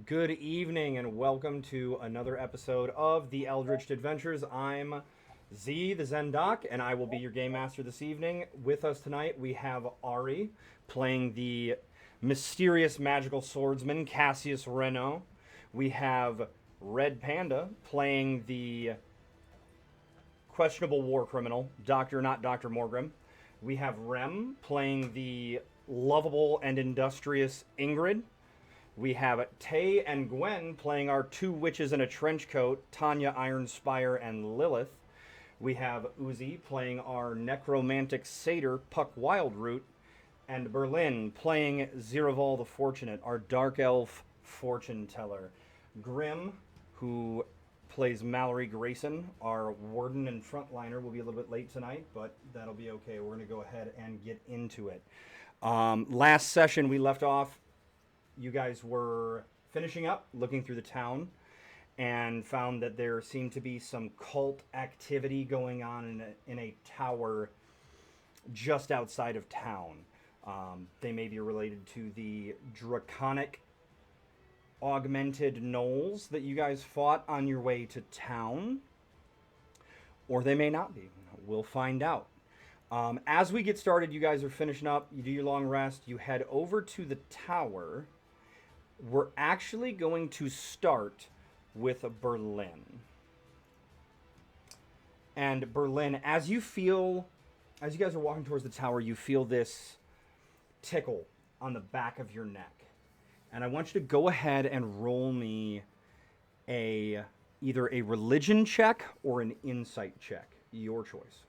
Good evening and welcome to another episode of the Eldritch Adventures. I'm Z, the Zen Doc, and I will be your game master this evening. With us tonight, we have Ari playing the mysterious magical swordsman Cassius Reno. We have Red Panda playing the questionable war criminal, Dr. Not Dr. Morgrim. We have Rem playing the lovable and industrious Ingrid. We have Tay and Gwen playing our two witches in a trench coat, Tanya Ironspire and Lilith. We have Uzi playing our necromantic satyr, Puck Wildroot. And Berlin playing Ziraval the Fortunate, our dark elf fortune teller. Grim, who plays Mallory Grayson, our warden and frontliner, will be a little bit late tonight, but that'll be okay. We're going to go ahead and get into it. Last session we left off, you guys were finishing up, looking through the town, and found that there seemed to be some cult activity going on in a tower just outside of town. They may be related to the draconic augmented gnolls that you guys fought on your way to town, or they may not be. We'll find out. As we get started, you guys are finishing up, you do your long rest, you head over to the tower. We're actually going to start with Berlin. And Berlin, as you guys are walking towards the tower, you feel this tickle on the back of your neck. And I want you to go ahead and roll me either a religion check or an insight check. Your choice.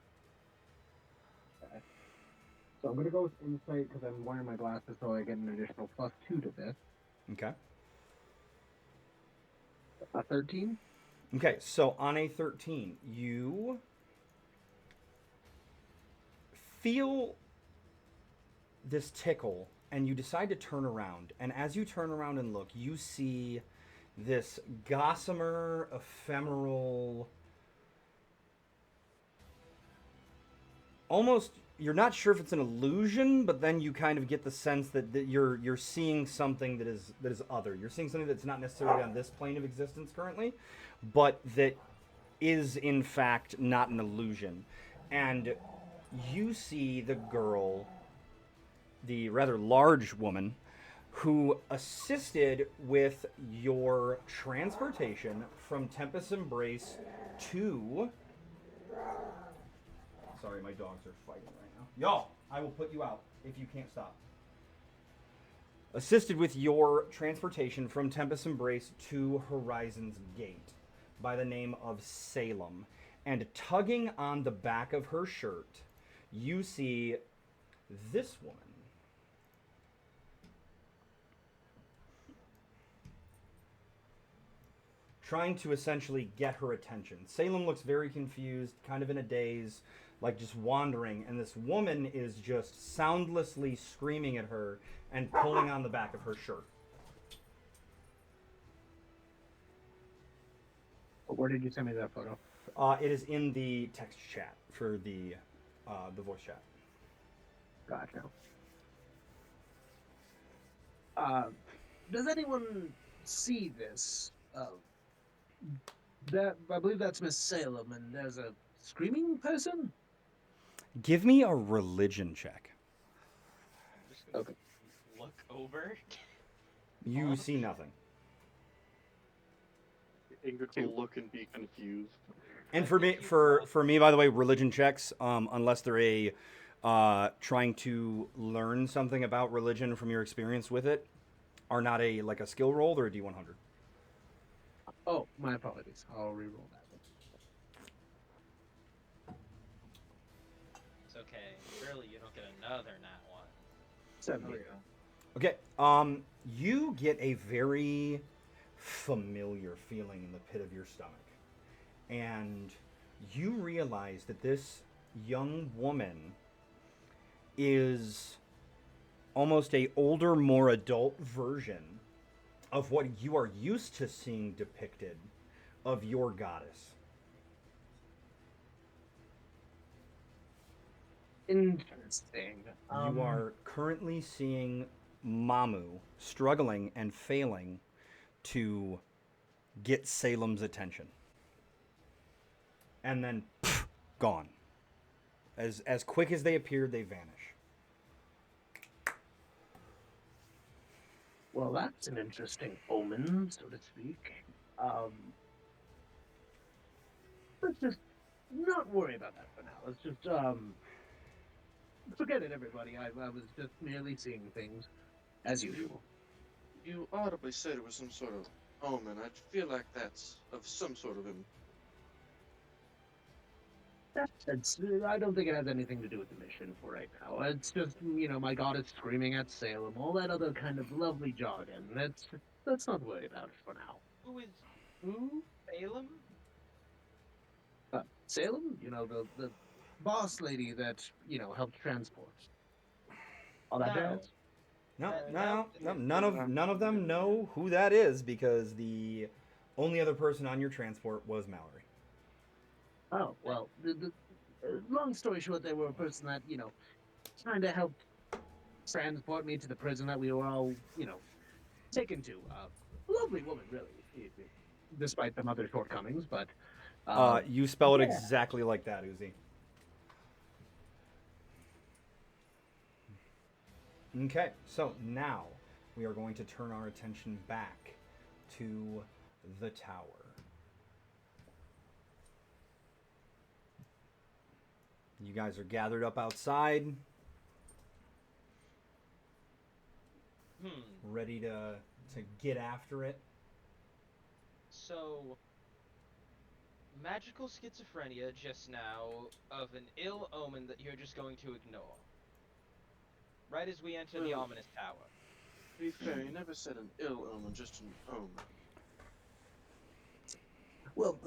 Okay. So I'm going to go with insight because I'm wearing my glasses, so I get an additional +2 to this. Okay. A 13? Okay, so on a 13, you feel this tickle and you decide to turn around. And as you turn around and look, you see this gossamer, ephemeral, almost, you're not sure if it's an illusion, but then you kind of get the sense that you're seeing something that is other. You're seeing something that's not necessarily on this plane of existence currently, but that is in fact not an illusion. And you see the girl, the rather large woman, who assisted with your transportation from Tempest Embrace to... Sorry, my dogs are fighting right now. Y'all, I will put you out if you can't stop. Assisted with your transportation from Tempest Embrace to Horizon's Gate by the name of Salem. And tugging on the back of her shirt, you see this woman. Trying to essentially get her attention. Salem looks very confused, kind of in a daze, like just wandering, and this woman is just soundlessly screaming at her and pulling on the back of her shirt. Where did you send me that photo? It is in the text chat for the voice chat. Gotcha. Does anyone see this? That I believe that's Miss Salem, and there's a screaming person? Give me a religion check. I'm just gonna Okay. look over. You see nothing. Ingrid will look and be confused. And for me, by the way, religion checks, unless they're trying to learn something about religion from your experience with it, are not a skill roll. They're a D100. Oh, my apologies. I'll re-roll that one. It's okay. Surely you don't get another nat one. 70. Okay, you get a very familiar feeling in the pit of your stomach. And you realize that this young woman is almost a older, more adult version of what you are used to seeing depicted of your goddess. Interesting. You are currently seeing Mamu struggling and failing to get Salem's attention. And then, gone. As quick as they appeared, they vanish. Well, that's an interesting omen, so to speak. Let's just not worry about that for now. Let's just forget it, everybody. I was just merely seeing things as usual. You audibly said it was some sort of omen. I feel like that's of some sort of I don't think it has anything to do with the mission for right now. It's just, my god is screaming at Salem, all that other kind of lovely jargon. Let's not worry about it for now. Who? Balaam? Salem, the boss lady that, helped transport. All that No. jazz? None of them know who that is because the only other person on your transport was Mallory. Oh, well, long story short, they were a person that, kind of helped transport me to the prison that we were all, taken to. Lovely woman, really, despite some other shortcomings, but... You spell it exactly like that, Uzi. Okay, so now we are going to turn our attention back to the tower. You guys are gathered up outside, ready to get after it. So, magical schizophrenia just now of an ill omen that you're just going to ignore. Right as we enter the Well, ominous tower. To be fair, you never said an ill omen, just an omen. Well,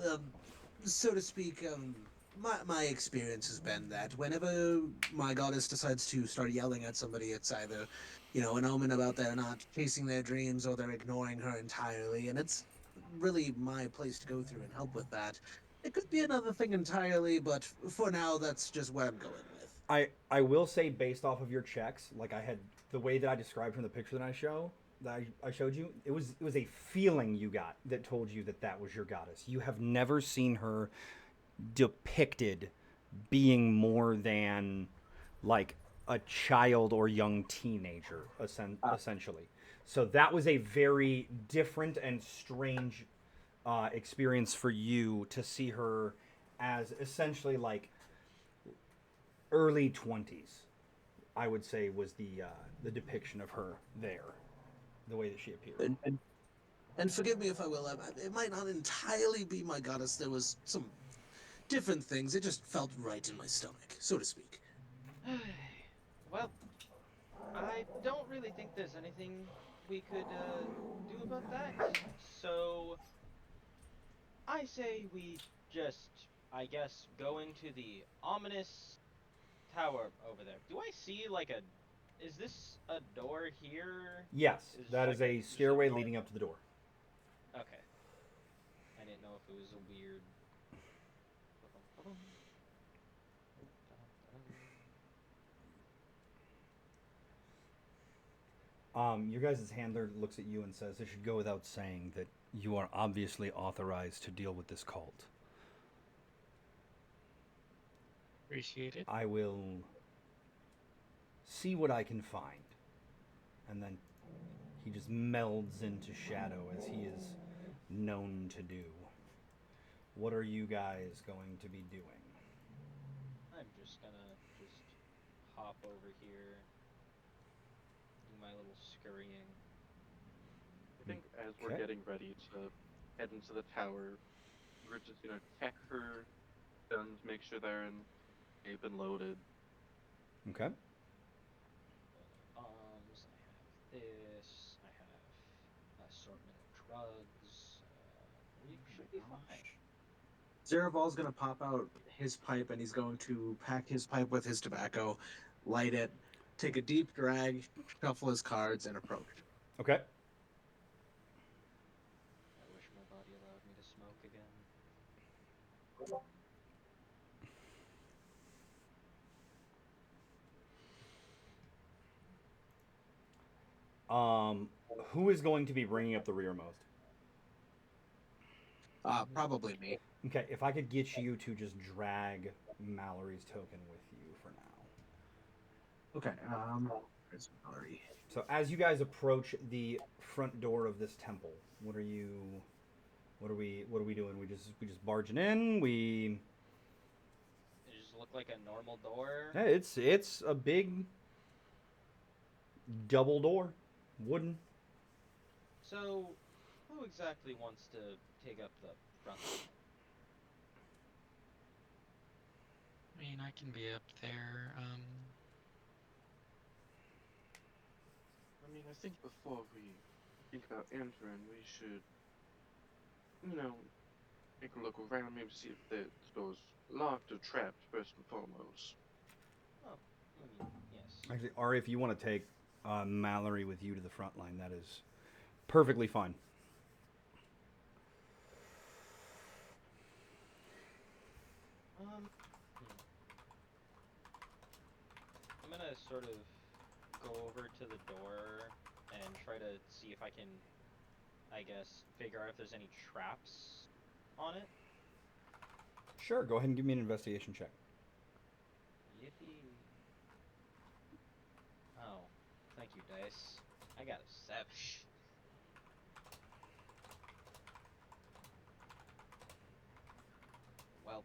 so to speak, my experience has been that whenever my goddess decides to start yelling at somebody, it's either, an omen about they're not chasing their dreams or they're ignoring her entirely, and it's really my place to go through and help with that. It could be another thing entirely, but for now, that's just where I'm going with. I will say, based off of your checks, like I had the way that I described from the picture that I showed you, it was a feeling you got that told you that was your goddess. You have never seen her depicted being more than like a child or young teenager, essentially. So that was a very different and strange experience for you to see her as essentially like early 20s. I would say was the depiction of her there, the way that she appeared. And forgive me if I will, it might not entirely be my goddess. There was some different things. It just felt right in my stomach, so to speak. Well, I don't really think there's anything we could do about that. So, I say we just, I guess, go into the ominous tower over there. Do I see like a... Is this a door here? Yes, Is that like is a just stairway door? leading up to the door. Okay. I didn't know if it was a weird... Your guys' handler looks at you and says, "It should go without saying that you are obviously authorized to deal with this cult. Appreciate it. I will see what I can find." And then he just melds into shadow as he is known to do. What are you guys going to be doing? I'm just gonna hop over here, do my little scurrying. I think as we're Okay. getting ready to head into the tower, we're just gonna check her guns, make sure they're in shape and loaded. Okay. Bombs, I have this, I have assortment of drugs, we should be fine. Zeravol's gonna pop out his pipe and he's going to pack his pipe with his tobacco, light it, take a deep drag, shuffle his cards, and approach. Okay. I wish my body allowed me to smoke again. Who is going to be bringing up the rearmost? Probably me. Okay, if I could get you to just drag Mallory's token with you for now. Okay. Where's Mallory? So as you guys approach the front door of this temple, what are we doing? We just barging in. It just look like a normal door. Yeah, it's a big double door, wooden. So, who exactly wants to take up the front line? I mean, I can be up there. I mean, I think before we think about entering, we should, you know, take a look around, maybe see if the door's locked or trapped first and foremost. Oh, I mean, yes. Actually, Ari, if you want to take Mallory with you to the front line, that is perfectly fine. Hmm. I'm gonna sort of go over to the door and try to see if I can, I guess, figure out if there's any traps on it. Sure, go ahead and give me an investigation check. Yippee. Oh, thank you, dice. I got a 7. Well,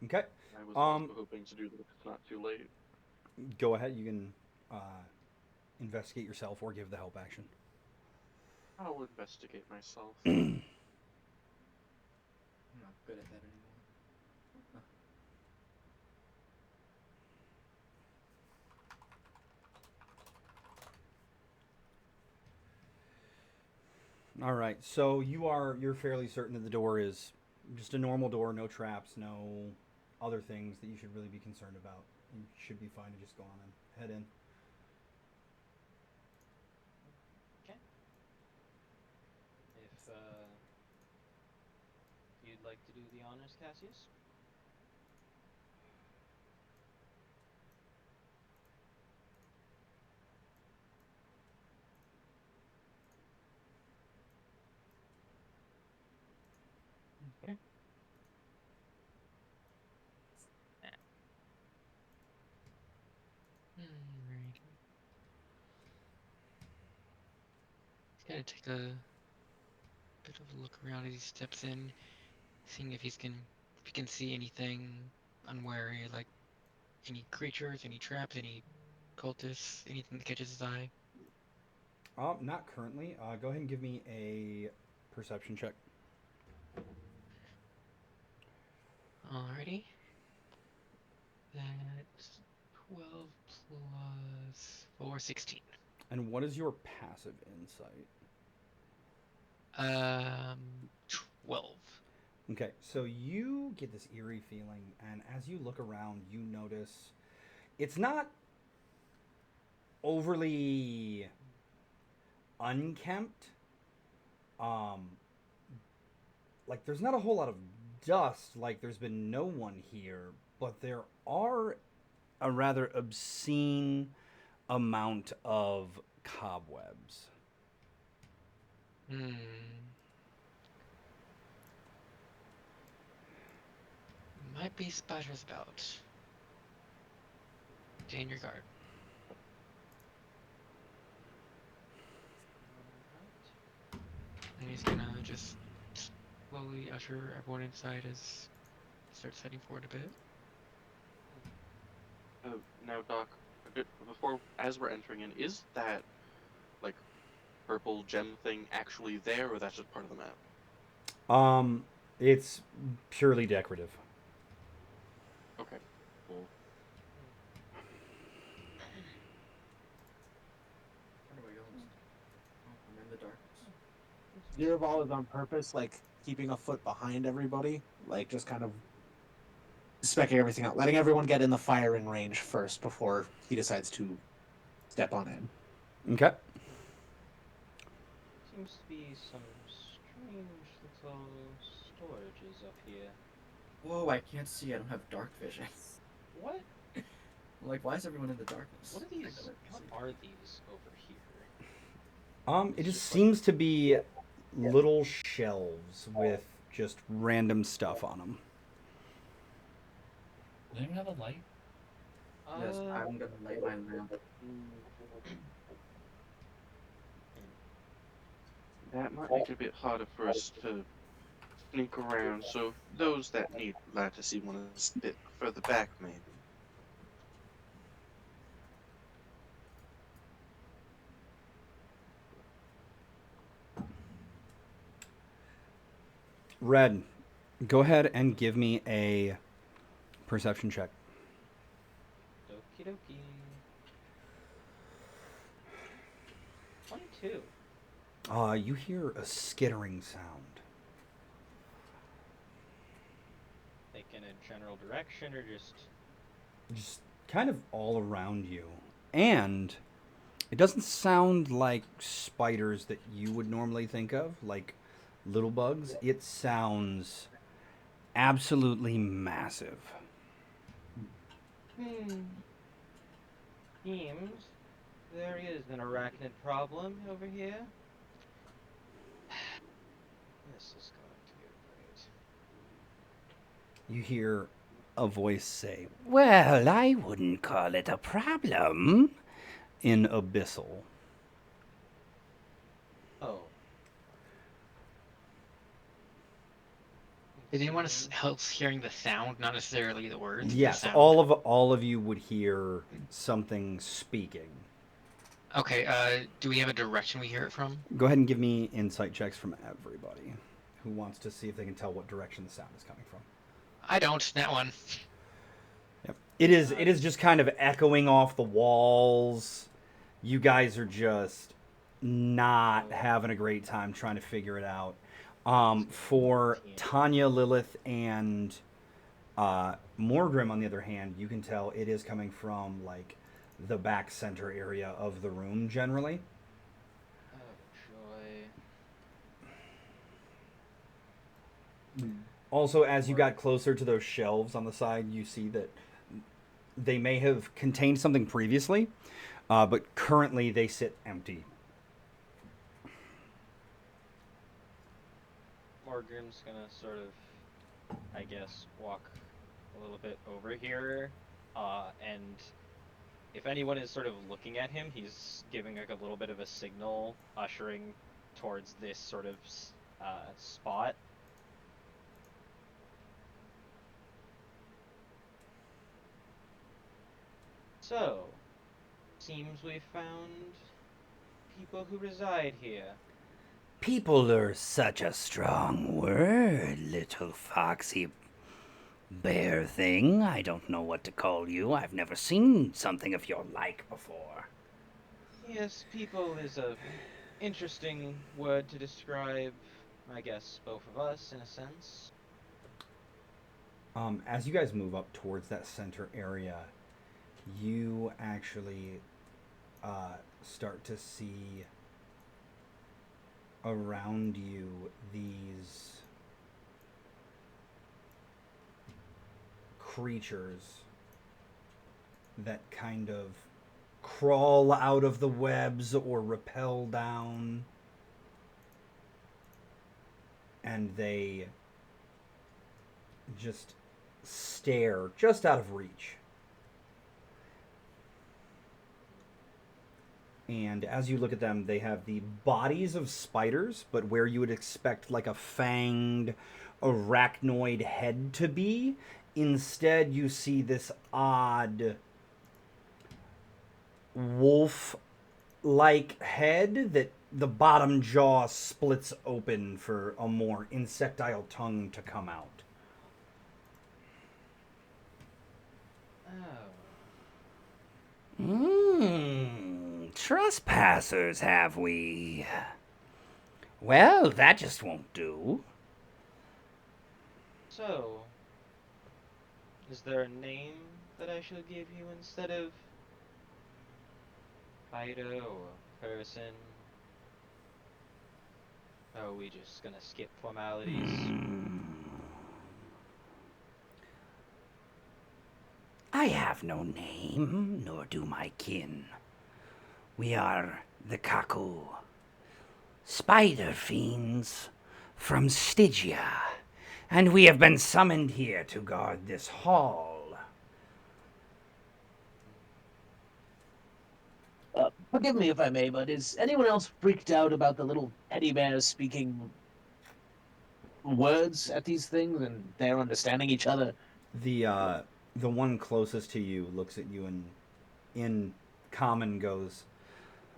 Okay, I was also hoping to do that if it's not too late. go ahead. You can investigate yourself or give the help action. I'll investigate myself. I'm not good at that anymore. All right, so you're fairly certain that the door is just a normal door, no traps, no other things that you should really be concerned about. You should be fine to just go on and head in. okay. If you'd like to do the honors, Cassius. Okay. Alright. He's gonna take a bit of a look around as he steps in, seeing if he can see anything unwary, like any creatures, any traps, any cultists, anything that catches his eye. Not currently. Go ahead and give me a perception check. Alrighty. That's 12 plus 4, 16. And what is your passive insight? 12. Okay, so you get this eerie feeling, and as you look around, you notice it's not overly unkempt. Like there's not a whole lot of dust, like there's been no one here, but there are a rather obscene amount of cobwebs. Might be spiders about. Stay in your guard. And he's gonna just slowly usher everyone inside as he starts heading forward a bit. Now, Doc, before, as we're entering in, is that, like, purple gem thing actually there, or that's just part of the map? It's purely decorative. Okay, cool. Where do I go? Oh, I'm in the darkness. Miraval is on purpose, like keeping a foot behind everybody, like just kind of specking everything out, letting everyone get in the firing range first before he decides to step on in. Okay. Seems to be some strange little storages up here. Whoa, I can't see. I don't have dark vision. What? Like, why is everyone in the darkness? What are these? What are these over here? It just seems to be little shelves with just random stuff on them. Does anyone have a light? Yes, Uh, I'm gonna light my lamp. That might make it a bit harder for us to sneak around, so those that need light to see want to sit further back, maybe. Red, go ahead and give me a perception check. Okie dokie. 22. You hear a skittering sound. Like in a general direction or Just kind of all around you. And it doesn't sound like spiders that you would normally think of, like little bugs. It sounds absolutely massive. Seems there is an arachnid problem over here. This is going to be great. You hear a voice say, "Well, I wouldn't call it a problem," in Abyssal. Oh. Is anyone else hearing the sound, not necessarily the words? the Yes, sound? all of you would hear something speaking. Okay, do we have a direction we hear it from? Go ahead and give me insight checks from everybody who wants to see if they can tell what direction the sound is coming from. I don't, that one. Yep. It is just kind of echoing off the walls. You guys are just not having a great time trying to figure it out. For Tanya, Lilith, and Morgrim, on the other hand, you can tell it is coming from like the back center area of the room generally. Oh, joy. Also, as you got closer to those shelves on the side, you see that they may have contained something previously, but currently they sit empty. Morgrim's gonna sort of, I guess, walk a little bit over here, and if anyone is sort of looking at him, he's giving like a little bit of a signal, ushering towards this sort of spot. So, seems we've found people who reside here. People are such a strong word, little foxy bear thing. I don't know what to call you. I've never seen something of your like before. Yes, people is a interesting word to describe, I guess, both of us in a sense. As you guys move up towards that center area, you actually start to see around you these creatures that kind of crawl out of the webs or rappel down, and they just stare just out of reach. And as you look at them, they have the bodies of spiders, but where you would expect like a fanged arachnoid head to be, instead you see this odd wolf-like head that the bottom jaw splits open for a more insectile tongue to come out. Oh. Trespassers, have we? Well, that just won't do. So, is there a name that I should give you instead of fighter or person? Or are we just gonna skip formalities? I have no name, nor do my kin. We are the Kaku, spider fiends from Stygia, and we have been summoned here to guard this hall. Forgive me if I may, but is anyone else freaked out about the little teddy bears speaking words at these things and they're understanding each other? The one closest to you looks at you and in common goes,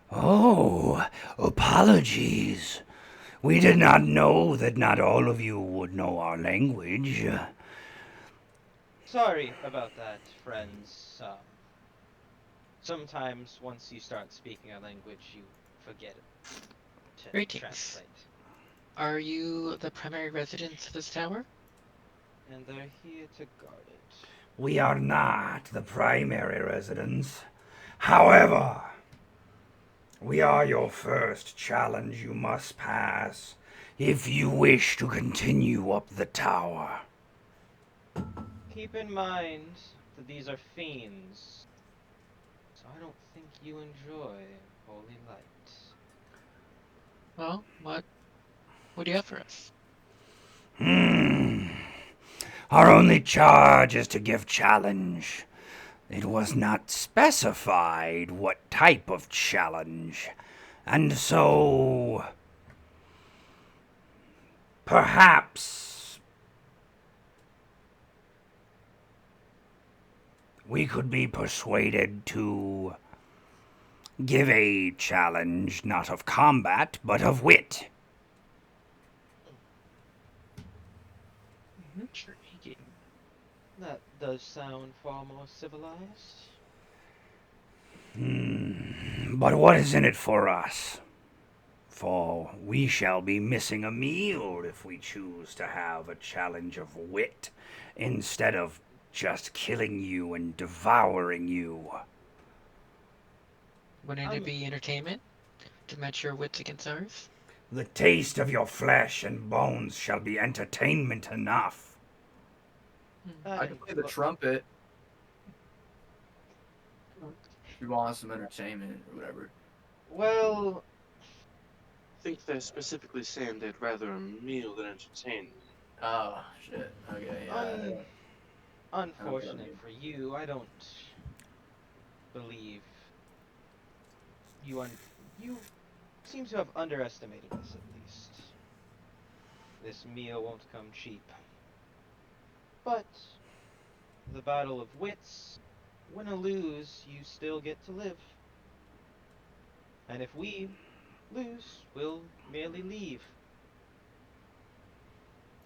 Oh, apologies. We did not know that not all of you would know our language. Sorry about that, friends. Sometimes once you start speaking a language, you forget it to Greetings. translate. Are you the primary residents of this tower? And they're here to guard it. We are not the primary residents. However, we are your first challenge you must pass if you wish to continue up the tower. Keep in mind that these are fiends, so I don't think you enjoy holy light. Well, what do you have for us? Our only charge is to give challenge. It was not specified what type of challenge, and so perhaps we could be persuaded to give a challenge not of combat, but of wit. Intriguing. That does sound far more civilized. But what is in it for us? For we shall be missing a meal if we choose to have a challenge of wit instead of just killing you and devouring you. Wouldn't it be entertainment to match your wits against ours? The taste of your flesh and bones shall be entertainment enough. I can play the trumpet. If you want some entertainment or whatever. Well, I think they're specifically saying they'd rather a meal than entertainment. Oh, shit. Okay, yeah. unfortunate for you, I don't believe you seem to have underestimated us at least. This meal won't come cheap. But the battle of wits, win or lose, you still get to live. And if we lose, we'll merely leave.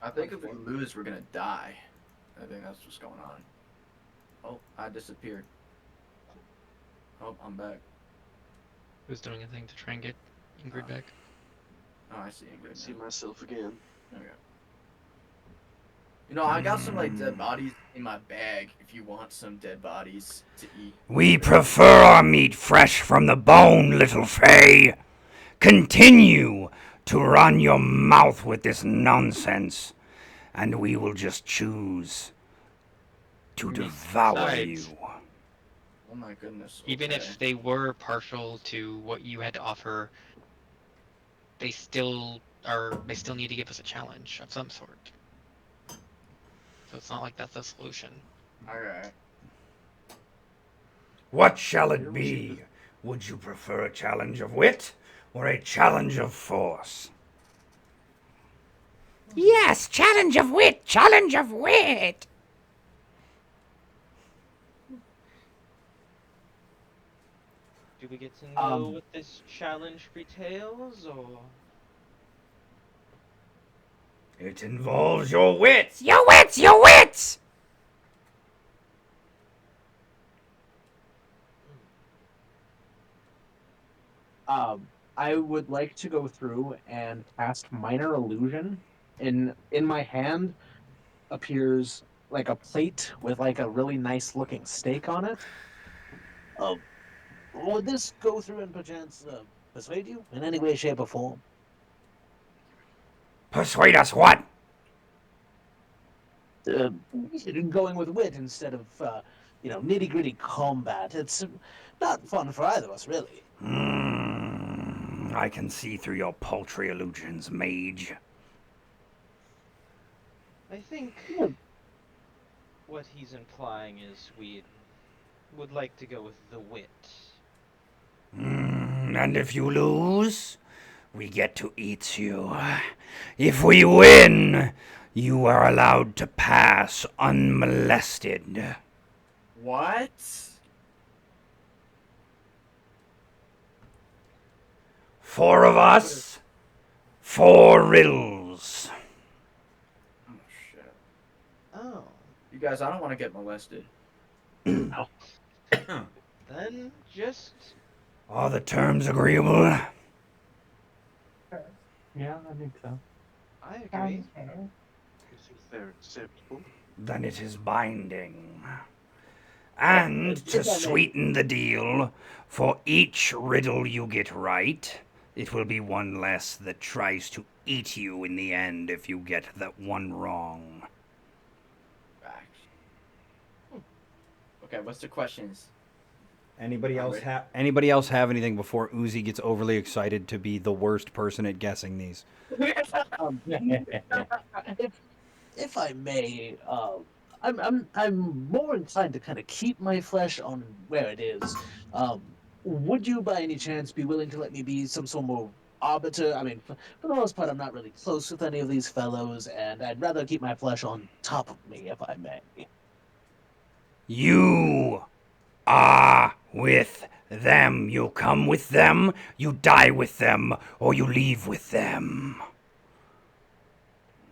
I think if we lose, we're gonna die. I think that's what's going on. Oh, I disappeared. Oh, I'm back. Who's doing anything to try and get Ingrid back? Oh, I see Ingrid. See now. myself again. Okay. You know, I got some like dead bodies in my bag. If you want some dead bodies to eat. We prefer our meat fresh from the bone, little Fay. Continue to run your mouth with this nonsense, and we will just choose to devour you. Oh my goodness. Even okay. if they were partial to what you had to offer, they still need to give us a challenge of some sort. So it's not like that's the solution. Alright. What shall it be? Would you prefer a challenge of wit or a challenge of force? Yes, challenge of wit, challenge of wit. Do we get to know what this challenge entails, or? It involves your wits. Your wits, your wits! I would like to go through and cast Minor Illusion. In my hand appears like a plate with like a really nice looking steak on it. Would this go through and perchance persuade you in any way, shape, or form? Persuade us what? Going with wit instead of nitty gritty combat. It's not fun for either of us, really. I can see through your paltry illusions, mage. I think what he's implying is we would like to go with the wit. And if you lose, we get to eat you. If we win, you are allowed to pass unmolested. What? 4 of us, 4 riddles. Oh shit. Oh. You guys, I don't want to get molested. Then just Are the terms agreeable? Yeah, I think so. I agree. You think they're acceptable? Then it is binding. And to sweeten the deal, for each riddle you get right, it will be one less that tries to eat you in the end if you get that one wrong. Facts. Okay, what's the questions? Anybody else Alright. have anything before Uzi gets overly excited to be the worst person at guessing these? If I may, I'm more inclined to kind of keep my flesh on where it is. Would you, by any chance, be willing to let me be some sort of arbiter? I mean, for the most part, I'm not really close with any of these fellows, and I'd rather keep my flesh on top of me, if I may. You are with them. You come with them, you die with them, or you leave with them.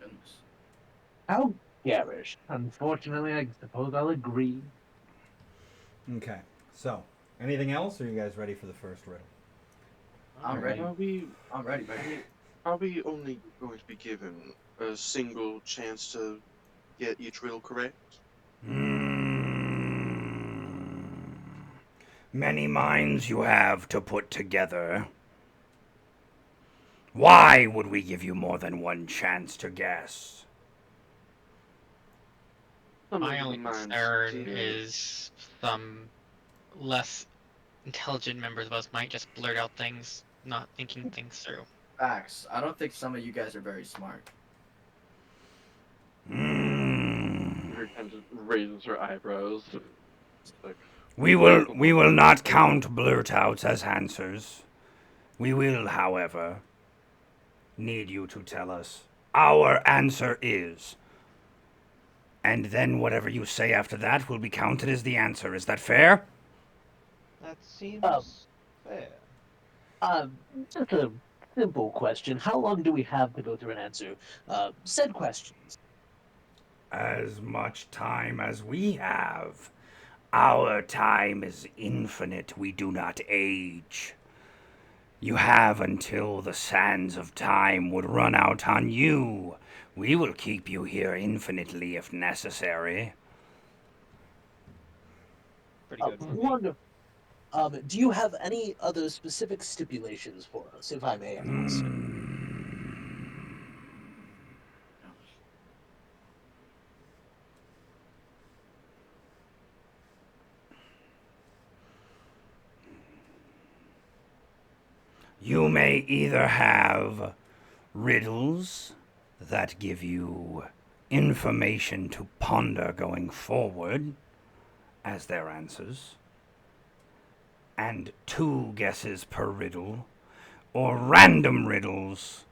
Goodness. How garish. Unfortunately, I suppose I'll agree. Okay. So, anything else, or are you guys ready for the first riddle? I'm ready. Are I'm ready. we only going to be given a single chance to get each riddle correct? Many minds you have to put together. Why would we give you more than one chance to guess? Some My of only the minds concern did. is some less intelligent members of us might just blurt out things, not thinking things through. Facts. I don't think some of you guys are very smart. Her kind of raises her eyebrows. It's like, We will not count blurt outs as answers. We will, however, need you to tell us our answer is. And then whatever you say after that will be counted as the answer. Is that fair? That seems fair. Just a simple question. How long do we have to go through an answer? Said questions. As much time as we have. Our time is infinite. We do not age. You have until the sands of time would run out on you. We will keep you here infinitely if necessary. Pretty good. for me. Wonderful. Do you have any other specific stipulations for us, if I may ask? You may either have riddles that give you information to ponder going forward as their answers, and 2 guesses per riddle, or random riddles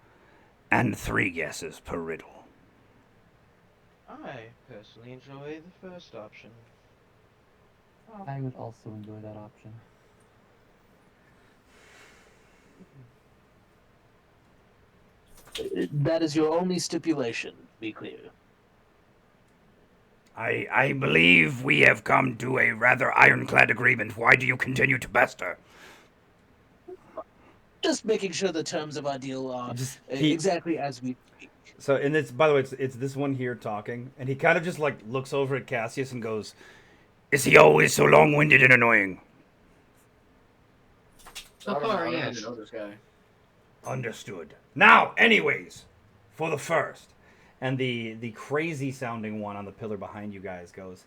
and 3 guesses per riddle. I personally enjoy the first option. I would also enjoy that option. That is your only stipulation, to be clear. I believe we have come to a rather ironclad agreement. Why do you continue to pester? Just making sure the terms of our deal are exactly as we speak. So, and it's, by the way, it's this one here talking, and he kind of just like looks over at Cassius and goes, Is he always so long-winded and annoying? So far, yes. know this guy. Understood. Now, anyways, for the first, and the crazy sounding one on the pillar behind you guys goes,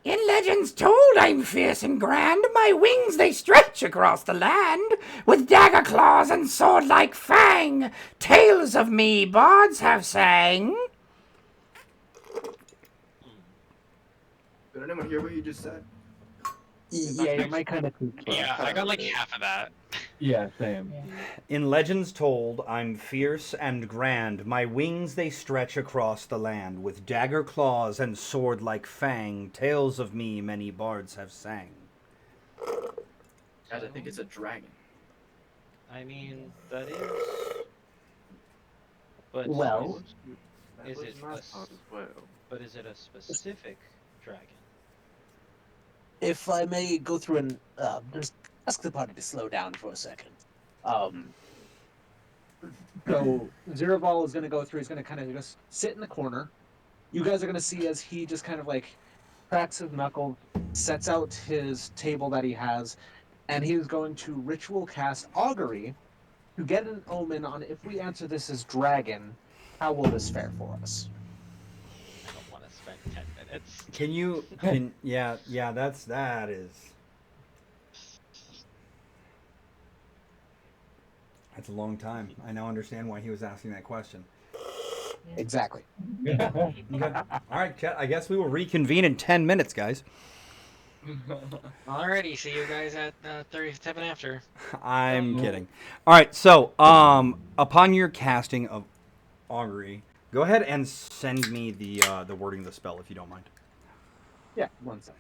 In legends told, I'm fierce and grand. My wings, they stretch across the land. With dagger claws and sword-like fang. Tales of me bards have sang. Did anyone hear what you just said? Yeah, your mic kind of Yeah, I got like half of that. Yeah, same. In legends told, I'm fierce and grand. My wings they stretch across the land. With dagger claws and sword like fang. Tales of me many bards have sang. Guys, I think it's a dragon. I mean, that is. But Well, That is was it my a thought as well. but is it a specific dragon? if I may go through and just ask the party to slow down for a second. So Ziraval is going to go through. He's going to kind of just sit in the corner. You guys are going to see as he just kind of like cracks his knuckles, sets out his table that he has, and he is going to ritual cast augury to get an omen on if we answer this as dragon. How will this fare for us? I don't want to spend 10 minutes. That is. That's a long time. I now understand why he was asking that question. Exactly. Okay. All right, Chet, I guess we will reconvene in 10 minutes, guys. Alrighty, see you guys at 37 after. I'm kidding. All right, so upon your casting of augury, go ahead and send me the wording of the spell if you don't mind. Yeah, 1 second.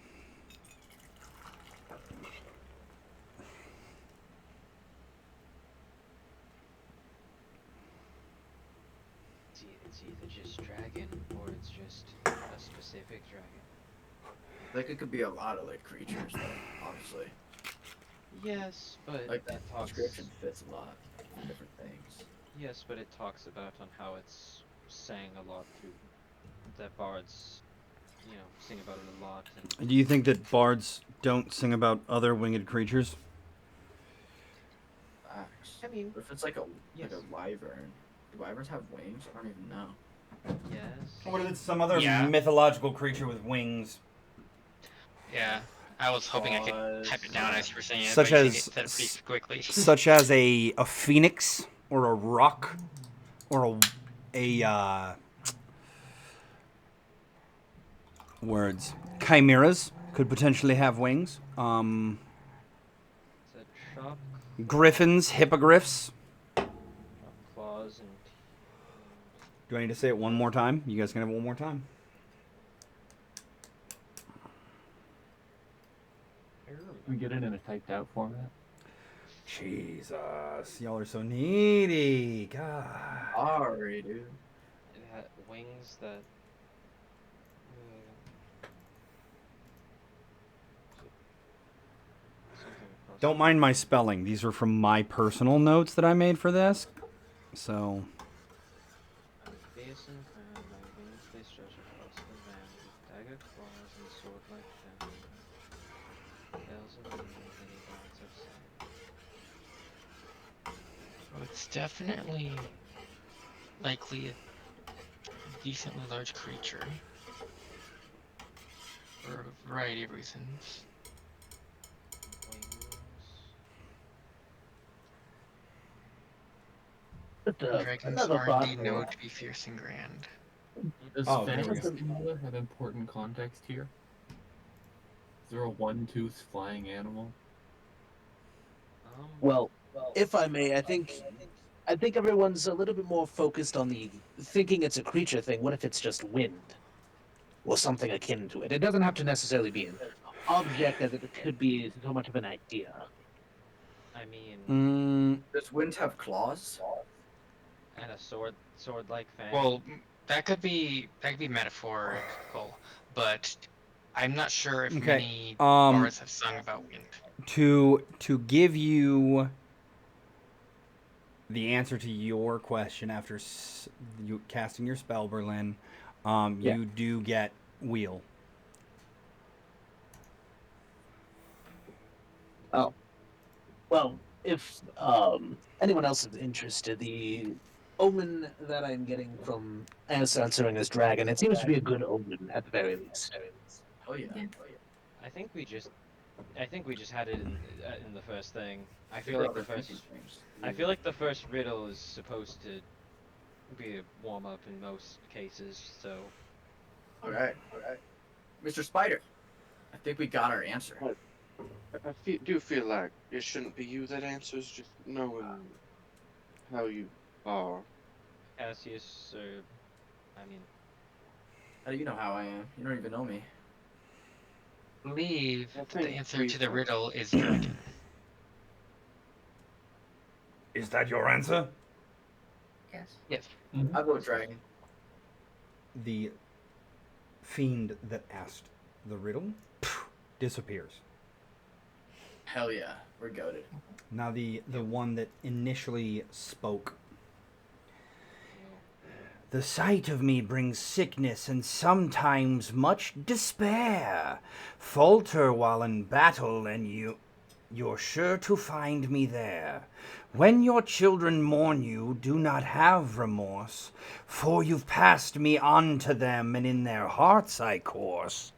It's either just dragon or it's just a specific dragon. Like it could be a lot of like creatures, though, honestly. Yes, but Like it that talks. description fits a lot of different things. Yes, but it talks about on how it's sang a lot through that bards, sing about it a lot. And Do you think that bards don't sing about other winged creatures? Facts. I mean, What if it's like a yes. wyvern? Do wyverns have wings? I don't even know. Yes. What if it's some other Yeah. mythological creature with wings? Yeah, I was hoping I could type it down as you were saying it, Such but you as- said it pretty quickly. Such as a phoenix or a rock or a words. Chimeras could potentially have wings. Is that sharp Griffins, hippogriffs. claws and Do I need to say it one more time? You guys can have it one more time. We get it in a typed out format. Jesus, y'all are so needy. God. Sorry, dude. it had wings that. Something across Don't mind my spelling. These are from my personal notes that I made for this. So, basin and my wings they stretch across the land with dagger claws and sword-like fangs. Tales of me many gods have sang. So it's definitely likely a decently large creature for a variety of reasons. Wings. Dragons another are thought indeed for- known to be fierce and grand. Does Oh, there we go. Phantasm have important context here? Is there a one-tooth flying animal? Well, if I may, I think everyone's a little bit more focused on the thinking it's a creature thing. What if it's just wind or something akin to it? It doesn't have to necessarily be an object, as it could be so much of an idea. I mean, Does wind have claws? and a sword-like fang. Well, that could be metaphorical, but I'm not sure if Okay, many bards have sung about wind. to give you the answer to your question after you casting your spell, Berlin, Yeah. you do get wheel. Oh. Well, if anyone else is interested, the omen that I'm getting from answering this dragon, it seems to be a good omen at the very least. Oh yeah. Oh yeah. I think we just had it in the first thing. I feel Your like the other thinking first changed. I feel like the first riddle is supposed to be a warm up in most cases. So Alright. Mr. Spider, I think we got our answer. What? do feel like it shouldn't be you that answers, just knowing how you are. Cassius, or I mean, How do you know how I am? You don't even know me. I believe I that the think answer we to the thought- riddle is dragon. Is that your answer? Yes. Yes. I vote dragon. The fiend that asked the riddle disappears. Hell yeah, we're goated. Now the one that initially spoke. The sight of me brings sickness and sometimes much despair. Falter while in battle, and you're sure to find me there. When your children mourn you, do not have remorse, for you've passed me on to them, and in their hearts I course.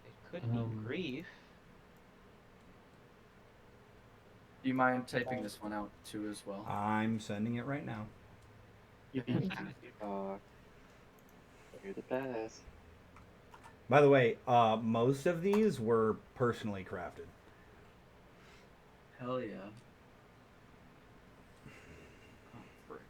it could be grief. Do you mind typing this one out too as well? I'm sending it right now. You're the best. By the way, most of these were personally crafted. Hell yeah. Oh, frick.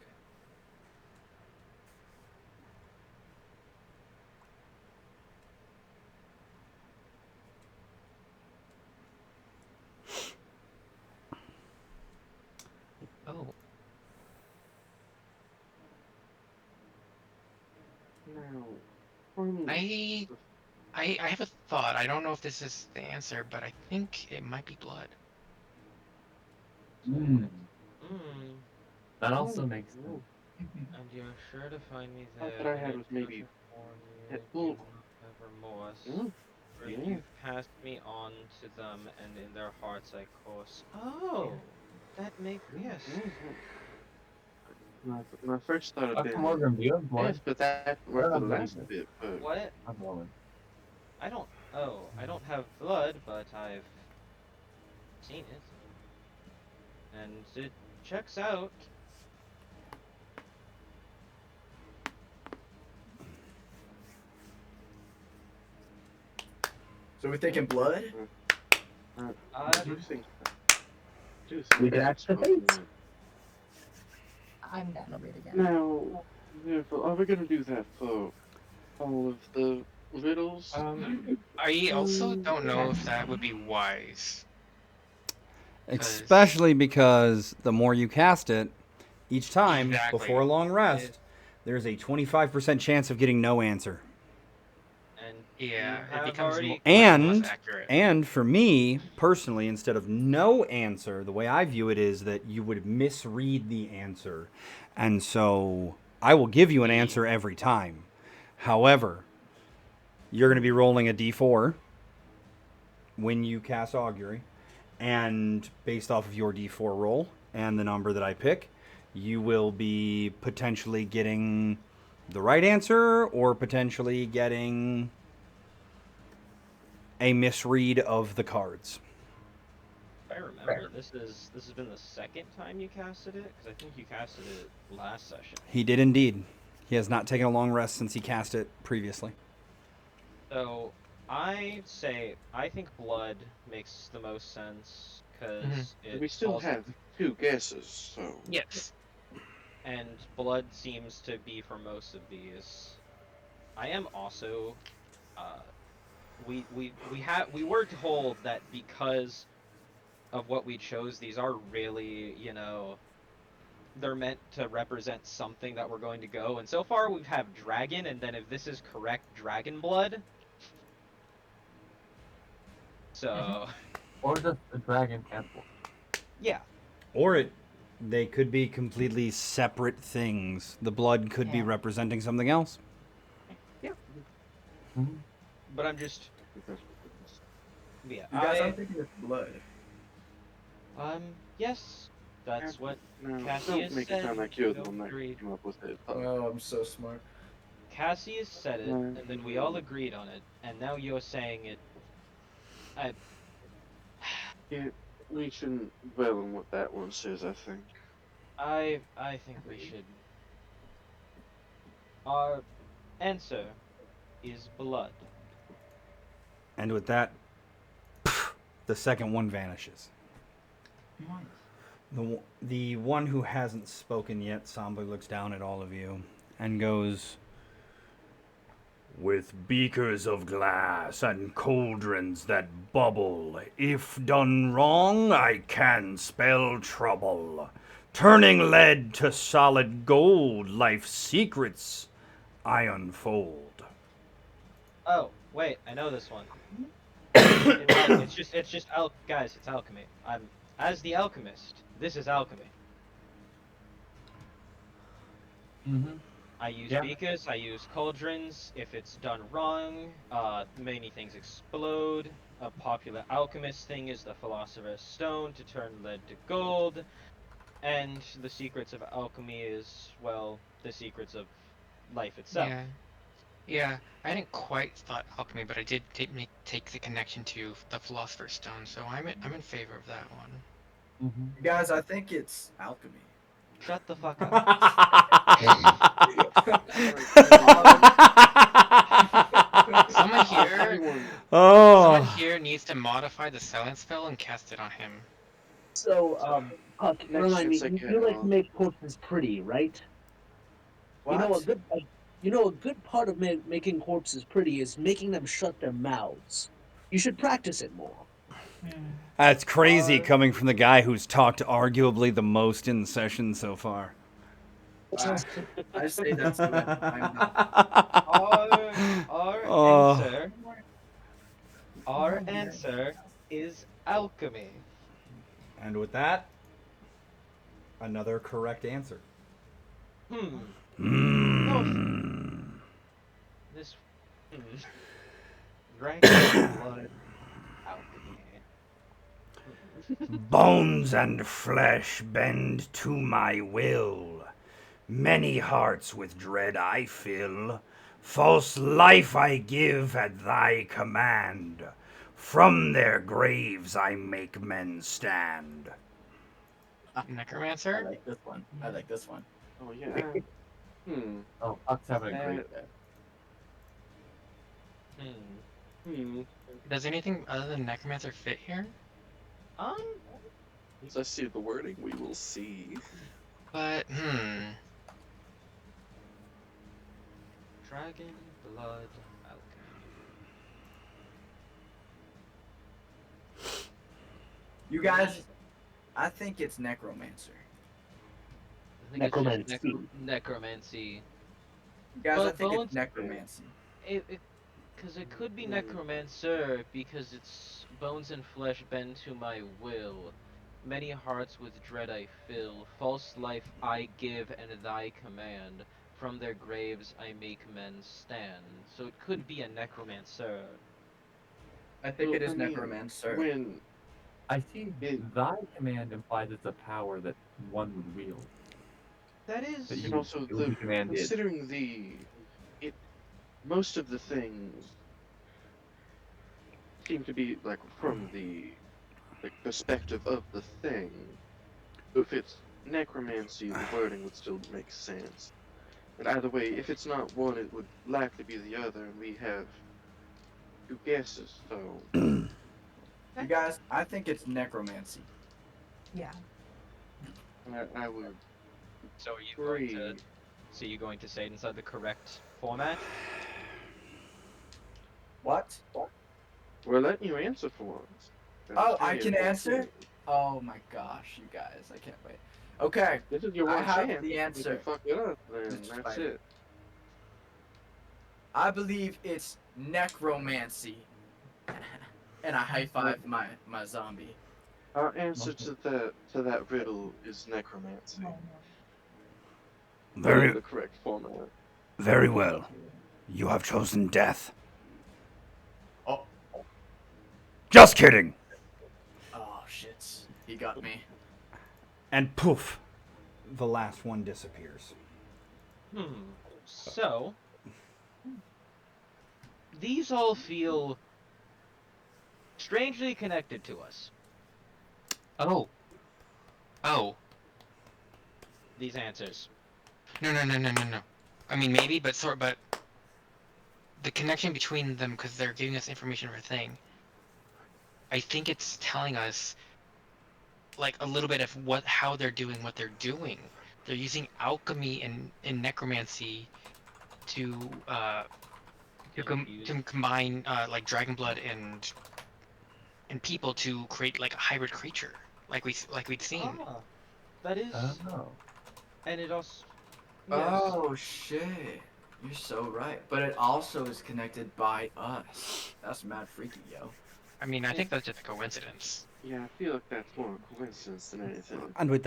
Oh, Now, from I have a thought. I don't know if this is the answer, but I think it might be blood. Mm, Hmm. that also makes sense. And you're sure to find me Thought there. that I and had in was maybe future form you that do bull. not have remorse. Oh, For yeah. you've passed me on to them, and in their hearts I course. Oh, that makes yes. My first thought had Dr. been Morgan, do you have blood? yes, but that I worked don't for the have last blood. bit. But What? I'm rolling. I don't. Oh, I don't have blood, but I've seen it, and it checks out. So we're thinking blood? I do think We can that's actually- what we- I'm down to read again. Now, are we gonna do that for all of the riddles? I also don't know if that would be wise. Especially because the more you cast it, each time Exactly. before a long rest, there's a 25% chance of getting no answer. And Yeah, you it have becomes already. much And less accurate. and for me personally, instead of no answer, the way I view it is that you would misread the answer, and so I will give you an answer every time. However, you're going to be rolling a d4 when you cast augury, and based off of your d4 roll and the number that I pick, you will be potentially getting the right answer or potentially getting a misread of the cards. If I remember, this has been the second time you casted it, because I think you casted it last session. He did indeed. He has not taken a long rest since he cast it previously. So I say I think blood makes the most sense because it We still falls- have 2 guesses, so Yes. and blood seems to be for most of these. I am also, we were told that because of what we chose, these are really, they're meant to represent something that we're going to go. And so far we've had dragon, and then if this is correct, dragon blood. So Or just a dragon temple. yeah, Or they could be completely separate things. The blood could be Yeah. representing something else. but I'm just yeah. You guys, I'm thinking it's blood. Yes, that's what now Cassius don't make it said. sound like you're the Don't one that agree. came up with it. Oh, I'm so smart. Cassius said it, and then we all agreed on it, and now you're saying it. I. Yeah, we shouldn't dwell on what that one says, I think. I think we should. Our answer is blood. And with that, the second one vanishes. The one who hasn't spoken yet sombly looks down at all of you and goes, "With beakers of glass and cauldrons that bubble, if done wrong, I can spell trouble. Turning lead to solid gold, life's secrets I unfold." Oh, wait, I know this one. It's just guys, it's alchemy. I'm as the alchemist. This is alchemy. Mm-hmm. I use Yeah. beakers, I use cauldrons. If it's done wrong, many things explode. A popular alchemist thing is the Philosopher's Stone to turn lead to gold. And the secrets of alchemy is, well, the secrets of life itself. Yeah. Yeah, I didn't quite thought alchemy, but I did take the connection to the Philosopher's Stone, so I'm in favor of that one. Mm-hmm. You guys, I think it's alchemy. Shut the fuck up. Someone here, Oh. someone here needs to modify the silence spell and cast it on him. So, Huck, remind me, chance I you like get, to make corpses pretty, right? What? You know a good part of making corpses pretty is making them shut their mouths. You should practice it more. That's crazy coming from the guy who's talked arguably the most in the session so far. I say that's good. Our answer is alchemy. And with that, another correct answer. This dragon blood alchemy. Bones and flesh bend to my will. Many hearts with dread I fill. False life I give at thy command. From their graves I make men stand. Necromancer? I like this one. I like this one. oh yeah. Oh, Huck's having a great day. Does anything other than Necromancer fit here? As I see the wording, we will see. But, Dragon blood alchemy. You guys, I think it's necromancer. I think it's just Necromancy. necromancy. You guys, Well, I think bones- it's necromancy. Because it could be necromancer because it's bones and flesh bend to my will. Many hearts with dread I fill. False life I give and thy command. From their graves I make men stand. So it could be a necromancer. I think it is I mean, necromancer. When I see thy command implies it's a power that one would wield. That is. That and you- also you would be commanded. considering most of the things seem to be like from the perspective of the thing. If it's necromancy, the wording would still make sense. But either way, if it's not one, it would likely be the other, and we have two guesses. So You guys, I think it's necromancy. Yeah. I would So are you going to? agree. So you're going to say it inside the correct format? What? We're letting you answer for once. Oh, I Hey, can it's answer? okay. Oh my gosh, you guys, I can't wait. Okay, This is your I one have chance. the If you answer. fuck it up, then Mr. that's Spider. it. I believe it's necromancy. And I high five my zombie. Our answer to that riddle is necromancy. Very, The correct format. very well. You have chosen death. Oh. Just kidding. Oh shit, he got me. And poof, the last one disappears. So, these all feel strangely connected to us. Oh. Oh. These answers. No, no, no, no, no, no. I mean, maybe, but the connection between them, because they're giving us information for a thing. I think it's telling us like a little bit of how they're doing what they're doing. They're using alchemy and necromancy to Infuse. to combine like dragon blood and people to create like a hybrid creature, like we'd seen. Ah, that is, Oh. and it also, yes, Oh shit. You're so right. But it also is connected by us. That's mad freaky, yo. I mean, I think that's just a coincidence. Yeah, I feel like that's more a coincidence than anything. And we But-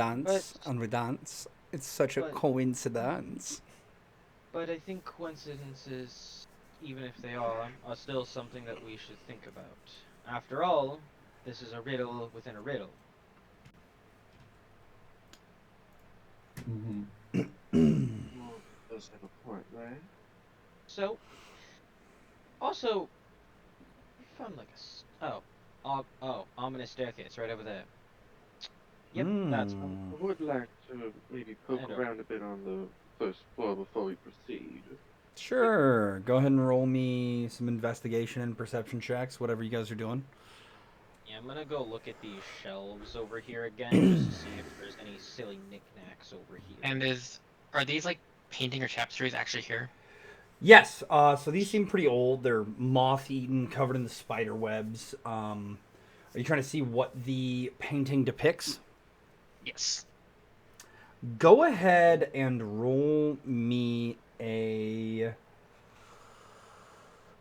dance. It's such a but- coincidence. but I think coincidences, even if they are still something that we should think about. After all, this is a riddle within a riddle. Mm-hmm. Well, it does have a point, right? So, also, I found like ominous staircase right over there. Yep, that's one. I would like to maybe poke I know. around a bit on the first floor before we proceed. Sure. Go ahead and roll me some investigation and perception checks, whatever you guys are doing. Yeah, I'm gonna go look at these shelves over here again just to see if there's any silly knickknacks over here. And are these like painting or tapestries actually here? Yes. So these seem pretty old. They're moth-eaten, covered in the spider webs. Are you trying to see what the painting depicts? Yes. Go ahead and roll me a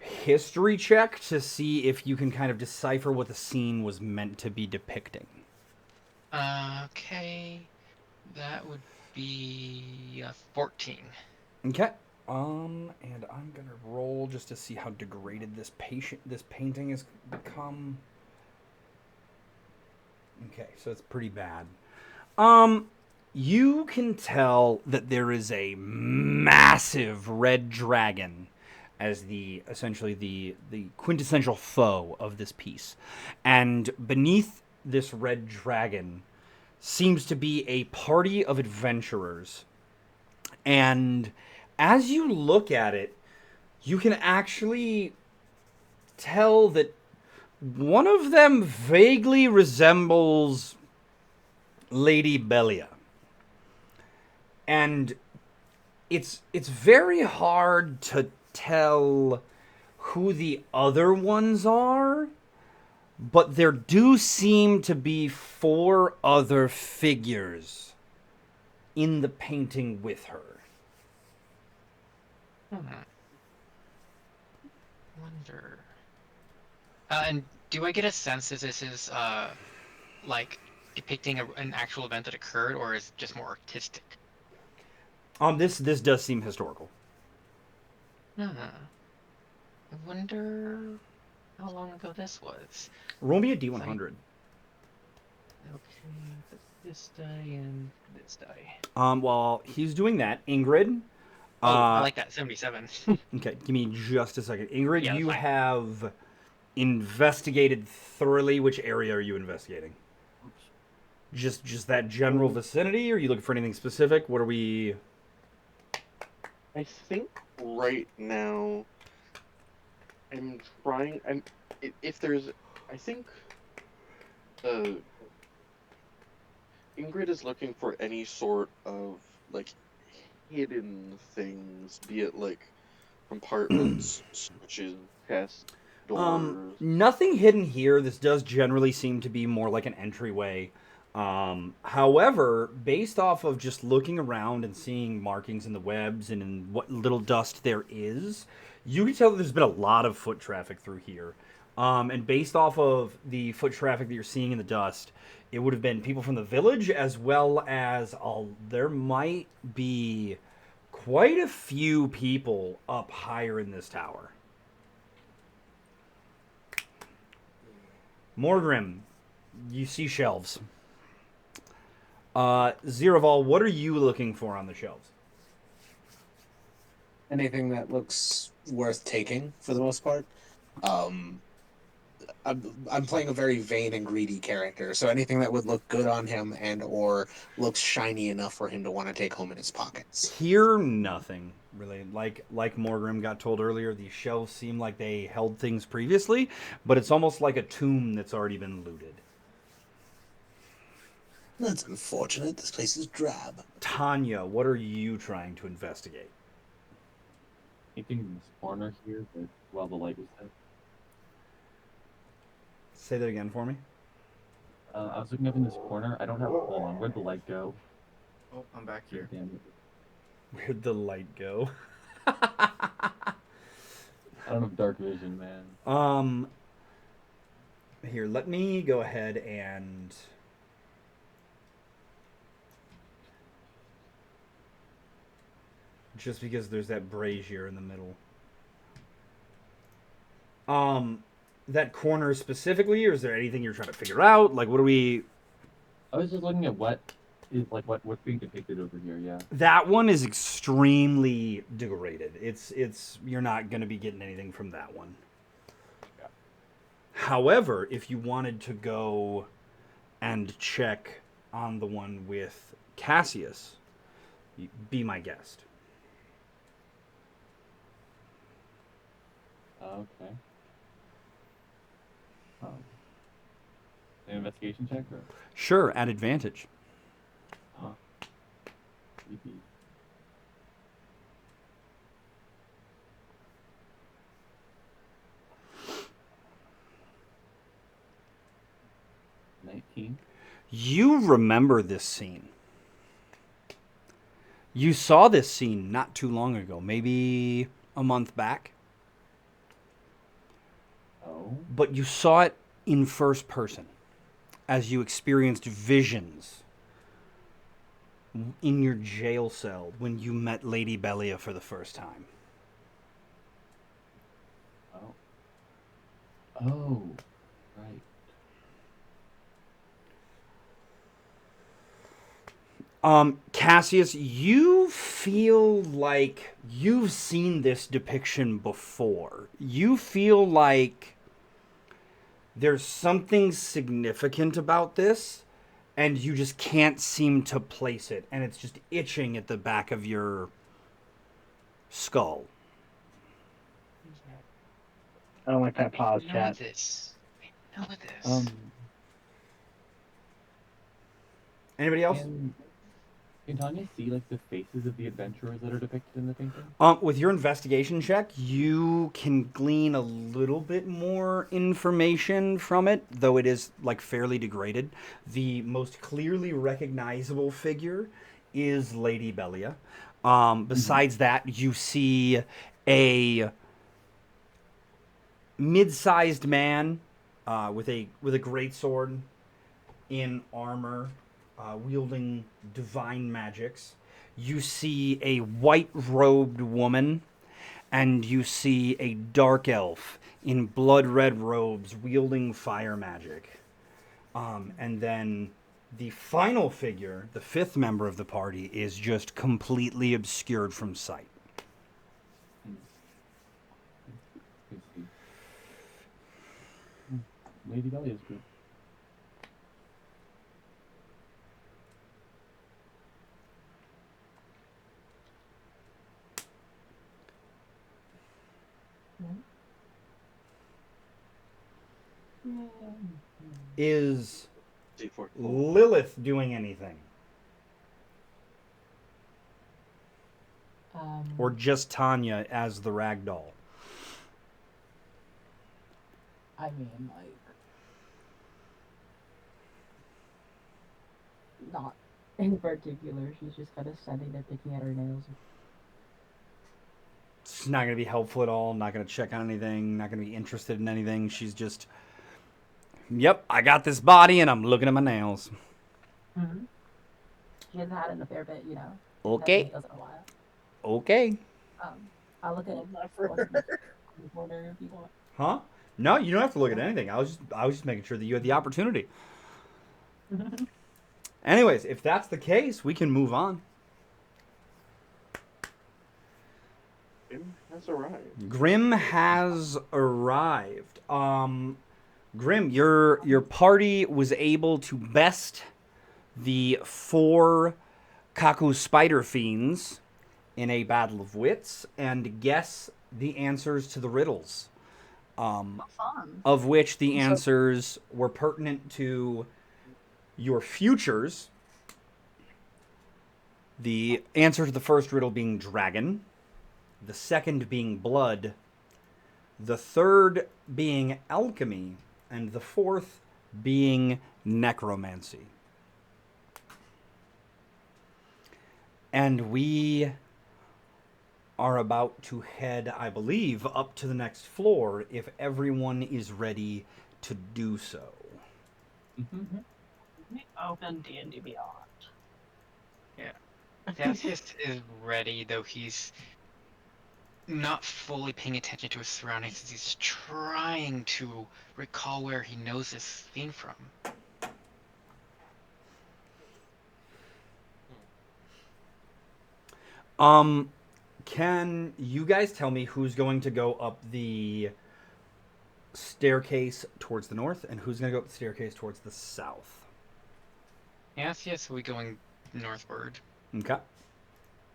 history check to see if you can kind of decipher what the scene was meant to be depicting. Okay. That would be 14. Okay. And I'm gonna roll just to see how degraded this painting has become. Okay, so it's pretty bad. You can tell that there is a massive red dragon as essentially the quintessential foe of this piece. And beneath this red dragon seems to be a party of adventurers. And as you look at it, you can actually tell that one of them vaguely resembles Lady Belia. And it's very hard to tell who the other ones are, but there do seem to be 4 other figures in the painting with her. Wonder. And do I get a sense that this is like depicting an actual event that occurred, or is it just more artistic? This does seem historical. I wonder how long ago this was. Roll me a D100. Okay, this die and this die. While he's doing that, Ingrid. I like that 77. Okay, give me just a second. Ingrid, Yeah, you fine. have investigated thoroughly. Which area are you investigating? Just that general vicinity, or are you looking for anything specific? What are we... I think right now I'm trying. If there's, I think, Ingrid is looking for any sort of like hidden things, be it like compartments, switches, chests, doors. Nothing hidden here. This does generally seem to be more like an entryway. However, based off of just looking around and seeing markings in the webs and in what little dust there is, you can tell that there's been a lot of foot traffic through here. And based off of the foot traffic that you're seeing in the dust, it would have been people from the village, as well as there might be quite a few people up higher in this tower. Morgrim, you see shelves. Ziraval, what are you looking for on the shelves? anything that looks worth taking for the most part. I'm playing a very vain and greedy character, so anything that would look good on him and or looks shiny enough for him to want to take home in his pockets. Here, nothing really. Like Morgrim got told earlier, these shelves seem like they held things previously, but it's almost like a tomb that's already been looted. That's unfortunate. This place is drab. Tanya, what are you trying to investigate? Anything in this corner here that while the light was set? Say that again for me. I was looking up in this corner. I don't have. Hold on. Where'd the light go? Oh, I'm back here. Damn it. Where'd the light go? I don't have dark vision, man. Here, let me go ahead and just because there's that brazier in the middle. That corner specifically, or is there anything you're trying to figure out? Like, what are we? I was just looking at what is like what's being depicted over here. Yeah. That one is extremely degraded. It's you're not going to be getting anything from that one. Yeah. However, if you wanted to go and check on the one with Cassius, be my guest. Okay. Oh. An investigation check or? Sure, at advantage. Huh. Creepy. You remember this scene. You saw this scene not too long ago, maybe a month back. Oh. But you saw it in first person as you experienced visions in your jail cell when you met Lady Belia for the first time. Oh. Oh. Right. Cassius, you feel like you've seen this depiction before. You feel like there's something significant about this, and you just can't seem to place it, and it's just itching at the back of your skull. I don't like that pause, I know chat. this. I know this. Anybody else? Can Tanya see like the faces of the adventurers that are depicted in the painting? With your investigation check, you can glean a little bit more information from it, though it is like fairly degraded. The most clearly recognizable figure is Lady Belia. Besides that, you see a mid-sized man with a greatsword in armor, wielding divine magics. You see a white-robed woman, and you see a dark elf in blood-red robes wielding fire magic. And then the final figure, the fifth member of the party, is just completely obscured from sight. I see. Lady Dahlia's group. Is D4. Lilith doing anything? Or just Tanya as the ragdoll? I mean, like, not in particular. She's just kind of standing there picking at her nails. It's not going to be helpful at all, not going to check on anything, not going to be interested in anything. She's just, yep, I got this body and I'm looking at my nails. Mm-hmm. She hasn't had it in a fair bit, you know. Okay. Does in a while. Okay. I'll look at the corner if you want. Huh? No, you don't have to look at anything. I was just making sure that you had the opportunity. Anyways, if that's the case, we can move on. That's alright. Grim has arrived. Grim, your party was able to best the 4 Kaku spider fiends in a battle of wits and guess the answers to the riddles. Fun. Of which the So- answers were pertinent to your futures. The answer to the first riddle being dragon, the second being blood, the third being alchemy, and the fourth being necromancy. And we are about to head, I believe, up to the next floor if everyone is ready to do so. We open D&D Beyond. Cassius is ready, though he's not fully paying attention to his surroundings as he's trying to recall where he knows this theme from. Can you guys tell me who's going to go up the staircase towards the north and who's going to go up the staircase towards the south? Cassius will be going northward. Okay.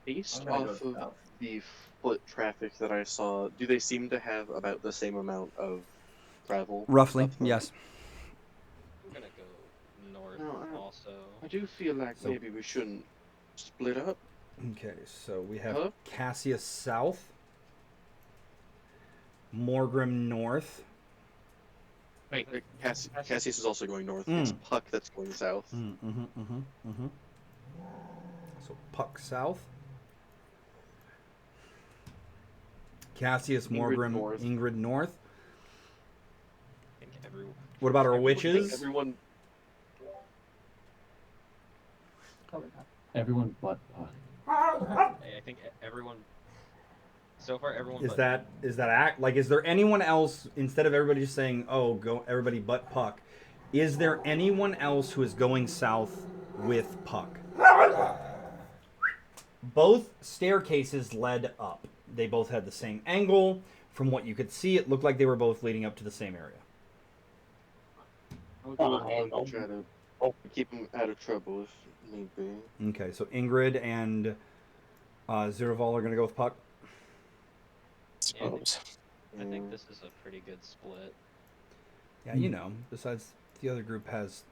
Based I'm gonna off go of south. the foot traffic that I saw, do they seem to have about the same amount of travel? Roughly, up front? yes. I'm gonna go north No, also. I do feel like So- maybe we shouldn't split up. Okay, so we have Hello? Cassius south, Morgrim north. Wait, Like, Cassius is also going north. Mm. It's Puck that's going south. So Puck south. Cassius, Ingrid Morgrim, north. Ingrid north. I think everyone. What about our Everyone- witches? Everyone, Everyone but Puck. I think everyone. So far, everyone. Is but that act like? Is there anyone else instead of everybody just saying, "Oh, go everybody but Puck"? Is there anyone else who is going south with Puck? Both staircases led up. They both had the same angle. From what you could see, it looked like they were both leading up to the same area. I'll go with Puck to try to keep him out of trouble if need be. Okay, so Ingrid and Ziraval are going to go with Puck. Yeah, I think- Suppose. I think this is a pretty good split. Yeah, you know, besides the other group has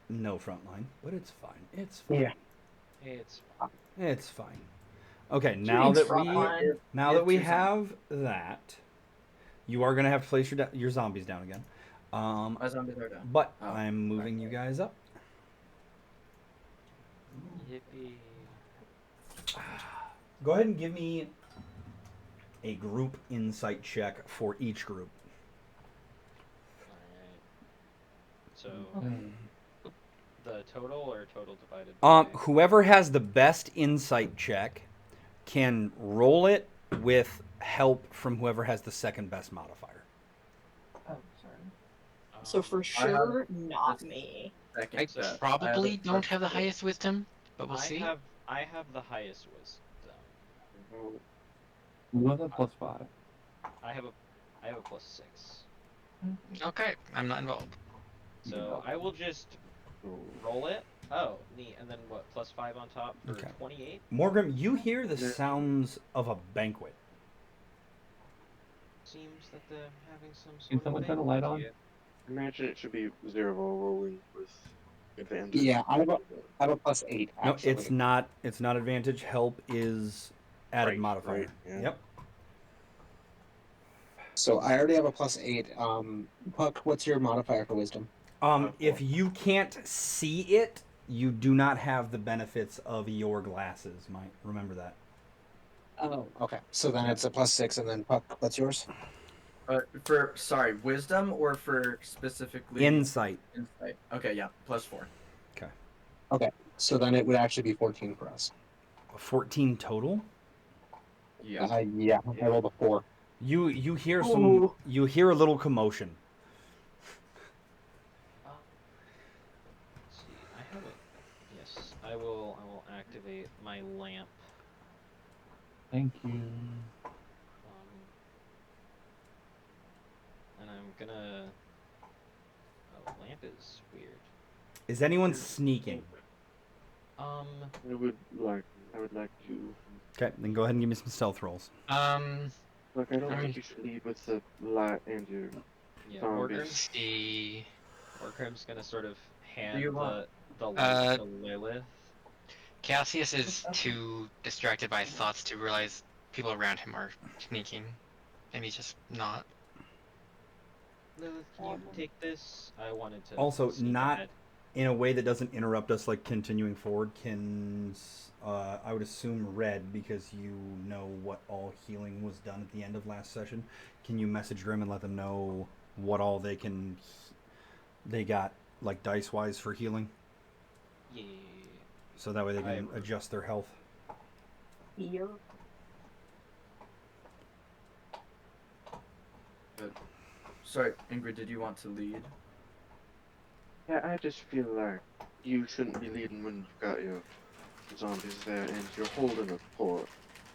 no front line, but it's fine. It's fine. Yeah. Hey, it's It's fine. Okay, now that we have that, you are going to have to place your zombies down again. My zombies are down. But Oh, I'm moving you guys up. yippee. Go ahead and give me a group insight check for each group. Alright. So, the total or total divided? Whoever has the best insight check can roll it with help from whoever has the second best modifier. Oh, sorry. So for sure, not me. Second I best. I have probably a don't have the first highest wisdom, but we'll I see. have the highest wisdom. Who has a +5? I have a +6. Okay, I'm not involved. So I will just roll it. Oh, neat. And then what? +5 on top for Okay. 28. Morgan, you hear the sounds of a banquet. Seems that they're having some sort Can of someone turn the banquet light on? here. Imagine it should be Zero rolling with advantage. Yeah, I have a +8. No, Actually. it's not. It's not advantage. Help is added Right, modifier. right, yeah. Yep. So I already have a +8. Puck, what's your modifier for wisdom? If you can't see it, you do not have the benefits of your glasses. Mike, remember that. Oh, okay. So then it's a +6, and then Puck, what's yours? Sorry, wisdom or for specifically Insight. Insight. Okay, yeah, +4. So then it would actually be 14 for us. 14 total. Yeah. Yeah, I rolled a 4. You hear some. You hear a little commotion. Let's see. I have it. Yes, I will activate my lamp. Thank you. gonna. Oh, lamp is weird. Is anyone sneaking? Um. I would like to. Okay, then go ahead and give me some stealth rolls. Look, I don't I think you should lead with the light and your Yeah, zombies. let's see. Wargrim's gonna sort of hand you want? the light to Lilith. Cassius is too distracted by his thoughts to realize people around him are sneaking, and he's just not. Lilith, can you take this? I wanted to. Also, sneak not ahead. in a way that doesn't interrupt us, like continuing forward. Can I would assume Red, because you know what all healing was done at the end of last session. Can you message Grim and let them know what all they got, like dice wise for healing? Yeah. So that way they can adjust their health. Here. Good. Sorry, Ingrid, did you want to lead? Yeah, I just feel like you shouldn't be leading when you've got your zombies there and you're holding a port,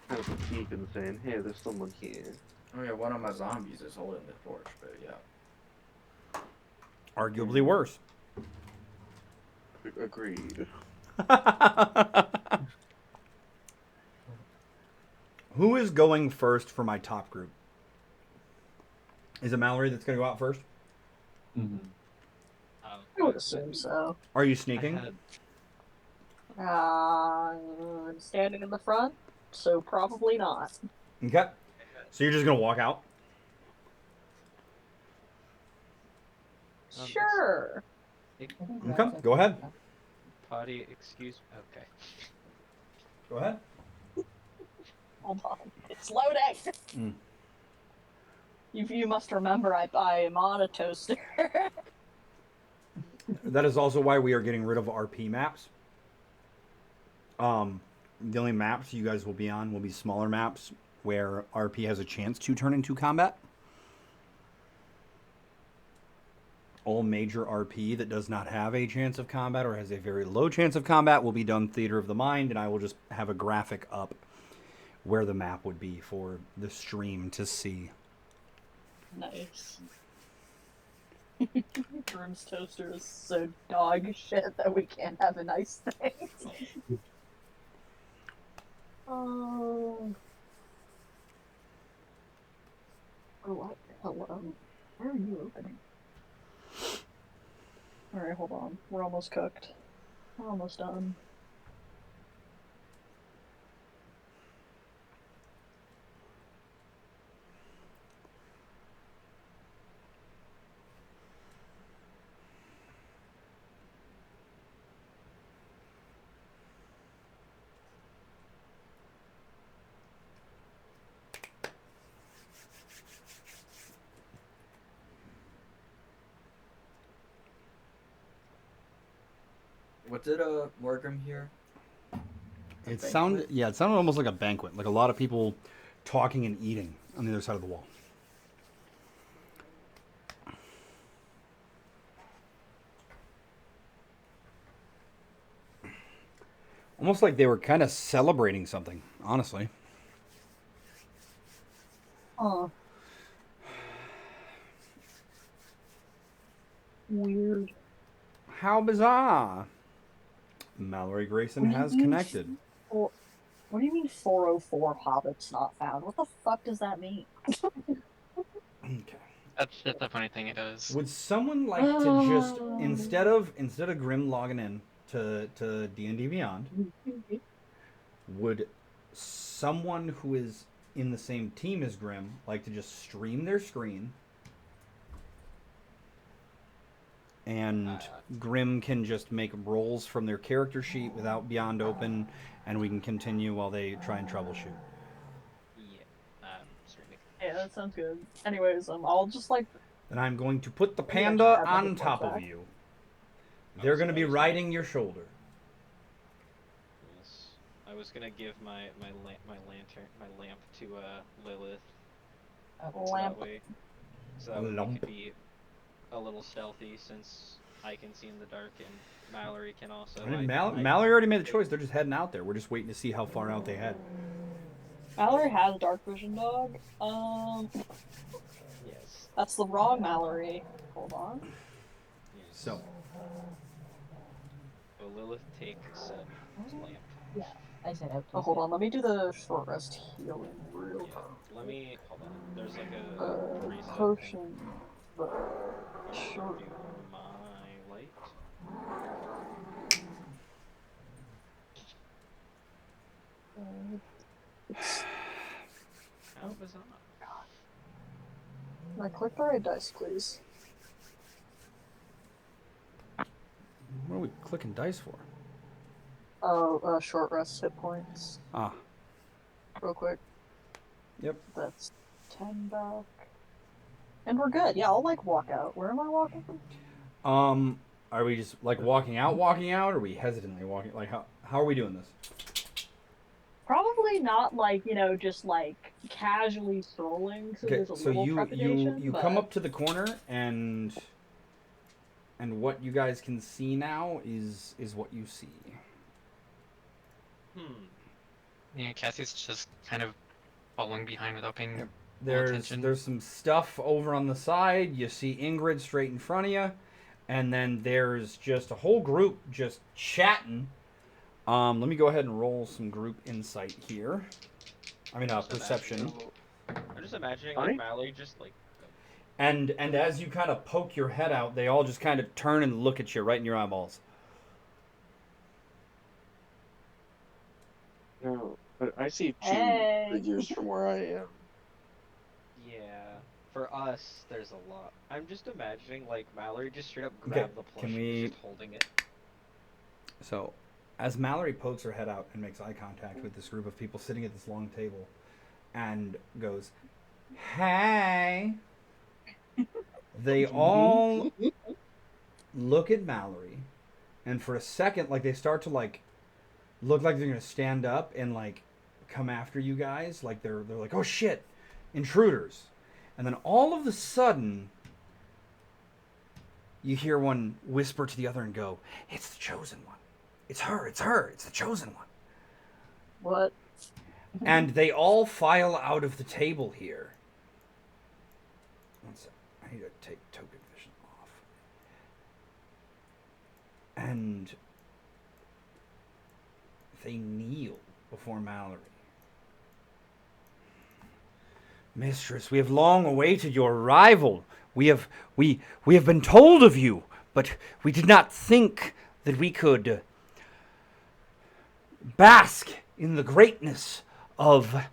kind of a beacon saying, hey, there's someone here. Oh yeah, one of my zombies is holding the torch, but yeah. Arguably worse. Agreed. Who is going first for my top group? Is it Mallory that's going to go out first? Mm-hmm. I would assume so. Are you sneaking? I'm standing in the front, so probably not. Okay. So you're just going to walk out? Sure. Okay, go ahead. Potty, excuse. Okay. Go ahead. Hold on. It's loading. You must remember I am on a toaster. That is also why we are getting rid of RP maps. The only maps you guys will be on will be smaller maps where RP has a chance to turn into combat. All major RP that does not have a chance of combat or has a very low chance of combat will be done Theater of the Mind, and I will just have a graphic up where the map would be for the stream to see. Nice. Grim's toaster is so dog shit that we can't have a nice thing. Oh, what? Hello. Where are you opening? Alright, hold on. We're almost cooked. We're almost done. What did Morgan hear? It sounded almost like a banquet, like a lot of people talking and eating on the other side of the wall. Almost like they were kind of celebrating something, honestly. Oh. Weird. How bizarre. Mallory Grayson has connected. What do you mean 404 hobbits not found? What the fuck does that mean? Okay. That's a funny thing it does. Would someone like to just instead of Grim logging in to D&D Beyond, would someone who is in the same team as Grim like to just stream their screen? And Grim can just make rolls from their character sheet without Beyond open, and we can continue while they try and troubleshoot. Yeah, that sounds good. Anyways, I'll just like. And I'm going to put the panda on top of you. They're going to be riding your shoulder. Yes. I was gonna give my lamp to Lilith. Lamp. So that way we could be a little stealthy, since I can see in the dark and Mallory can also. I mean, Mallory already made the choice. They're just heading out there. We're just waiting to see how far out they head. Mallory has dark vision, dog. Yes. That's the wrong Mallory. Hold on. So, So Lilith take said lamp. Yeah, I said I'll Oh, take hold it. on. Let me do the short rest healing real Yeah. Let me hold on. There's like a preset thing. Potion. The I'm gonna short. do my light. It's. How bizarre. Can I click the right dice, please? what are we clicking dice for? Oh, short rest hit points. Ah. Real quick. Yep. That's 10 back. And we're good. Yeah, I'll like walk out. Where am I walking? Are we just like walking out, or are we hesitantly walking? Like, how are we doing this? Probably not like, just like casually strolling, so there's a so little trepidation. you but... come up to the corner, and what you guys can see now is what you see. Yeah, Cassie's just kind of following behind without paying full There's attention. some stuff over on the side. You see Ingrid straight in front of you, and then there's just a whole group just chatting. Let me go ahead and roll some group insight here. I mean, perception. I'm just imagining like Mallory just like. And as you kind of poke your head out, they all just kind of turn and look at you right in your eyeballs. No, but I see two Hey. figures from where I am. Yeah. For us, there's a lot. I'm just imagining like Mallory just straight up grabbed the plushie, and just holding it. So, as Mallory pokes her head out and makes eye contact with this group of people sitting at this long table, and goes, "Hey," they all look at Mallory, and for a second, like they start to like look like they're gonna stand up and like come after you guys, like they're like, "Oh shit, intruders!" And then all of a sudden, you hear one whisper to the other and go, "It's the chosen one. It's her, it's the chosen one." What? And they all file out of the table here. One sec. I need to take token vision off. And they kneel before Mallory. "Mistress, we have long awaited your arrival. We have been told of you, but we did not think that we could bask in the greatness of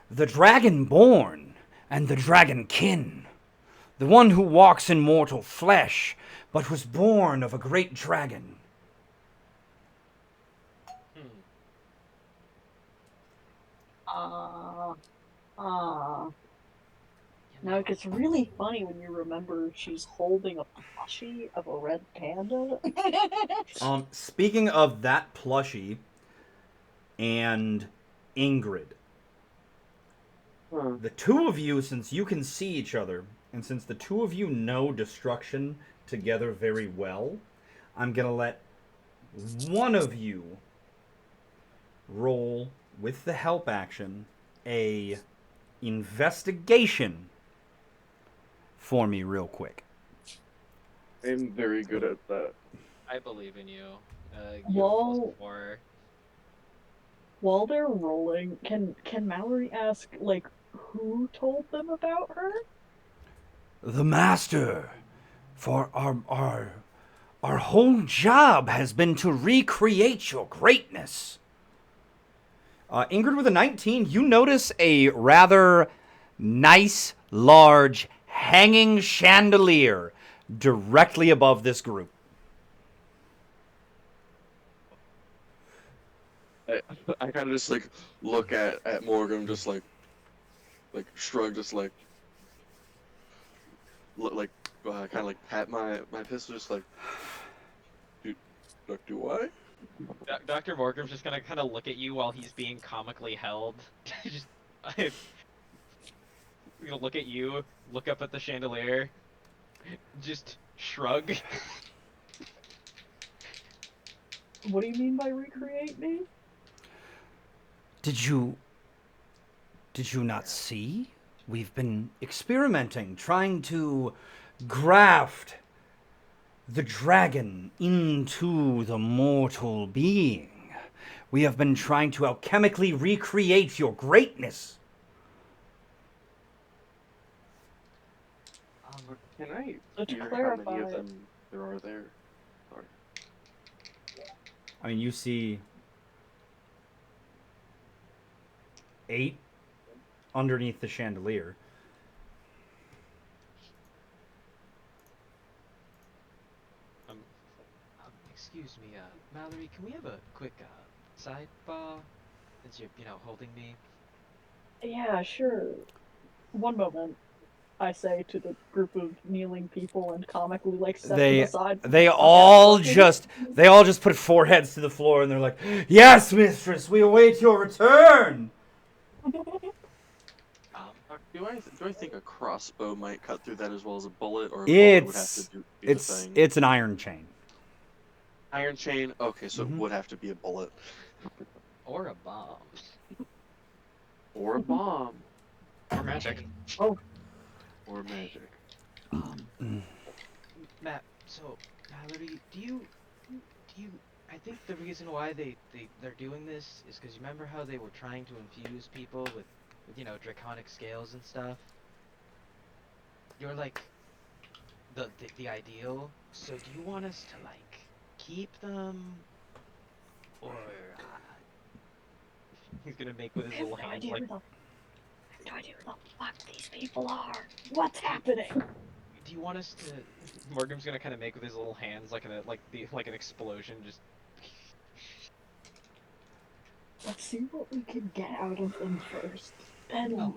the Dragonborn and the Dragonkin, the one who walks in mortal flesh, but was born of a great dragon." Now it gets really funny when you remember she's holding a plushie of a red panda. Speaking of that plushie and Ingrid, the two of you, since you can see each other, and since the two of you know destruction together very well, I'm going to let one of you roll, with the help action, a investigation for me real quick. I'm very good at that. I believe in you. While they're rolling, can Mallory ask like who told them about her? The master. For our whole job has been to recreate your greatness. Ingrid with a 19, you notice a rather nice, large, hanging chandelier directly above this group. I kind of just like look at Morgan, just like shrug, just like kind of like pat my pistol, just like do I? Dr. Morgan's just gonna kind of look at you while he's being comically held. Just gonna look at you, look up at the chandelier, just shrug. What do you mean by recreate me? Did you not see We've been experimenting, trying to graft the dragon into the mortal being. We have been trying to alchemically recreate your greatness. Can I So to hear how many clarify, of them there are there? Sorry. I mean, you see 8 underneath the chandelier. Excuse me, Mallory, can we have a quick, sidebar? Since you're, holding me. yeah, sure. One moment, I say to the group of kneeling people and comically like step to the side. They all just put foreheads to the floor and they're like, "Yes, mistress, we await your return." Do I think a crossbow might cut through that as well as a bullet, or a bullet would have to do the thing? It's an iron chain. Iron chain. Okay, so it would have to be a bullet. Or a bomb. Or a bomb. Or magic. Oh. Or magic. Matt, so Mallory, do you? I think the reason why they're doing this is because you remember how they were trying to infuse people with draconic scales and stuff. You're like the ideal. So do you want us to like keep them, or he's gonna make with his little hands like. I have no idea who the fuck these people are. What's happening? Do you want us to? Morgan's gonna kind of make with his little hands like an explosion. Just. Let's see what we can get out of them first. And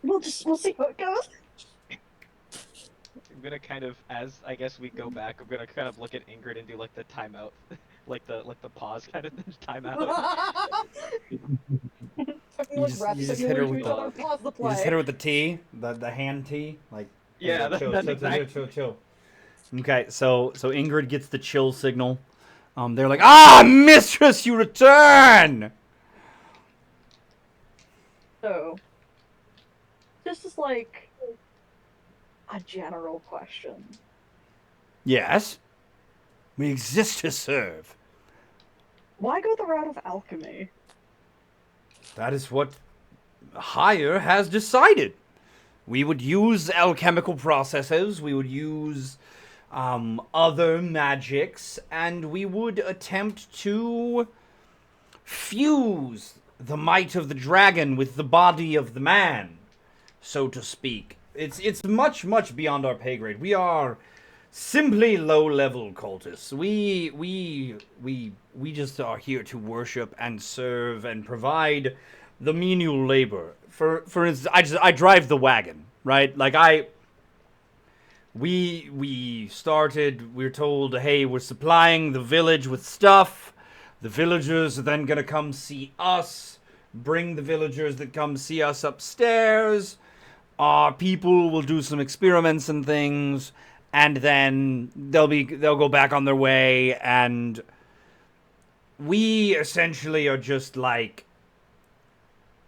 we'll see how it goes. I'm gonna kind of, as I guess we go back, I'm gonna kind of look at Ingrid and do like the timeout, like the pause kind of timeout. You just hit her with the T, the hand T, like. Yeah, that's exactly. Chill. Okay, so Ingrid gets the chill signal. They're like, "Ah, mistress, you return!" So, this is like a general question. Yes. We exist to serve. Why go the route of alchemy? That is what Higher has decided. We would use alchemical processes, we would use other magics, and we would attempt to fuse the might of the dragon with the body of the man, so to speak. It's much, much beyond our pay grade. We are simply low-level cultists. We just are here to worship and serve and provide the menial labor. For instance, I drive the wagon, right? Like we started, we were told, hey, we're supplying the village with stuff. The villagers are then gonna come see us, bring the villagers that come see us upstairs. Our people will do some experiments and things, and then they'll go back on their way, and we essentially are just like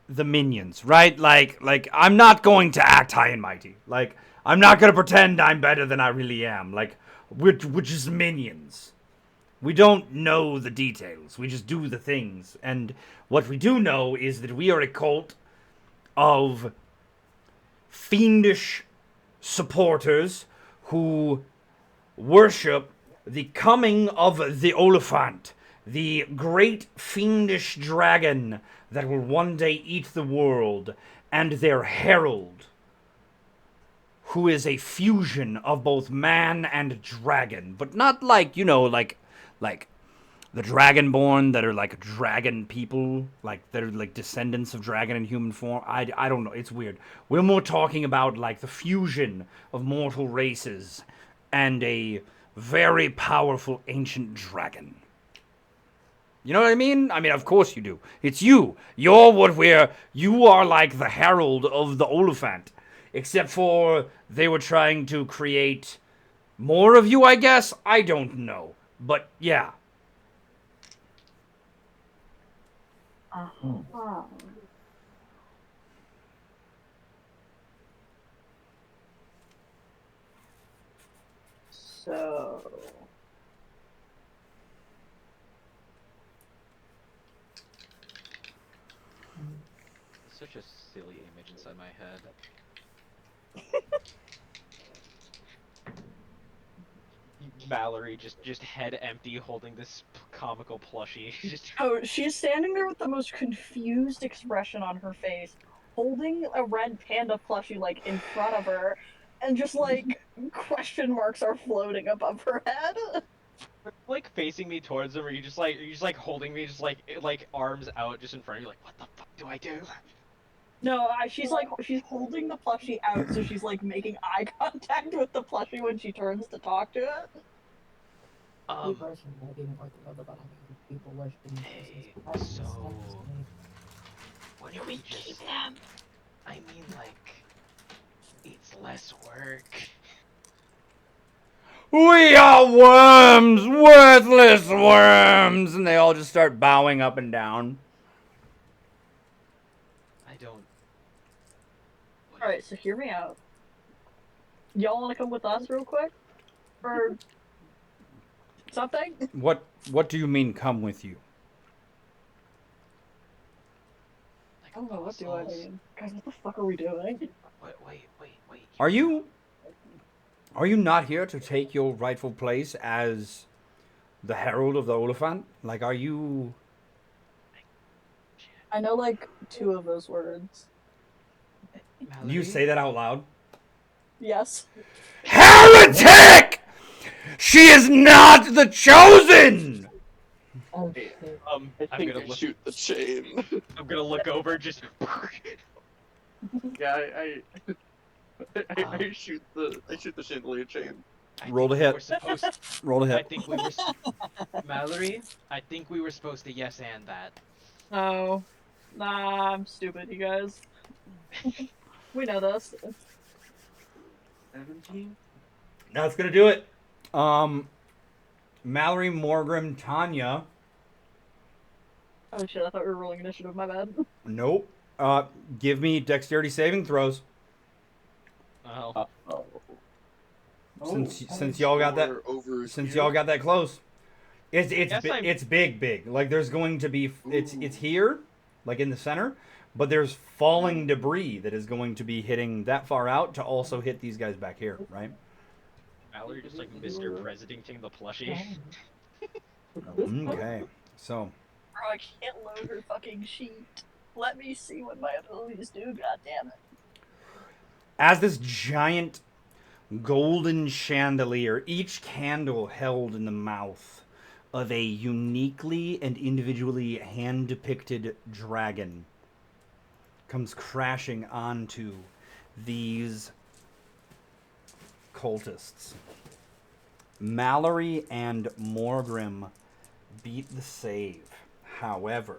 the minions, right? Like I'm not going to act high and mighty. Like I'm not gonna pretend I'm better than I really am. Like we're just minions. We don't know the details. We just do the things. And what we do know is that we are a cult of fiendish supporters who worship the coming of the Oliphant, the great fiendish dragon that will one day eat the world, and their herald, who is a fusion of both man and dragon, but not like, like the Dragonborn that are like dragon people, like they're like descendants of dragon in human form. I don't know. It's weird. We're more talking about like the fusion of mortal races and a very powerful ancient dragon. You know what I mean? I mean, of course you do. It's you. You are like the herald of the Oliphant. Except for they were trying to create more of you, I guess? I don't know. But yeah. So. Such a silly image inside my head. Mallory just head empty, holding this comical plushie. Just Oh, she's standing there with the most confused expression on her face, holding a red panda plushie like in front of her, and just like question marks are floating above her head. like facing me towards him, or you just like holding me, just like arms out, just in front of you, like what the fuck do I do? No, she's holding the plushie out, so she's like making eye contact with the plushie when she turns to talk to it. Me personally, I didn't work about having people worshiping Hey, Christmas. so what Do if we we keep just? them? I mean, like, it's less work. We are worms, worthless worms, and they all just start bowing up and down. I don't. Alright, so hear me out. Y'all wanna come with us real quick? Or something? What do you mean, come with you? I don't know, what do I mean? Guys, what the fuck are we doing? Wait. Are you not here to take your rightful place as the herald of the Oliphant? Like, are you? I know like 2 of those words. You say that out loud? Yes. Heretic! She is not the chosen! Oh Hey, shit. I'm gonna look. shoot the chain. I'm gonna look over, just. Yeah, I shoot the chandelier chain. Roll to We hit. were supposed. Roll to I hit. think we were. Mallory, I think we were supposed to yes and that. Oh. Nah, I'm stupid, you guys. We know this. 17. That's gonna do it. Mallory, Morgrim, Tanya. Oh shit, I thought we were rolling initiative, my bad. Nope. Give me dexterity saving throws. Oh. Since y'all got that y'all got that close. It's big. Like there's going to be it's here, like in the center, but there's falling debris that is going to be hitting that far out to also hit these guys back here, right? Mallory just like Mr. Presidenting the plushie. Okay. So Bro, I can't load her fucking sheet. Let me see what my abilities do, goddammit. as this giant golden chandelier, each candle held in the mouth of a uniquely and individually hand-depicted dragon, comes crashing onto these cultists. Mallory and Morgrim beat the save. However,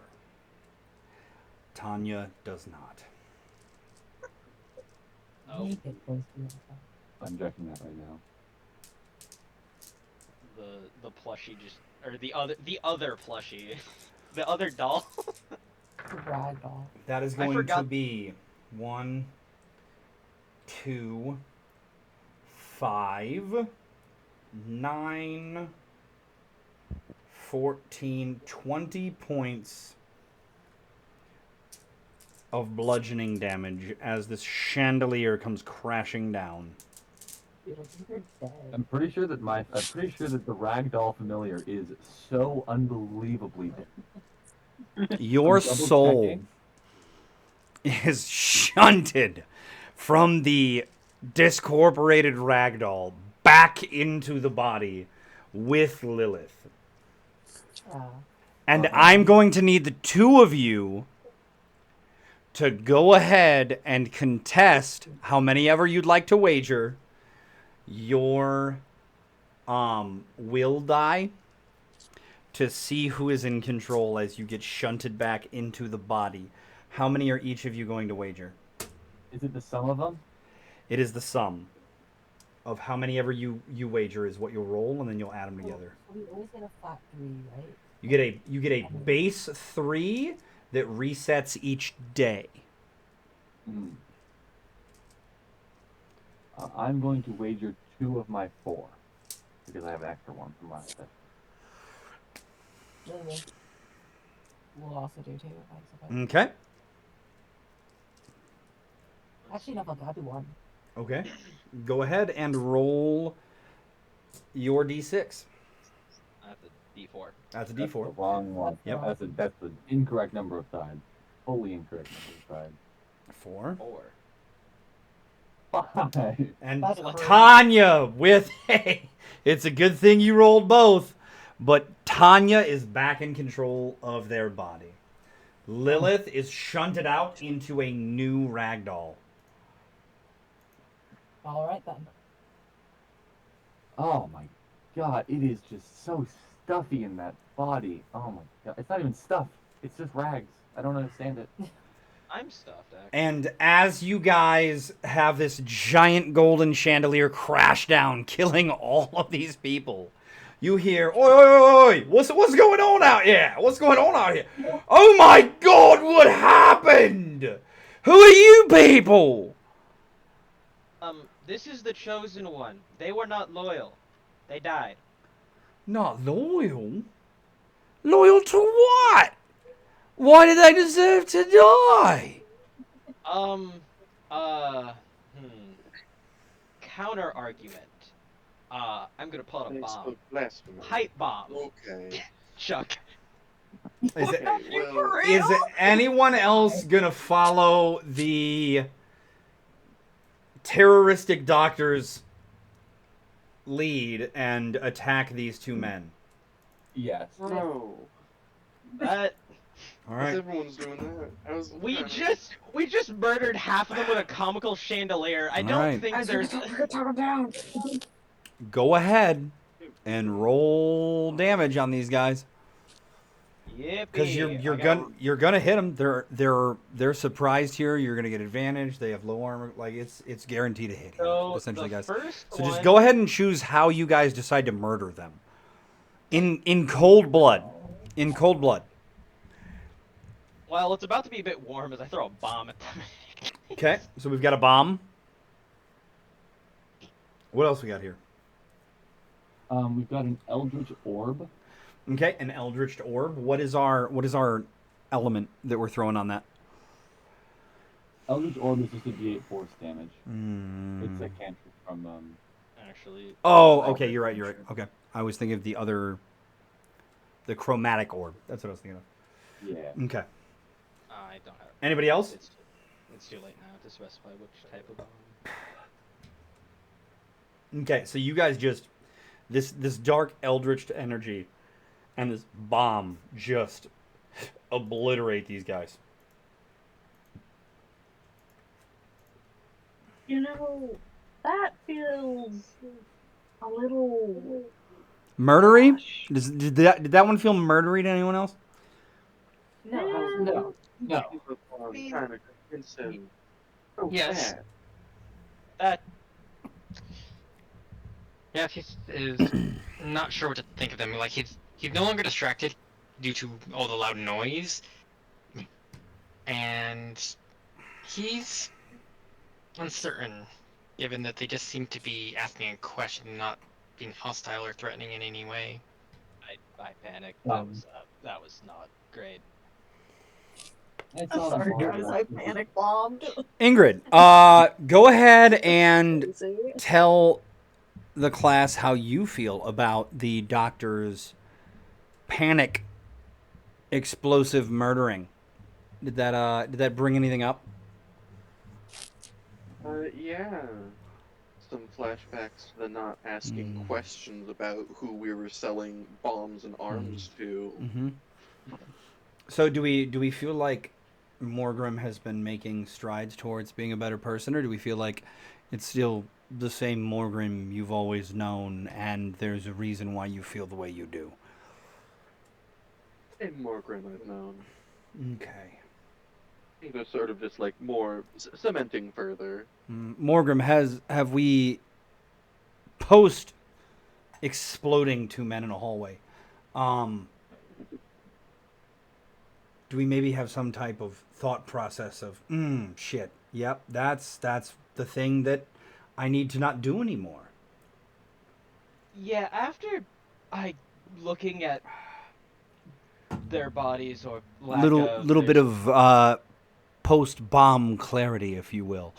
Tanya does not. Oh. I'm checking that right now. The plushie just, or the other plushie, the other doll. Ragdoll. That is going to be 1, 2, 5, 9, 14, 20 points of bludgeoning damage as this chandelier comes crashing down. I'm pretty sure that the ragdoll familiar is so unbelievably dead. Your soul is shunted from the discorporated ragdoll back into the body with Lilith. And I'm going to need the 2 of you to go ahead and contest how many ever you'd like to wager your will die to see who is in control as you get shunted back into the body. How many are each of you going to wager? Is it the sum of them? It is the sum of how many ever you wager is what you'll roll, and then you'll add them together. We always get a flat 3, right? You get a base 3 that resets each day. I'm going to wager 2 of my 4. because I have an extra one from last session. We'll also do two, I suppose. Okay. Actually, no, fuck it, I'll do one. Okay. Go ahead and roll your d6. That's a D4. That's a That's the d4. wrong one. Yep. That's the incorrect number of sides. Totally incorrect number of 4. 4. sides. 5. And That's crazy. Tanya with hey, it's a good thing you rolled both, but Tanya is back in control of their body. Lilith is shunted out into a new ragdoll. Alright then. Oh my god, it is just so stuffy in that body. Oh my god, it's not even stuff. It's just rags. I don't understand it. I'm stuffed, actually. And as you guys have this giant golden chandelier crash down, killing all of these people, you hear, "Oi, oi, oi, oi! What's going on out here? What's going on out here? Oh my God, what happened? Who are you people?" This is the chosen one. They were not loyal. They died. Not loyal? Loyal to what? Why did they deserve to die? Counter argument. I'm gonna pull out a They bomb. spoke blasphemy. Pipe bomb. Okay. Chuck. Is it, Okay, well, is it anyone else gonna follow the terroristic doctor's lead and attack these two men? Yes. no. That All Because right. everyone's doing that. we just murdered half of them with a comical chandelier. I don't Alright. think there's. down. Go ahead and roll damage on these guys, Yippee. because you're gonna hit them. They're surprised here. You're gonna get advantage. They have low armor. Like it's guaranteed to hit here, So essentially, the guys. first So just one- go ahead and choose how you guys decide to murder them. In cold blood. In cold blood. Well, it's about to be a bit warm as I throw a bomb at them. Okay, so we've got a bomb. What else we got here? We've got an Eldritch Orb. Okay, an Eldritch Orb. What is our element that we're throwing on that? Eldritch Orb is just a D8 force damage. Mm. It's a cantrip from Actually. Oh, okay, you're right. Okay, I was thinking of the chromatic orb. That's what I was thinking of. yeah. Okay. I don't have. Anybody else? It's too late now to specify which type of bomb. Okay, so you guys just this dark eldritch energy and this bomb just obliterate these guys. You know, that feels a little Murdery? harsh. Did that one feel murdery to anyone else? No. People are trying to convince him. Oh, Yes. bad. That Yeah, he is not sure what to think of them. Like he's no longer distracted due to all the loud noise, and he's uncertain, given that they just seem to be asking a question, not being hostile or threatening in any way. I panicked. That was not great. It's I'm not sorry, important. guys. I panic bombed. Ingrid, go ahead and Crazy. tell the class how you feel about the doctor's panic explosive murdering. Did that bring anything up? Yeah. Some flashbacks to the not asking questions about who we were selling bombs and arms to. Mm-hmm. So do we feel like Morgrim has been making strides towards being a better person, or do we feel like it's still the same Morgrim you've always known, and there's a reason why you feel the way you do? And more grim I've known. Okay. He was sort of just like more cementing further. Morgrim, have we, post exploding two men in a hallway, do we maybe have some type of thought process of, shit, yep, that's the thing that I need to not do anymore? Yeah, after I looking at their bodies or lack of, Little bit there's of post bomb clarity, if you will.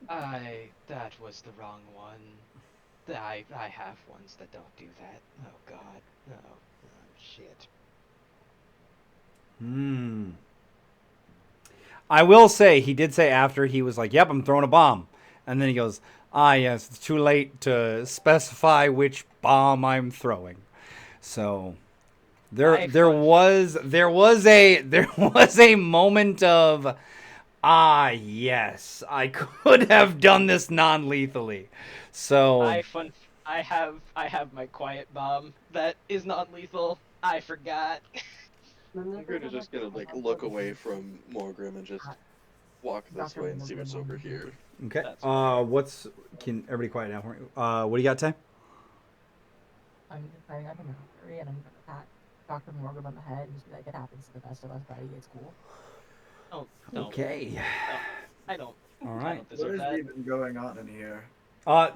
that was the wrong one. I have ones that don't do that. Oh God, no, oh, shit. Hmm. I will say he did say after he was like, "Yep, I'm throwing a bomb," and then he goes, "Ah, yes, it's too late to specify which bomb I'm throwing." So I there fun was there was a moment of, ah, yes, I could have done this non-lethally. So I fun I have my quiet bomb that is non-lethal. I forgot. I'm gonna like look away from Morgrim and just walk this way and see what's over here. okay, That's fair. can everybody quiet down for me? What do you got, Tay? I'm just saying I can hurry and I'm gonna pat Dr. Morgan on the head and just be like, it happens to the best of us, buddy. It's cool. Oh, don't. Okay, No, I don't. all I right. don't What deserve is that. even going on in here?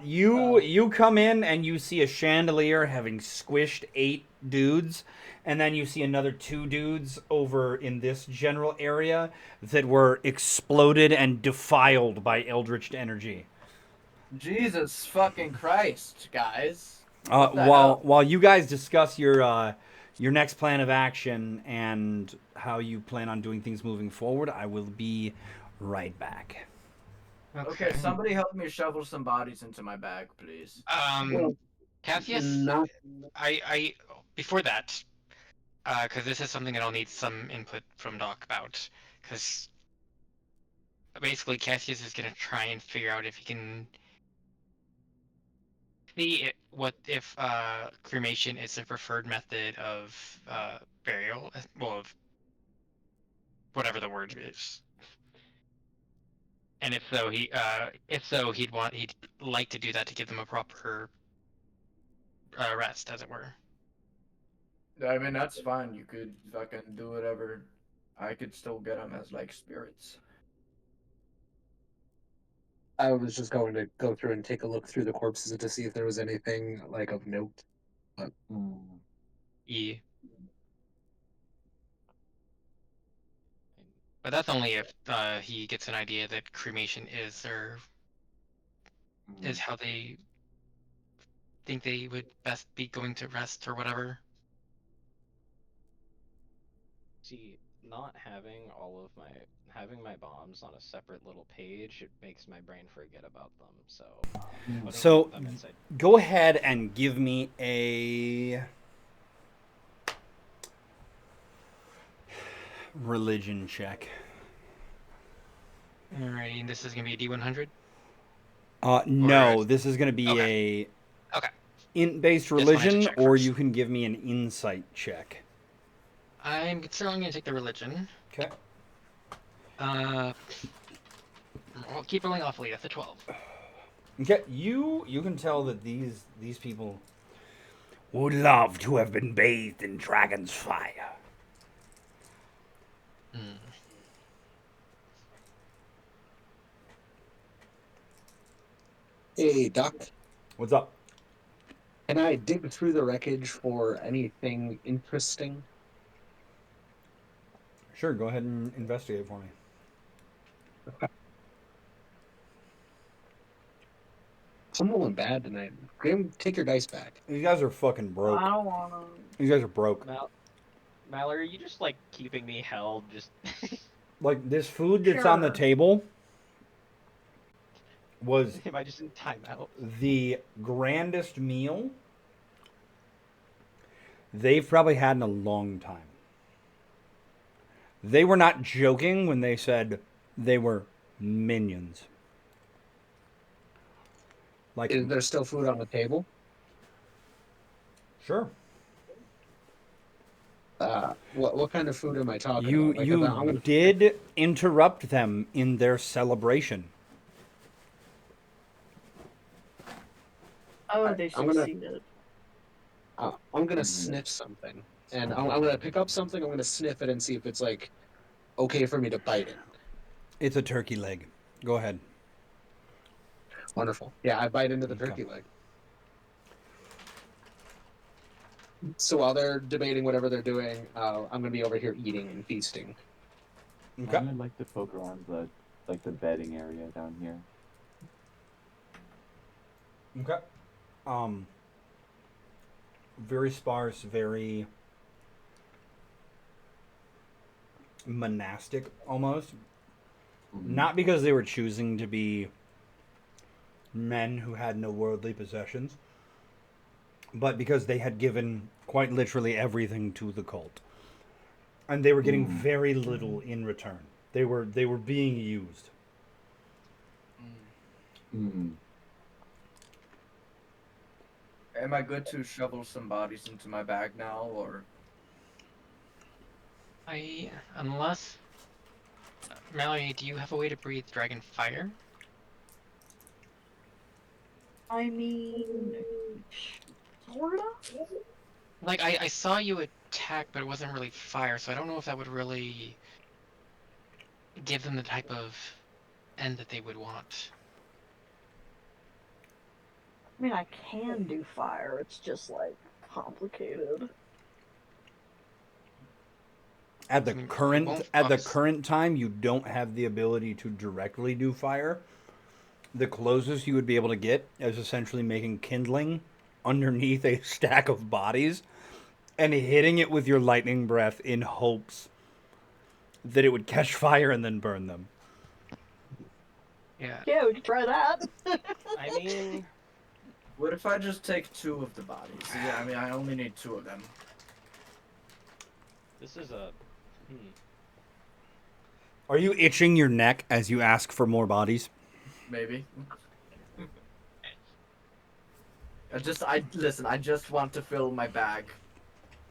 You come in and you see a chandelier having squished 8 dudes, and then you see another 2 dudes over in this general area that were exploded and defiled by eldritch energy. Jesus fucking Christ, guys! What the hell? While you guys discuss your next plan of action and how you plan on doing things moving forward, I will be right back. Okay, somebody help me shovel some bodies into my bag, please. Well, Cassius, not I before that, because this is something that I'll need some input from Doc about, because basically Cassius is gonna try and figure out if he can see what if cremation is the preferred method of burial, well, of whatever the word is. And if so, he'd like to do that to give them a proper rest, as it were. I mean, that's fine. You could fucking do whatever. I could still get them as like spirits. I was just going to go through and take a look through the corpses to see if there was anything like of note. But Yeah. But that's only if he gets an idea that cremation is how they think they would best be going to rest or whatever. See, not having having my bombs on a separate little page, it makes my brain forget about them. So putting So them inside. go ahead and give me a religion check. Alrighty, and this is gonna be a D100. No, this is going to be Okay. a int-based Just wanted to religion, check or first. you can give me an insight check. I'm certainly gonna take the religion. Okay. I'll keep rolling awfully. That's a 12. Okay, you can tell that these people would love to have been bathed in dragon's fire. hey, Doc, What's up? can I dig through the wreckage for anything interesting? Sure, go ahead and investigate for me. I'm rolling bad tonight. Graham, take your dice back. These guys are fucking broke. I don't wanna. These guys are broke. Mallory, are you just like keeping me held? Just Like this food that's on the Sure. table was am I just in timeout? the grandest meal they've probably had in a long time. They were not joking when they said they were minions. Like, Is there still food on the table? sure. What kind of food am I talking You about? Like, you I'm gonna- did interrupt them in their celebration. Oh, they I'm gonna- succeeded. I'm gonna sniff something, and I'm gonna pick up something. I'm gonna sniff it and see if it's like okay for me to bite it. It's a turkey leg. Go ahead. Wonderful. Yeah, I bite into the Okay. turkey leg. So while they're debating whatever they're doing, I'm gonna be over here eating and feasting. Okay. I would like to poke around the bedding area down here. Okay. Very sparse, very monastic almost. Not because they were choosing to be men who had no worldly possessions, but because they had given quite literally everything to the cult. And they were getting very little in return. They were being used. Am I good to shovel some bodies into my bag now, or? Unless Mallory, do you have a way to breathe dragon fire? I mean, sorta. Like I saw you attack, but it wasn't really fire, so I don't know if that would really give them the type of end that they would want. I mean, I can do fire. It's just like complicated. At the I mean, it current won't at the obvious- current time, you don't have the ability to directly do fire. The closest you would be able to get is essentially making kindling underneath a stack of bodies and hitting it with your lightning breath in hopes that it would catch fire and then burn them. Yeah. Yeah, we could try that. I mean, What if I just take 2 of the bodies? Yeah, I mean, I only need 2 of them. this is a. Are you itching your neck as you ask for more bodies? Maybe. Listen, I just want to fill my bag.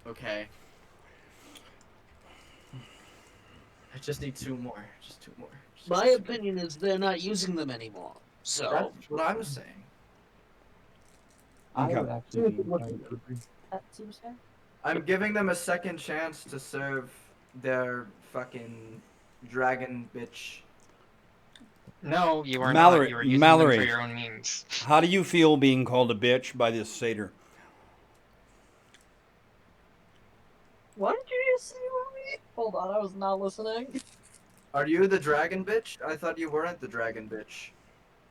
Okay. I just need 2 more. Just 2 more. Just My 2 more. opinion is they're not using them anymore. So That's what I was saying. I Okay. would actually be inclined to agree. That seems fair. I'm giving them a second chance to serve their fucking dragon bitch. No, you are Mallory- not. You are using Mallory. them for your own means. How do you feel being called a bitch by this satyr? What did you just say, Mommy? Hold on, I was not listening. Are you the dragon bitch? I thought you weren't the dragon bitch.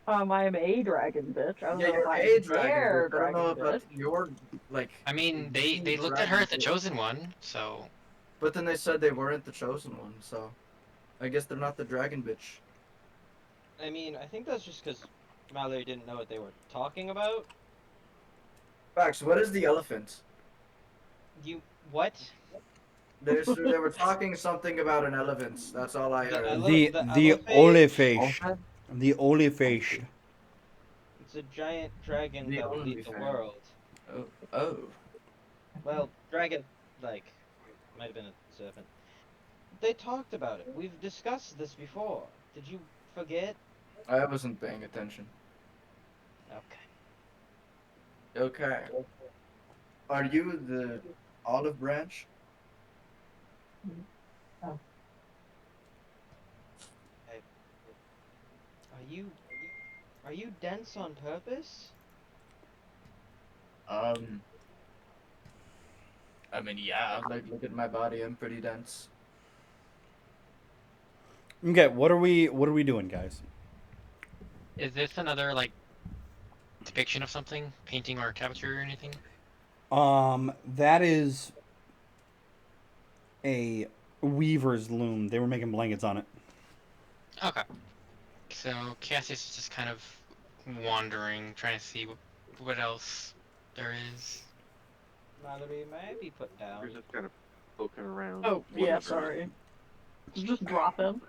I am a dragon bitch. I don't Yeah, know if you're I'm a their dragon bitch. I don't dragon know bitch. about your, like... I mean, they looked at her as the chosen one, so But then they said they weren't the chosen one, so... I guess they're not the dragon bitch. I mean, I think that's just because Mallory didn't know what they were talking about. Fax, what is the elephant? You what? They were talking something about an elephant. That's all I heard. The olefish. The olefish. It's a giant dragon The that will only eat the fan. world. Oh. Well, dragon, like, might have been a serpent. They talked about it. We've discussed this before. Did you forget? I wasn't paying attention. Okay. Okay. Are you the olive branch? Oh. Are you dense on purpose? I mean, yeah. Like, look at my body. I'm pretty dense. Okay, what are we doing, guys? is this another like depiction of something, painting or tapestry or anything? That is a weaver's loom. They were making blankets on it. Okay. So Cassius is just kind of wandering, trying to see what else there is. Mallory, may I be put down? We're just kind of poking around. Oh, yeah, whatever. sorry. Just drop him.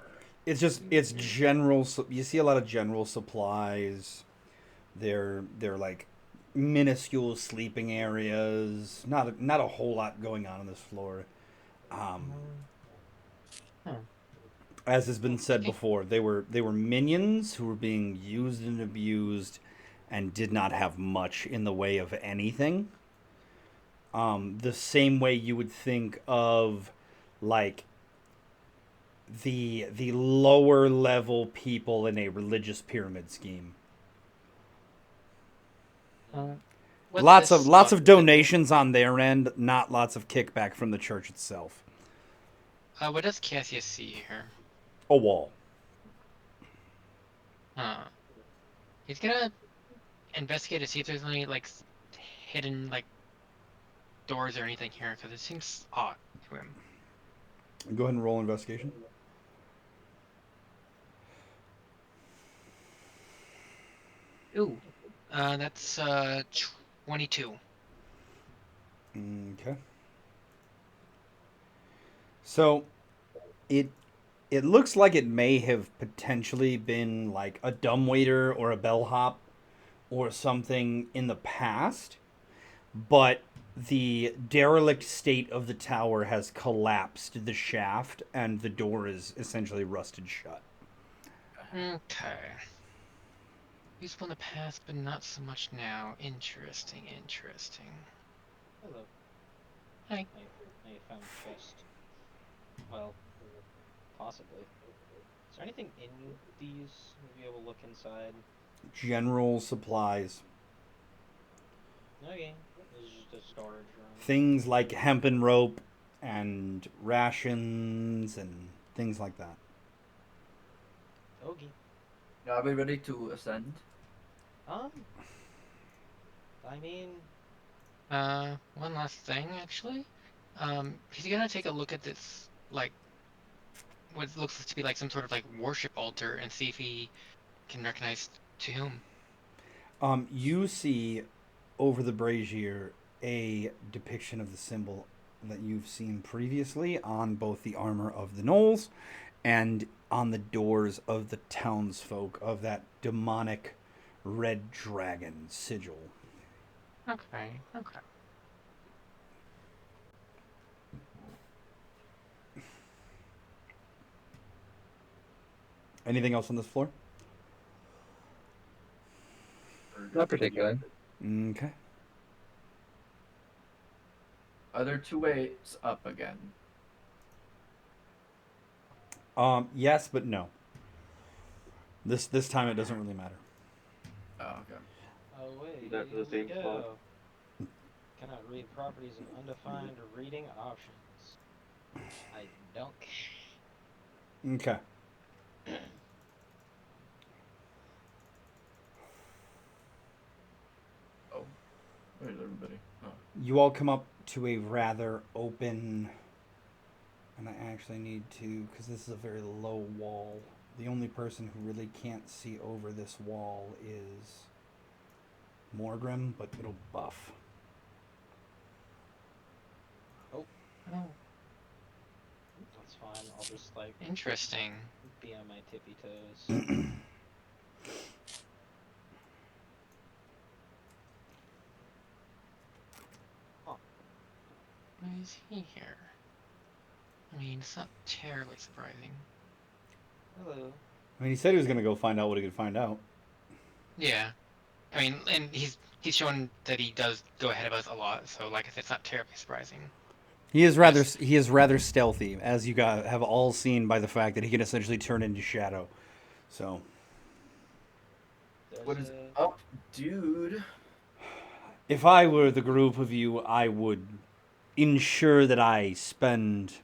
It's general. You see a lot of general supplies. They're like minuscule sleeping areas. Not a whole lot going on this floor. As has been said before, they were minions who were being used and abused, and did not have much in the way of anything. The same way you would think of, like, the lower level people in a religious pyramid scheme. What's Lots this of spot? donations on their end, not lots of kickback from the church itself. What does Cassius see here? A wall. He's gonna investigate to see if there's any like hidden like doors or anything here, because it seems odd to him. Go ahead and roll investigation. Ooh, that's 22. Okay. So, it looks like it may have potentially been like a dumbwaiter or a bellhop or something in the past, but the derelict state of the tower has collapsed the shaft and the door is essentially rusted shut. Okay. Useful in the past, but not so much now. Interesting, interesting. Hello. Hi. I found a chest. Well, possibly. Is there anything in these? Would be able to look inside. General supplies. Okay. This is just a storage room. Things like hempen rope and rations and things like that. Okay. Are we ready to ascend? I mean, One last thing, actually. He's gonna take a look at this, like, what looks to be like some sort of like worship altar and see if he can recognize to whom. You see over the brazier a depiction of the symbol that you've seen previously on both the armor of the gnolls and on the doors of the townsfolk of that demonic red dragon sigil. Okay, okay. Anything else on this floor? Not particularly. Okay. Are there two ways up again? Yes, but no. This time it doesn't really matter. Oh, okay. oh wait, Is that here the same we spot? go. Cannot read properties of undefined reading options. I don't. Okay. Oh, where's everybody? Oh. You all come up to a rather open, and I actually need to, because this is a very low wall. The only person who really can't see over this wall is Morgrim, but it'll buff. Oh, Oh, that's fine. I'll just like interesting. be on my tippy toes. Why is he here? I mean, it's not terribly surprising. Hello. I mean, he said he was going to go find out what he could find out. Yeah. I mean, and he's shown that he does go ahead of us a lot, so like I said, it's not terribly surprising. He is rather stealthy, as you guys have all seen by the fact that he can essentially turn into shadow. So, There's What is a... up, dude? if I were the group of you, I would ensure that I spend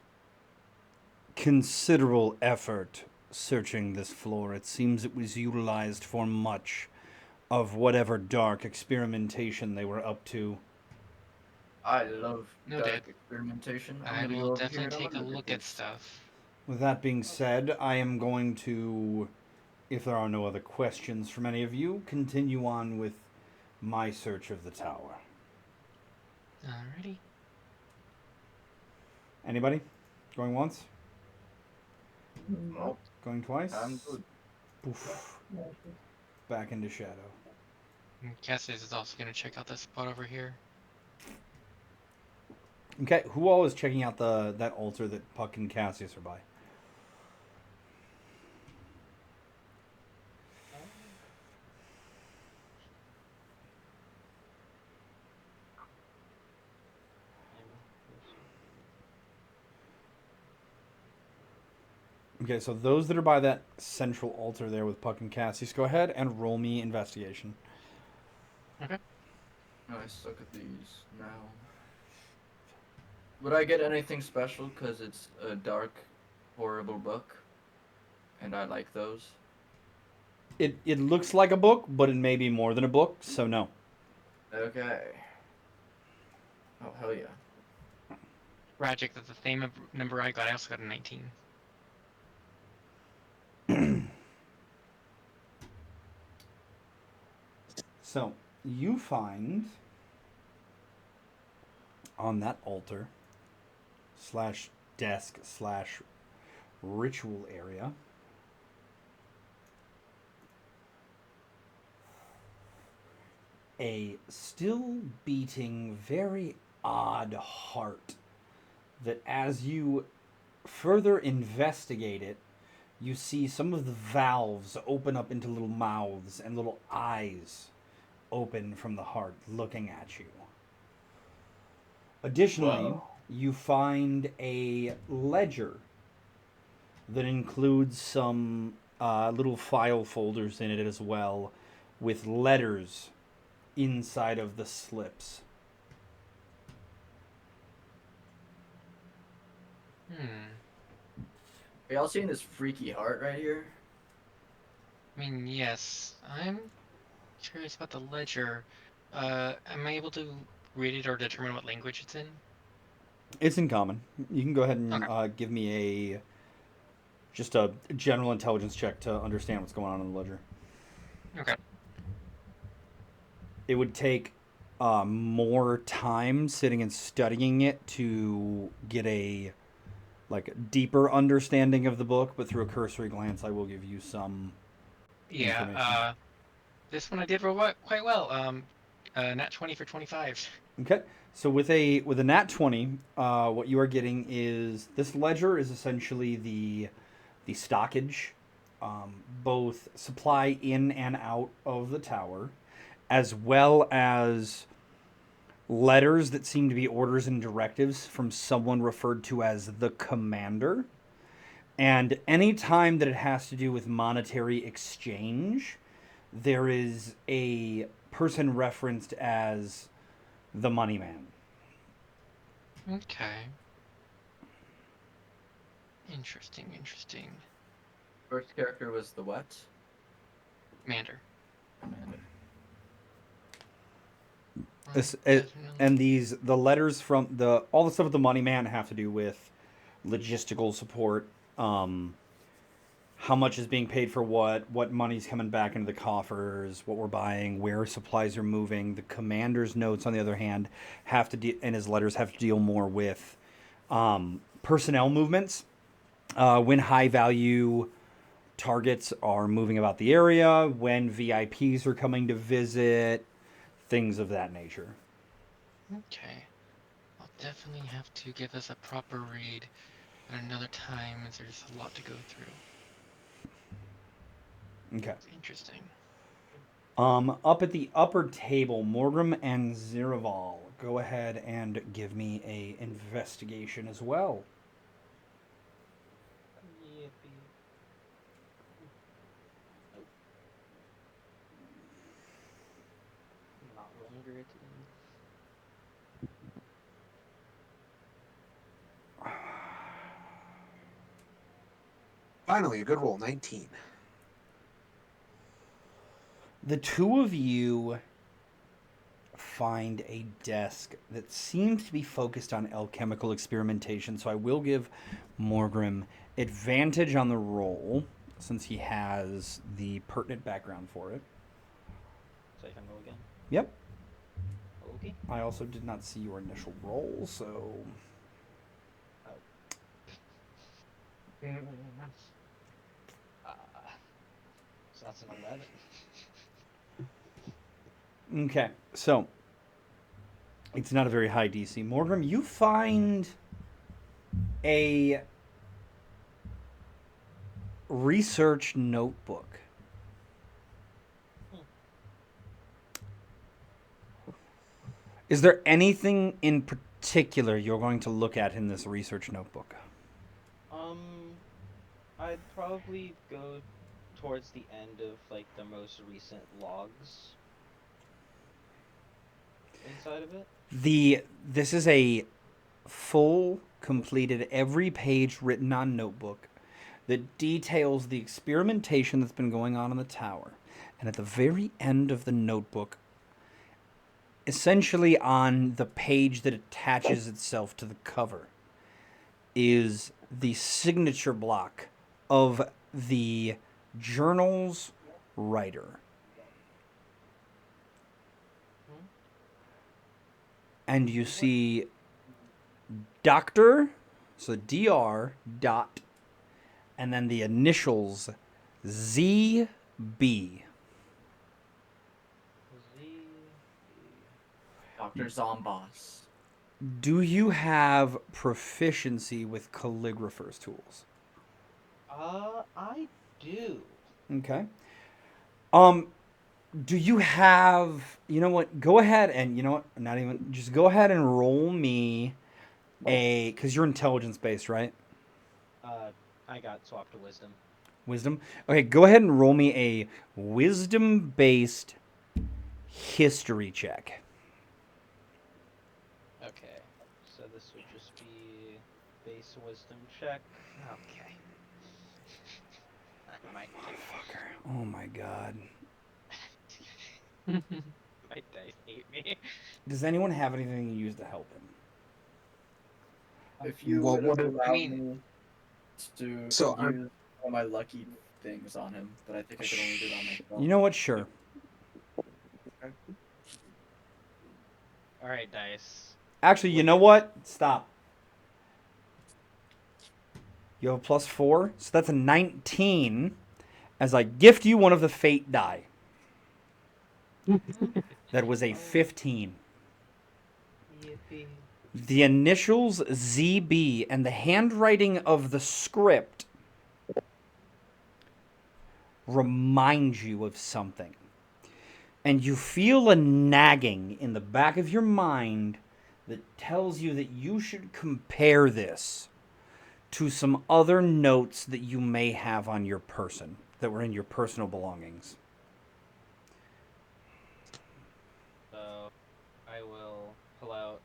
considerable effort searching this floor. It seems it was utilized for much of whatever dark experimentation they were up to. I love No, dark Dad. experimentation. I'm I gonna will go over here definitely and take a look look at this. stuff. With that being said, I am going to, if there are no other questions from any of you, continue on with my search of the tower. Alrighty. Anybody? Going once? Oh, Going twice? I'm good. Poof. Back into shadow. And Cassius is also gonna check out this spot over here. Okay, who all is checking out that altar that Puck and Cassius are by? Okay, so those that are by that central altar there with Puck and Cassius, go ahead and roll me investigation. Okay. Nice. Look at these now. Would I get anything special because it's a dark, horrible book, and I like those? It looks like a book, but it may be more than a book, so no. Okay. Oh hell yeah. Tragic, that's the same number I got. I also got a 19. So you find on that altar slash desk slash ritual area a still beating, very odd heart that as you further investigate it, you see some of the valves open up into little mouths and little eyes open from the heart looking at you. Additionally, Wow. you find a ledger that includes some little file folders in it as well, with letters inside of the slips. Are y'all seeing this freaky heart right here? I mean, yes. I'm curious about the ledger. Am I able to read it or determine what language it's in? It's in common. You can go ahead and Okay. give me just a general intelligence check to understand what's going on in the ledger. Okay. It would take more time sitting and studying it to get a deeper understanding of the book, but through a cursory glance, I will give you some information. Yeah, this one I did roll quite well. Nat 20 for 25. Okay, so with a nat 20, what you are getting is this ledger is essentially the stockage, both supply in and out of the tower, as well as letters that seem to be orders and directives from someone referred to as the commander. And any time that it has to do with monetary exchange, there is a person referenced as the money man. Okay. Interesting. First character was the what? Commander. Commander. And the letters from all the stuff with the money man have to do with logistical support, how much is being paid for what money's coming back into the coffers, what we're buying, where supplies are moving. The commander's notes, on the other hand, and his letters have to deal more with personnel movements, when high value targets are moving about the area, when VIPs are coming to visit, things of that nature. Okay. I'll definitely have to give this a proper read at another time, as there's a lot to go through. Okay. It's interesting. Up at the upper table, Morgrim and Ziraval, go ahead and give me a investigation as well. Yippee. Nope. Not rolling very today. Finally, a good roll, 19. The two of you find a desk that seems to be focused on alchemical experimentation, so I will give Morgrim advantage on the roll since he has the pertinent background for it. So I can roll again. Yep. Okay. I also did not see your initial roll, so So that's an 11. okay. So it's not a very high DC. Morgrim, you find a research notebook. Is there anything in particular you're going to look at in this research notebook? I'd probably go towards the end of like the most recent logs. inside of it? This is a full, completed, every page written on notebook that details the experimentation that's been going on in the tower. And at the very end of the notebook, essentially on the page that attaches itself to the cover, is the signature block of the journal's writer. And you see Doctor, so DR dot, and then the initials ZB. Dr. Zombos. Do you have proficiency with calligrapher's tools? I do. Okay. Do you have, you know what, go ahead and, you know what, not even, just go ahead and roll me because you're intelligence based, right? I got swapped to wisdom. Wisdom? Okay, go ahead and roll me a wisdom based history check. Okay, so this would just be base wisdom check. Okay. I might Oh my god. my dice hate me. Does anyone have anything to use to help him? If you Well, would what have if- allowed I mean- me to So, use all my lucky things on him, but I think I could only do it on myself. You know what? Sure. Alright, dice. Actually, you know what? Stop. You have a +4, so that's a 19 as I gift you one of the fate die. That was a 15. Yippee. The initials ZB and the handwriting of the script remind you of something. And you feel a nagging in the back of your mind that tells you that you should compare this to some other notes that you may have on your person, that were in your personal belongings. So, I will pull out.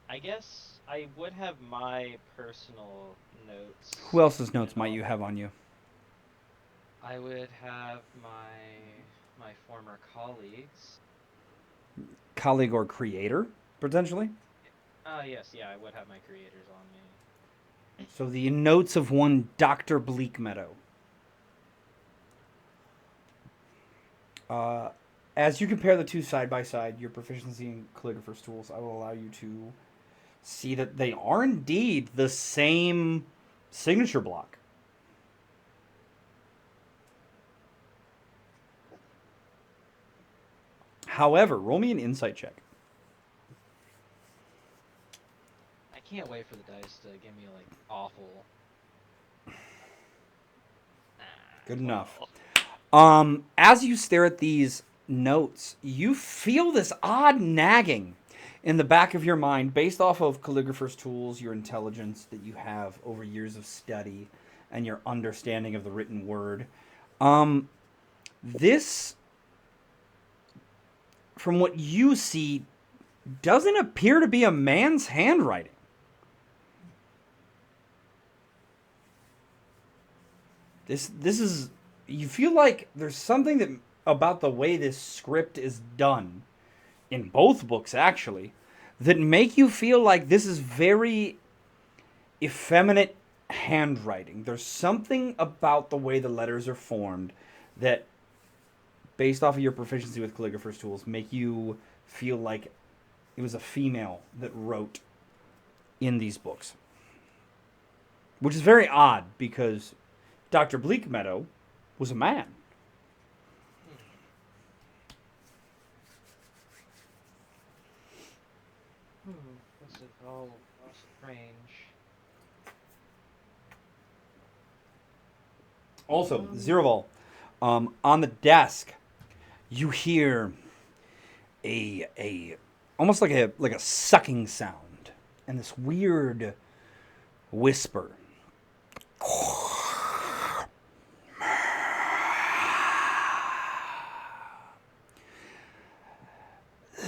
I guess I would have my personal notes. Who else's notes and might all- you have on you? I would have my former colleagues. Colleague or creator, potentially? Yes, yeah, I would have my creators on me. So the notes of one Dr. Bleakmeadow. As you compare the two side by side, your proficiency in calligrapher's tools, I will allow you to see that they are indeed the same signature block. However, roll me an insight check. I can't wait for the dice to give me like awful. Good enough. As you stare at these notes, you feel this odd nagging in the back of your mind based off of calligrapher's tools, your intelligence that you have over years of study, and your understanding of the written word. This, from what you see, doesn't appear to be a man's handwriting. This is, you feel like there's something that about the way this script is done in both books actually that make you feel like this is very effeminate handwriting. There's something about the way the letters are formed that, based off of your proficiency with calligrapher's tools, make you feel like it was a female that wrote in these books. Which is very odd because Dr. Bleakmeadow was a man. This is all strange. Also, Zeroval, on the desk, you hear a almost like a sucking sound and this weird whisper.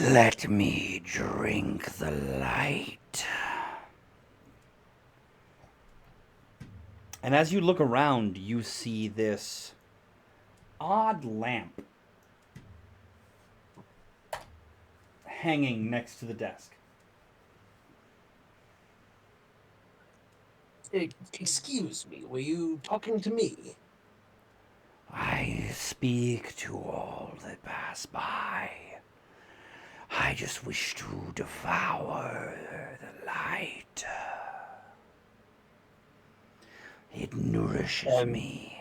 Let me drink the light. And as you look around, you see this odd lamp hanging next to the desk. Excuse me, were you talking to me? I speak to all that pass by. I just wish to devour the light. It nourishes me,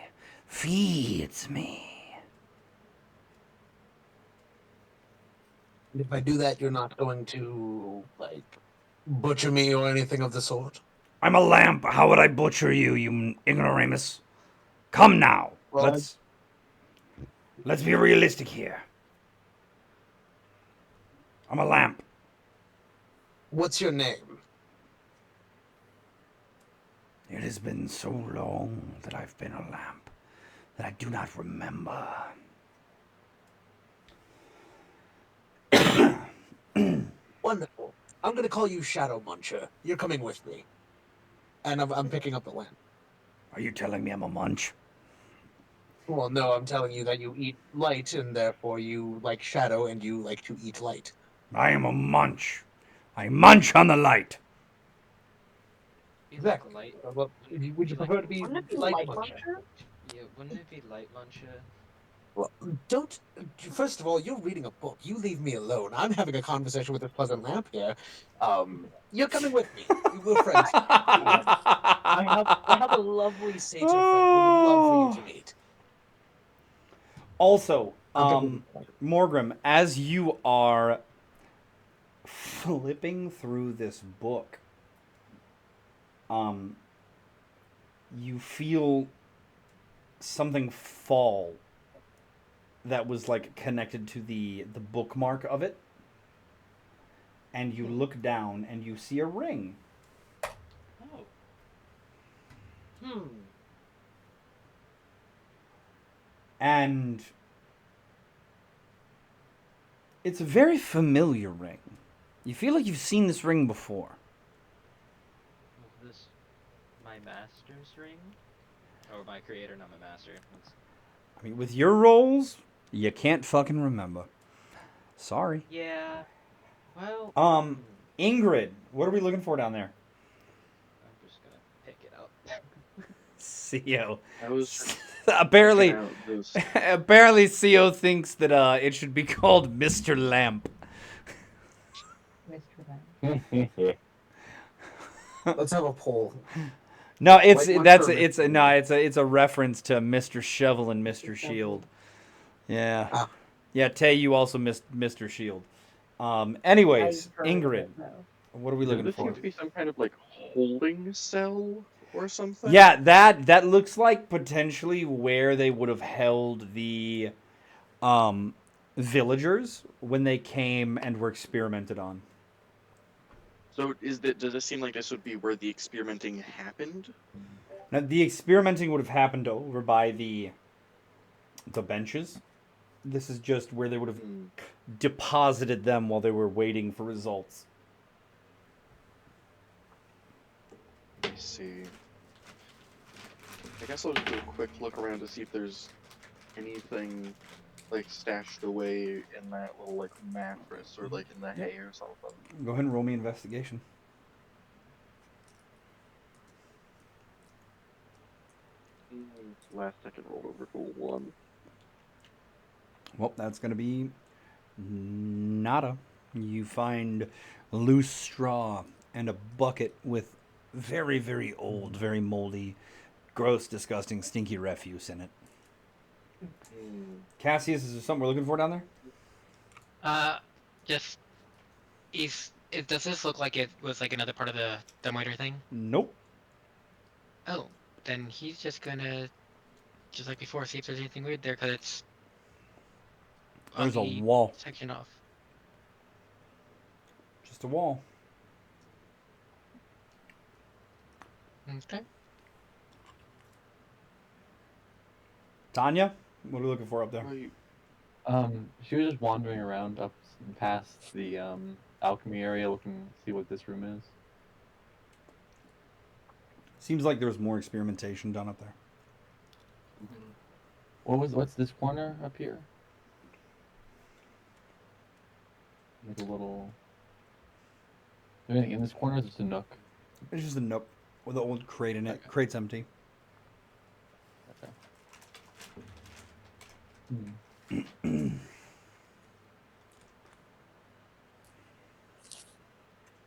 feeds me. If I do that, you're not going to, butcher me or anything of the sort? I'm a lamp. How would I butcher you, you ignoramus? Come now. Well, Let's be realistic here. I'm a lamp. What's your name? It has been so long that I've been a lamp that I do not remember. Wonderful. I'm going to call you Shadow Muncher. You're coming with me. And I'm picking up the lamp. Are you telling me I'm a munch? Well, no, I'm telling you that you eat light, and therefore you like shadow, and you like to eat light. I am a munch. I munch on the light. Exactly. Light. Well, would you prefer to be Wouldn't it be light light muncher? muncher? Yeah, wouldn't it be light muncher? Well, don't. First of all, you're reading a book. You leave me alone. I'm having a conversation with this pleasant lamp here. You're coming with me. We're friends. I have a lovely satyr friend we would love for you to meet. Also, I'm Morgrim, as you are flipping through this book, you feel something fall that was like connected to the bookmark of it, and you look down and you see a ring. Oh. And it's a very familiar ring. You feel like you've seen this ring before. Was this my master's ring? Or my creator, not my master. I mean, with your rolls, you can't fucking remember. Sorry. Yeah. Well. Ingrid, what are we looking for down there? I'm just gonna pick it up. CO. I was apparently, checking out this. apparently, CO thinks that it should be called Mr. Lamp. Mr. Lamp. Let's have a poll. No, it's Light that's muncher or it's Mr. no, Lamp? it's a reference to Mr. Shovel and Mr. Shield. Yeah, Ah. yeah. Tay, you also missed Mr. Shield. Anyways, I've heard of Ingrid, it, though. what are we Does looking this for? seem to be some kind of holding cell or something? Yeah, that looks like potentially where they would have held the villagers when they came and were experimented on. So does it seem like this would be where the experimenting happened? Now, the experimenting would have happened over by the benches. This is just where they would have deposited them while they were waiting for results. I see. I guess I'll just do a quick look around to see if there's anything stashed away in that little mattress or in the hay or something. Go ahead and roll me investigation. Last second rolled over to a 1. Well, that's going to be nada. You find loose straw and a bucket with very, very old, very moldy, gross, disgusting, stinky refuse in it. Cassius, is there something we're looking for down there? Just does this look like it was another part of the dumbwaiter thing? Nope. Oh, then he's just gonna, just like before, see if there's anything weird there, because it's There's a the wall. section off. Just a wall. Okay. Tanya, what are we looking for up there? She was just wandering around up and past the alchemy area, looking to see what this room is. Seems like there was more experimentation done up there. What's this corner up here? Like a little. Is there anything in this corner? Or is it just a nook? It's just a nook with an old crate in it. Okay. Crate's empty. Okay.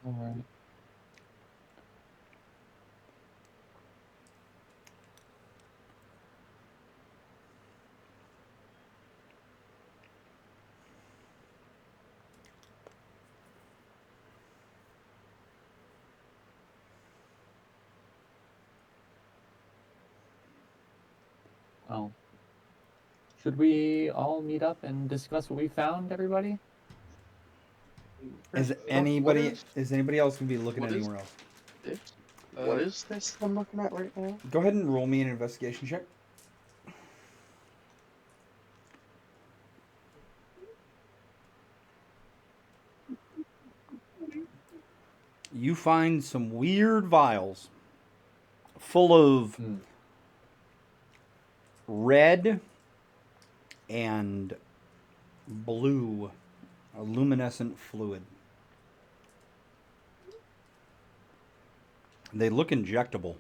All right. Well, should we all meet up and discuss what we found, everybody? Is What anybody is else gonna be looking what is anywhere else? this? What is this I'm looking at right now? Go ahead and roll me an investigation check. You find some weird vials full of red and blue luminescent fluid. They look injectable.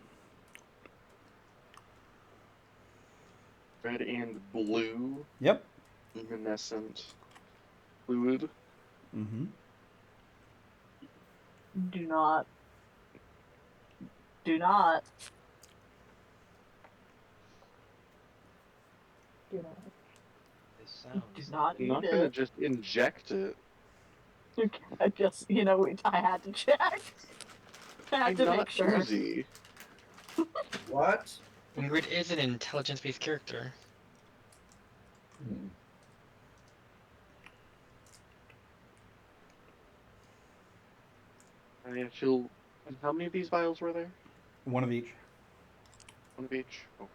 Red and blue Yep. luminescent fluid. Mm-hmm. Do not. Do not. Do not. This sounds. Do not I'm eat not gonna it. just inject it. I just, I had to check. I had I'm to not make sure. Uzi. What? Ingrid is an intelligence-based character. I feel. How many of these vials were there? One of each. One of each. Okay.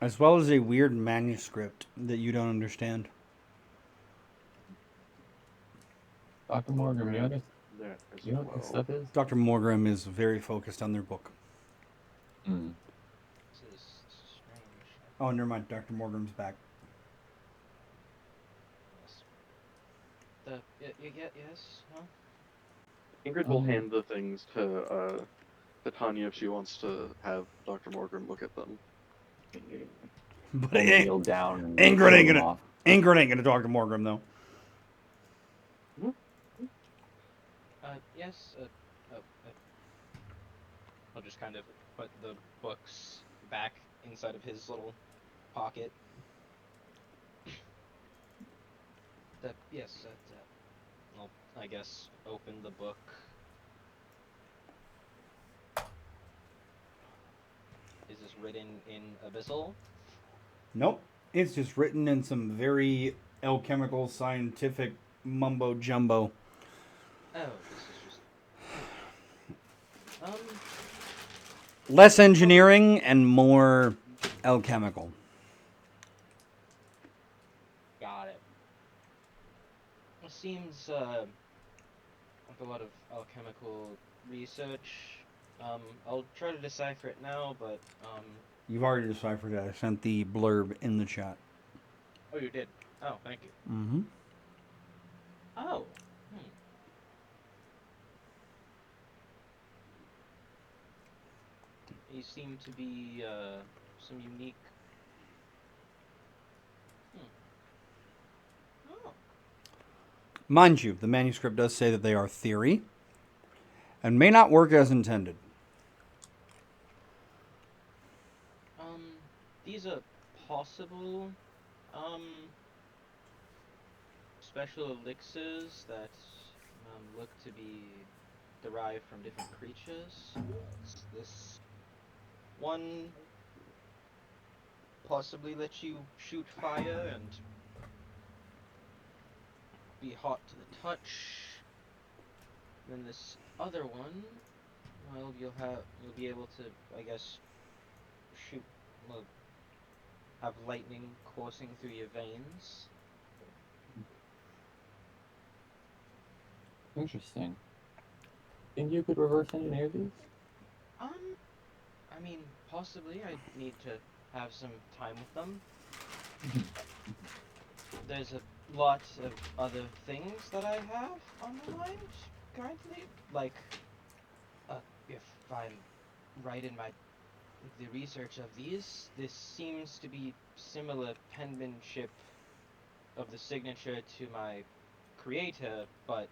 As well as a weird manuscript that you don't understand. Dr. Morgan, There as you know what this well. stuff is? Dr. Morgram is very focused on their book. This is strange. Oh, never mind. Dr. Morgram's back. Yes. Huh? Ingrid will hand the things to Tanya if she wants to have Dr. Morgan look at them. But kneel down and Ingrid show ain't them gonna. off. Ingrid ain't gonna talk to Morgram though. Yes. I'll just kind of put the books back inside of his little pocket. Yes. I'll, I guess, open the book. Is this written in Abyssal? Nope. It's just written in some very alchemical scientific mumbo jumbo. Oh, this is just. Less engineering and more alchemical. Got it. It seems like a lot of alchemical research. I'll try to decipher it now, but You've already deciphered it. I sent the blurb in the chat. Oh, you did. Oh, thank you. Mm-hmm. Oh. These seem to be some unique. Oh. Mind you, the manuscript does say that they are theory and may not work as intended. These are possible special elixirs that look to be derived from different creatures. This one possibly lets you shoot fire and be hot to the touch. Then this other one, well, you'll be able to, I guess, shoot, well, have lightning coursing through your veins. Interesting. Think you could reverse engineer these? I mean, possibly. I need to have some time with them. There's a lot of other things that I have on my mind currently. Like, if I'm right in the research of these, this seems to be similar penmanship of the signature to my creator, but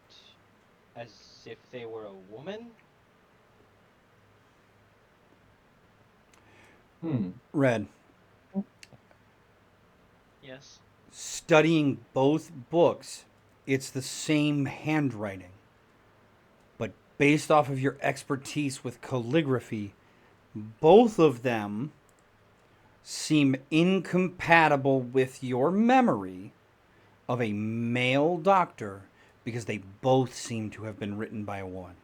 as if they were a woman. Red. Yes. Studying both books, it's the same handwriting. But based off of your expertise with calligraphy, both of them seem incompatible with your memory of a male doctor because they both seem to have been written by a woman.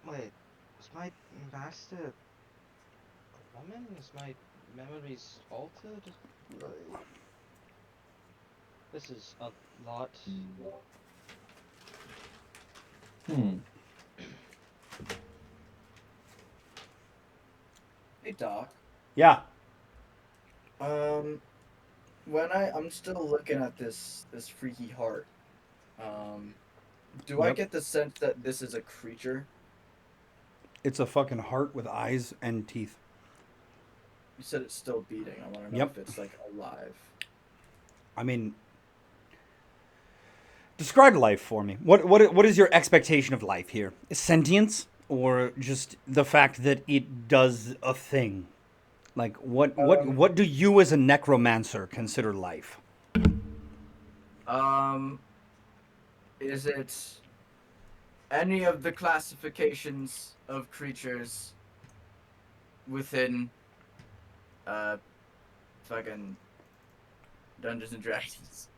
Wait, is my master a woman? Is my memories altered? This is a lot. Hey, Doc. Yeah. When I'm still looking at this freaky heart, do I get the sense that this is a creature? It's a fucking heart with eyes and teeth. You said it's still beating. I want to know if it's like alive. I mean, describe life for me. What is your expectation of life here? Sentience or just the fact that it does a thing? Like what do you as a necromancer consider life? Is it any of the classifications of creatures within fucking Dungeons and Dragons?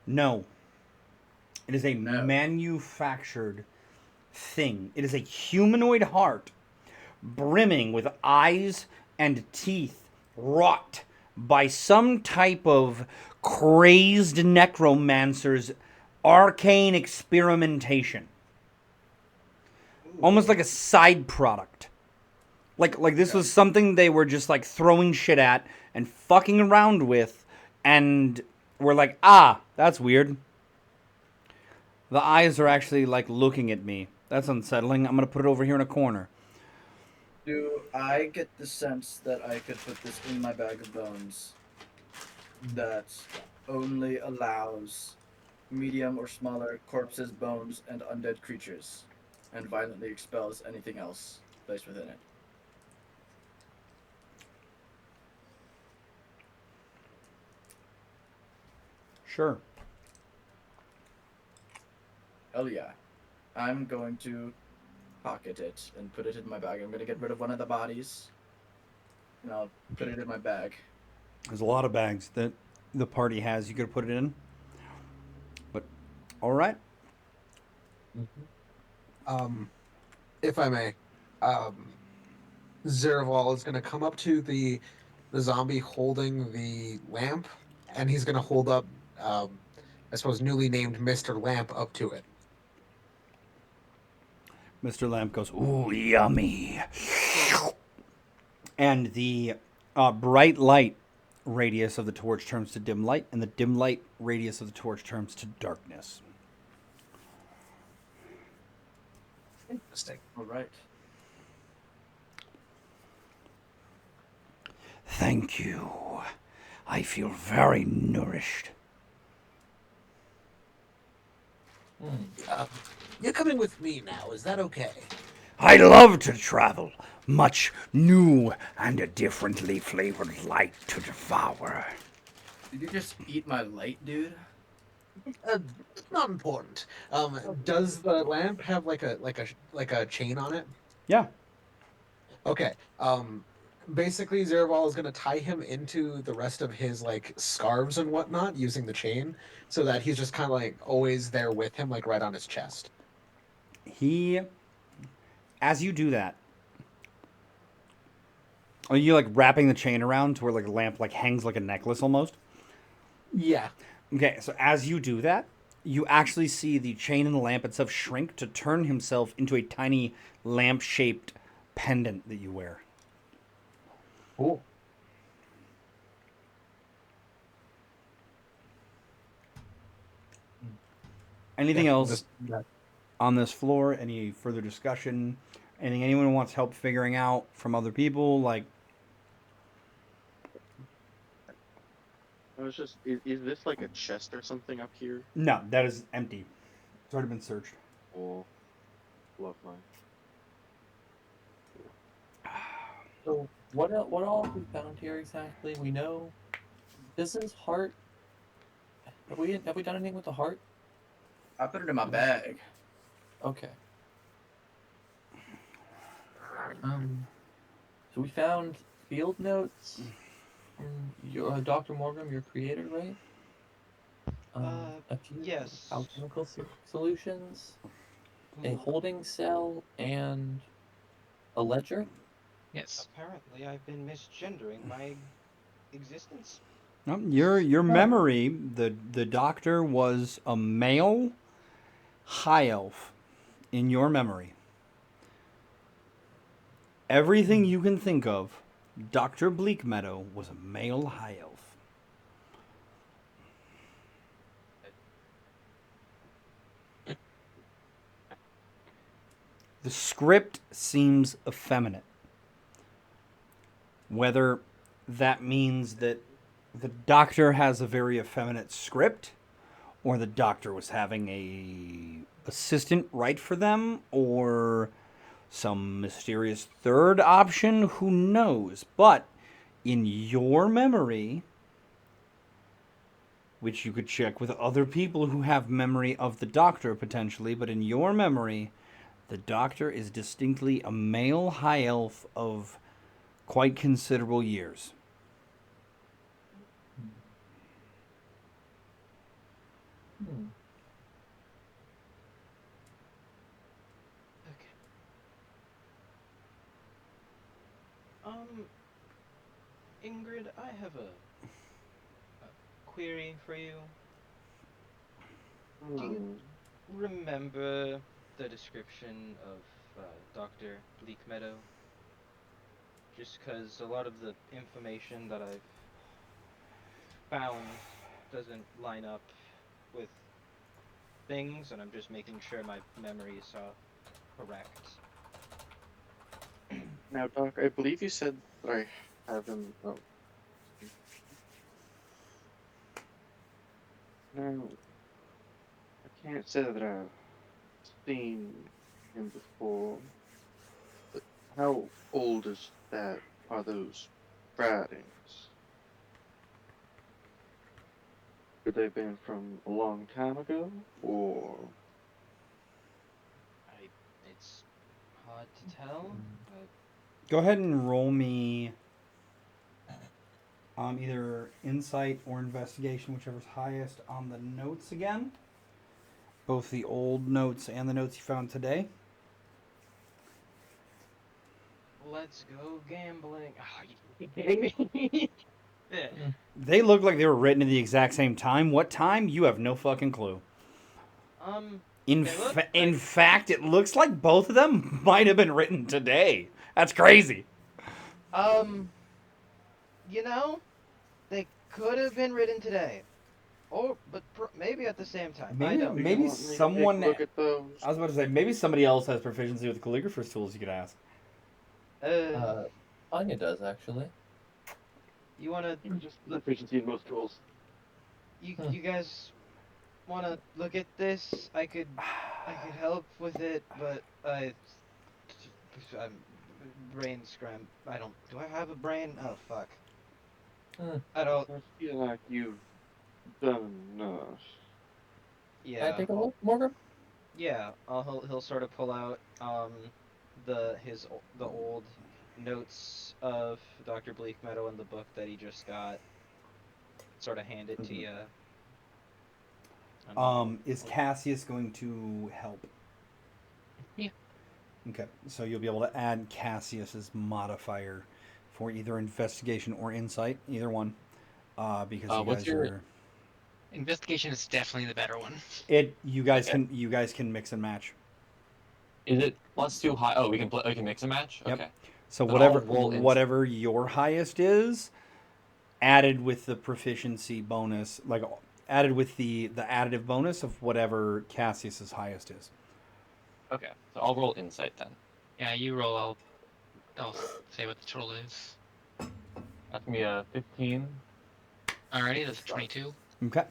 No. It is a manufactured thing. It is a humanoid heart brimming with eyes and teeth wrought by some type of crazed necromancer's arcane experimentation. Almost like a side product. Like this was something they were just like throwing shit at and fucking around with, and we're like, that's weird. The eyes are actually like looking at me. That's unsettling. I'm gonna put it over here in a corner. Do I get the sense that I could put this in my bag of bones that only allows medium or smaller corpses, bones, and undead creatures, and violently expels anything else placed within it? Sure. Oh yeah. I'm going to pocket it and put it in my bag. I'm going to get rid of one of the bodies, and I'll put it in my bag. There's a lot of bags that the party has. You could put it in. But, all right. If I may, Zeraval is going to come up to the zombie holding the lamp, and he's going to hold up, I suppose, newly named Mr. Lamp up to it. Mr. Lamp goes, ooh, yummy. And the bright light radius of the torch turns to dim light, and the dim light radius of the torch turns to darkness. Interesting. All right. Thank you. I feel very nourished. You're coming with me now, is that okay? I love to travel. Much new and a differently flavored light to devour. Did you just eat my light, dude? Not important. Does the lamp have like a chain on it? Yeah. Okay. Basically, Zeraval is going to tie him into the rest of his like scarves and whatnot using the chain, so that he's just kind of like always there with him, like right on his chest. As you do that, are you like wrapping the chain around to where like the lamp like hangs like a necklace almost? Yeah. Okay, so as you do that, you actually see the chain and the lamp itself shrink to turn himself into a tiny lamp-shaped pendant that you wear. Cool. Anything Yeah, else just that. on this floor? Any further discussion? Anything anyone wants help figuring out from other people? Like, I was just, is this like a chest or something up here? no, that is empty. It's already been searched. Or lovely. So what all have we found here exactly? We know this is heart. Have we done anything with the heart? I put it in my bag. Okay. So we found field notes from your Dr. Morgan, your creator, right? A few Yes. alchemical solutions, a holding cell, and a ledger. Yes. Apparently, I've been misgendering my existence. No, your memory, the doctor was a male high elf in your memory. Everything you can think of, Dr. Bleakmeadow was a male high elf. The script seems effeminate. Whether that means that the doctor has a very effeminate script, or the doctor was having a assistant write for them, or some mysterious third option, who knows? But in your memory, which you could check with other people who have memory of the doctor potentially, but in your memory, the doctor is distinctly a male high elf of quite considerable years. Hmm. Okay. Ingrid, I have a query for you. Do you remember the description of Dr. Bleakmeadow? Just because a lot of the information that I've found doesn't line up with things, and I'm just making sure my memories are correct. Now, Doc, I believe you said that I haven't. Oh. Now, I can't say that I've seen him before, but how old is that? Are those writings? Could they have been from a long time ago, or? It's hard to tell. Go ahead and roll me either insight or investigation, whichever's highest, on the notes again. Both the old notes and the notes you found today. Let's go gambling. Oh, you kidding me? Yeah. They look like they were written at the exact same time. What time? You have no fucking clue. In fact, it looks like both of them might have been written today. That's crazy. You know, they could have been written today, but maybe at the same time. I don't. Maybe someone. Look at those. I was about to say maybe somebody else has proficiency with calligrapher's tools. You could ask. Anya does actually. You wanna just proficiency in most tools. You guys wanna look at this? I could help with it, but I'm brain scram. Do I have a brain? Oh fuck. I don't. I feel like you've done enough. Yeah. Can I take a look, Morgan? Yeah. He'll sort of pull out the old notes of Dr. Bleakmeadow in the book that he just got. Sort of hand it to you. Is Cassius going to help? Okay, so you'll be able to add Cassius's modifier for either investigation or insight, either one, because you What's guys your are Investigation is definitely the better one. it. Okay. You guys can mix and match. Is it plus 2 high? Oh, we can mix and match. Yep. Okay. So Then I'll roll whatever your highest is, added with the proficiency bonus, like added with the additive bonus of whatever Cassius's highest is. Okay, so I'll roll insight then. Yeah, you roll. I'll say what the total is. That's gonna be a 15. Alrighty, that's 22. Okay.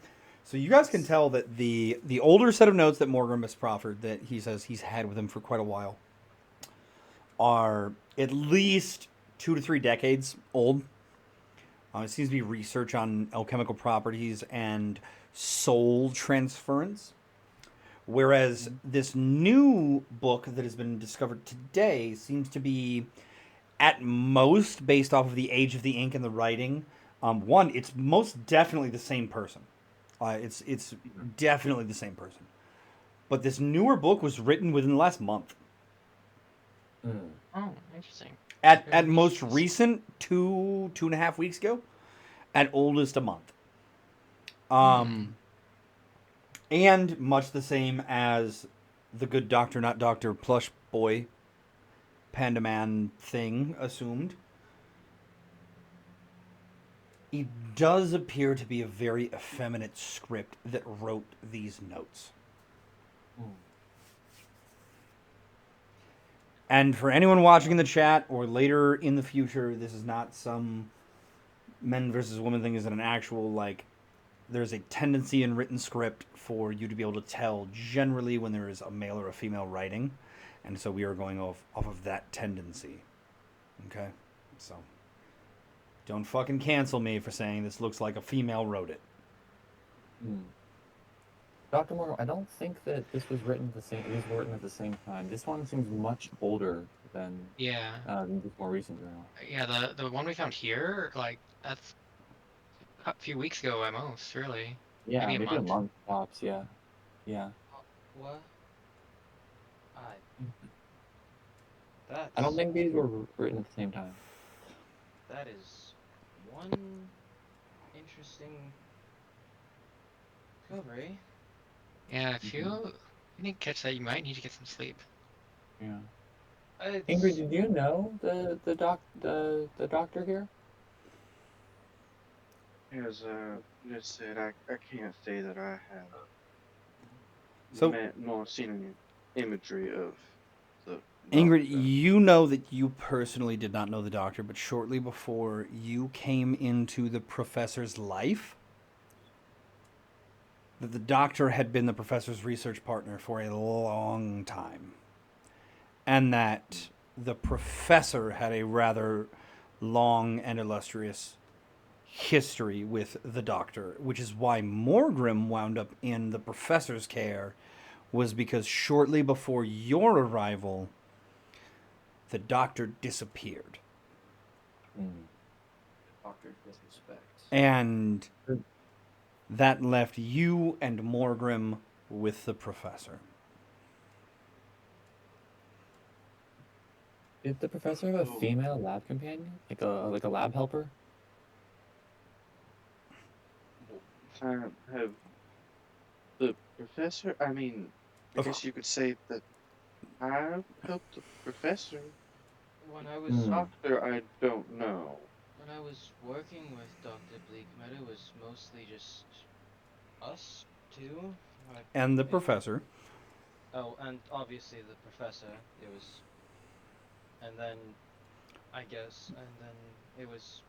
So you guys can tell that the older set of notes that Morgan has proffered that he says he's had with him for quite a while are at least 2 to 3 decades old. It seems to be research on alchemical properties and soul transference. Whereas this new book that has been discovered today seems to be at most based off of the age of the ink and the writing. One, it's most definitely the same person. It's definitely the same person. But this newer book was written within the last month. Oh, interesting. At most recent, 2.5 weeks ago. At oldest, a month. And much the same as the good doctor, not doctor, plush boy, panda man thing assumed. It does appear to be a very effeminate script that wrote these notes. And for anyone watching in the chat or later in the future, this is not some men versus women thing. Is an actual, like, there's a tendency in written script for you to be able to tell generally when there is a male or a female writing. And so we are going off of that tendency. Okay? So don't fucking cancel me for saying this looks like a female wrote it. Dr. Morgan, I don't think that this was written these were written at the same time. This one seems much older than this more recent journal. Yeah, the one we found here, like, that's a few weeks ago at most, really. Yeah, maybe a month tops. Yeah. What? I don't think these were written at the same time. That is one interesting discovery. Yeah, if you didn't catch that, you might need to get some sleep. Yeah. It's... Ingrid, did you know the doctor here? As just said, I can't say that I have met nor seen any imagery of the Ingrid, you know that you personally did not know the doctor, but shortly before you came into the professor's life, that the doctor had been the professor's research partner for a long time. And that the professor had a rather long and illustrious history with the doctor, which is why Morgrim wound up in the professor's care, was because shortly before your arrival, the doctor disappeared. Doctor disrespect. And that left you and Morgrim with the professor. Did the professor have a female lab companion, like a lab helper? Have the professor? I mean, I guess you could say that I've helped the professor. When I was doctor, I don't know. When I was working with Dr. Bleakmet, it was mostly just us two. And the professor. Oh, and obviously the professor. It was, and then, I guess, and then it was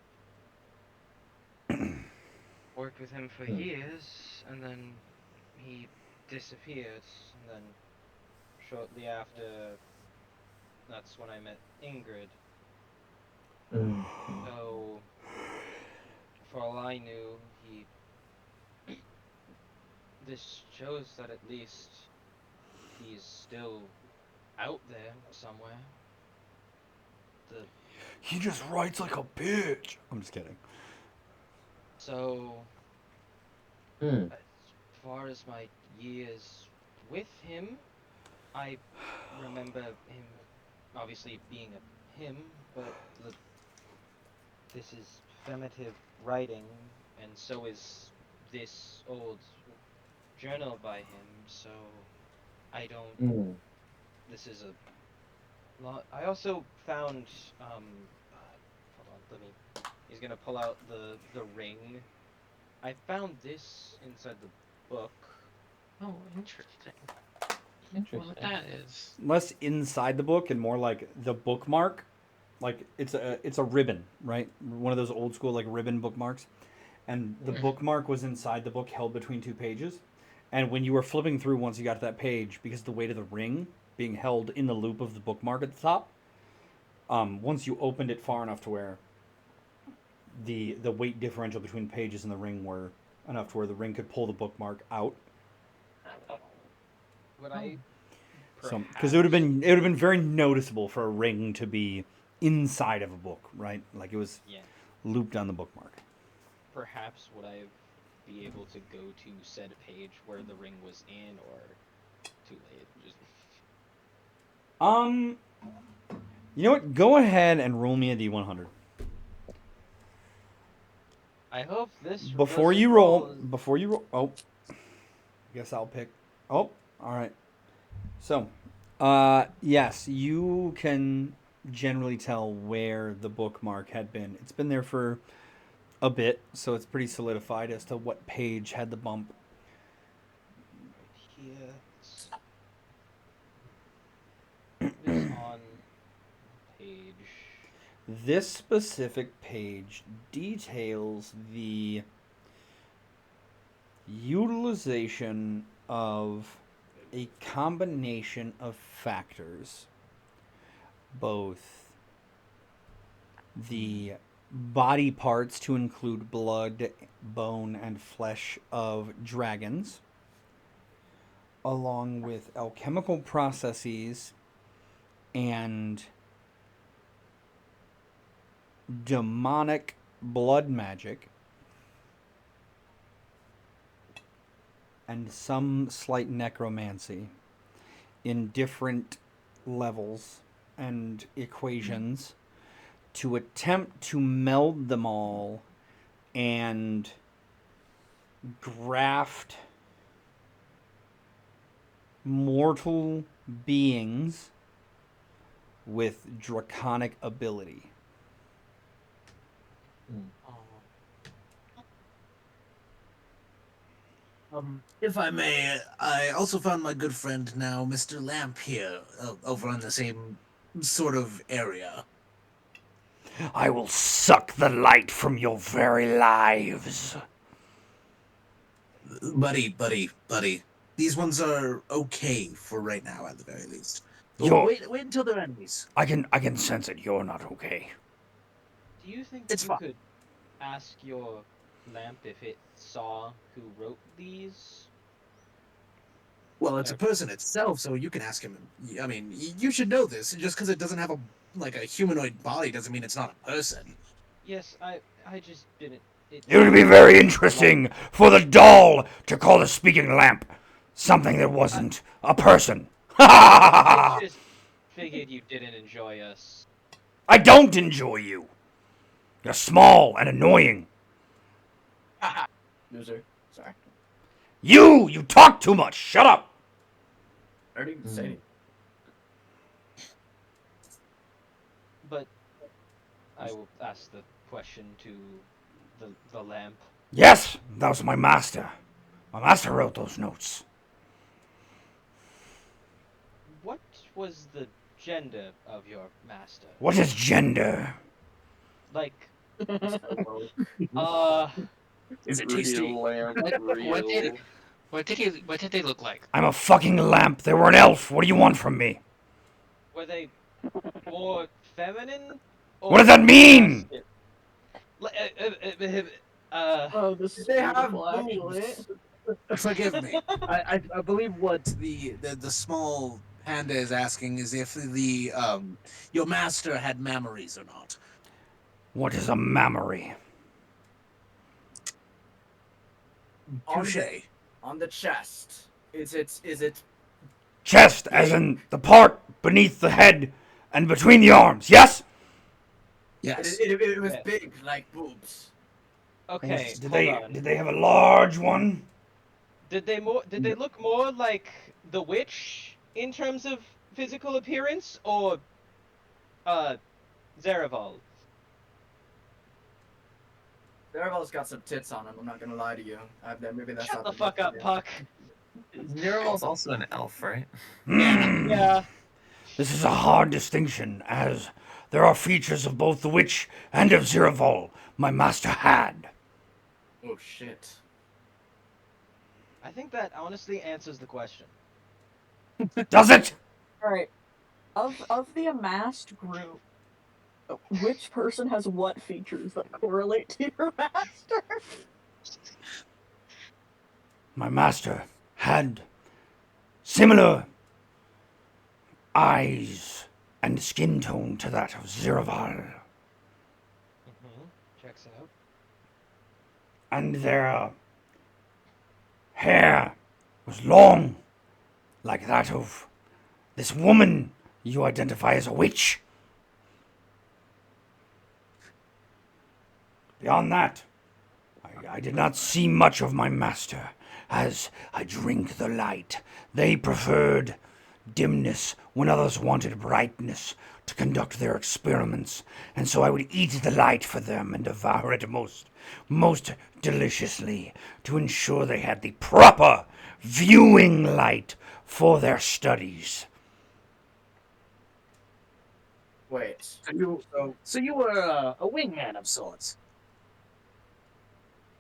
worked with him for years, and then he disappeared, and then shortly after, that's when I met Ingrid. So, for all I knew, this shows that at least he's still out there somewhere. He just writes like a bitch. I'm just kidding. So, as far as my years with him, I remember him obviously being a him, but this is primitive writing, and so is this old journal by him. So I don't. Mm. This is a lot. I also found. Hold on. Let me. He's gonna pull out the ring. I found this inside the book. Oh, interesting. Wonder what Interesting. that is. Less inside the book and more like the bookmark. Like it's a ribbon, right? One of those old school like ribbon bookmarks. And the bookmark was inside the book, held between two pages. And when you were flipping through, once you got to that page, because of the weight of the ring being held in the loop of the bookmark at the top, once you opened it far enough to where the weight differential between pages and the ring were enough to where the ring could pull the bookmark out. Would I? So, because it would have been very noticeable for a ring to be inside of a book, right? Like it was Yeah. looped on the bookmark. Perhaps would I be able to go to said page where the ring was in, or too late? Just You know what? Go ahead and roll me a d100. I hope this. Before you roll, oh, I guess I'll pick. Oh, all right. So, yes, you can generally tell where the bookmark had been. It's been there for a bit, so it's pretty solidified as to what page had the bump. Here. This on page. This specific page details the utilization of a combination of factors, both the body parts to include blood, bone, and flesh of dragons, along with alchemical processes and demonic blood magic, and some slight necromancy in different levels and equations to attempt to meld them all and graft mortal beings with draconic ability. If I may, I also found my good friend now, Mr. Lamp here, over in the same sort of area. I will suck the light from your very lives. Buddy. These ones are okay for right now, at the very least. You're- Wait until they're enemies. I can sense it. You're not okay. Do you think It's you fine. could ask your lamp if it saw who wrote these? Well, it's a person itself, so you can ask him. I mean, you should know this. Just because it doesn't have a humanoid body doesn't mean it's not a person. Yes, I just didn't. It would be very interesting for the doll to call the speaking lamp something that wasn't a person. I just figured you didn't enjoy us. I don't enjoy you. You're small and annoying. Loser. Sorry. You talk too much. Shut up. I already didn't say anything. But I will ask the question to the lamp. Yes, that was my master. My master wrote those notes. What was the gender of your master? What is gender? Like, Is it tasty? What did they look like? I'm a fucking lamp. They were an elf. What do you want from me? were they more feminine? What does that mean? Oh, this is They have beautiful, actually. boobs. Forgive me. I believe what the small panda is asking is if the your master had memories or not. What is a mammary? Touche. On the chest. Is it Chest, as in the part beneath the head And between the arms, yes? Yes. It was Yeah. big, like boobs. Okay, Did hold they on. did they have a large one? Did they look more like the witch in terms of physical appearance, or Zaraval? Daravel's got some tits on him. I'm not gonna lie to you. Maybe that's Shut not the fuck best up, idea. Puck. Zeraval's also an elf, right? Yeah, Hmm. yeah. This is a hard distinction, as there are features of both the witch and of Ziraval my master had. Oh shit. I think that honestly answers the question. Does it? All right. Of the amassed group, which person has what features that correlate to your master? My master had similar eyes and skin tone to that of Ziraval, Checks out. and their hair was long, like that of this woman you identify as a witch. Beyond that, I did not see much of my master, as I drink the light. They preferred dimness when others wanted brightness to conduct their experiments, and so I would eat the light for them and devour it most deliciously to ensure they had the proper viewing light for their studies. Wait. So you were a wingman of sorts.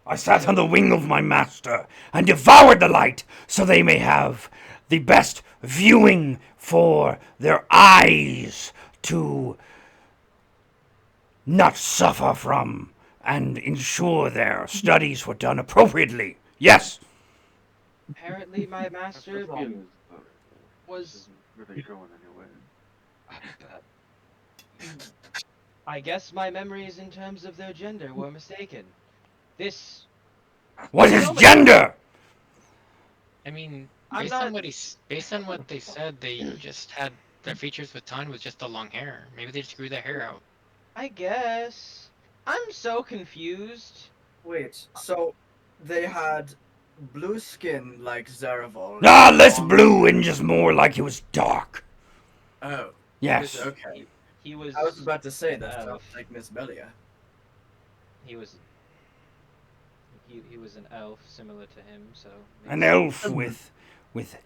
I sat on the wing of my master and devoured the light so they may have the best viewing for their eyes to not suffer from and ensure their studies were done appropriately. Yes. Apparently, my master The problem is, was. isn't really going anywhere. I guess my memories in terms of their gender were mistaken. This. What is So much- gender? I mean, I'm based on not- what based on what they said, they just had their features with time was just the long hair. Maybe they just grew their hair out. I guess. I'm so confused. Wait. So they had blue skin like Zaraval. Ah, less long- blue and just more like it was dark. Oh. Yes. Okay. He was. I was about to say that elf. sounds like Miss Belia. He was. He was an elf, similar to him. So. An makes elf sense. with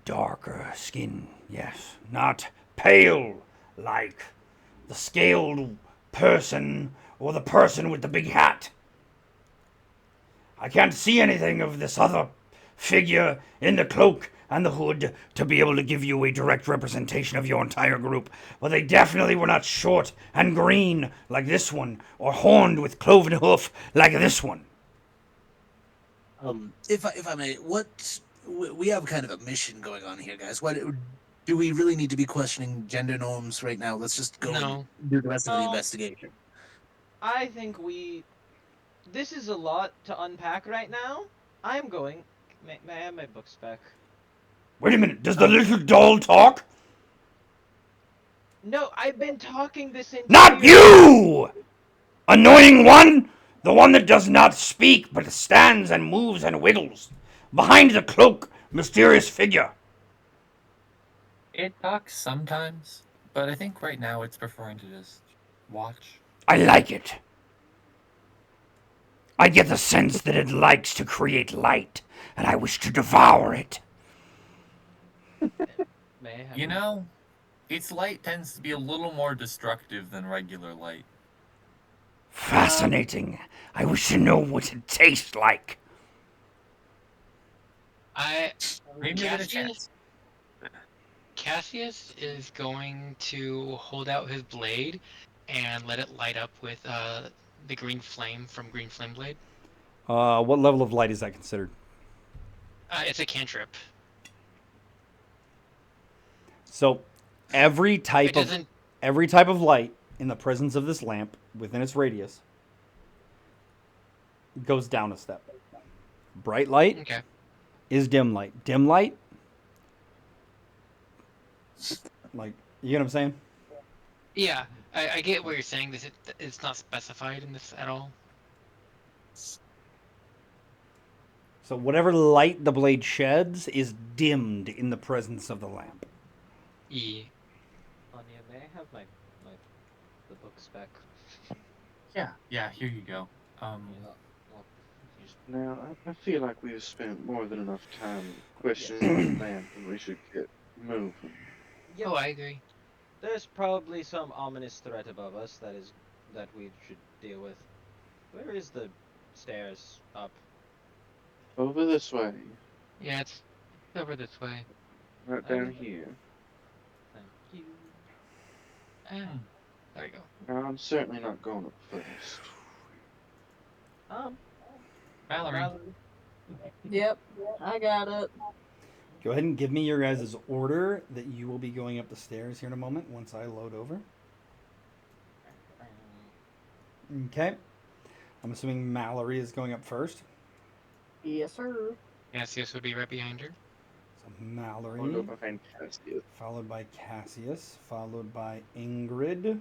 darker skin, yes. Not pale like the scaled person or the person with the big hat. I can't see anything of this other figure in the cloak and the hood to be able to give you a direct representation of your entire group, but they definitely were not short and green like this one, or horned with cloven hoof like this one. If I may, we have kind of a mission going on here, guys. What do we really need to be questioning gender norms right now? Let's just go No. and do the rest of the No. investigation. I think we. This is a lot to unpack right now. I'm going. May I have my books back? Wait a minute, does the little doll talk? No, I've been talking this entire. Not you! Annoying one! The one that does not speak but stands and moves and wiggles. Behind the cloak, mysterious figure. It talks sometimes, but I think right now it's preferring to just watch. I like it. I get the sense that it likes to create light, and I wish to devour it. May I have You know, its light tends to be a little more destructive than regular light. Fascinating. I wish to know what it tastes like. Maybe get a chance. Cassius is going to hold out his blade and let it light up with the green flame from Green Flame Blade. What level of light is that considered? It's a cantrip. So, every type It of doesn't. every type of light in the presence of this lamp within its radius goes down a step. Bright light Okay. is dim light. Dim light, like, you get what I'm saying? Yeah, I get what you're saying. It's not specified in this at all. So whatever light the blade sheds is dimmed in the presence of the lamp. E. Anya, may I have the book spec? Yeah, here you go. Yeah, well, Now, I feel like we've spent more than enough time questioning this lamp, and we should get moving. yep. Oh, I agree. There's probably some ominous threat above us that we should deal with. Where is the stairs up? Over this way, Yeah, it's over this way. right I will down go. here. Thank you. Ah, there we go. Now, I'm certainly not going up first. Mallory. Mallory. Yep, I got it. Go ahead and give me your guys' order that you will be going up the stairs here in a moment once I load over. Okay. I'm assuming Mallory is going up first. Yes, sir. Cassius would be right behind her. So I'll Mallory, go behind Cassius. followed by Cassius, followed by Ingrid,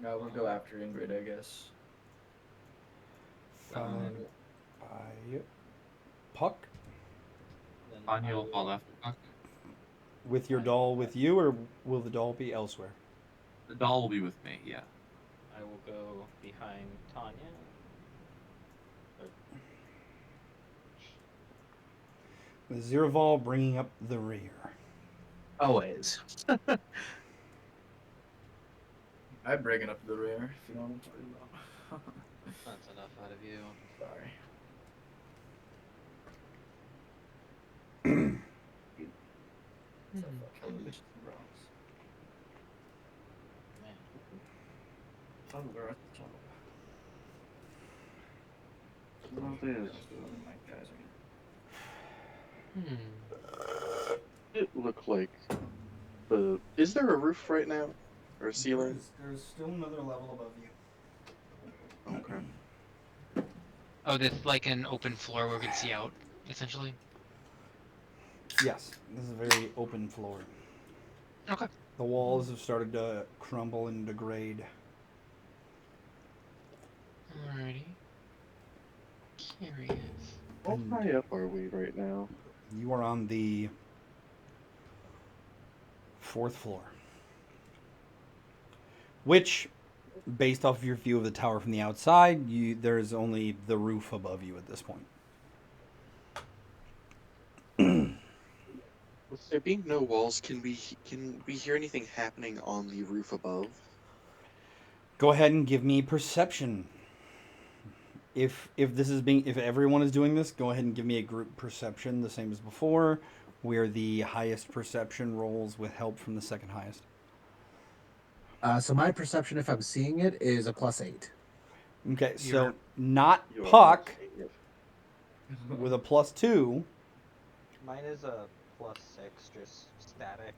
No, we'll go after Ingrid, I guess. followed by Puck. Then Anya I will fall after Puck. With your doll with you, or will the doll be elsewhere? The doll will be with me, yeah. I will go behind Tanya. With Ziraval bringing up the rear. Always. I bring it up to the rear if you don't want to do that. That's enough out of you. Sorry. Man. Oh, we're at the top. Well, there's. My guys Hmm. It looked like the. Is there a roof right now, or a ceiling? There's still another level above you. Okay. Oh, this like an open floor where we can see out, essentially. Yes, this is a very open floor. Okay. The walls have started to crumble and degrade. Alrighty. Curious. How high up are we right now? You are on the 4th floor. Which, based off of your view of the tower from the outside, there's only the roof above you at this point. With there being no walls, can we hear anything happening on the roof above? Go ahead and give me perception. If everyone is doing this, go ahead and give me a group perception, the same as before, where the highest perception rolls with help from the second highest. So my perception, if I'm seeing it, is a +8. Okay, so not You're Puck not seeing with a +2. Mine is a +6, just static.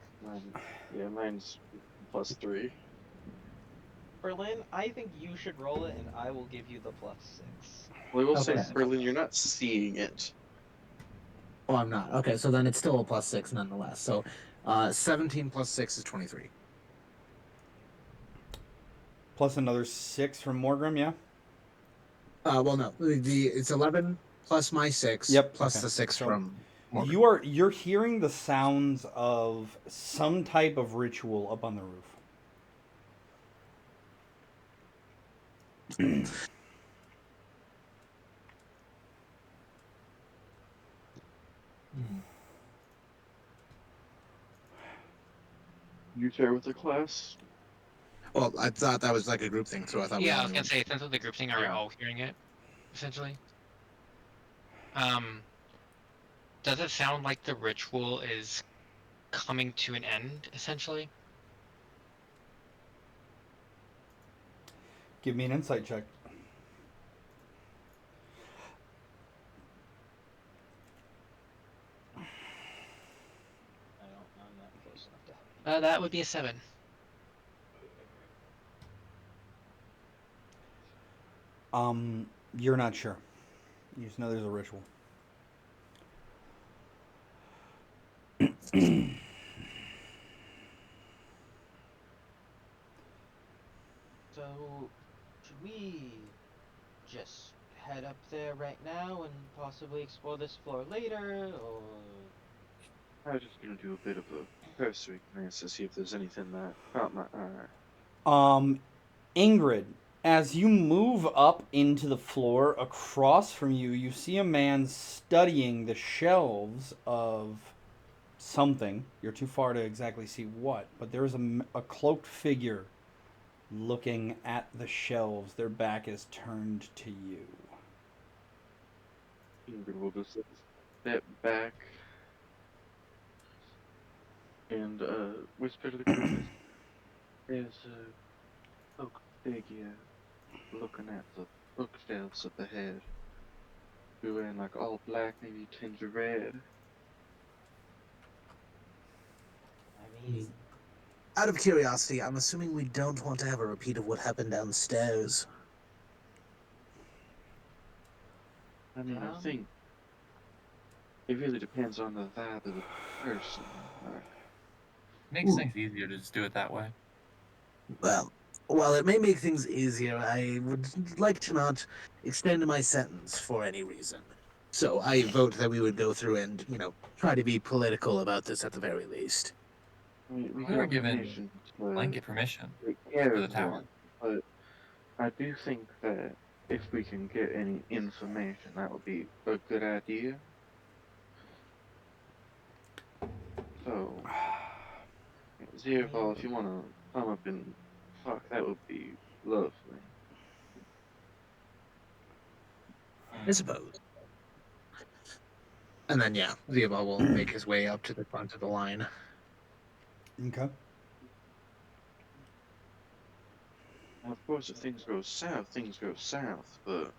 Yeah, mine's +3. Berlin, I think you should roll it, and I will give you the +6. Well, I will say, Okay. Berlin, you're not seeing it. Oh, I'm not. Okay, so then it's still a +6 nonetheless. So 17 + 6 is 23. Plus another 6 from Morgrim, yeah? Well, no. It's 11 plus my 6 Yep, plus okay. the 6 So from Morgan. You're hearing the sounds of some type of ritual up on the roof. You share with the class? Well, I thought that was like a group thing, so I thought. Yeah, I we was gonna say, since with the group thing, are we all hearing it, essentially? Does it sound like the ritual is coming to an end, essentially? Give me an insight check. I'm not close enough to help. That would be a 7. You're not sure. You just know there's a ritual. So, should we just head up there right now and possibly explore this floor later, or? I was just gonna do a bit of a cursory glance to see if there's anything that caught my eye. Ingrid, as you move up into the floor across from you, you see a man studying the shelves of something. You're too far to exactly see what, but there is a cloaked figure looking at the shelves. Their back is turned to you. Ingrid will just step back and whisper to the group as there's a cloaked figure looking at the bookshelves up ahead. Be wearing like all black, maybe tinge of red. I mean, Out of curiosity, I'm assuming we don't want to have a repeat of what happened downstairs. I mean, I think it really depends on the vibe of the person. Like, Makes things easier to just do it that way. Well, while it may make things easier, I would like to not extend my sentence for any reason. So I vote that we would go through and, try to be political about this at the very least. we We were got given permission to blanket permission take care for the of tower. them, but I do think that if we can get any information, that would be a good idea. So, Zerval, if you want to come up and talk, that would be lovely. I suppose. And then, yeah, Ziobal will make his way up to the front of the line. Okay. Now, of course, if things go south, but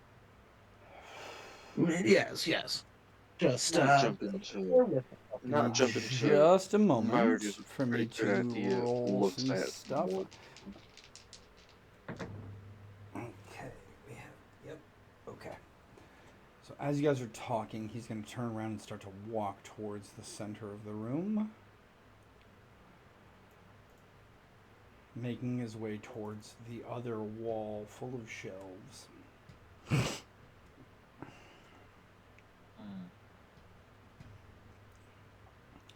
Yes. Just, not jump into Just a moment murder's a for me pretty good to idea. roll Looks some at stuff. more. Okay, we have, yep, okay. So as you guys are talking, he's going to turn around and start to walk towards the center of the room. Making his way towards the other wall full of shelves.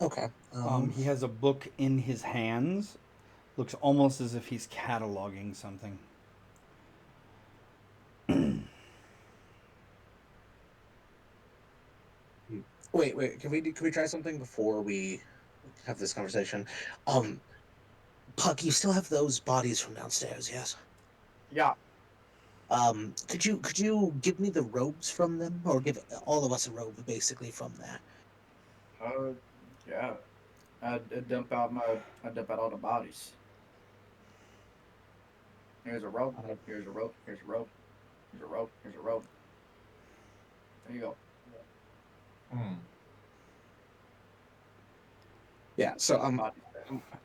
Okay. He has a book in his hands. Looks almost as if he's cataloging something. Wait. Can we try something before we have this conversation? Puck, you still have those bodies from downstairs, yes? Yeah. Could you give me the robes from them, or give all of us a robe basically from there? Yeah. I'd dump out all the bodies. Here's a rope. Here's a rope. Here's a rope. Here's a rope. Here's a rope. There you go. Yeah. So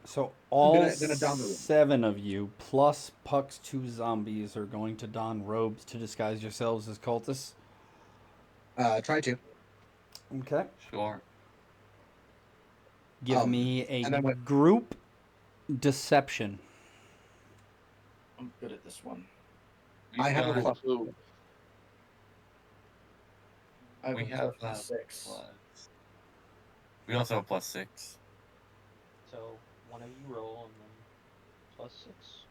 So all gonna don the robe. 7 of you plus Puck's 2 zombies are going to don robes to disguise yourselves as cultists. Try to. Okay. Sure. Give me a and then group deception. I'm good at this one. I have a plus. We have a +6. We also have +6. So one of you roll and then +6.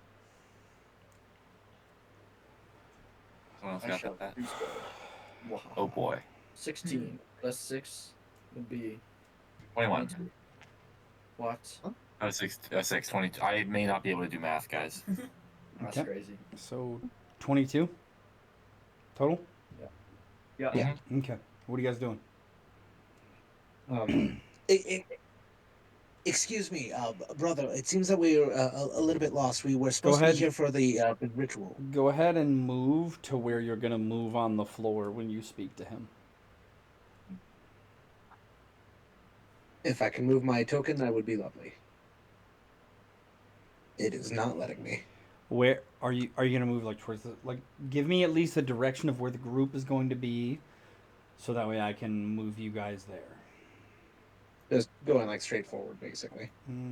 Someone else I got shall that. do so. Wow. Oh boy. 16 +6 would be 21. 22. What? Oh, 6, 22. I may not be able to do math, guys. That's Okay. crazy. So 22 total? Yeah. Okay. What are you guys doing? Excuse me, brother. It seems that we're a little bit lost. We were supposed to ahead. be here for the ritual. Go ahead and move to where you're going to move on the floor when you speak to him. If I can move my token, that would be lovely. It is not letting me. Where are you going to move, like towards the, like, give me at least a direction of where the group is going to be so that way I can move you guys there. Just going like straight forward, basically.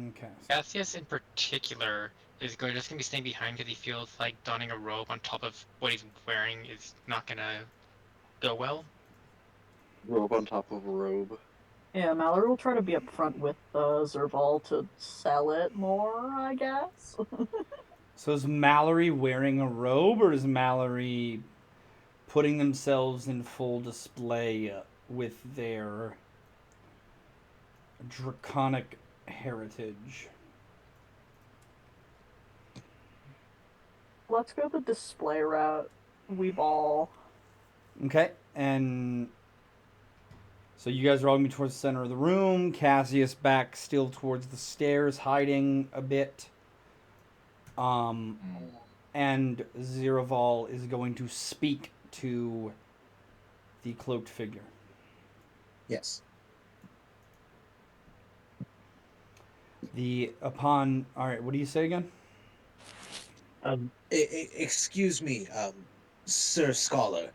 Okay. Cassius in particular is just gonna be staying behind because he feels like donning a robe on top of what he's wearing is not gonna go well. Robe on top of robe. Yeah, Mallory will try to be up front with Zerval to sell it more, I guess. So is Mallory wearing a robe, or is Mallory putting themselves in full display with their draconic heritage? Let's go the display route. We've all. Okay, and so you guys are all going to be towards the center of the room. Cassius back still towards the stairs, hiding a bit. And Ziraval is going to speak to the cloaked figure. Yes. All right, what do you say again? Excuse me, Sir Scholar.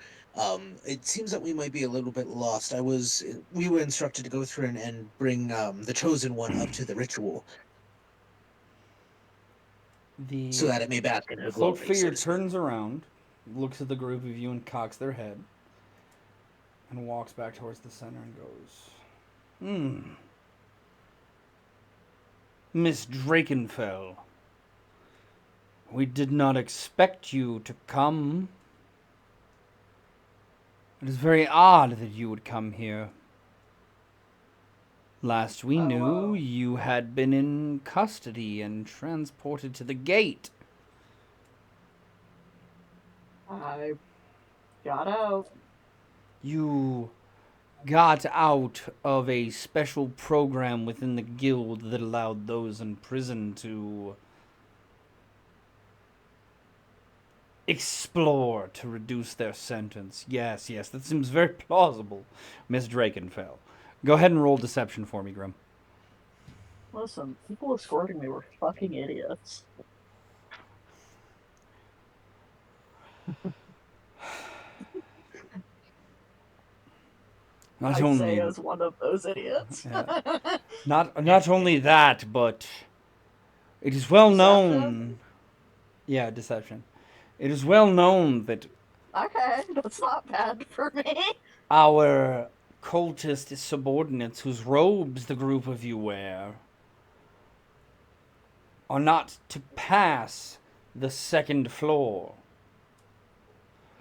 It seems that we might be a little bit lost. We were instructed to go through and bring the chosen one up to the ritual, so that it may bask in her glory. Cloaked figure turns around, looks at the group of you and cocks their head, and walks back towards the center and goes, Miss Drakenfell, we did not expect you to come. It is very odd that you would come here. Last we knew, you had been in custody and transported to the gate. I got out. You got out of a special program within the guild that allowed those in prison to explore to reduce their sentence. Yes, that seems very plausible, Miss Drakenfell. Go ahead and roll deception for me, Grim. Listen, people escorting me were fucking idiots. Not I'd only say as one of those idiots. Yeah. not only that, but it is well known. Yeah, deception. It is well known that Okay, that's not bad for me. our cultist subordinates, whose robes the group of you wear, are not to pass the second floor.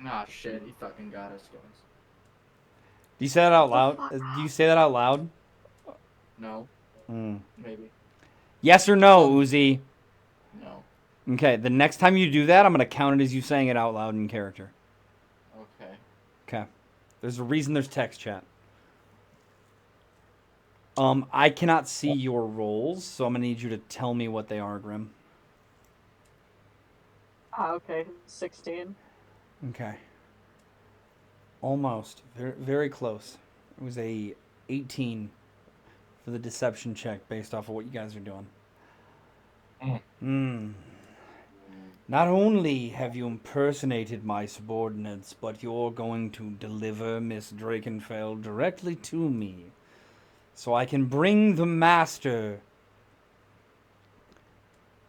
Ah, shit, he fucking got us, guys. Do you say that out loud? Do you say that out loud? No. Maybe. Yes or no, Uzi? No. Okay, the next time you do that, I'm going to count it as you saying it out loud in character. Okay. Okay. There's a reason there's text chat. I cannot see your rolls, so I'm going to need you to tell me what they are, Grim. Okay, 16. Okay. Almost. Very, very close. It was a 18 for the deception check based off of what you guys are doing. Not only have you impersonated my subordinates, but you're going to deliver Miss Drakenfell directly to me, so I can bring the master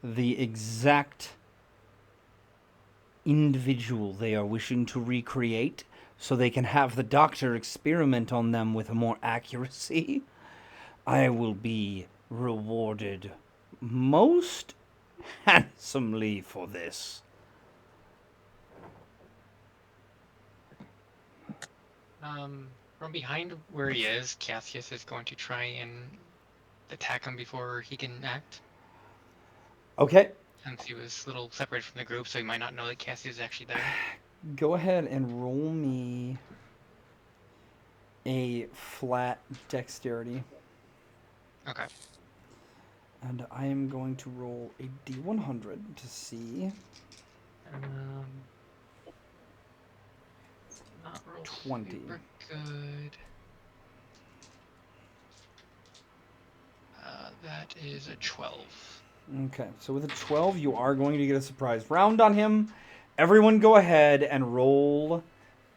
the exact individual they are wishing to recreate, so they can have the doctor experiment on them with more accuracy. I will be rewarded most handsomely for this. From behind where he is, Cassius is going to try and attack him before he can act. Okay. Since he was a little separated from the group, so he might not know that Cassius is actually there. Go ahead and roll me a flat dexterity. Okay. And I am going to roll a D100 to see. Not roll 20. Super good. That is a 12. Okay, so with a 12, you are going to get a surprise round on him. Everyone go ahead and roll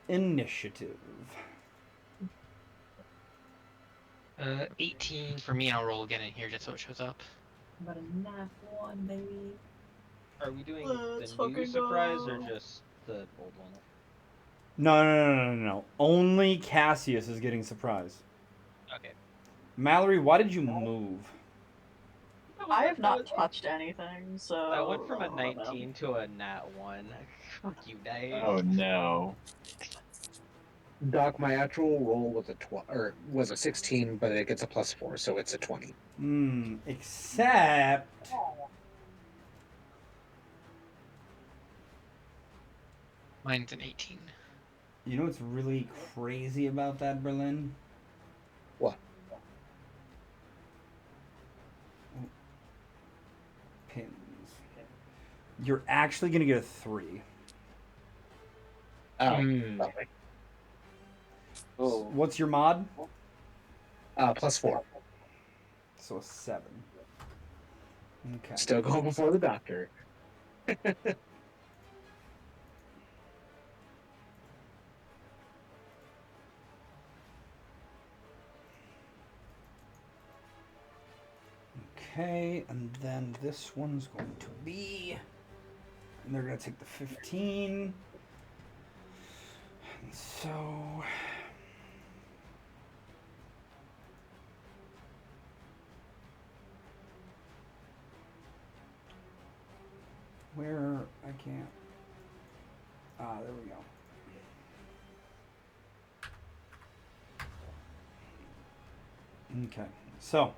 initiative. 18 for me, and I'll roll again in here just so it shows up. But a nat 1, baby. Are we doing Let's the new fucking surprise or go. just the old one? No. Only Cassius is getting surprised. Okay. Mallory, why did you move? I have not touched anything, so. I went from a I don't know. 19 to a nat 1. Fuck you, Dave. Oh no. Doc, my actual roll was was a 16, but it gets a +4, so it's a 20. Except Mine's an 18. you know what's really crazy about that, Berlin? What? Pins. You're actually gonna get a 3. Oh, Hmm. lovely. Oh. What's your mod? +4. So a 7. Okay. Still going before the doctor. Okay, and then this one's going to be, and they're gonna take the 15. And so where I can't. There we go. Okay, so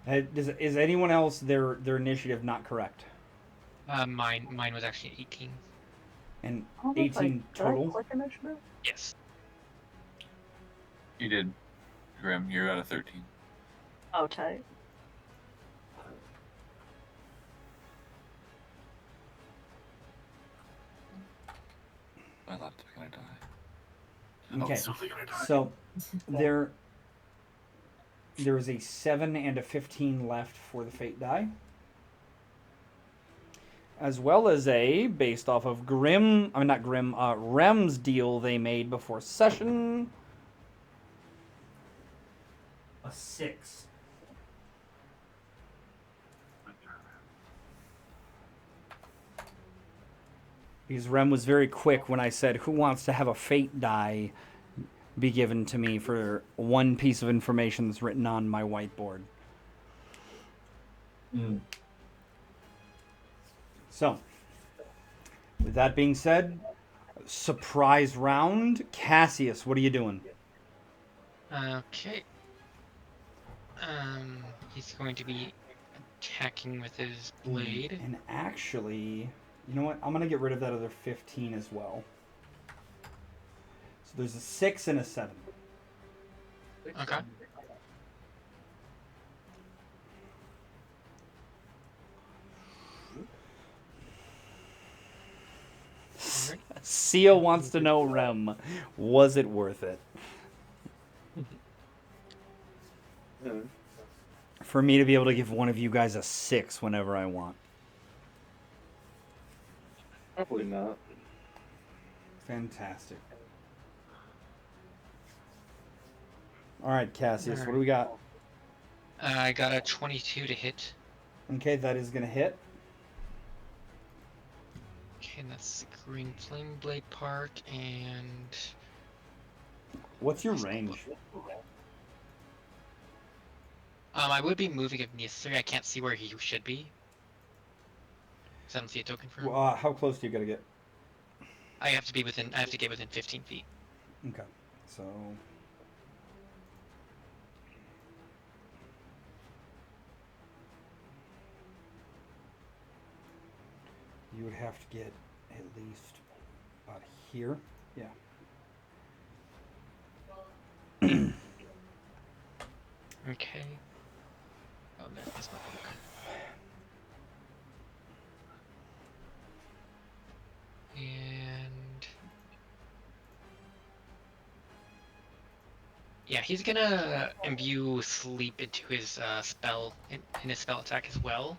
is anyone else their initiative not correct? Mine was actually 18. And I don't know if 18 did I total? click initiative? Yes. You did. Grim, you're out of 13. Okay. I thought they were gonna die. Okay, Oh, they're gonna die. so there is a 7 and a 15 left for the fate die, as well as a, based off of Rem's deal they made before session, a 6. Because Rem was very quick when I said, who wants to have a fate die be given to me for one piece of information that's written on my whiteboard. So, with that being said, surprise round. Cassius, what are you doing? Okay. He's going to be attacking with his blade. And actually, you know what? I'm going to get rid of that other 15 as well. So there's a 6 and a 7. Okay. Sia wants to know, Rem, was it worth it? For me to be able to give one of you guys a 6 whenever I want. Probably not. Fantastic. All right, Cassius, what do we got? I got a 22 to hit. Okay, that is going to hit. Okay, and that's the green flame blade part, and... What's your range? I would be moving if necessary. I can't see where he should be. Because I don't see a token for him. How close do you got to get? I have to get within 15 feet. Okay, so... You would have to get at least about here. Yeah. Okay. Oh, there is my book. And... yeah, he's gonna imbue sleep into his spell, in his spell attack as well.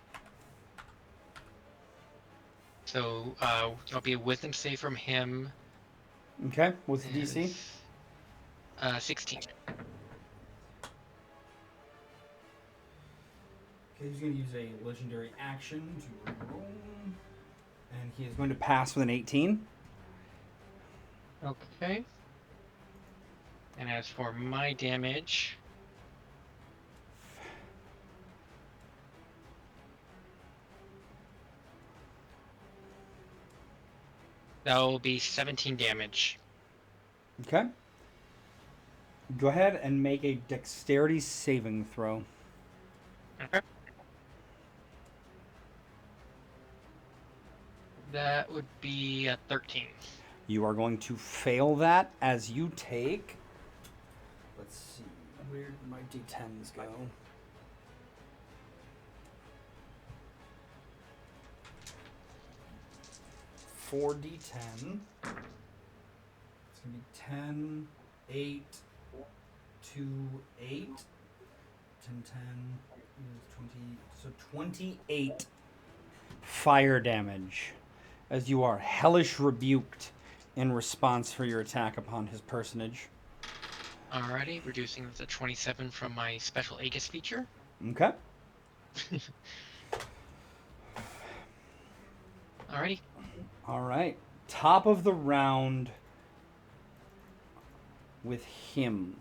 So, there'll be a wisdom save from him. Okay, what's the DC? 16. Okay, he's going to use a legendary action to roll. And he is going to pass with an 18. Okay. And as for my damage, that will be 17 damage. Okay. Go ahead and make a dexterity saving throw. Okay. That would be a 13. You are going to fail that as you take... Let's see. Where did my d10s go? Four d10. It's going to be 10, 8, 2, 8, 10, 10, 20. So 28 fire damage as you are hellish rebuked in response for your attack upon his personage. Alrighty, reducing the 27 from my special Aegis feature. Okay. Alrighty. All right. Top of the round with him.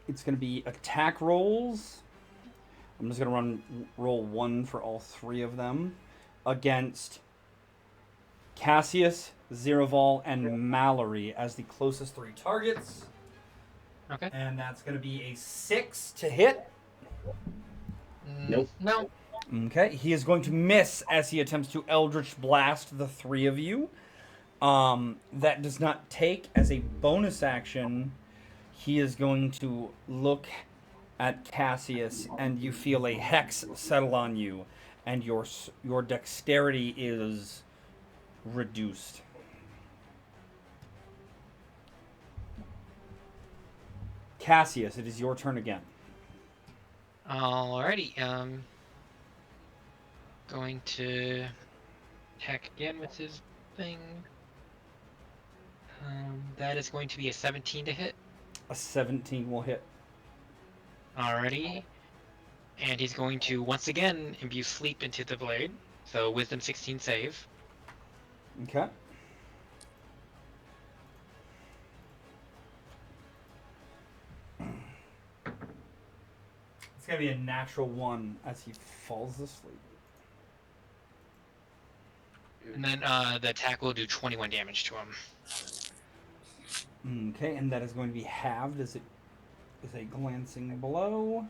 It's going to be attack rolls. I'm just going to roll one for all three of them against Cassius, Ziraval, and Mallory as the closest three targets. Okay. And that's going to be a 6 to hit. Nope. No. Okay. He is going to miss as he attempts to Eldritch Blast the three of you. That does not take as a bonus action. He is going to look at Cassius, and you feel a hex settle on you, and your dexterity is reduced. Cassius, it is your turn again. Alrighty. Going to attack again with his thing. That is going to be a 17 to hit. A 17 will hit. Alrighty. And he's going to once again imbue sleep into the blade. So wisdom 16 save. Okay. It's going to be a natural 1 as he falls asleep. And then the attack will do 21 damage to him. Okay, and that is going to be halved as it is a glancing blow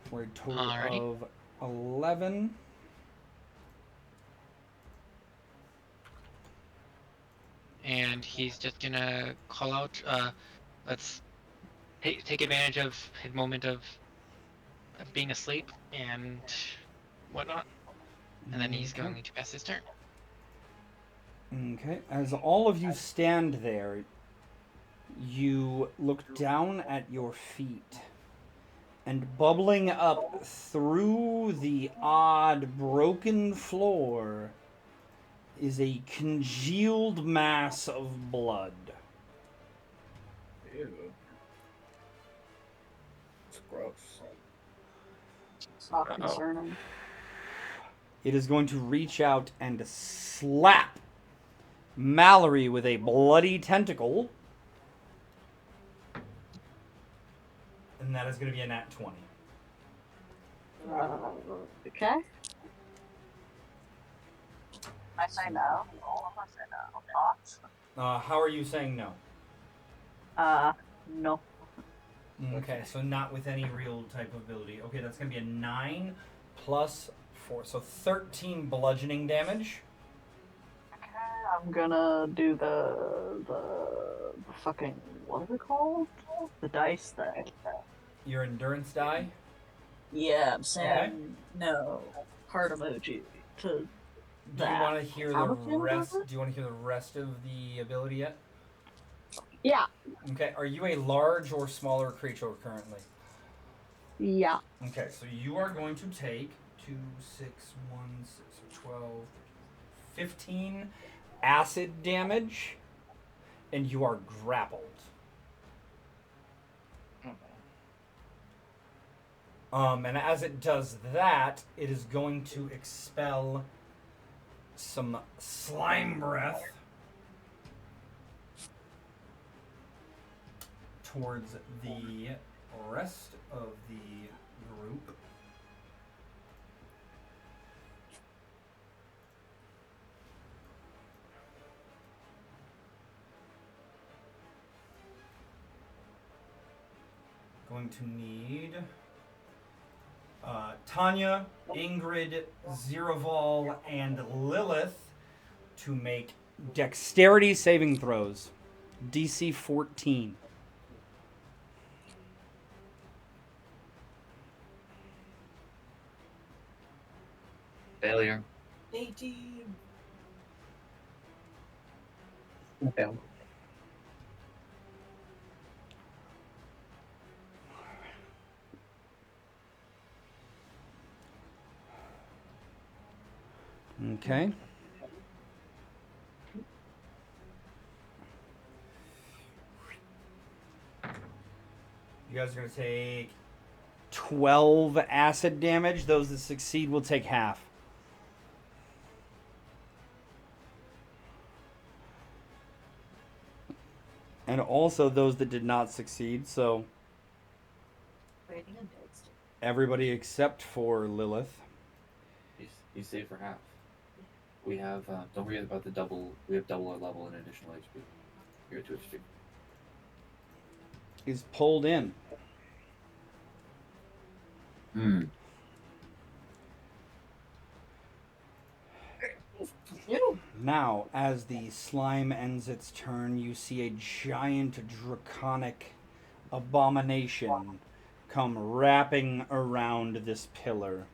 for a total Alrighty. of 11. And he's just gonna call out, let's take advantage of his moment of being asleep and whatnot. And then he's going to pass his turn. Okay, as all of you stand there, you look down at your feet, and bubbling up through the odd broken floor is a congealed mass of blood. Ew. It's gross. It's not concerning. It is going to reach out and slap Mallory with a bloody tentacle. And that is going to be a nat 20. Okay. I say no. All of us say no. Thoughts? How are you saying no? No. Okay, so not with any real type of ability. Okay, that's going to be a 9 plus 4. So 13 bludgeoning damage. Okay, I'm gonna do the fucking, what is it called? The dice thing. Your endurance die? Yeah, I'm saying Okay. no. Heart emoji to Do you that. want to hear How the much damage rest? was it? Do you want to hear the rest of the ability yet? Yeah. Okay, are you a large or smaller creature currently? Yeah. Okay, so you are going to take 2, 6, 1, 6, 12, 15 acid damage, and you are grappled. And as it does that, it is going to expel some slime breath towards the rest of the group. Going to need Tanya, Ingrid, Ziraval, and Lilith to make dexterity saving throws. DC 14. Failure. 18. Fail. Okay. You guys are going to take 12 acid damage. Those that succeed will take half. And also those that did not succeed, so everybody except for Lilith. He's safe for half. We have, don't forget about the double, we have double our level and additional HP. You're at 2 HP. Is pulled in. Now, as the slime ends its turn, you see a giant draconic abomination come wrapping around this pillar.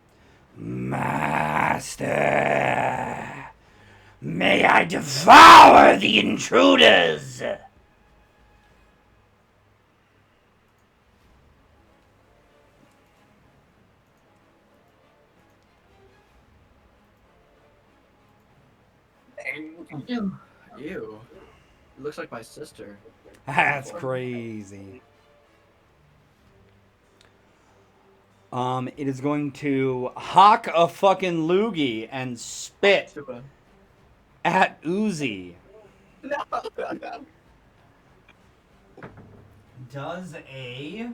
Master, may I devour the intruders! Ew. It looks like my sister. That's crazy. It is going to hock a fucking loogie and spit at Uzi. No. Does a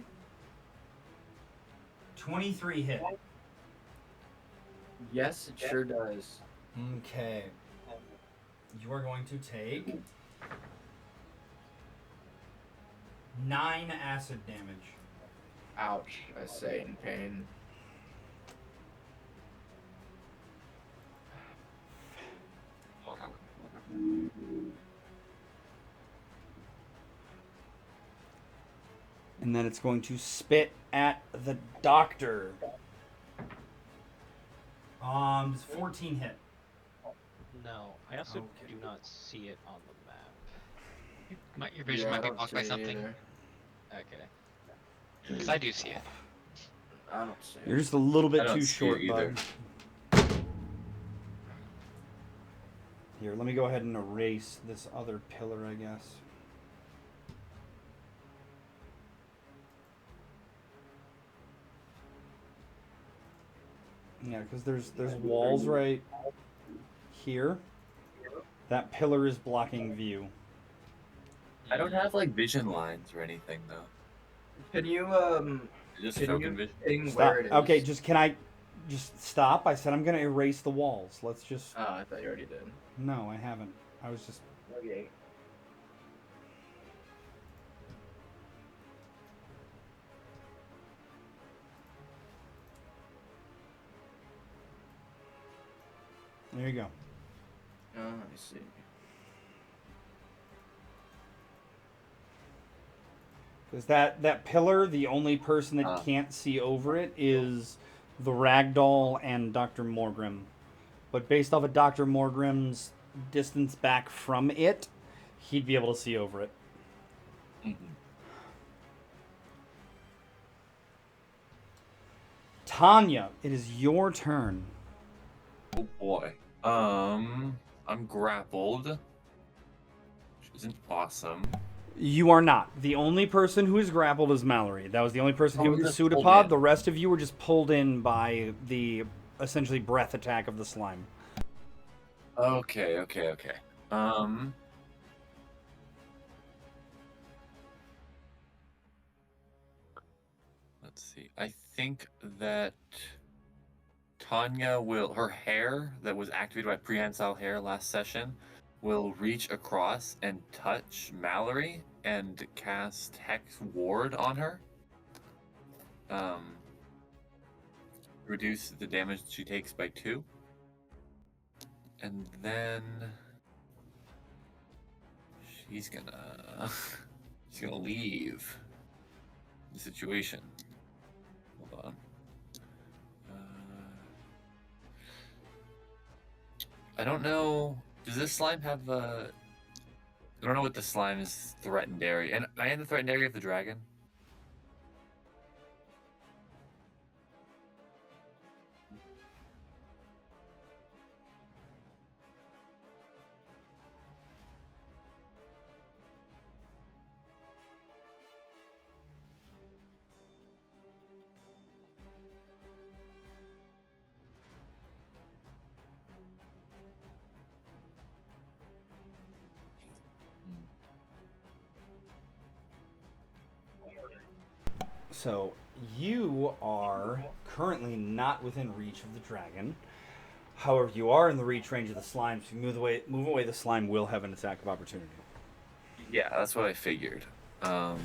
23 hit? Yes, it sure does. Okay. You are going to take 9 acid damage. Ouch, I say in pain. And then it's going to spit at the doctor. Does 14 hit? No, I also Okay. do not see it on the map. Your vision might be blocked by something. Okay. Because I do see it. I don't see You're just a little bit I don't too see short, it either. bud. Here, let me go ahead and erase this other pillar, I guess. Yeah, because there's walls right here. That pillar is blocking view. I don't have like vision lines or anything though. Can you Just can token you vision. ping Stop. where it is? Okay, can I just stop? I said I'm gonna erase the walls. Let's just. Oh, I thought you already did. No, I haven't. I was just. Okay. There you go. Oh, I see. Because that pillar, the only person that can't see over it is the ragdoll and Dr. Morgrim. But based off of Dr. Morgrim's distance back from it, he'd be able to see over it. Tanya, it is your turn. Oh boy. I'm grappled, which isn't awesome. You are not. The only person who is grappled is Mallory. That was the only person hit Oh, with the we're just pulled pseudopod. in. The rest of you were just pulled in by the essentially breath attack of the slime. Okay. Let's see. I think that Tanya will, her hair that was activated by prehensile hair last session will reach across and touch Mallory and cast Hex Ward on her. Reduce the damage she takes by 2. And then she's gonna leave the situation. Hold on. I don't know. Does this slime have I don't know what the slime is threatened area. And am I in the threatened area of the dragon? So you are currently not within reach of the dragon. However, you are in the reach range of the slime, so you move away, the slime will have an attack of opportunity. Yeah, that's what I figured. So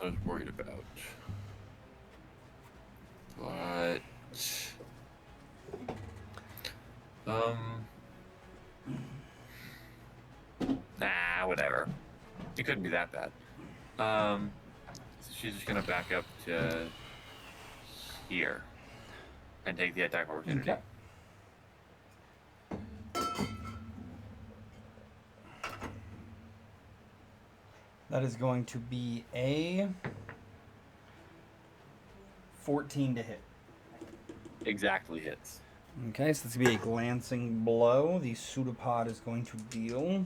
I was worried about. But whatever. It couldn't be that bad. So she's just gonna back up to here and take the attack opportunity. Okay. That is going to be a 14 to hit. Exactly hits. Okay, so this will be a glancing blow. The pseudopod is going to deal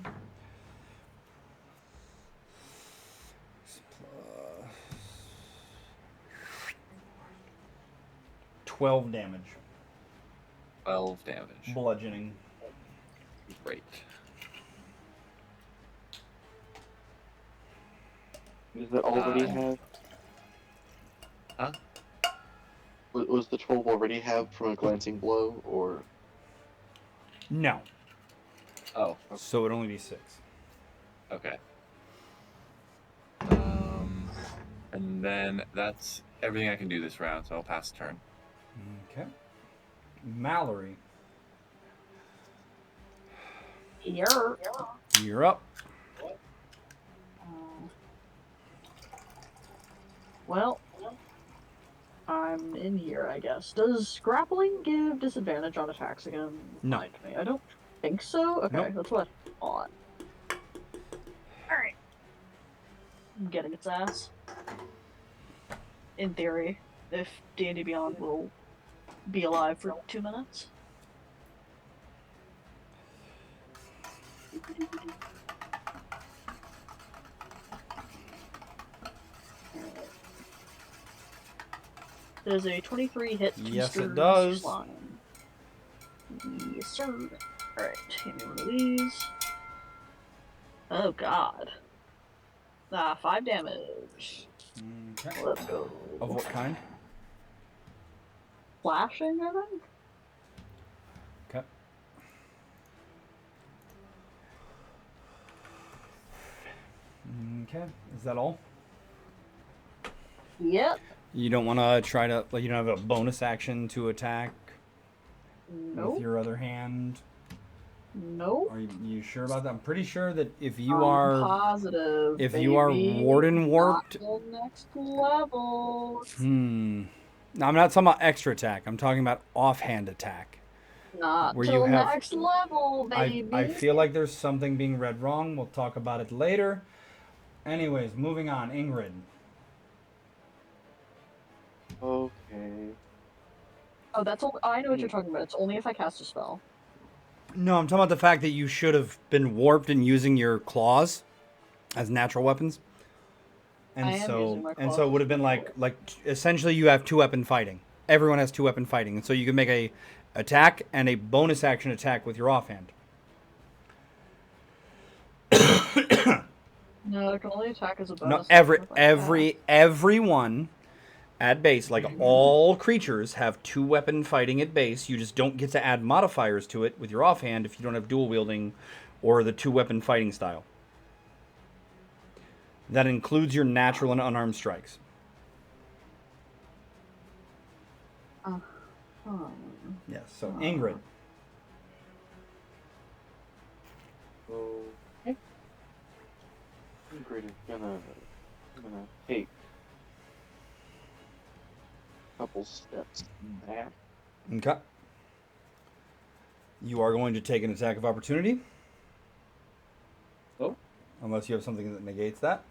12 damage. 12 damage. Bludgeoning. Great. Does it already have? Huh? Was the 12 already have from a glancing blow, or? No. Oh. So it would only be 6. Okay. And then that's everything I can do this round, so I'll pass the turn. Okay. Mallory. You're up. Well, I'm in here, I guess. Does grappling give disadvantage on attacks again? No. Mind me. I don't think so. Okay, Nope. that's what I thought. Alright. I'm getting its ass. In theory, if D&D Beyond will be alive for 2 minutes. Does a 23 hit Yes, it Mr. does. Slime? Yes, sir. Alright, give me one of these. Oh, God. 5 damage. Okay. Let's go. Of what kind? Flashing, I think? Okay. Okay. Is that all? Yep. You don't want to try to, like, you don't have a bonus action to attack Nope. with your other hand? Nope. Are you sure about that? I'm pretty sure that if you I'm are positive. if you are baby. warden warped. Not the next level. No, I'm not talking about extra attack. I'm talking about offhand attack. Not where till you have next level, baby. I feel like there's something being read wrong. We'll talk about it later. Anyways, moving on. Ingrid. Okay. Oh, that's all. I know what you're talking about. It's only if I cast a spell. No, I'm talking about the fact that you should have been warped and using your claws as natural weapons. I am using my It claws would have been essentially you have 2-weapon fighting. Everyone has 2-weapon fighting, and so you can make a attack and a bonus action attack with your offhand. No, I can only attack as a No, bonus. action if I attack. everyone at base, like all creatures, have 2-weapon fighting at base. You just don't get to add modifiers to it with your offhand if you don't have dual wielding or the 2-weapon fighting style. That includes your natural and unarmed strikes. Yes. So Ingrid. Okay. Ingrid is gonna take a couple steps back. Okay. You are going to take an attack of opportunity. Oh. Unless you have something that negates that.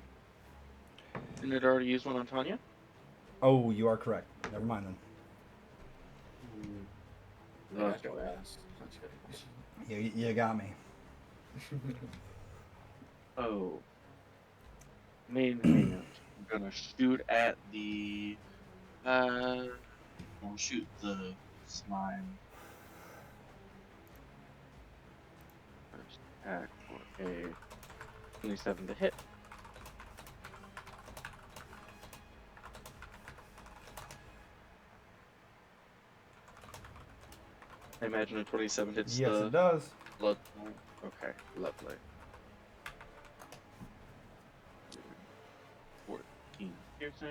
Didn't it already use one on Tanya? Oh, you are correct. Never mind then. That's your ass. You got me. Oh. Main hand. I'm gonna shoot at I'll shoot the slime. First attack for a 27 to hit. I imagine a 27 hits Yes, the it does. blood. Okay, lovely. 14 piercing.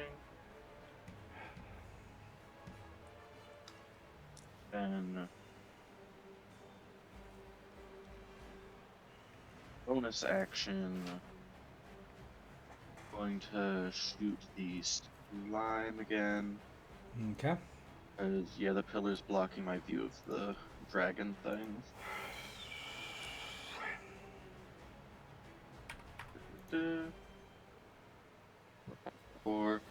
Then bonus action. Going to shoot the slime again. Okay. Because, yeah, the pillar's blocking my view of the dragon thing. For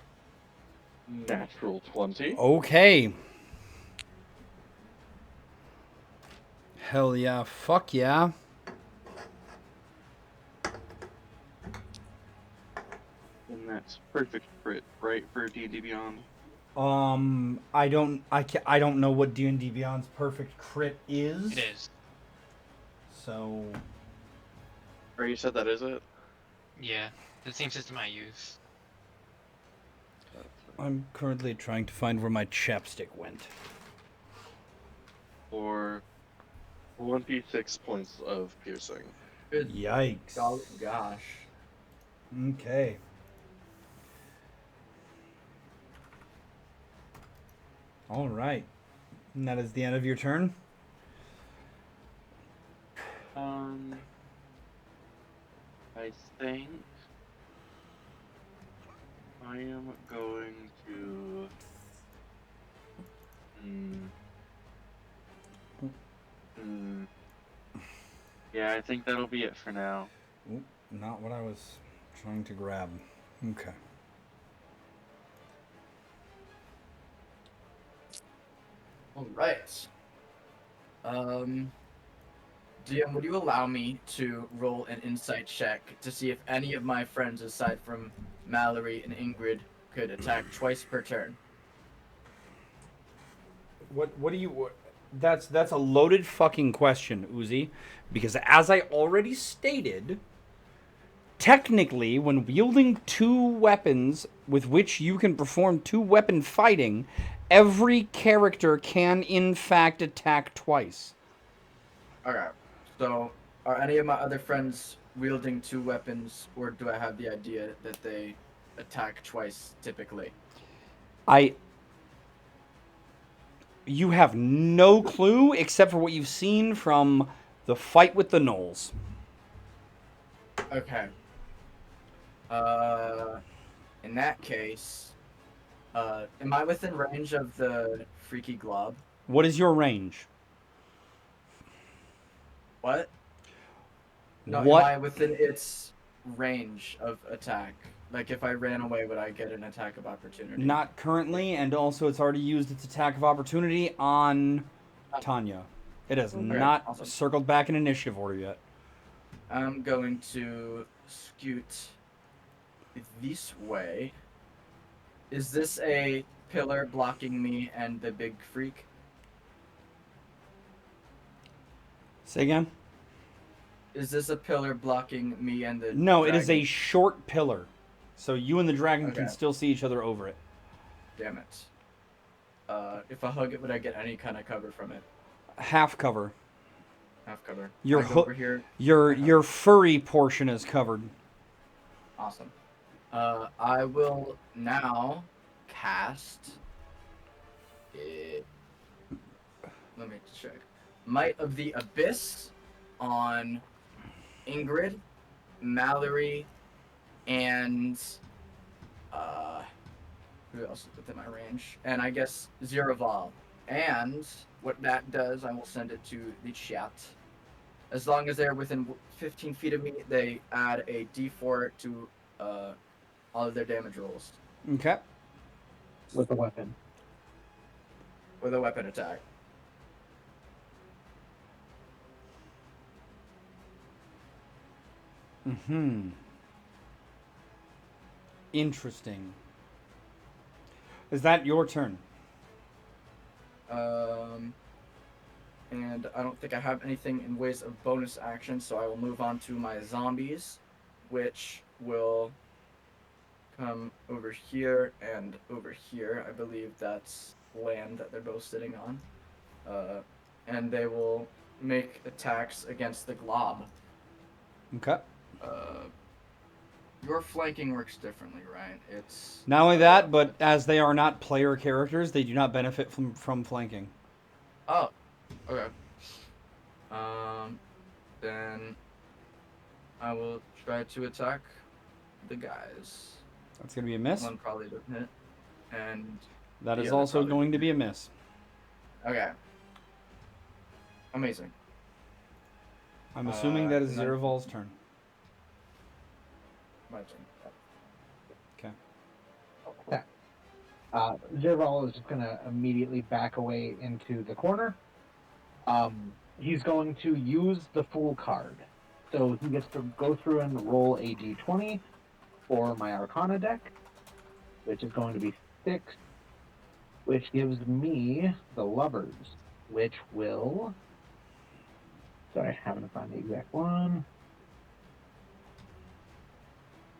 natural 20. Okay. Hell yeah. Fuck yeah. And that's perfect crit, right, for D&D Beyond? I don't know what D&D Beyond's perfect crit is. It is. So. Or you said that is it? Yeah, the same system I use. I'm currently trying to find where my chapstick went. For 1d6 points of piercing. Good. Yikes. Oh, gosh. Okay. All right. And that is the end of your turn? I think I am going to. Yeah, I think that'll be it for now. Oop, not what I was trying to grab. Okay. All right. DM, would you allow me to roll an insight check to see if any of my friends, aside from Mallory and Ingrid, could attack twice per turn? What do you... That's a loaded fucking question, Uzi. Because as I already stated, technically, when wielding 2 weapons with which you can perform 2-weapon fighting, every character can, in fact, attack twice. Okay. So, are any of my other friends wielding 2 weapons, or do I have the idea that they attack twice typically? You have no clue except for what you've seen from the fight with the gnolls. Okay. In that case, am I within range of the freaky glob? What is your range? What? No, What? am I within its range of attack? Like, if I ran away, would I get an attack of opportunity? Not currently, and also it's already used its attack of opportunity on Tanya. It has Okay, not awesome. circled back in initiative order yet. I'm going to scoot this way. Is this a pillar blocking me and the big freak? Say again? Is this a pillar blocking me and the No, it dragon? is a short pillar. So you and the dragon can Okay. still see each other over it. Damn it. If I hug it, would I get any kind of cover from it? Half cover. Half cover. Your I go over here. your furry portion is covered. Awesome. I will now cast it. Let me check. Might of the Abyss on Ingrid, Mallory, and who else is within my range? And I guess Zeraval. And what that does, I will send it to the chat. As long as they're within 15 feet of me, they add a D4 to all of their damage rolls Okay. With a weapon. with a weapon attack. Mm-hmm. Interesting. Is that your turn? And I don't think I have anything in ways of bonus action, so I will move on to my zombies, which will come over here and over here. I believe that's land that they're both sitting on. And they will make attacks against the glob. Okay. Your flanking works differently, right? It's Not only that, but as they are not player characters, they do not benefit from flanking. Oh, okay. Then I will try to attack the guys. That's going to be a miss. One probably doesn't hit, and That the is other also probably going to doesn't be a hit. miss. Okay. Amazing. I'm assuming that is and then- Zeraval's turn. My turn. Okay. Okay. Zerval is just gonna immediately back away into the corner. He's going to use the Fool card. So he gets to go through and roll a d20 for my Arcana deck, which is going to be 6, which gives me the Lovers, which will... Sorry, having to find the exact one.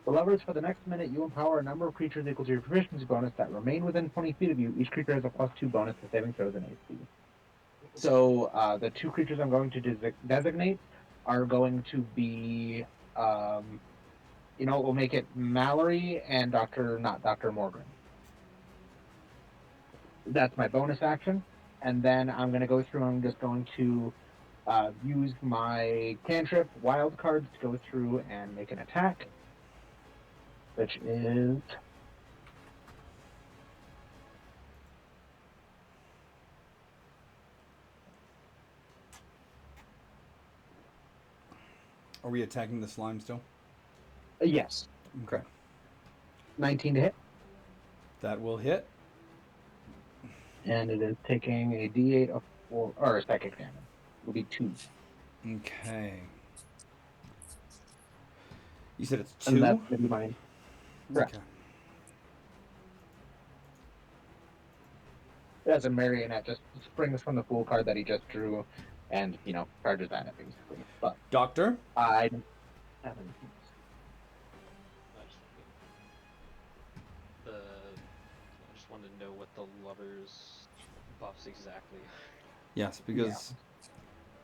The Lovers, for the next minute, you empower a number of creatures equal to your proficiency bonus that remain within 20 feet of you. Each creature has a +2 bonus to saving throws and AC. So the 2 creatures I'm going to designate are going to be, we'll make it Mallory and Dr. Morgan. That's my bonus action. And then I'm going to go through, I'm just going to use my cantrip wild cards to go through and make an attack, which is... Are we attacking the slime still? Yes. Okay. 19 to hit. That will hit. And it is taking a d8 of 4, or a psychic damage. It will be 2. Okay. You said it's 2? And that's going to be mine. Correct. Okay. As a marionette, just springs from the Fool card that he just drew and, charges at it, basically. But Doctor? I don't have anything. I just wanted to know what the lovers buffs exactly. Yes, because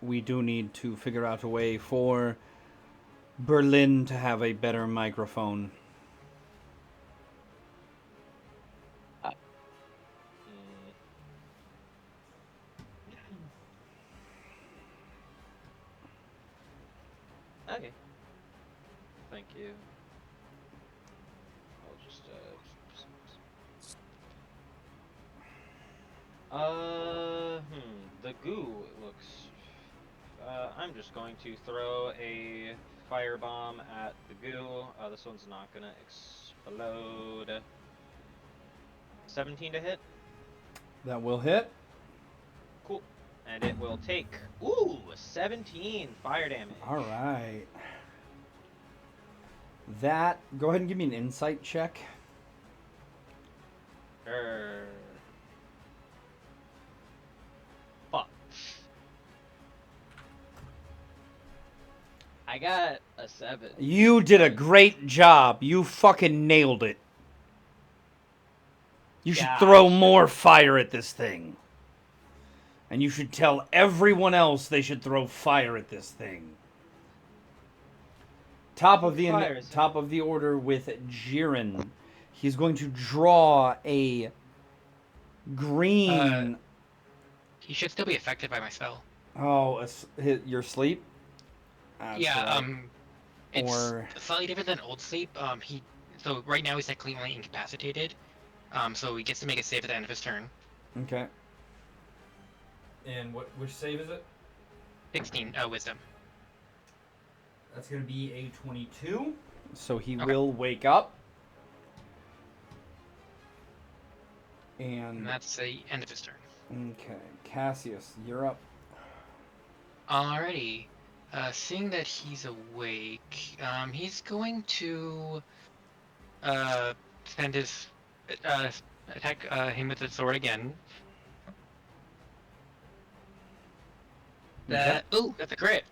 we do need to figure out a way for Berlin to have a better microphone. Okay. Thank you. I'll just the goo looks. I'm just going to throw a firebomb at the goo. This one's not gonna explode. 17 to hit. That will hit. Cool. And it will take, ooh, 17 fire damage. All right. That. Go ahead and give me an insight check. Fuck. I got a 7. You did a great job. You fucking nailed it. You should throw more fire at this thing. And you should tell everyone else they should throw fire at this thing. Top of the order with Jiren. He's going to draw a green. He should still be affected by my spell. Oh, your sleep? Yeah, right. it's slightly different than old sleep. So right now he's technically incapacitated. So he gets to make a save at the end of his turn. Okay. And which save is it? 16, wisdom. That's going to be a 22. So he will wake up. And that's the end of his turn. Okay. Cassius, you're up. Alrighty. Seeing that he's awake, he's going to send his attack him with the sword again. Ooh, that's a crit.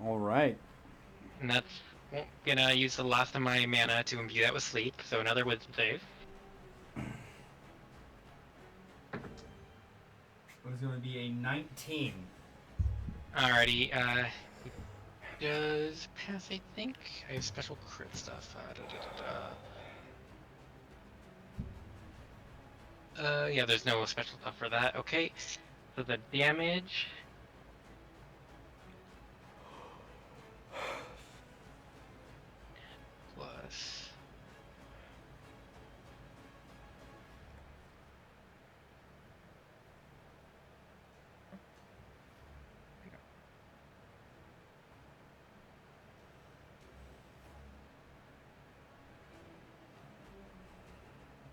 All right. And that's gonna use the last of my mana to imbue that with sleep. So another wisdom save. It's going to be a 19. Alrighty. He does pass, I think. I have special crit stuff. Yeah, there's no special stuff for that. Okay. So the damage. Plus.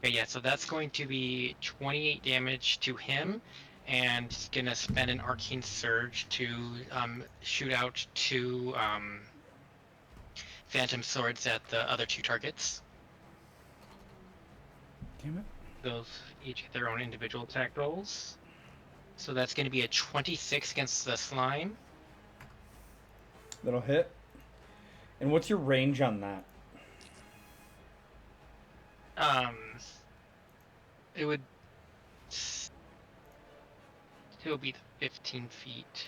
Okay, yeah, so that's going to be 28 damage to him, and he's gonna spend an arcane surge to shoot out 2 phantom swords at the other 2 targets. Damn it. Those each get their own individual attack rolls. So that's going to be a 26 against the slime. That'll hit. And what's your range on that? It would still be 15 feet.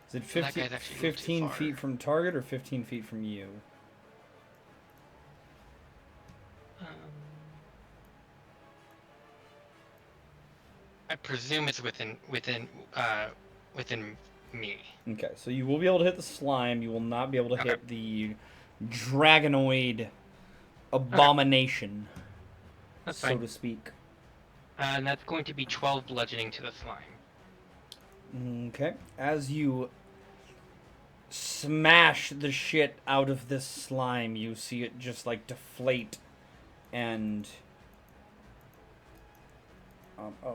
Is it 15 feet from target or 15 feet from you? I presume it's within me. Okay, so you will be able to hit the slime. You will not be able to hit the dragonoid abomination, That's so fine. to speak. And that's going to be 12 bludgeoning to the slime. Okay, as you smash the shit out of this slime, you see it just like deflate and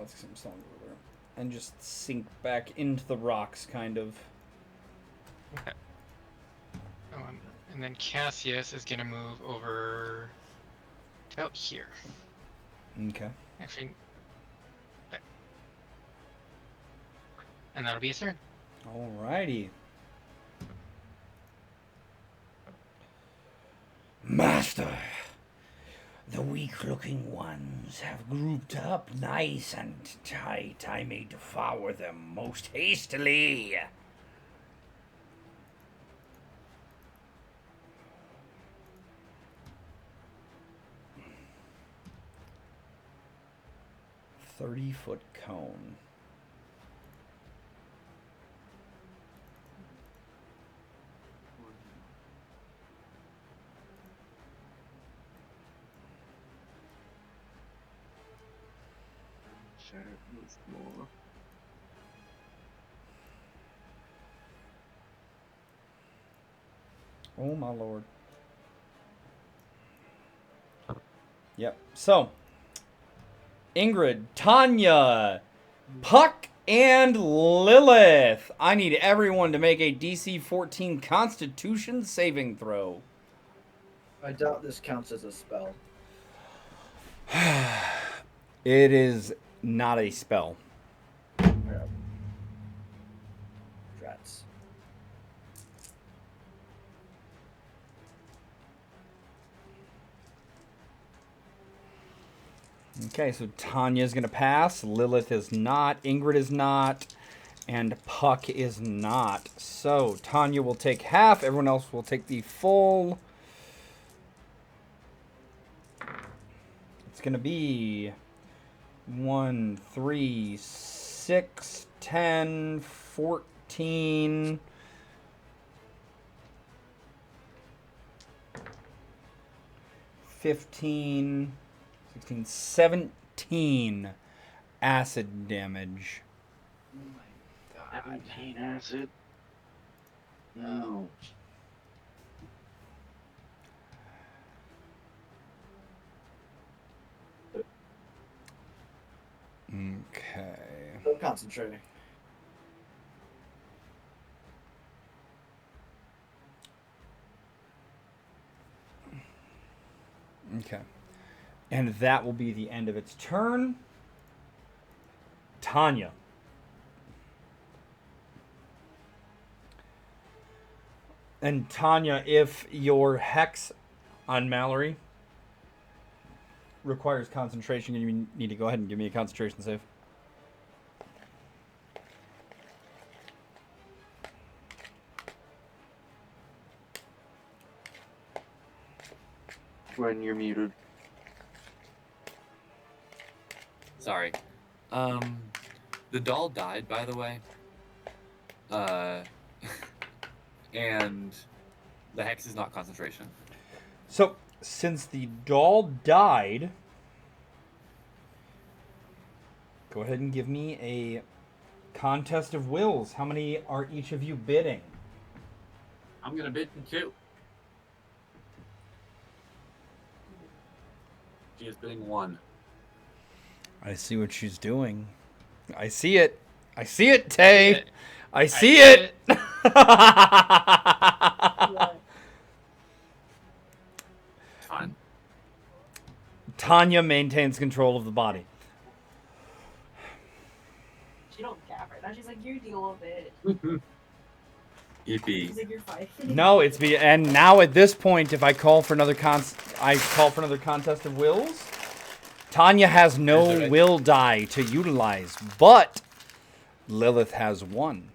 it's still over there, and just sink back into the rocks, kind of. Okay. And then Cassius is gonna move over to about here. Okay. Actually, okay. And that'll be his turn. Alrighty. Master, the weak-looking ones have grouped up nice and tight. I may devour them most hastily. $30-foot cone. More. Oh my lord. Yep. So, Ingrid, Tanya, Puck, and Lilith. I need everyone to make a DC 14 Constitution saving throw. I doubt this counts as a spell. It is not a spell. Rats. Okay, so Tanya's going to pass. Lilith is not. Ingrid is not. And Puck is not. So Tanya will take half. Everyone else will take the full. It's going to be 1, 3, 6, 10, 14. 15, 16, 17 acid damage. Oh my god. 17 acid. No. Okay. Still concentrating. Okay. And that will be the end of its turn. Tanya. And Tanya, if your hex on Mallory requires concentration, you need to go ahead and give me a concentration save. When you're muted. Sorry. The doll died, by the way. And the hex is not concentration. So, since the doll died, go ahead and give me a contest of wills. How many are each of you bidding? I'm gonna bid for 2. She is bidding 1. I see what she's doing. I see it. I see it, Tay. I see it. Fine. Tanya maintains control of the body. She don't care right now. She's like, you deal with it. Yippee. She's like, you're fine. No, and now at this point, if I call for another contest of wills, Tanya has no will die to utilize, but Lilith has 1.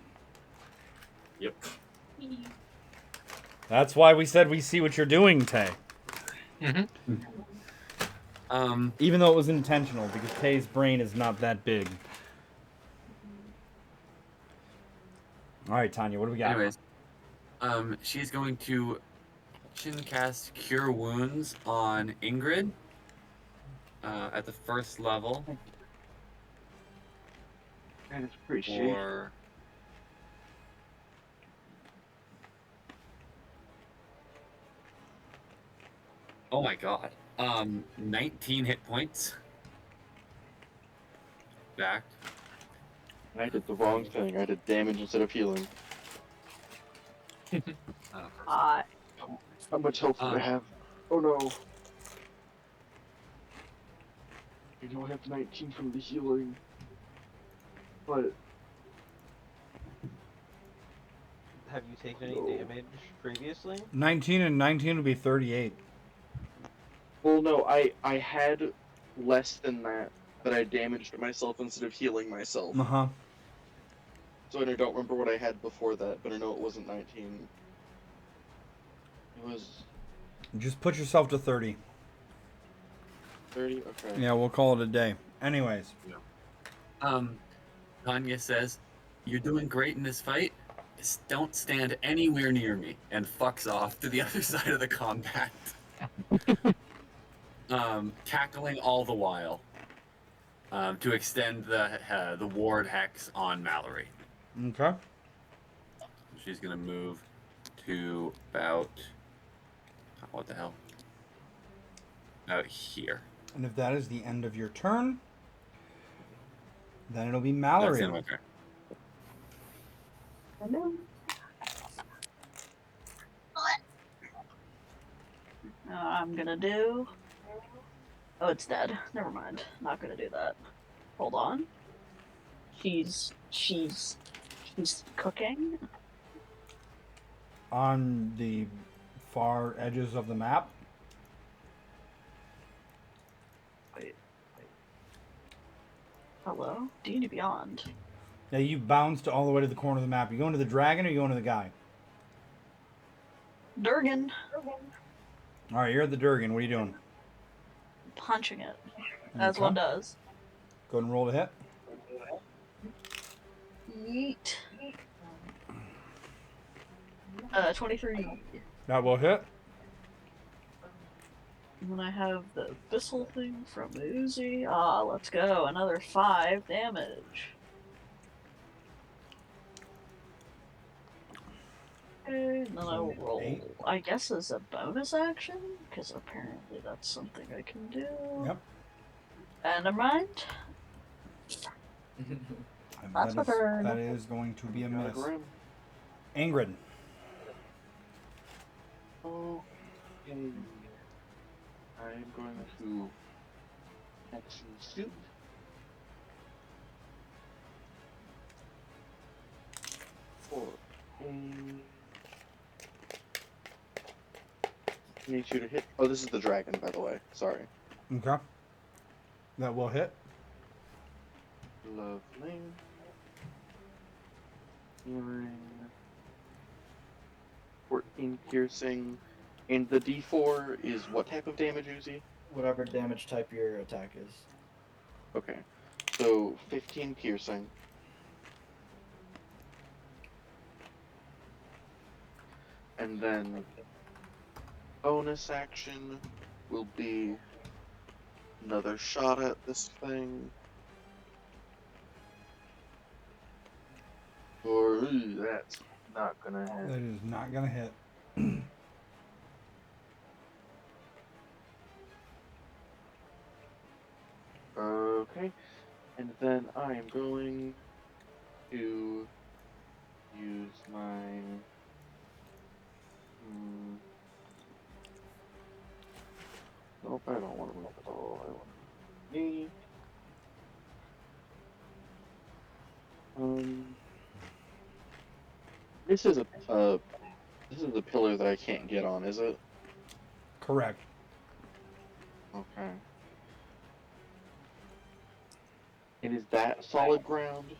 Yep. That's why we said we see what you're doing, Tay. Even though it was intentional, because Tay's brain is not that big. All right, Tanya, what do we got? Anyways, she's going to cast Cure Wounds on Ingrid at the first level. That is appreciated. Or oh my god. 19 hit points. Back. I did the wrong thing. I did damage instead of healing. How much health do I have? Oh no. I know I have 19 from the healing. But Have you taken any damage previously? 19 and 19 would be 38. well, no, I had less than that, but I damaged myself instead of healing myself. Uh-huh. So I don't remember what I had before that, but I know it wasn't 19. It was Just put yourself to 30. 30. Okay. Yeah, we'll call it a day. Anyways. Tanya says, "You're doing great in this fight. Just don't stand anywhere near me," and fucks off to the other side of the combat. Cackling all the while to extend the ward hex on Mallory. Okay. She's gonna move to about what the hell? Out here. And if that is the end of your turn, Then it'll be That's Mallory. the end of my turn. Hello. I'm gonna do. Oh, it's dead. Never mind. Not gonna do that. Hold on. She's cooking. On the far edges of the map. Wait. Hello? D&D Beyond. Now you bounced all the way to the corner of the map. You going to the dragon or you going to the guy? Durgan. All right, you're at the Durgan. What are you doing? Punching it. As Okay. one does. Go ahead and roll to hit. Yeet. 23. That will hit. And then I have the Abyssal thing from the Uzi. Ah, let's go. Another 5 damage. Okay, and then I will roll, 8. I guess, as a bonus action, because apparently that's something I can do. Yep. And never mind. That's my turn. That is going to be a miss. Grim. Ingrid. Okay. I'm going to action shoot. For a... Need you to hit. Oh, this is the dragon, by the way. Sorry. Okay. That will hit. Lovely. Healing. 14 piercing. And the D4 is what type of damage, Uzi? Whatever damage type your attack is. Okay. So 15 piercing. And then bonus action will be another shot at this thing. Or that's not gonna hit. That is not going to hit. Okay. And then I am going to use my nope, I don't want to move at all. I want me. This is a pillar that I can't get on, is it? Correct. Okay. And is that solid ground?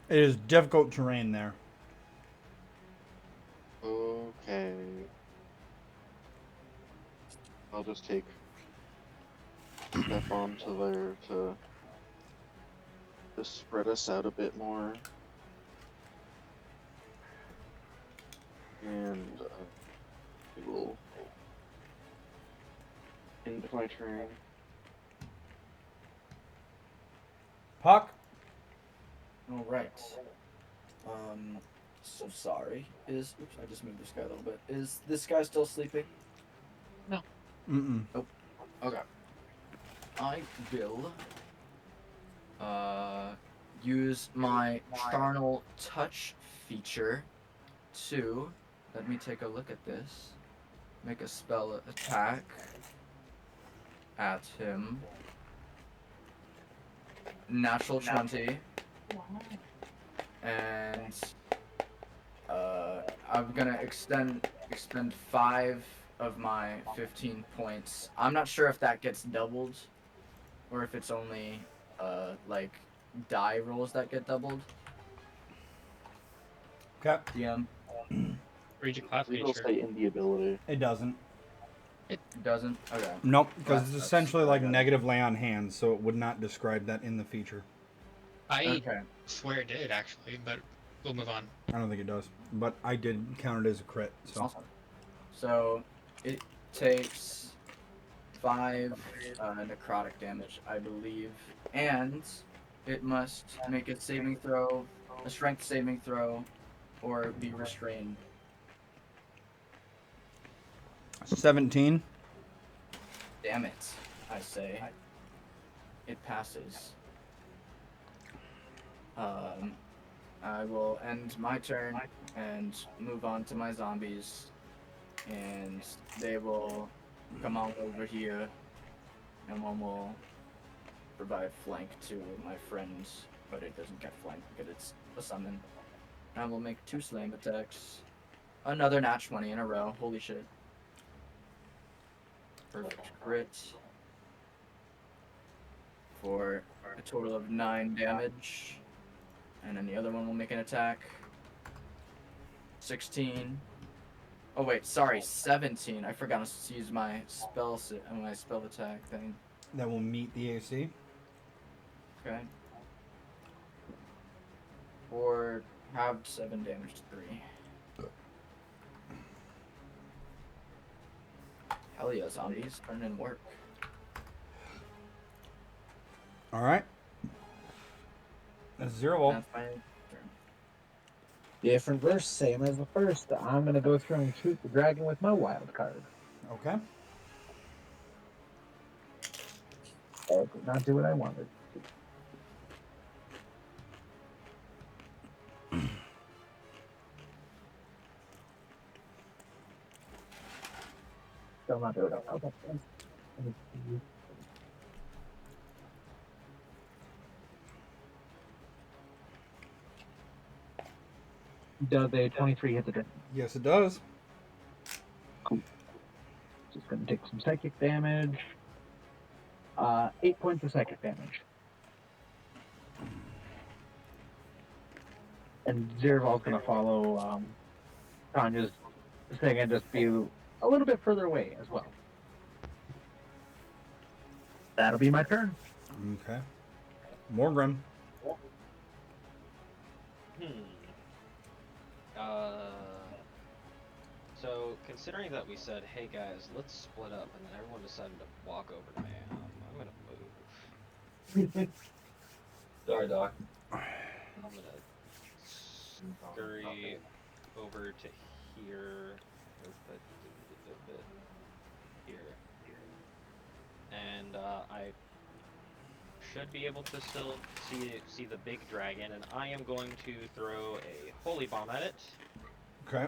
It is difficult terrain there. Okay. I'll just take step onto there to spread us out a bit more. And we will end my turn. Puck. All right. So sorry. Oops, I just moved this guy a little bit. Is this guy still sleeping? No. Mm-mm. Nope. Okay. I will use my Charnel Touch feature to, let me take a look at this, make a spell attack at him. Natural 20. And I'm gonna expend 5 of my 15 points. I'm not sure if that gets doubled or if it's only like die rolls that get doubled. Okay. DM. Read your class We will feature. say in the ability. It doesn't. It doesn't? Okay. Nope, because That's- it's essentially like okay. negative lay on hands, so it would not describe that in the feature. I Okay. swear it did, actually, but we'll move on. I don't think it does, but I did count it as a crit. So Awesome. So it takes 5 necrotic damage, I believe, and it must make a saving throw, a strength saving throw, or be restrained. 17. Damn it, I say. It passes. I will end my turn and move on to my zombies, and they will come on over here, and one will provide flank to my friends, but it doesn't get flank because it's a summon. I will make 2 slam attacks. Another nat 20 in a row. Holy shit. Perfect crit. For a total of 9 damage. And then the other one will make an attack. 16. Oh wait, sorry, 17. I forgot to use my spell attack thing. That will meet the AC. Okay. For have 7 damage to 3. Hell yeah, zombies, turn in work. All right. That's zero. That's my turn. Different verse, same as the first. I'm gonna go through and shoot the dragon with my wild card. Okay. That did not do what I wanted. Still not doing it. Okay. Does a 23 hit the dragon? Yes, it does. Cool. Just gonna take some psychic damage. 8 points of psychic damage. And Zerval's gonna follow Tanya's thing and just be a little bit further away as well. That'll be my turn. Okay. Morgrim. So considering that we said, hey guys, let's split up, and then everyone decided to walk over to me, I'm gonna move. Sorry, Doc. I'm gonna scurry over to here, here, and I should be able to still see the big dragon, and I am going to throw a holy bomb at it. Okay.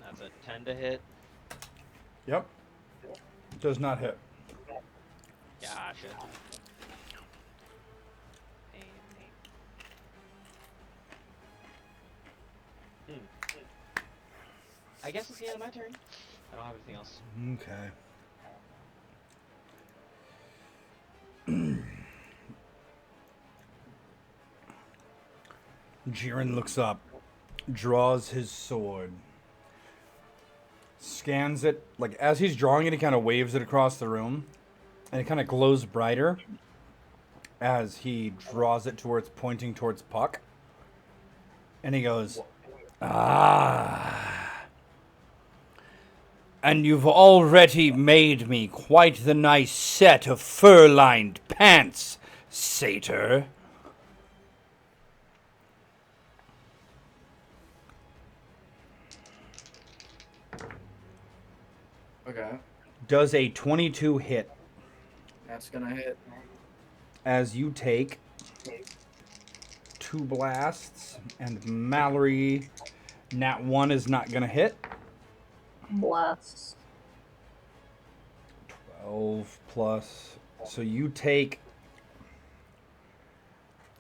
That's a 10 to hit. Yep. Does not hit. Gotcha. I guess it's the end of my turn. I don't have anything else. Okay. Jiren looks up, draws his sword, scans it, like as he's drawing it, he kind of waves it across the room, and it kind of glows brighter as he draws it towards, pointing towards Puck. And he goes, "Ah, and you've already made me quite the nice set of fur-lined pants, satyr." Okay. Does a 22 hit? That's gonna hit. As you take 2 blasts, and Mallory, nat 1 is not gonna hit. Blasts. 12 plus. So you take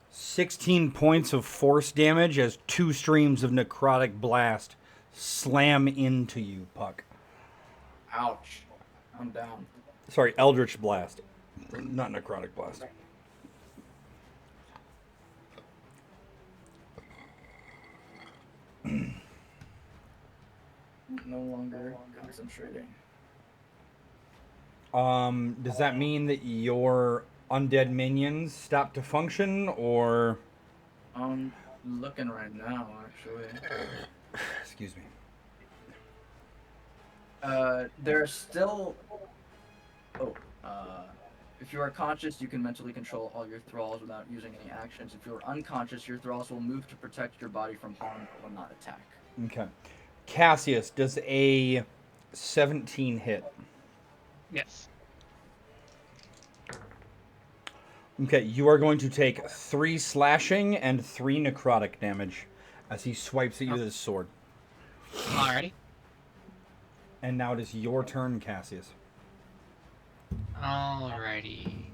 16 points of force damage as 2 streams of necrotic blast slam into you, Puck. Ouch. I'm down. Sorry, Eldritch Blast. Not necrotic blast. No longer concentrating. Does that mean that your undead minions stop to function, or? I'm looking right now, actually. Excuse me. They're still. If you are conscious, you can mentally control all your thralls without using any actions. If you are unconscious, your thralls will move to protect your body from harm but will not attack. Okay. Cassius, does a 17 hit? Yes. Okay, you are going to take 3 slashing and 3 necrotic damage as he swipes at you with his sword. Alrighty. And now it is your turn, Cassius. Alrighty.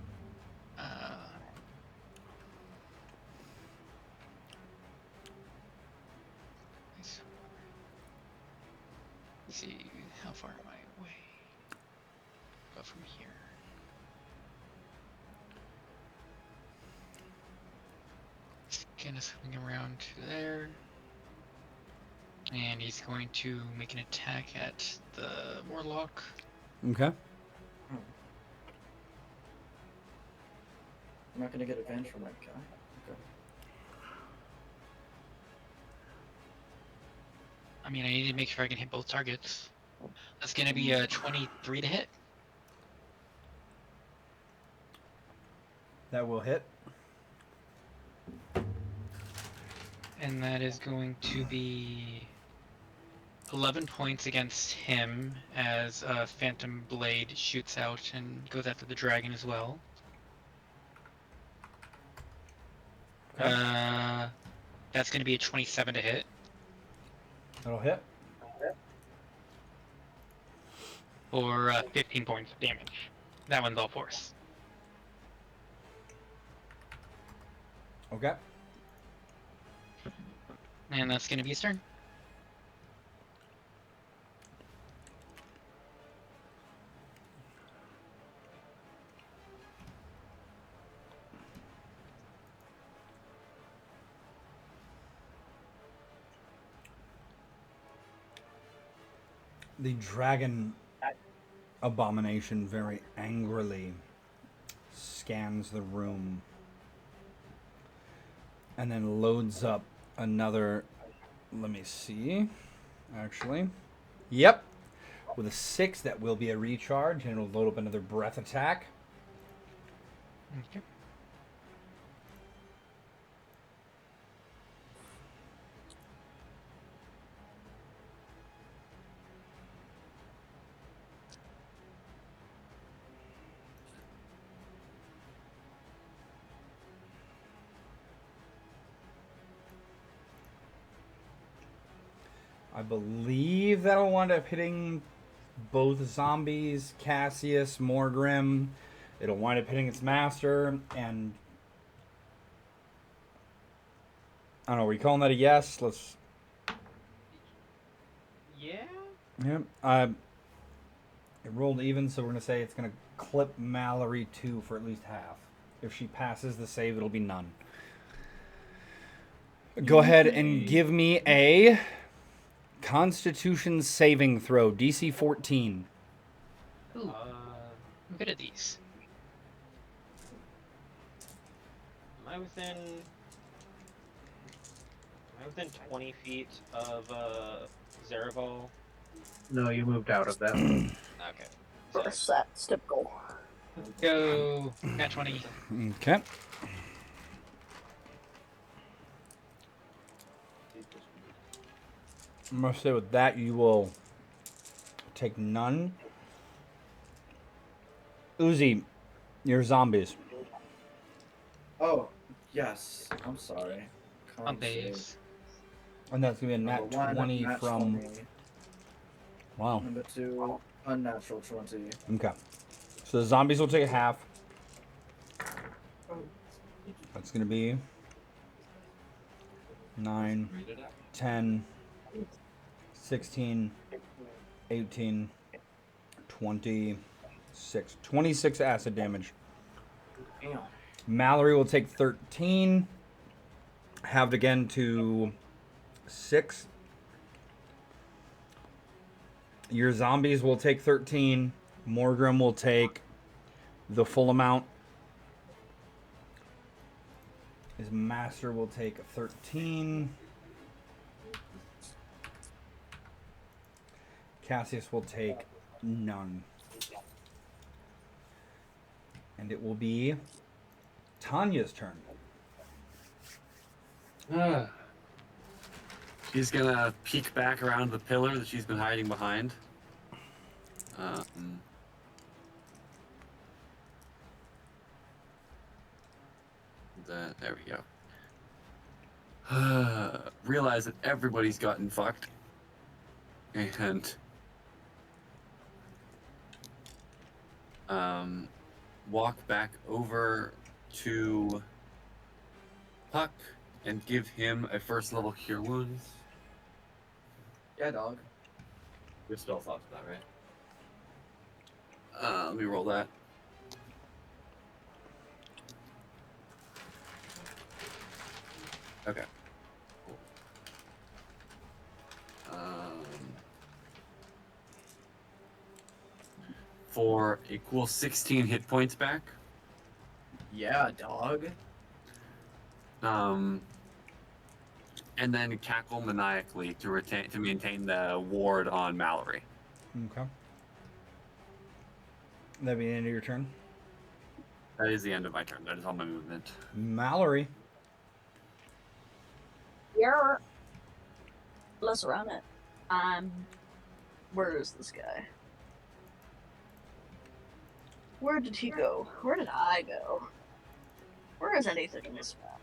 Let's see, how far am I away? Go from here. He's gonna swing around to there. And he's going to make an attack at the Warlock. Okay. I'm not gonna get advantage from that guy. Okay. I mean, I need to make sure I can hit both targets. That's gonna be a 23 to hit. That will hit. And that is going to be 11 points against him as a Phantom Blade shoots out and goes after the dragon as well. Okay. That's going to be a 27 to hit. That'll hit. For 15 points of damage. That one's all force. Okay. And that's going to be his turn. The dragon abomination very angrily scans the room and then loads up another, let me see, actually. Yep. With a 6, that will be a recharge, and it'll load up another breath attack. Okay. I believe that'll wind up hitting both zombies, Cassius, Morgrim. It'll wind up hitting its master, and I don't know, are we calling that a yes? Let's... Yeah? Yep. It rolled even, so we're going to say it's going to clip Mallory 2 for at least half. If she passes the save, it'll be none. Go ahead and give me a Constitution saving throw, DC 14. Ooh, I'm good at these. Am I within 20 feet of Zeraval? No, you moved out of that. Okay. First, that's typical. Go, nat 20. Okay. I'm going to say with that, you will take none. Uzi, you're zombies. Oh, yes. I'm sorry. Zombies. And that's going to be a nat Number 1, 20 nat from... 20. Wow. Number 2, unnatural 20. Okay. So the zombies will take a half. That's going to be 9, 10, 16, 18, 26. 26 acid damage. Damn. Mallory will take 13. Halved again to 6. Your zombies will take 13. Morgrim will take the full amount. His master will take 13. Cassius will take none. And it will be Tanya's turn. She's gonna peek back around the pillar that she's been hiding behind. there we go. Realize that everybody's gotten fucked. And walk back over to Puck and give him a first level cure wounds. Yeah, dog. Your spell slots for that, right? Let me roll that. Okay. Cool. For a cool 16 hit points back. Yeah, dog. And then cackle maniacally to maintain the ward on Mallory. Okay. That'd be the end of your turn. That is the end of my turn. That is all my movement. Mallory. Yeah. Let's run it. Where is this guy? Where did he go? Where did I go? Where is anything in this map?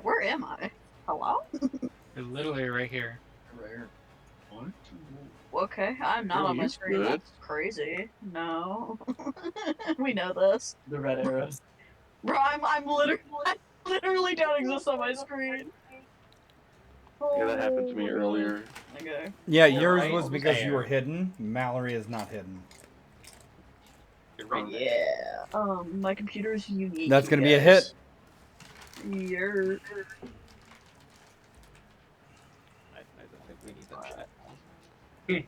Where am I? Hello? You're literally right here. Rare. What? Okay, I'm not on my you screen. good? That's crazy. No. We know this. The red arrows. Bro, I literally don't exist on my screen. Yeah, that happened to me earlier. Okay. Yeah, yours right was because you were there. hidden. Mallory is not hidden. You're right. Yeah. My computer's unique. That's gonna be a guys. hit. Yer. I don't think we need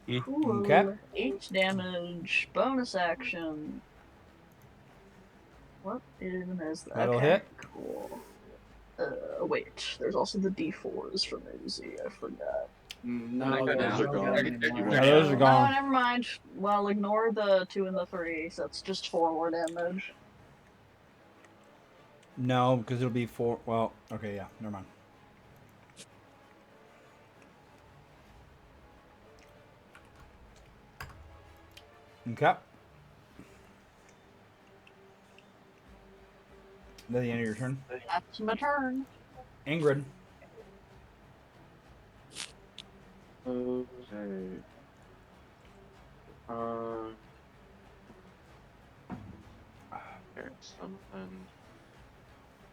that. Cool. Okay. 8 damage. Bonus action. What even is that? That'll Okay, hit. cool. Wait. There's also the D4s from AZ. I forgot. No, go down. those are gone. Yeah, those are Oh, gone. never mind. Well, ignore the 2 and the 3, so it's just 4 more damage. No, because it'll be 4. Well, okay, yeah. Never mind. Okay. Is that the end of your turn? That's my turn. Ingrid. Okay. There's something.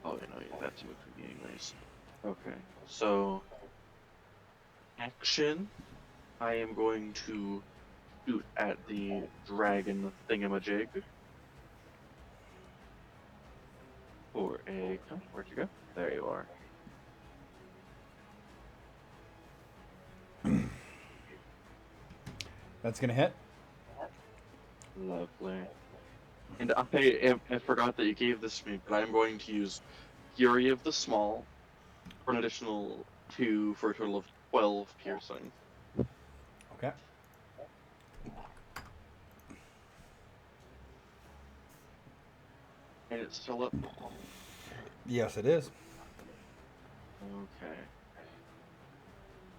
Oh, you know, that's what for me anyways. Okay, so action. I am going to shoot at the dragon thingamajig. For a. Oh, where'd you go? There you are. That's gonna hit. Lovely. And I forgot that you gave this to me, but I'm going to use Fury of the Small for an additional 2 for a total of 12 piercing. Okay. And it's still up. Yes, it is. Okay.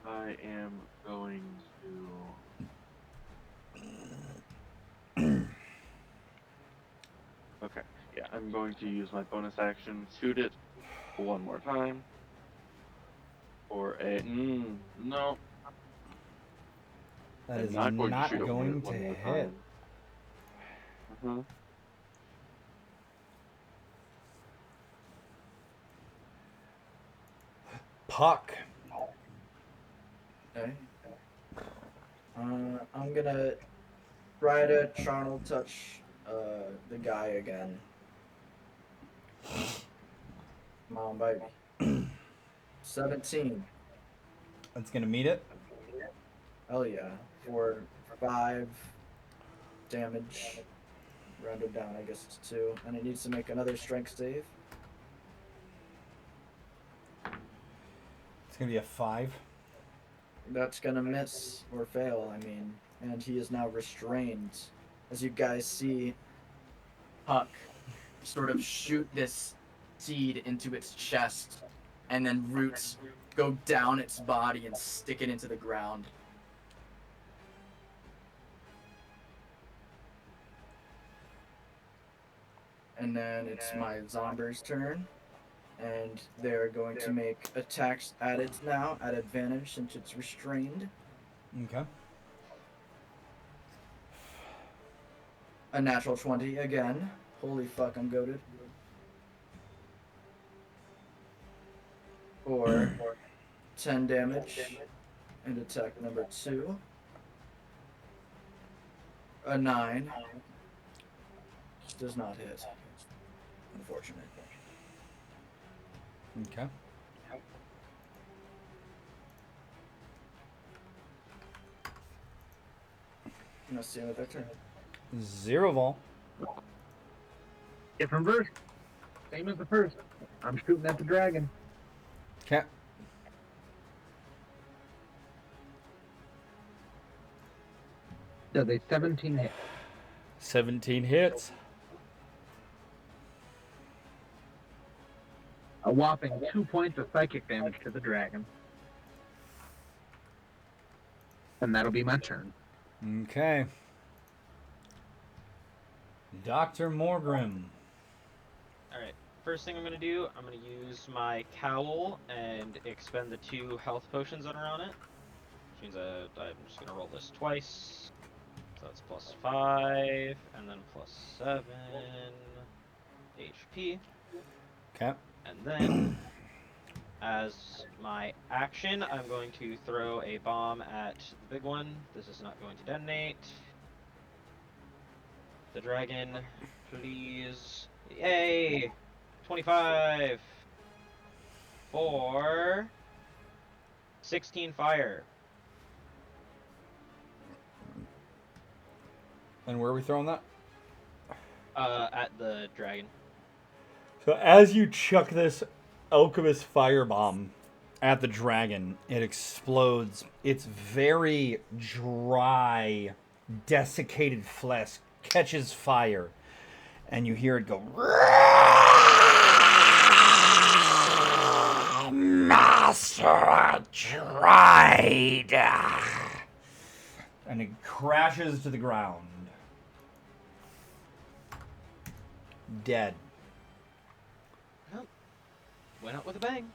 I am going to. Okay. Yeah, I'm going to use my bonus action, shoot it one more time. For a. No. That I'm is not going to not shoot it going to one more hit. time. Puck. Okay. I'm gonna try to charnel touch the guy again. Come on, baby. 17. That's gonna meet it. Hell yeah. For 5 damage. Rounded down, I guess it's 2. And it needs to make another strength save. It's gonna be a 5. That's gonna miss or fail, I mean. And he is now restrained. As you guys see, Puck sort of shoot this seed into its chest, and then roots go down its body and stick it into the ground. And then it's my zombies' turn. And they're going to make attacks at it now, at advantage, since it's restrained. Okay. A natural 20 again. Holy fuck, I'm goated. For 10 damage. And attack number 2. A 9. Does not hit. Unfortunate. Okay. Let's see what their turn. Zero Vol. Different version. Same as the first. I'm shooting at the dragon. Okay. Does a 17 hit? 17 hits. A whopping 2 points of psychic damage to the dragon. And that'll be my turn. Okay. Dr. Morgrim. Alright, first thing I'm going to do, I'm going to use my cowl and expend the 2 health potions that are on it. Which means I'm just going to roll this twice. So that's plus 5, and then plus 7 HP. Okay. And then, as my action, I'm going to throw a bomb at the big one. This is not going to detonate. The dragon, please. Yay! 25 for 16 fire. And where are we throwing that? At the dragon. So as you chuck this alchemist firebomb at the dragon, it explodes. Its very dry, desiccated flesh catches fire, and you hear it go, Master tried. And it crashes to the ground. Dead. Well, went out with a bang.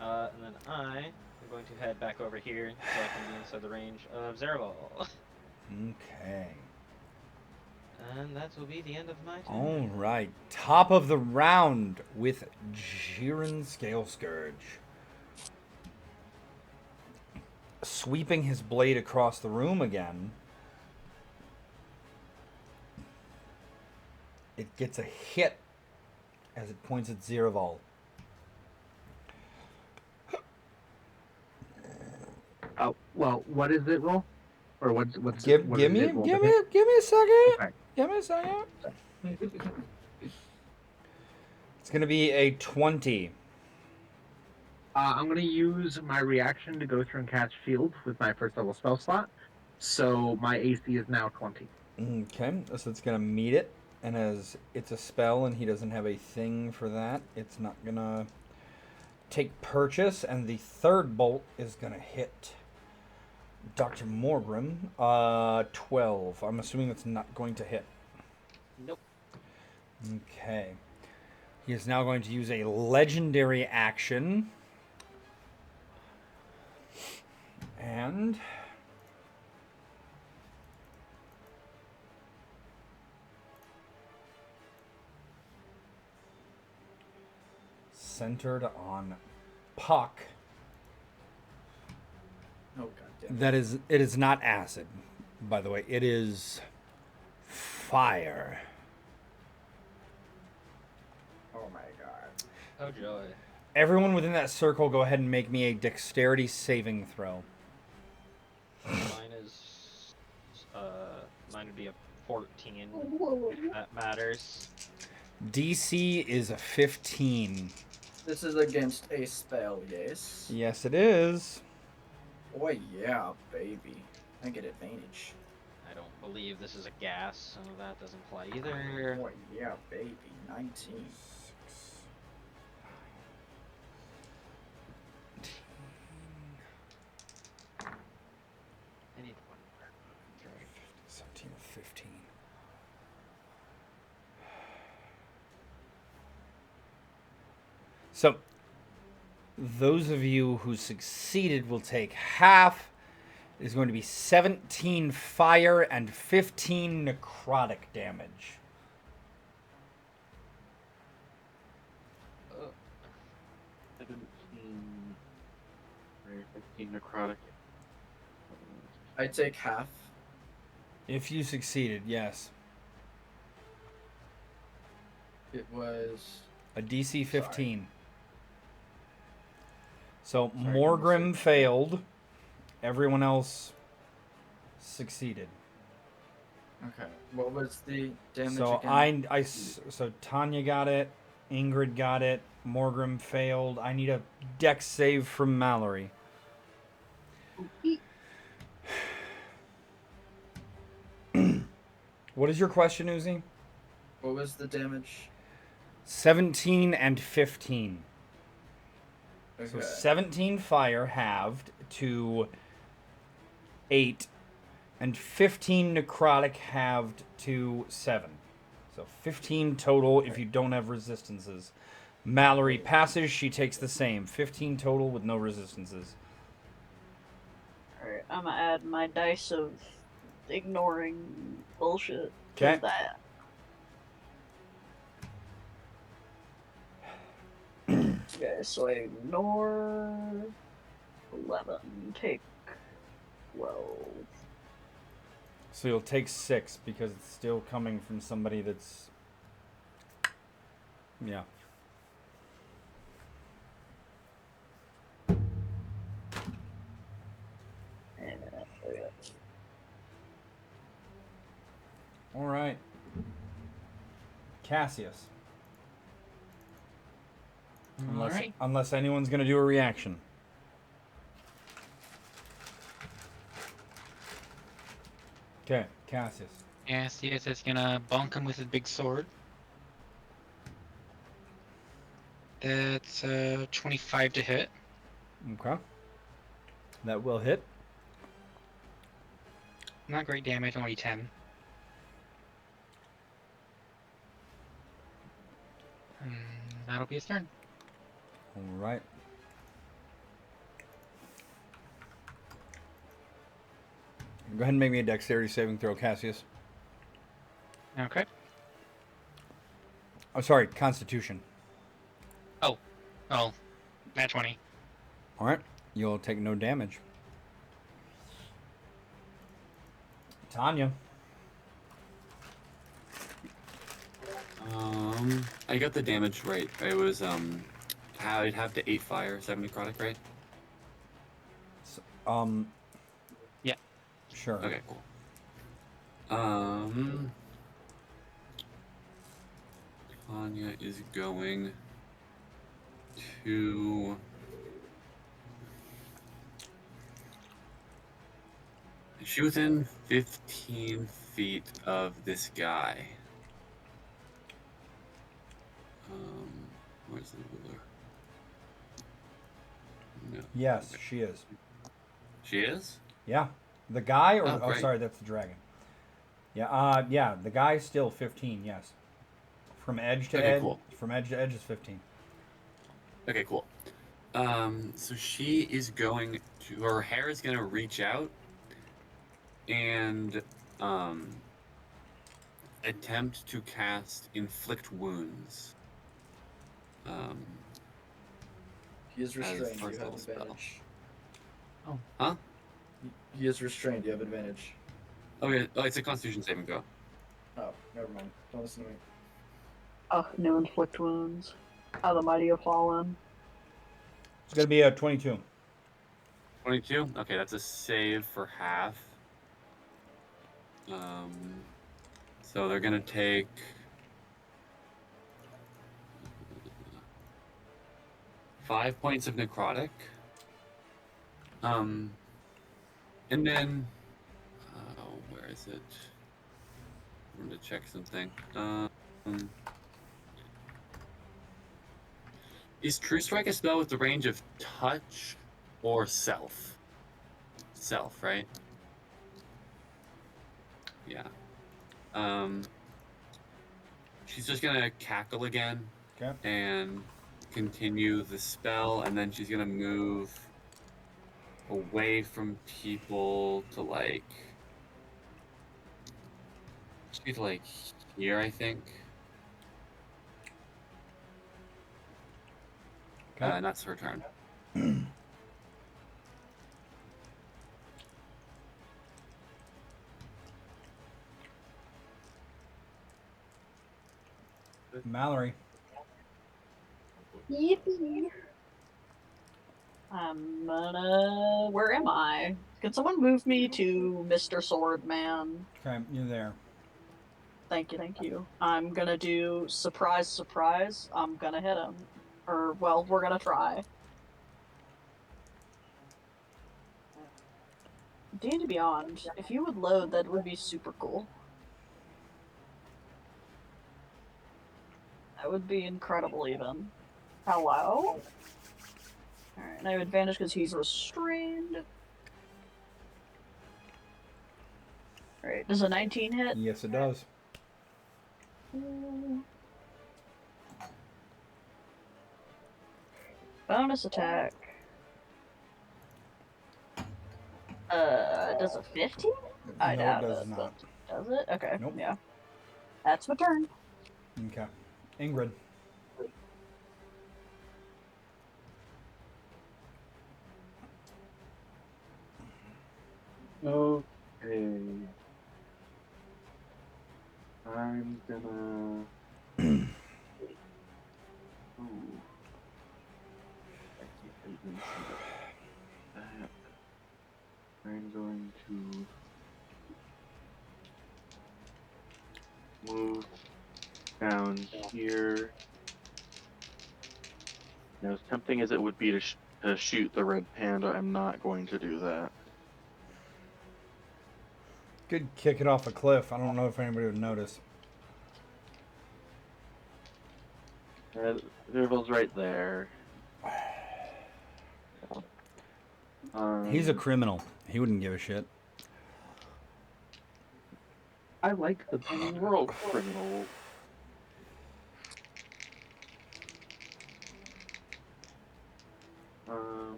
And then I am going to head back over here so I can be inside the range of Zeraval. Okay. And that will be the end of my turn. All right. Top of the round with Jiren Scale Scourge. Sweeping his blade across the room again. It gets a hit as it points at Zeraval. Oh, well, what is it roll? Or what's Give me a second. Okay. Give me a second. It's gonna be a 20. I'm going to use my reaction to go through and cast shield with my first level spell slot. So my AC is now 20. Okay, so it's gonna meet it, and as it's a spell and he doesn't have a thing for that, it's not gonna take purchase, and the third bolt is gonna hit Dr. Morgrim. 12. I'm assuming that's not going to hit. Nope. Okay. He is now going to use a legendary action. And centered on Puck. Oh, goddamn. That is, it is not acid, by the way. It is fire. Oh my god. Oh joy. Everyone within that circle, go ahead and make me a dexterity saving throw. Mine is, mine would be a 14, if that matters. DC is a 15. This is against a spell, yes? Yes, it is. Oh yeah, baby. I get advantage. I don't believe this is a gas, so that doesn't apply either. Oh yeah, baby. 19. I need one more. 17 or 15. So, those of you who succeeded will take half. It is going to be 17 fire and 15 necrotic damage. 15 necrotic. I take half. If you succeeded, yes. It was A DC 15. So Sorry, Morgrim failed. Everyone else succeeded. Okay. What was the damage So again? so Tanya got it. Ingrid got it. Morgrim failed. I need a dex save from Mallory. What is your question, Uzi? What was the damage? 17 and 15. Okay. So 17 fire halved to 8, and 15 necrotic halved to 7. So 15 total if you don't have resistances. Mallory passes, she takes the same. 15 total with no resistances. Alright, I'm gonna add my dice of ignoring bullshit Okay. to that. Okay, so I ignore 11, take 12. So you'll take 6 because it's still coming from somebody that's... Yeah. All right. Cassius. Alright. Unless anyone's going to do a reaction. Okay, Cassius. Cassius is gonna bonk him with his big sword. That's 25 to hit. Okay. That will hit. Not great damage, only 10. That'll be his turn. All right. Go ahead and make me a dexterity saving throw, Cassius. Okay. Oh, sorry, Constitution. Oh. Oh. Nat 20. All right. You'll take no damage. Tanya. I got the damage right. It was I'd have to 8 fire, 7 necrotic, right? Yeah. Sure. Okay, cool. Tanya is going to is she within 15 feet of this guy? Where's the ruler? No. Yes, she is. She is? Yeah. The guy or... Oh, Oh, great. sorry, that's the dragon. Yeah, yeah, the guy's still 15, yes. From edge to Okay, edge. cool. From edge to edge is 15. Okay, cool. So she is going to... Her hair is going to reach out and attempt to cast Inflict Wounds. He is as restrained. You first have level spell. advantage. Oh. Huh? He is restrained. You have advantage. Okay, oh, it's a Constitution saving throw. Oh, never mind. Don't listen to me. Oh, new inflict wounds. How the mighty have fallen. It's going to be a 22. 22? Okay, that's a save for half. So they're gonna take 5 points of necrotic. And then where is it? I wanted to check something. Is True Strike a spell with the range of touch or self? Self, right? Yeah. She's just gonna cackle again. Okay. And continue the spell, and then she's gonna move away from people to like she's like here, I think. Okay. And that's her turn. Mallory. Yippee. I'm gonna. Where am I? Can someone move me to Mr. Swordman? Okay, you're there. Thank you, thank you. I'm gonna do surprise, surprise. I'm gonna hit him. Or, well, we're gonna try. D&D Beyond, if you would load, that would be super cool. That would be incredible, even. Hello? Alright, and I have advantage because he's restrained. Alright, does a 19 hit? Yes, it does. Bonus attack. Does a 15? I No, doubt it does it, not. but does it? Okay, Nope. yeah. That's my turn. Okay. Ingrid. Okay. I'm gonna. Ooh. I didn't see that. I'm going to move down here. Now, as tempting as it would be to shoot the red panda, I'm not going to do that. Could kick it off a cliff. I don't know if anybody would notice. Dervil's right there. He's a criminal. He wouldn't give a shit. I like the we're all criminal.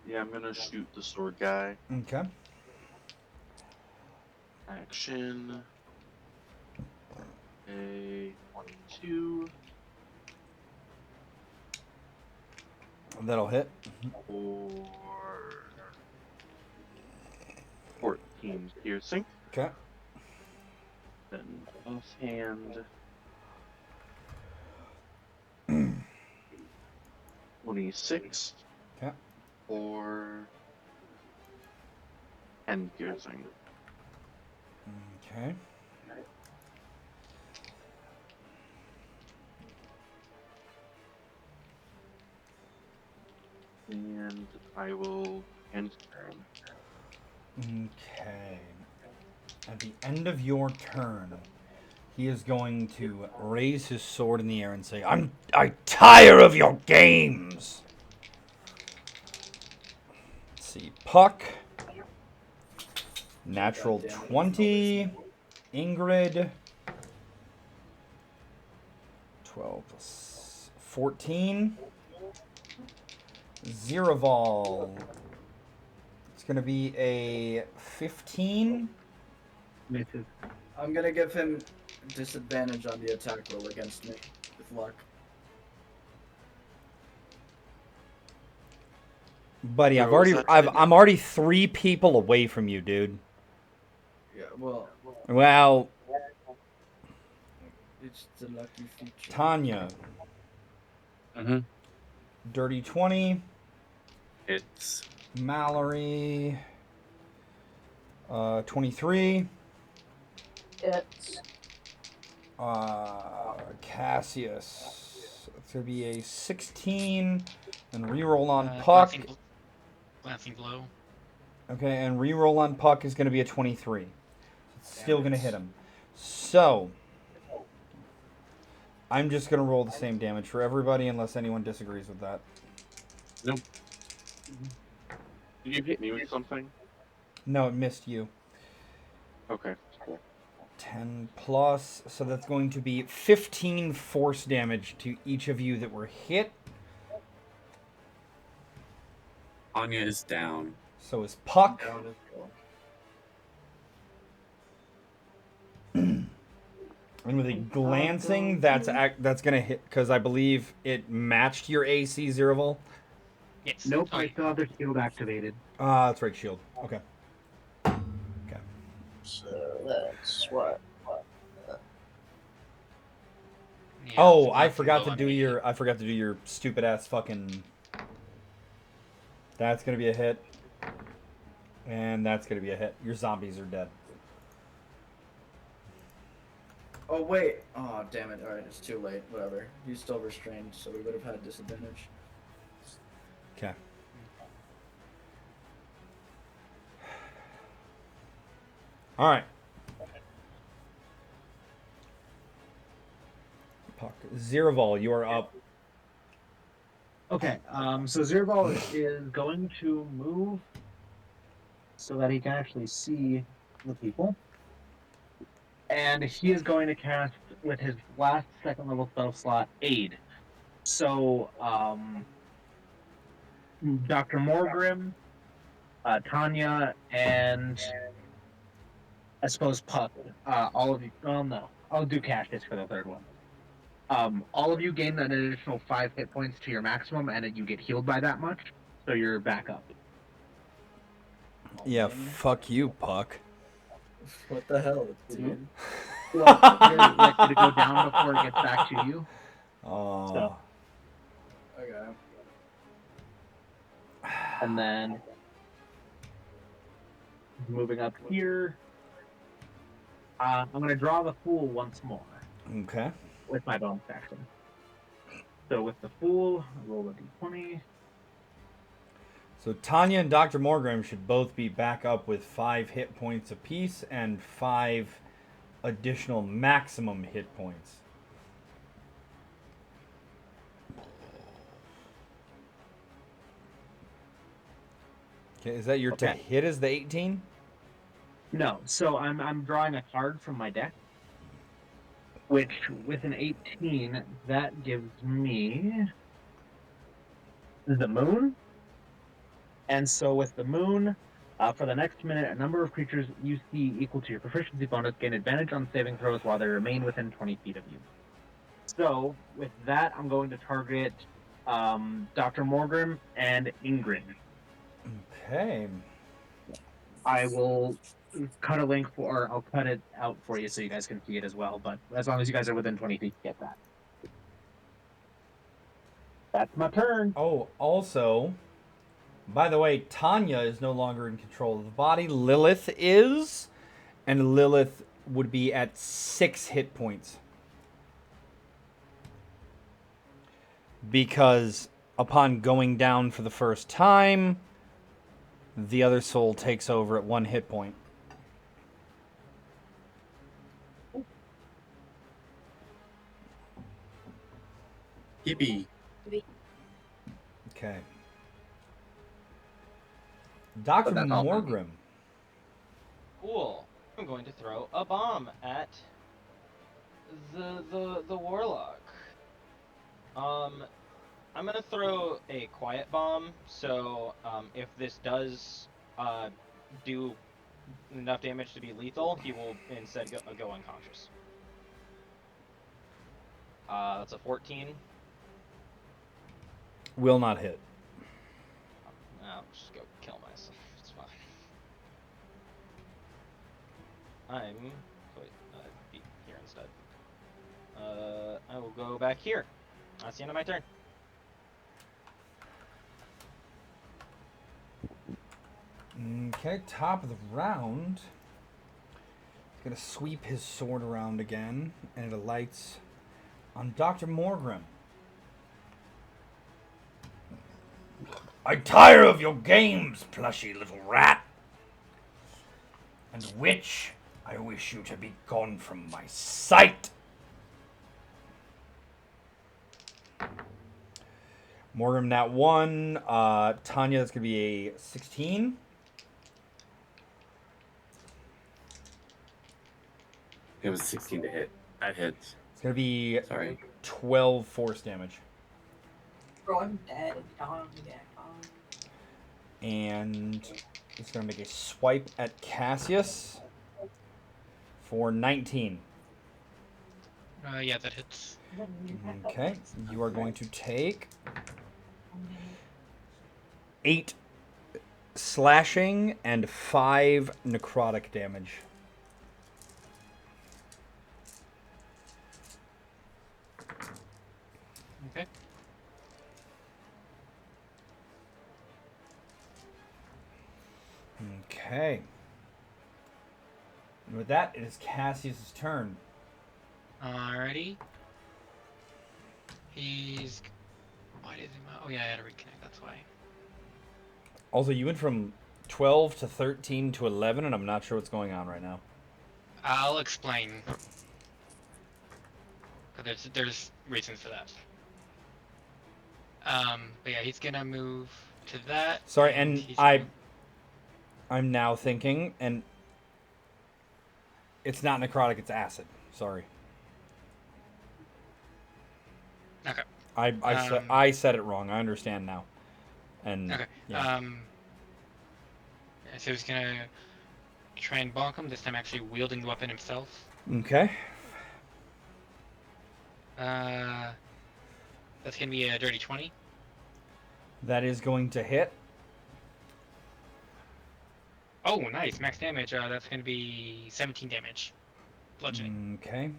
Yeah, I'm gonna shoot the sword guy. Okay. Action. A 22. That'll hit. Or 14 piercing. Okay. Then offhand. 26. Okay. Or 10 piercing. Okay. And I will end turn. Okay. At the end of your turn, he is going to raise his sword in the air and say, I tire of your games. Let's see. Puck. Natural 20. Ingrid. 12 plus 14. Ziraval. It's going to be a 15. Misses. I'm gonna give him disadvantage on the attack roll against me, with luck. Buddy, Where was that I'm already 3 people away from you, dude. Yeah, well, Well, it's the lucky feature. Tanya. Mm-hmm. Dirty 20. It's Mallory. 23. It's Cassius. It's gonna be a 16. And reroll on Puck. Glancing blow. Okay, and reroll on Puck is gonna be a 23. It's still gonna hit him. So I'm just gonna roll the same damage for everybody unless anyone disagrees with that. Nope. Did you hit me with something? No, it missed you. Okay, cool. 10 plus, so that's going to be 15 force damage to each of you that were hit. Anya is down. So is Puck. Down as well. And with a glancing, that's gonna hit because I believe it matched your AC, Zerval. Yes. Nope, Oh, I still have the shield activated. That's right, shield. Okay. So that's what. Yeah, Oh, it's I not forgot low to on do me. your stupid ass fucking. That's gonna be a hit. And that's gonna be a hit. Your zombies are dead. Oh wait. Oh damn it. Alright, it's too late. Whatever. He's still restrained, so we would have had disadvantage. Okay. All right. Puck. Zerval, you are up. Okay, so Zerval is going to move so that he can actually see the people. And he is going to cast, with his last second level spell slot, Aid. So, Dr. Morgrim, Tanya, and I suppose Puck, all of you, well, no, I'll do Cassius for the third one. All of you gain an additional 5 hit points to your maximum, and you get healed by that much, so you're back up. Yeah, fuck you, Puck. What the hell, dude? Well, you're likely to go down before it gets back to you. Oh. So, Okay. and then moving up here, I'm going to draw the Fool once more Okay. with my bonus action. So with the Fool, I roll a d20. So Tanya and Dr. Morgram should both be back up with 5 hit points apiece and 5 additional maximum hit points. Okay, is that your to Okay. hit is the 18? No, so I'm drawing a card from my deck, which with an 18, that gives me the Moon. And so with the Moon, for the next minute, a number of creatures you see equal to your proficiency bonus gain advantage on saving throws while they remain within 20 feet of you. So with that, I'm going to target Dr. Morgrim and Ingrid. Okay. I will cut a link or I'll cut it out for you so you guys can see it as well. But as long as you guys are within 20 feet, get that. That's my turn. Oh, also, by the way, Tanya is no longer in control of the body. Lilith is, and Lilith would be at 6 hit points. Because upon going down for the first time, the other soul takes over at 1 hit point. Yippee. Okay. Dr. that's all for me. Morgrim. Cool. I'm going to throw a bomb at the warlock. I'm gonna throw a quiet bomb. So if this does do enough damage to be lethal, he will instead go unconscious. That's a 14. Will not hit. I'll just go kill myself. It's fine. Be here instead. I will go back here. That's the end of my turn. Okay, top of the round. He's gonna sweep his sword around again, and it alights on Dr. Morgrim. I tire of your games, plushy little rat. And witch, I wish you to be gone from my sight. Morgrim, nat 1. Tanya, that's going to be a 16. It was 16 to hit. That hits. It's gonna be Sorry. 12 force damage. Bro, I'm dead. Yeah. And it's gonna make a swipe at Cassius for 19. Yeah, that hits. Okay, you are going to take 8 slashing and 5 necrotic damage. Okay. Okay. And with that, it is Cassius' turn. Alrighty. He's. Why did he? Oh yeah, I had to reconnect. That's why. Also, you went from 12 to 13 to 11, and I'm not sure what's going on right now. I'll explain. Cause there's reasons for that. But yeah, he's gonna move to that. Sorry, and I'm now thinking, and it's not necrotic, it's acid. Sorry. Okay. I said it wrong. I understand now. And okay. yeah. So he's gonna try and bonk him. This time, actually wielding the weapon himself. Okay. That's gonna be a dirty 20. That is going to hit. Oh, nice. Max damage. That's going to be 17 damage. Bludgeoning. Okay.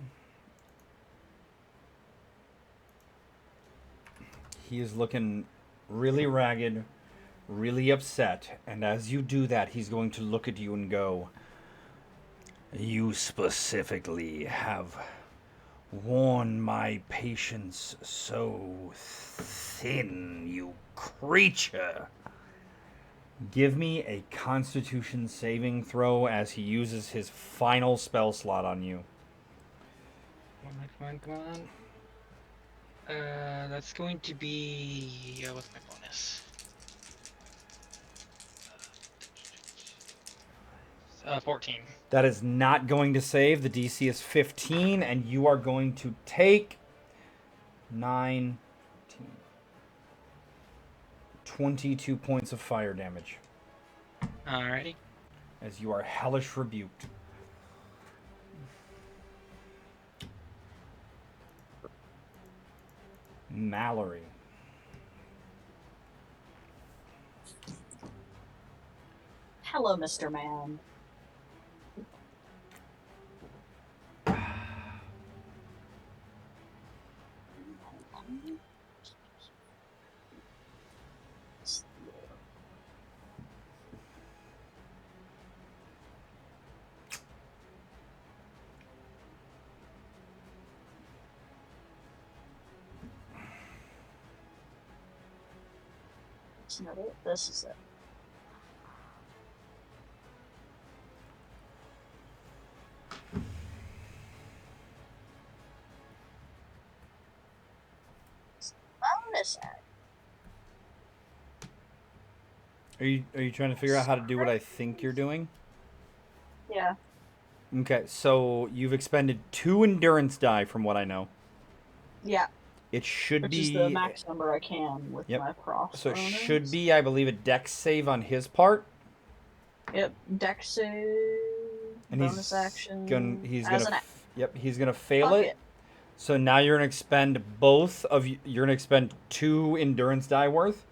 He is looking really ragged, really upset. And as you do that, he's going to look at you and go, "You specifically have worn my patience so thin, you creature." Give me a Constitution saving throw as he uses his final spell slot on you. Come on. That's going to be... what's my bonus? 14. That is not going to save. The DC is 15, and you are going to take 9, 22 points of fire damage. Alrighty. As you are hellish rebuked. Mallory. Hello, Mr. Man. That's not it. This is it. Bonus act. Are you trying to figure out how to do what I think you're doing? Yeah. Okay, so you've expended 2 endurance die from what I know. Yeah. It should Which be is the max number I can with Yep. my cross. So it should be, I believe, a dex save on his part. Yep, dex save. And bonus action. He's as gonna. an Yep, he's gonna fail Fuck it. it. So now you're gonna expend both of you. You're gonna expend 2 endurance die worth.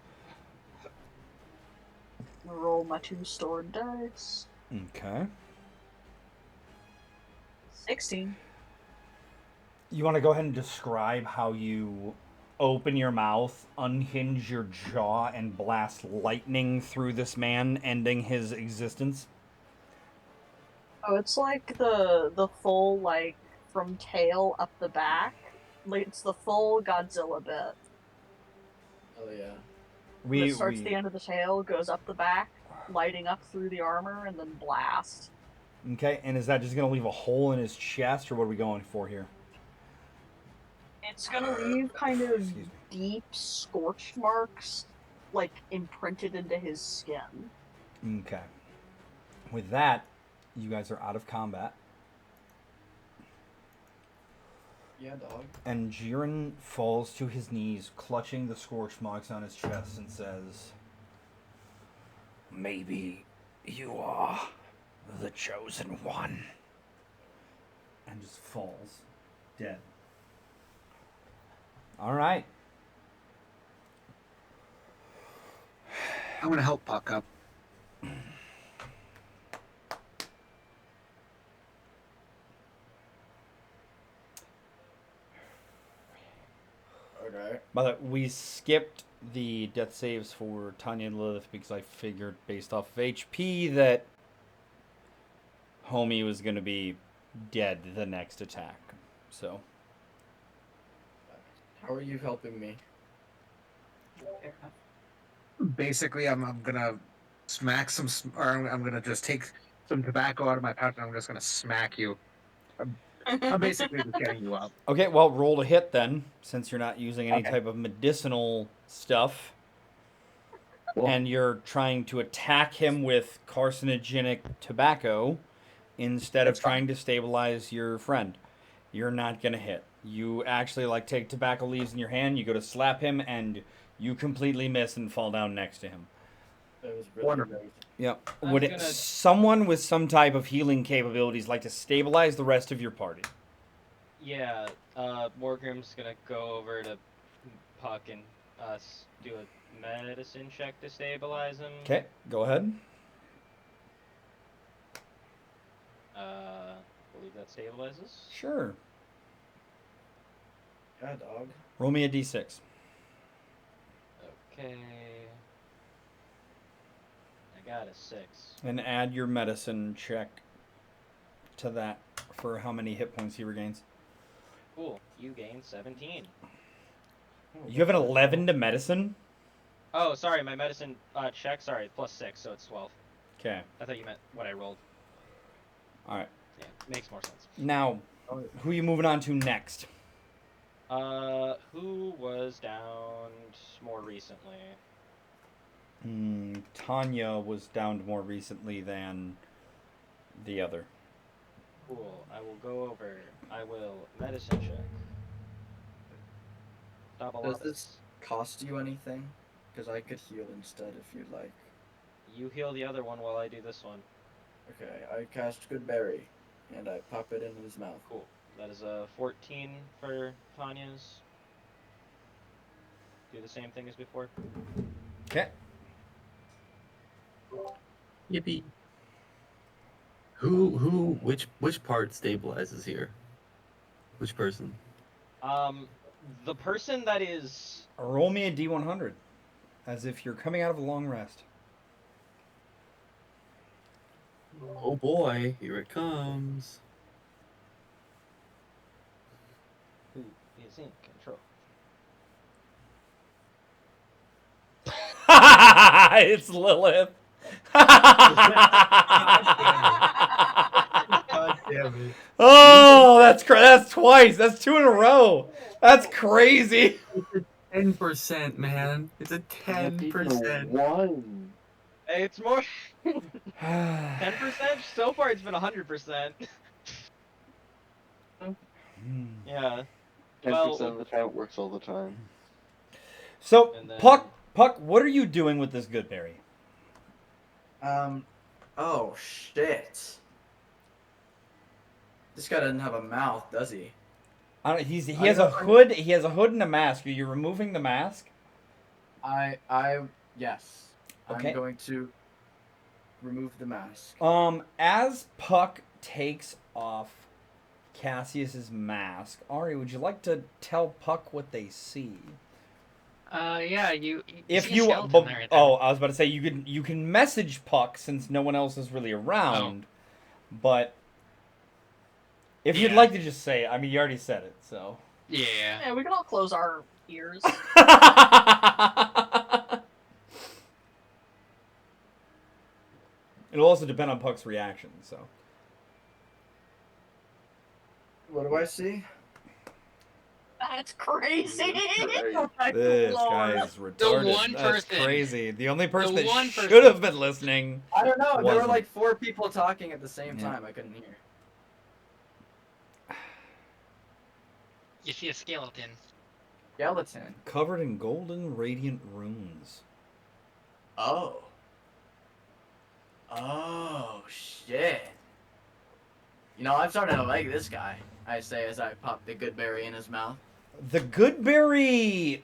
roll my 2 stored dice. Okay. 16. You want to go ahead and describe how you open your mouth, unhinge your jaw, and blast lightning through this man, ending his existence? Oh, it's like the full, like, from tail up the back. Like, it's the full Godzilla bit. Oh yeah. It starts the end of the tail, goes up the back, lighting up through the armor, and then blast. Okay, and is that just going to leave a hole in his chest, or what are we going for here? It's gonna leave kind of deep scorch marks, like, imprinted into his skin. Okay. With that, you guys are out of combat. Yeah, dog. And Jiren falls to his knees, clutching the scorch marks on his chest, and says, Maybe you are the chosen one. And just falls dead. All right. I'm gonna help Puck up. Okay. By the way, we skipped the death saves for Tanya and Lilith because I figured, based off of HP, that Homie was going to be dead the next attack. So. How are you helping me? Basically, I'm gonna smack some, or I'm gonna just take some tobacco out of my pouch and I'm just gonna smack you. I'm basically just getting you up. Okay, well, roll to hit then, since you're not using any Okay. type of medicinal stuff. Cool. And you're trying to attack him with carcinogenic tobacco instead of trying to stabilize your friend. You're not going to hit. You actually take tobacco leaves in your hand, you go to slap him, and you completely miss and fall down next to him. That was really Wonderful. great. Yep. I'm Would gonna- someone with some type of healing capabilities like to stabilize the rest of your party? Yeah, Morgrim's gonna go over to Puck and do a medicine check to stabilize him. Okay, go ahead. Believe that stabilizes. Sure. Yeah, dog. Roll me a d6. Okay. I got a 6. And add your medicine check to that for how many hit points he regains. Cool. You gain 17. You have an 11 to medicine? Oh, sorry, my medicine check. Sorry, plus 6, so it's 12. Okay. I thought you meant what I rolled. Alright. Yeah, makes more sense. Now, who are you moving on to next? Who was downed more recently? Tanya was downed more recently than the other. Cool. I will go over. I will medicine check. Double Does up. this cost you anything? Because I could heal instead if you'd like. You heal the other one while I do this one. Okay, I cast Good Berry, and I pop it in his mouth. Cool. That is a 14 for Tanya's. Do the same thing as before. Okay. Yippee. Which part stabilizes here? Which person? The person that is. Roll me a d100, as if you're coming out of a long rest. Oh boy, here it comes. Who is in control? It's Lilith. God damn it. Oh, that's twice. That's 2 in a row. That's crazy. 10%, man. It's a 10%. One. Hey, it's more. 10%? So far, it's been 100%. Yeah. 10% of the time it works all the time. So, And then- Puck, what are you doing with this good berry? Oh shit. This guy doesn't have a mouth, does he? He has a hood. He has a hood and a mask. Are you removing the mask? Yes. Okay. I'm going to remove the mask. As Puck takes off Cassius's mask, Ari, would you like to tell Puck what they see? Yeah, you If see a you, skeleton there, right there. oh, I was about to say you can message Puck since no one else is really around, but if you'd Yeah. like to just say it, I mean, you already said it, so. Yeah. Yeah, we can all close our ears. It'll also depend on Puck's reaction, so. What do I see? That's crazy. This Lord. guy is retarded. one That's person- crazy. The only person that one should person- have been listening. I don't know. There were wasn't. like 4 people talking at the same Yeah. time. I couldn't hear. You see a skeleton. Skeleton. Covered in golden radiant runes. Oh. Oh, shit. You know, I'm starting to like this guy, I say as I pop the good berry in his mouth. The good berry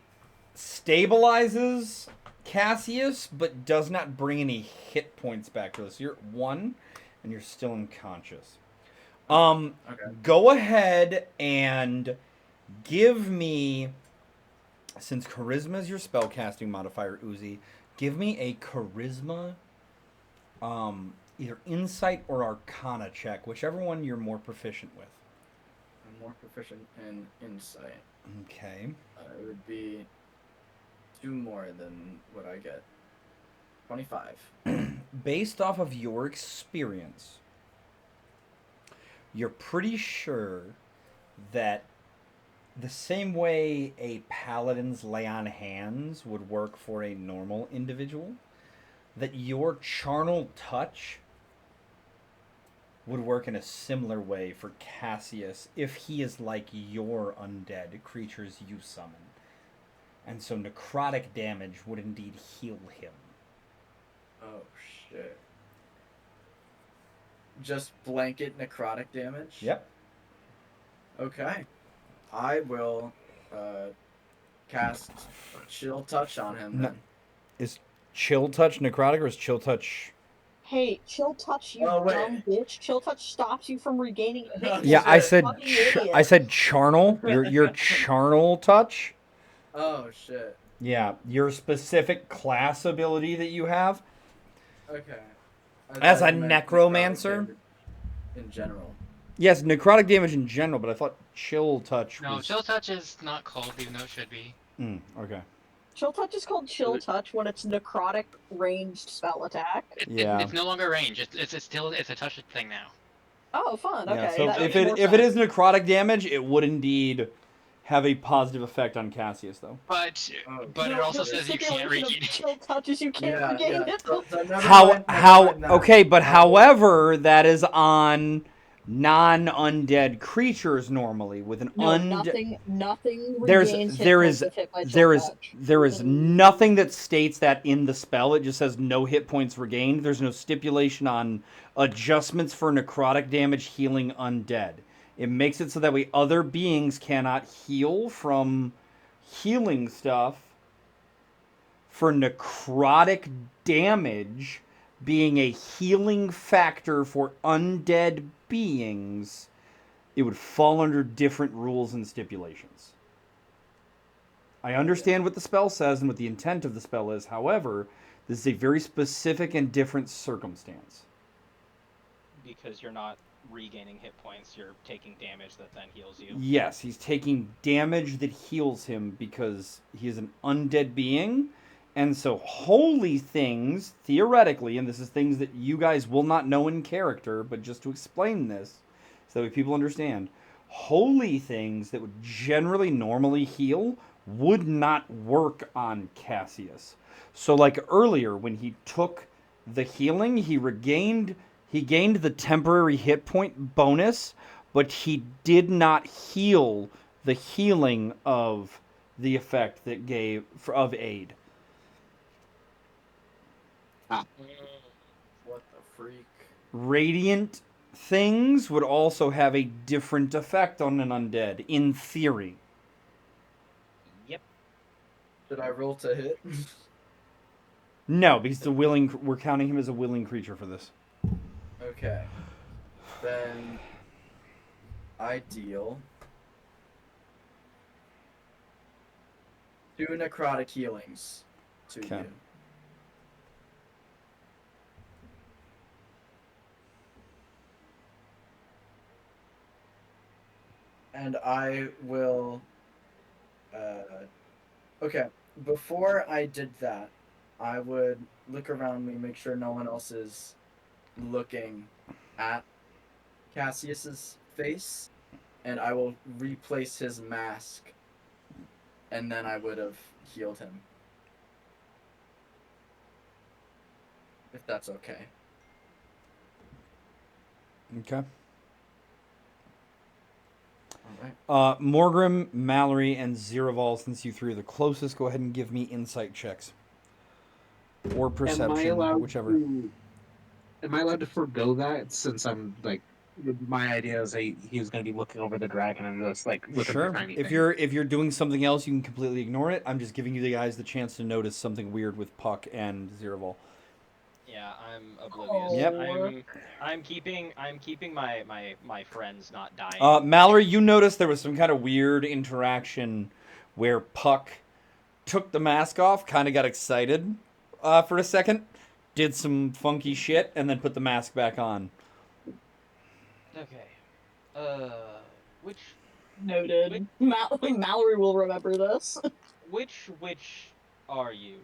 stabilizes Cassius, but does not bring any hit points back to us. You're at 1, and you're still unconscious. Okay. Go ahead and give me, since charisma is your spellcasting modifier, Uzi, give me a charisma, either insight or arcana check, whichever one you're more proficient with. I'm more proficient in insight. Okay. It would be 2 more than what I get. 25. Based off of your experience, you're pretty sure that the same way a paladin's lay on hands would work for a normal individual, that your charnel touch would work in a similar way for Cassius if he is like your undead creatures you summon. And so necrotic damage would indeed heal him. Oh, shit. Just blanket necrotic damage? Yep. Okay. I will cast Chill Touch on him then. Is Chill Touch necrotic or is Chill Touch... Hey, Chill Touch, you dumb bitch. Chill Touch stops you from regaining hit. Yeah, I said Fucking idiot. I said charnel. Your charnel touch. Oh, shit. Yeah, your specific class ability that you have. Okay. As a necromancer. In general. Yes, necrotic damage in general, but I thought chill touch No, was... chill touch is not called, even though it should be. Okay. Chill Touch is called Chill Touch when it's necrotic ranged spell attack. It's no longer range. It's a touch thing now. Oh, fun. Okay. Yeah, so that if makes more it is sense. necrotic damage, it would indeed have a positive effect on Cassius, though. But it No, also the says you can't stipulation of regain it. Chill Touch is you can't regain it. However, that is on non-undead creatures normally with an No, nothing regains hit points with hit by Chill Touch. there is nothing that states that in the spell. It just says no hit points regained. There's no stipulation on adjustments for necrotic damage healing undead. It makes it so that way other beings cannot heal from healing stuff. For necrotic damage being a healing factor for undead beings, it would fall under different rules and stipulations. I understand what the spell says and what the intent of the spell is. However, this is a very specific and different circumstance. Because you're not regaining hit points, you're taking damage that then heals you. Yes, he's taking damage that heals him because he is an undead being. And so holy things, theoretically, and this is things that you guys will not know in character, but just to explain this, so that people understand, holy things that would generally normally heal would not work on Cassius. So like earlier, when he took the healing, he gained the temporary hit point bonus, but he did not heal the healing of the effect that gave of aid. What the freak? Radiant things would also have a different effect on an undead, in theory. Yep. Should I roll to hit? No, because we're counting him as a willing creature for this. Okay. Then I deal 2 necrotic healings to you. And I will okay, before I did that, I would look around me, make sure no one else is looking at Cassius's face, and I will replace his mask, and then I would have healed him. If that's okay. Okay. right? Morgrim, Mallory, and Ziraval, since you three are the closest, go ahead and give me insight checks. Or perception, whichever. Am I allowed to forego that since I'm like my idea is he was going to be looking over the dragon and just like looking for Sure. tiny If things. you're doing something else, you can completely ignore it. I'm just giving you guys the chance to notice something weird with Puck and Ziraval. Yeah, I'm oblivious. Yep. I'm keeping my friends not dying. Mallory, you noticed there was some kind of weird interaction where Puck took the mask off, kind of got excited for a second, did some funky shit, and then put the mask back on. Okay. Which Noted. Mallory will remember this. which are you?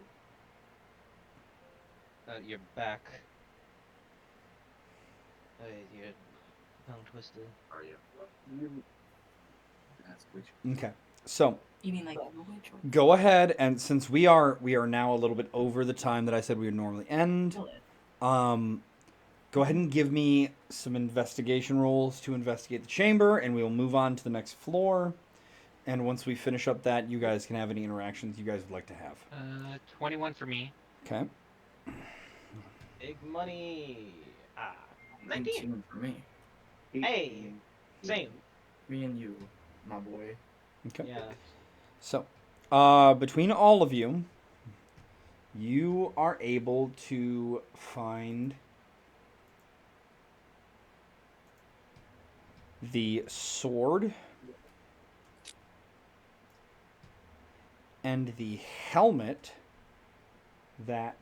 You're back. Your tongue twister. Are you? Okay. So You mean like the witch? go ahead, and since we are now a little bit over the time that I said we would normally end, go ahead and give me some investigation rolls to investigate the chamber, and we will move on to the next floor. And once we finish up that, you guys can have any interactions you guys would like to have. 21 for me. Okay. Big money. 19 for me. Hey, same. Me and you, my boy. Okay. Yeah. So, between all of you, you are able to find the sword and the helmet that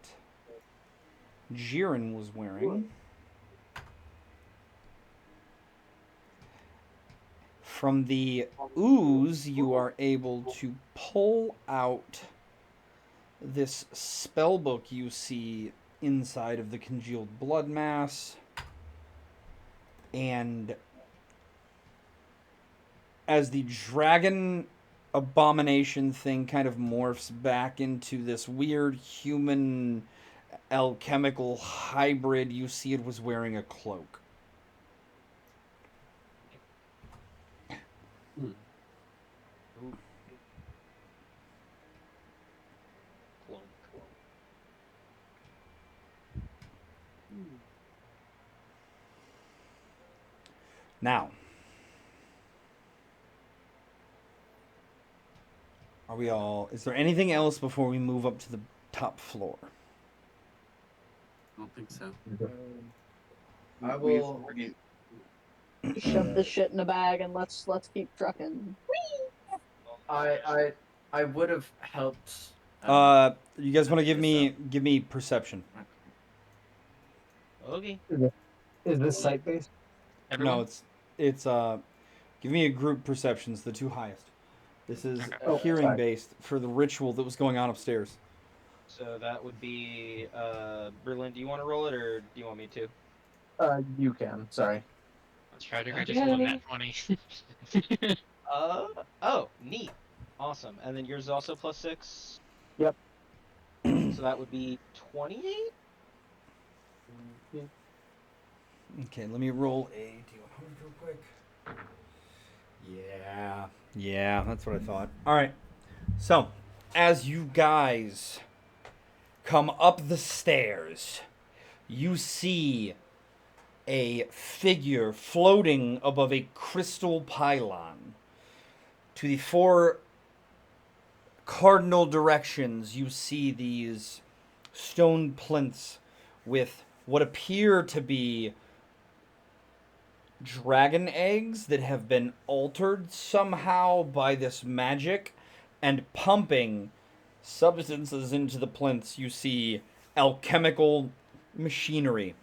Jiren was wearing. From the ooze, you are able to pull out this spell book you see inside of the congealed blood mass. And as the dragon abomination thing kind of morphs back into this weird human alchemical hybrid, you see it was wearing a cloak. Now, are we all... Is there anything else before we move up to the top floor? I don't think so. I will... Shove this shit in a bag and let's keep trucking. I would have helped. You guys want to give me perception? Okay. Is this site based? No, it's give me a group perceptions, the two highest. This is hearing based for the ritual that was going on upstairs. So that would be Berlin. Do you want to roll it, or do you want me to? You can. Sorry. Strider, I just rolled that 20. Oh, neat. Awesome. And then yours is also +6? Yep. So that would be 28? Okay, let me roll a D100 real quick. Yeah, that's what I thought. All right. So, as you guys come up the stairs, you see a figure floating above a crystal pylon. To the four cardinal directions, you see these stone plinths with what appear to be dragon eggs that have been altered somehow by this magic, and pumping substances into the plinths. You see alchemical machinery.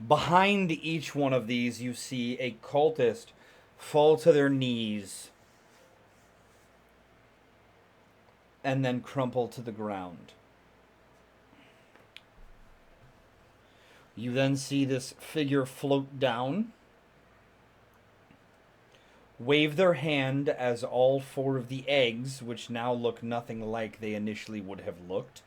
Behind each one of these, you see a cultist fall to their knees and then crumple to the ground. You then see this figure float down, wave their hand as all four of the eggs, which now look nothing like they initially would have looked,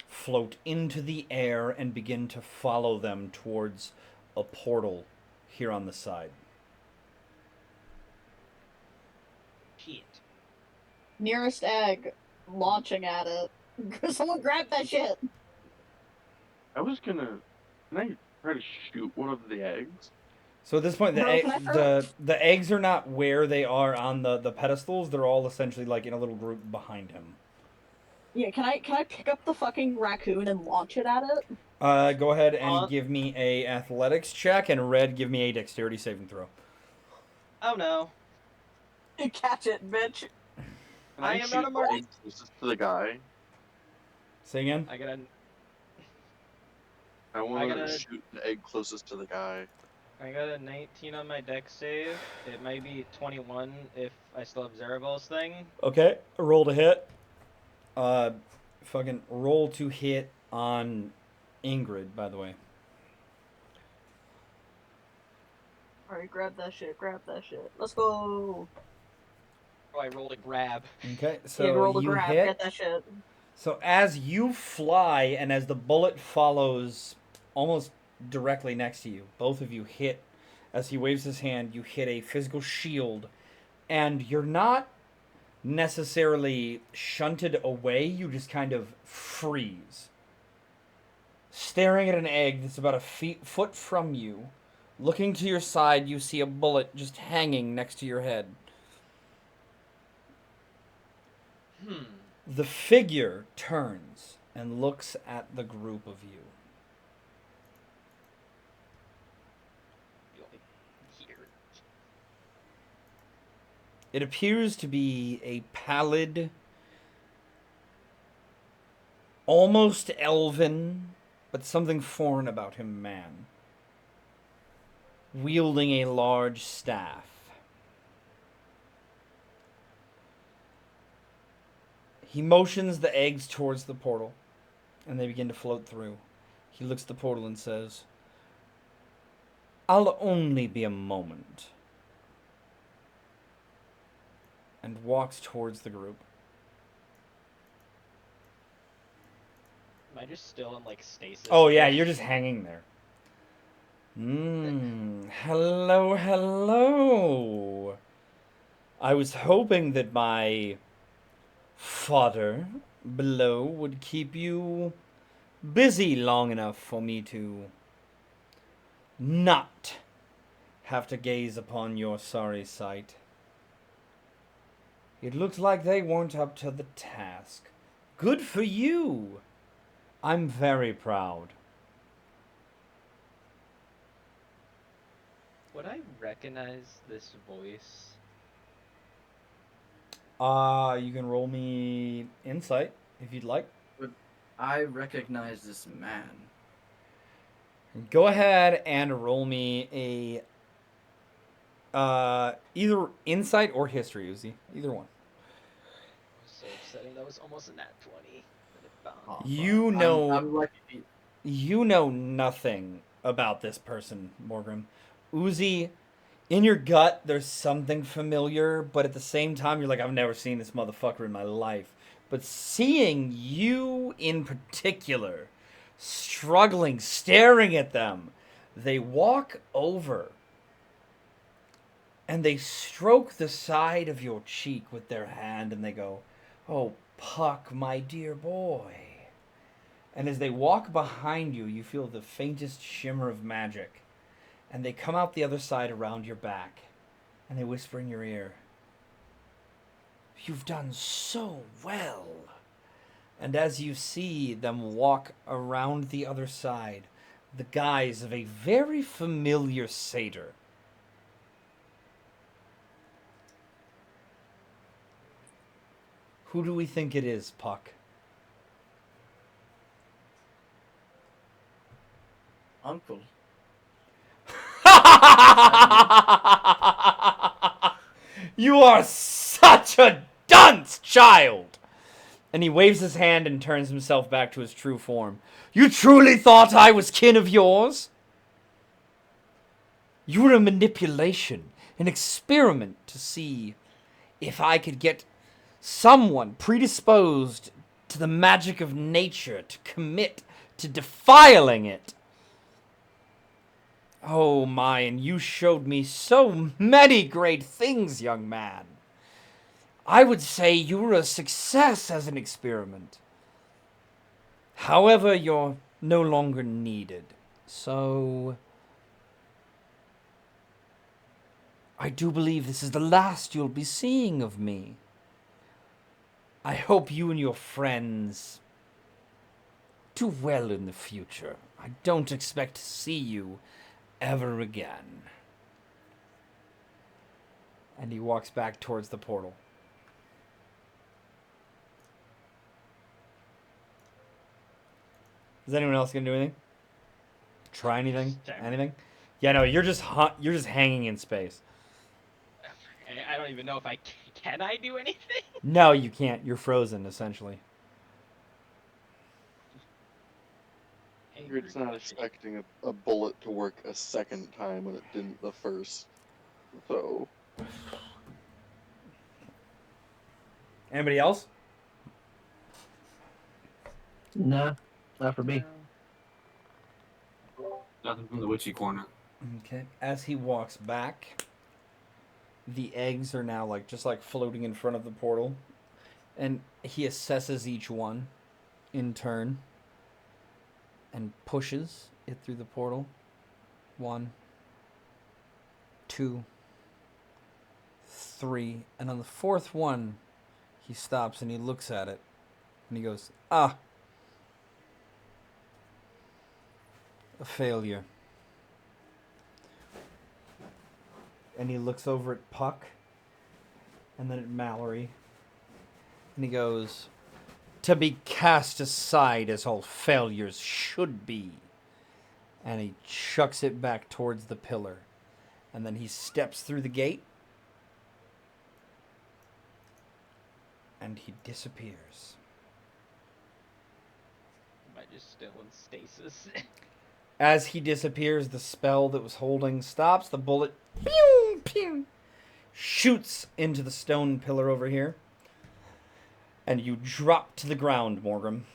float into the air and begin to follow them towards a portal here on the side. Nearest egg, launching at it. Someone grab that shit! I was gonna. Can I try to shoot one of the eggs? So at this point, Bro, can I throw the eggs are not where they are on the pedestals. They're all essentially like in a little group behind him. Yeah, can I pick up the fucking raccoon and launch it at it? Go ahead and give me a athletics check, and Red, give me a dexterity saving throw. Oh no. Catch it, bitch. Can I I am shoot not a the mark. egg closest to the guy? Say again. I got I want to gotta- shoot the egg closest to the guy. a 19 on my dex save. It might be 21 if I still have Zarabel's thing. Okay, roll to hit. Fucking roll to hit on Ingrid, by the way. Alright, grab that shit, grab that shit. Let's go! Oh, I rolled a grab. Okay, Yeah, so roll the you grab, hit. get that shit. So as you fly and as the bullet follows almost directly next to you, both of you hit, as he waves his hand, you hit a physical shield, and you're not necessarily shunted away, you just kind of freeze. Staring at an egg that's about a foot from you, looking to your side, you see a bullet just hanging next to your head. The figure turns and looks at the group of you. It appears to be a pallid, almost elven, but something foreign about him man, wielding a large staff. He motions the eggs towards the portal, and they begin to float through. He looks at the portal and says, "I'll only be a moment," and walks towards the group. Am I just still in like stasis? Oh yeah, you're just hanging there. Hello, hello. I was hoping that my fodder below would keep you busy long enough for me to not have to gaze upon your sorry sight. It looks like they weren't up to the task. Good for you. I'm very proud. Would I recognize this voice? You can roll me insight if you'd like. But I recognize this man. Go ahead and roll me a either insight or history, Uzi. Either one. So upsetting. That was almost a nat 20. You know, I'm lucky. You know nothing about this person, Morgrim. Uzi, in your gut, there's something familiar, but at the same time, you're like, I've never seen this motherfucker in my life. But seeing you in particular, struggling, staring at them, they walk over and they stroke the side of your cheek with their hand and they go, "Oh, Puck, my dear boy." And as they walk behind you, you feel the faintest shimmer of magic. And they come out the other side around your back. And they whisper in your ear, "You've done so well." And as you see them walk around the other side, the guise of a very familiar satyr. Who do we think it is, Puck? Uncle. You are such a dunce, child! And he waves his hand and turns himself back to his true form. You truly thought I was kin of yours? You were a manipulation, an experiment to see if I could get someone predisposed to the magic of nature to commit to defiling it. Oh my, and you showed me so many great things, young man. I would say you were a success as an experiment. However, you're no longer needed. So, I do believe this is the last you'll be seeing of me. I hope you and your friends do well in the future. I don't expect to see you ever again. And he walks back towards the portal. Is anyone else gonna do anything? Try anything? Anything? Yeah, no, you're just hanging in space. I don't even know if can I do anything. No, you can't. You're frozen, essentially. It's not expecting a bullet to work a second time when it didn't the first. So. Anybody else? Nah, not for me. Nothing from the witchy corner. Okay. As he walks back, the eggs are now just floating in front of the portal, and he assesses each one in turn and pushes it through the portal. 1, 2, 3, and on the fourth one, he stops and he looks at it, and he goes, "Ah, a failure." And he looks over at Puck, and then at Mallory, and he goes, "To be cast aside as all failures should be." And he chucks it back towards the pillar. And then he steps through the gate, and he disappears. Am I just still in stasis? As he disappears, the spell that was holding stops. The bullet pew, pew, shoots into the stone pillar over here. And you drop to the ground, Morgan.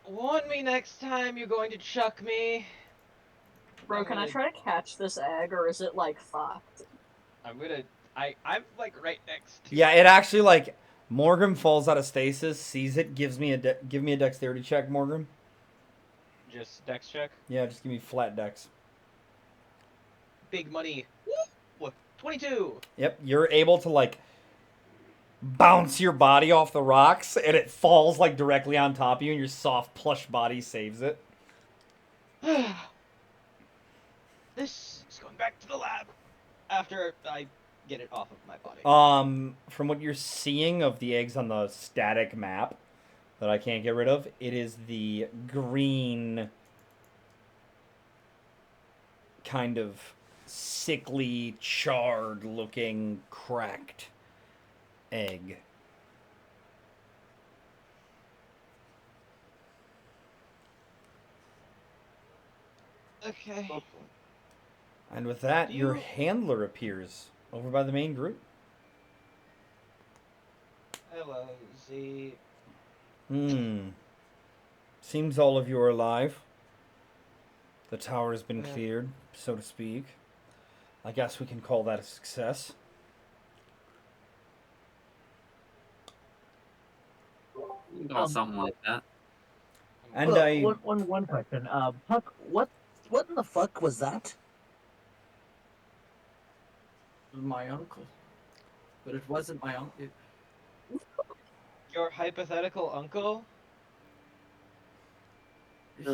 Warn me next time you're going to chuck me. Bro, can I try to catch this egg, or is it, fucked? I'm right next to Yeah, it actually, Morgan falls out of stasis, sees it, give me a dexterity check, Morgan. Just dex check? Yeah, just give me flat dex. Big money. Woo! 22! Yep, you're able to, bounce your body off the rocks, and it falls, directly on top of you, and your soft, plush body saves it. This is going back to the lab after I get it off of my body. From what you're seeing of the eggs on the static map that I can't get rid of, it is the green, kind of sickly, charred looking, cracked egg. Okay. And with that, your handler appears over by the main group. Hello, Z. Seems all of you are alive. The tower has been cleared, so to speak. I guess we can call that a success. Something like that. And one question. Puck, what in the fuck was that? My uncle. But it wasn't my uncle. Your hypothetical uncle? He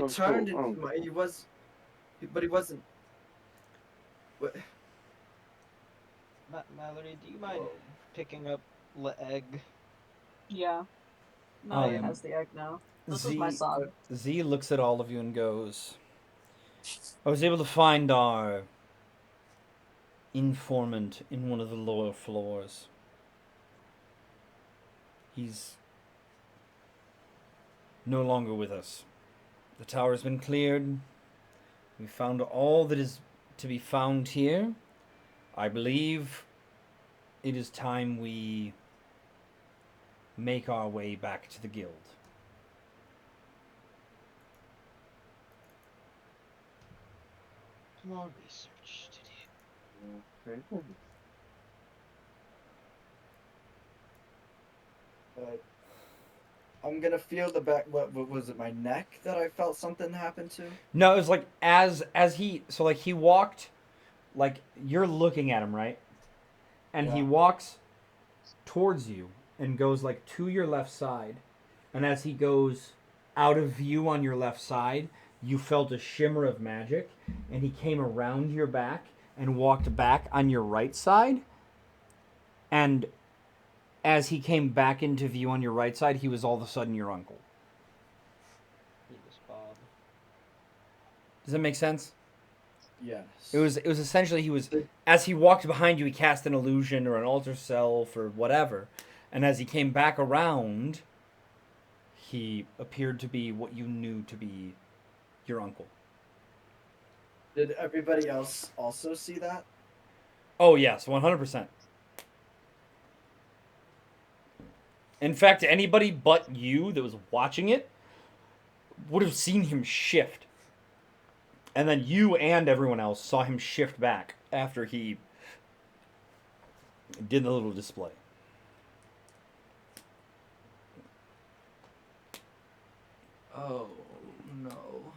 turned. He was, but he wasn't. What? Mallory, do you mind picking up the egg? Yeah. Mallory has the egg now. This is my son. Z looks at all of you and goes, "I was able to find our informant in one of the lower floors. He's no longer with us. The tower has been cleared. We found all that is to be found here. I believe it is time we make our way back to the guild." More research to do. I'm gonna feel the back. What was it? My neck that I felt something happen to. No, it was like as he so like he walked, like you're looking at him, right? And he Yeah. walks towards you and goes like to your left side. And as he goes out of view on your left side, you felt a shimmer of magic, and he came around your back and walked back on your right side. And as he came back into view on your right side, he was all of a sudden your uncle. He was Bob. Does that make sense? Yes. It was essentially he was, as he walked behind you, he cast an illusion or an alter self or whatever, and as he came back around, he appeared to be what you knew to be your uncle. Did everybody else also see that? Oh yes, 100%. In fact, anybody but you that was watching it would have seen him shift. And then you and everyone else saw him shift back after he did the little display. Oh no.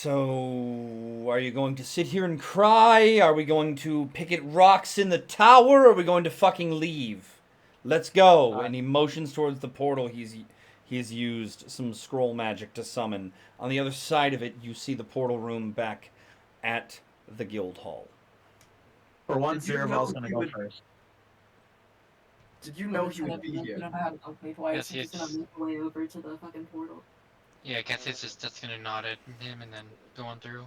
So, are you going to sit here and cry? Are we going to picket rocks in the tower? Or are we going to fucking leave? Let's go. And he motions towards the portal he's used some scroll magic to summon. On the other side of it, you see the portal room back at the guild hall. For once, Did you know Ziraval's gonna he go would- first. Did you know he would be You here? don't know how to talk me twice. Yes, I'm just gonna it's- make my way over to the fucking portal. Yeah, I guess it's just that's gonna nod at him and then go on through.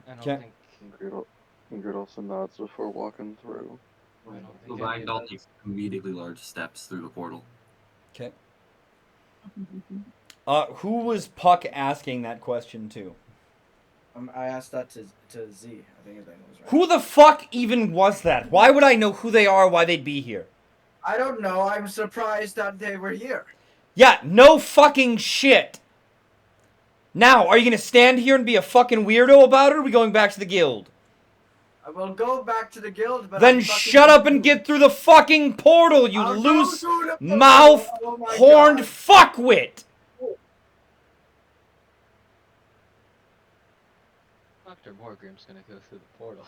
I don't Okay. think. Ingrid also nods before walking through. I don't So think Randall any of takes immediately large steps through the portal. Okay. Who was Puck asking that question to? I asked that to Z. I think his name was right. Who the fuck even was that? Why would I know who they are, why they'd be here? I don't know. I'm surprised that they were here. Yeah, no fucking shit. Now, are you gonna stand here and be a fucking weirdo about it, or are we going back to the guild? I will go back to the guild, but Then I'm fucking shut up and get through the fucking portal, you I'll go loose through the portal. mouth Oh my horned God. fuckwit. Dr. Morgrim's gonna go through the portal.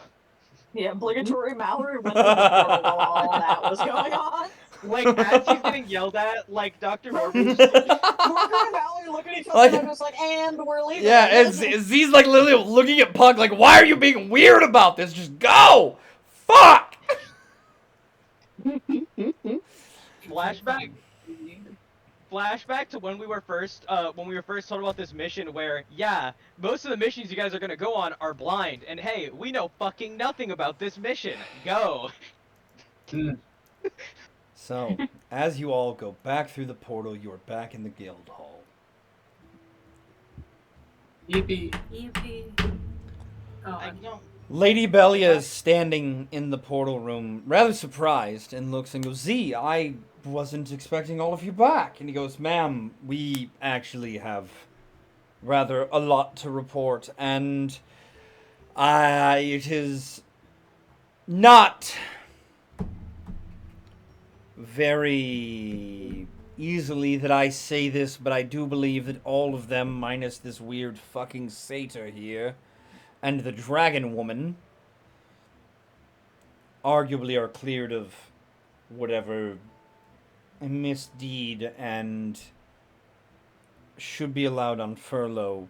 Yeah, obligatory Mallory went through the portal while all that was going on. Like, as he's getting yelled at, like, Dr. Morgrim's Morgan and Mallory look at each other Like- and I'm just like, and we're leaving. Yeah, and Z's like literally looking at Puck like, why are you being weird about this? Just go! Fuck! Flashback to when we were first told about this mission where, yeah, most of the missions you guys are gonna go on are blind, and hey, we know fucking nothing about this mission. Go. So, as you all go back through the portal, you are back in the guild hall. Yippee. Yippee. I don't. Lady Belia is standing in the portal room, rather surprised, and looks and goes, Z, I wasn't expecting all of you back. And he goes, ma'am, we actually have rather a lot to report, and it is not very easily that I say this, but I do believe that all of them, minus this weird fucking satyr here, and the dragon woman, arguably are cleared of whatever misdeed and should be allowed on furlough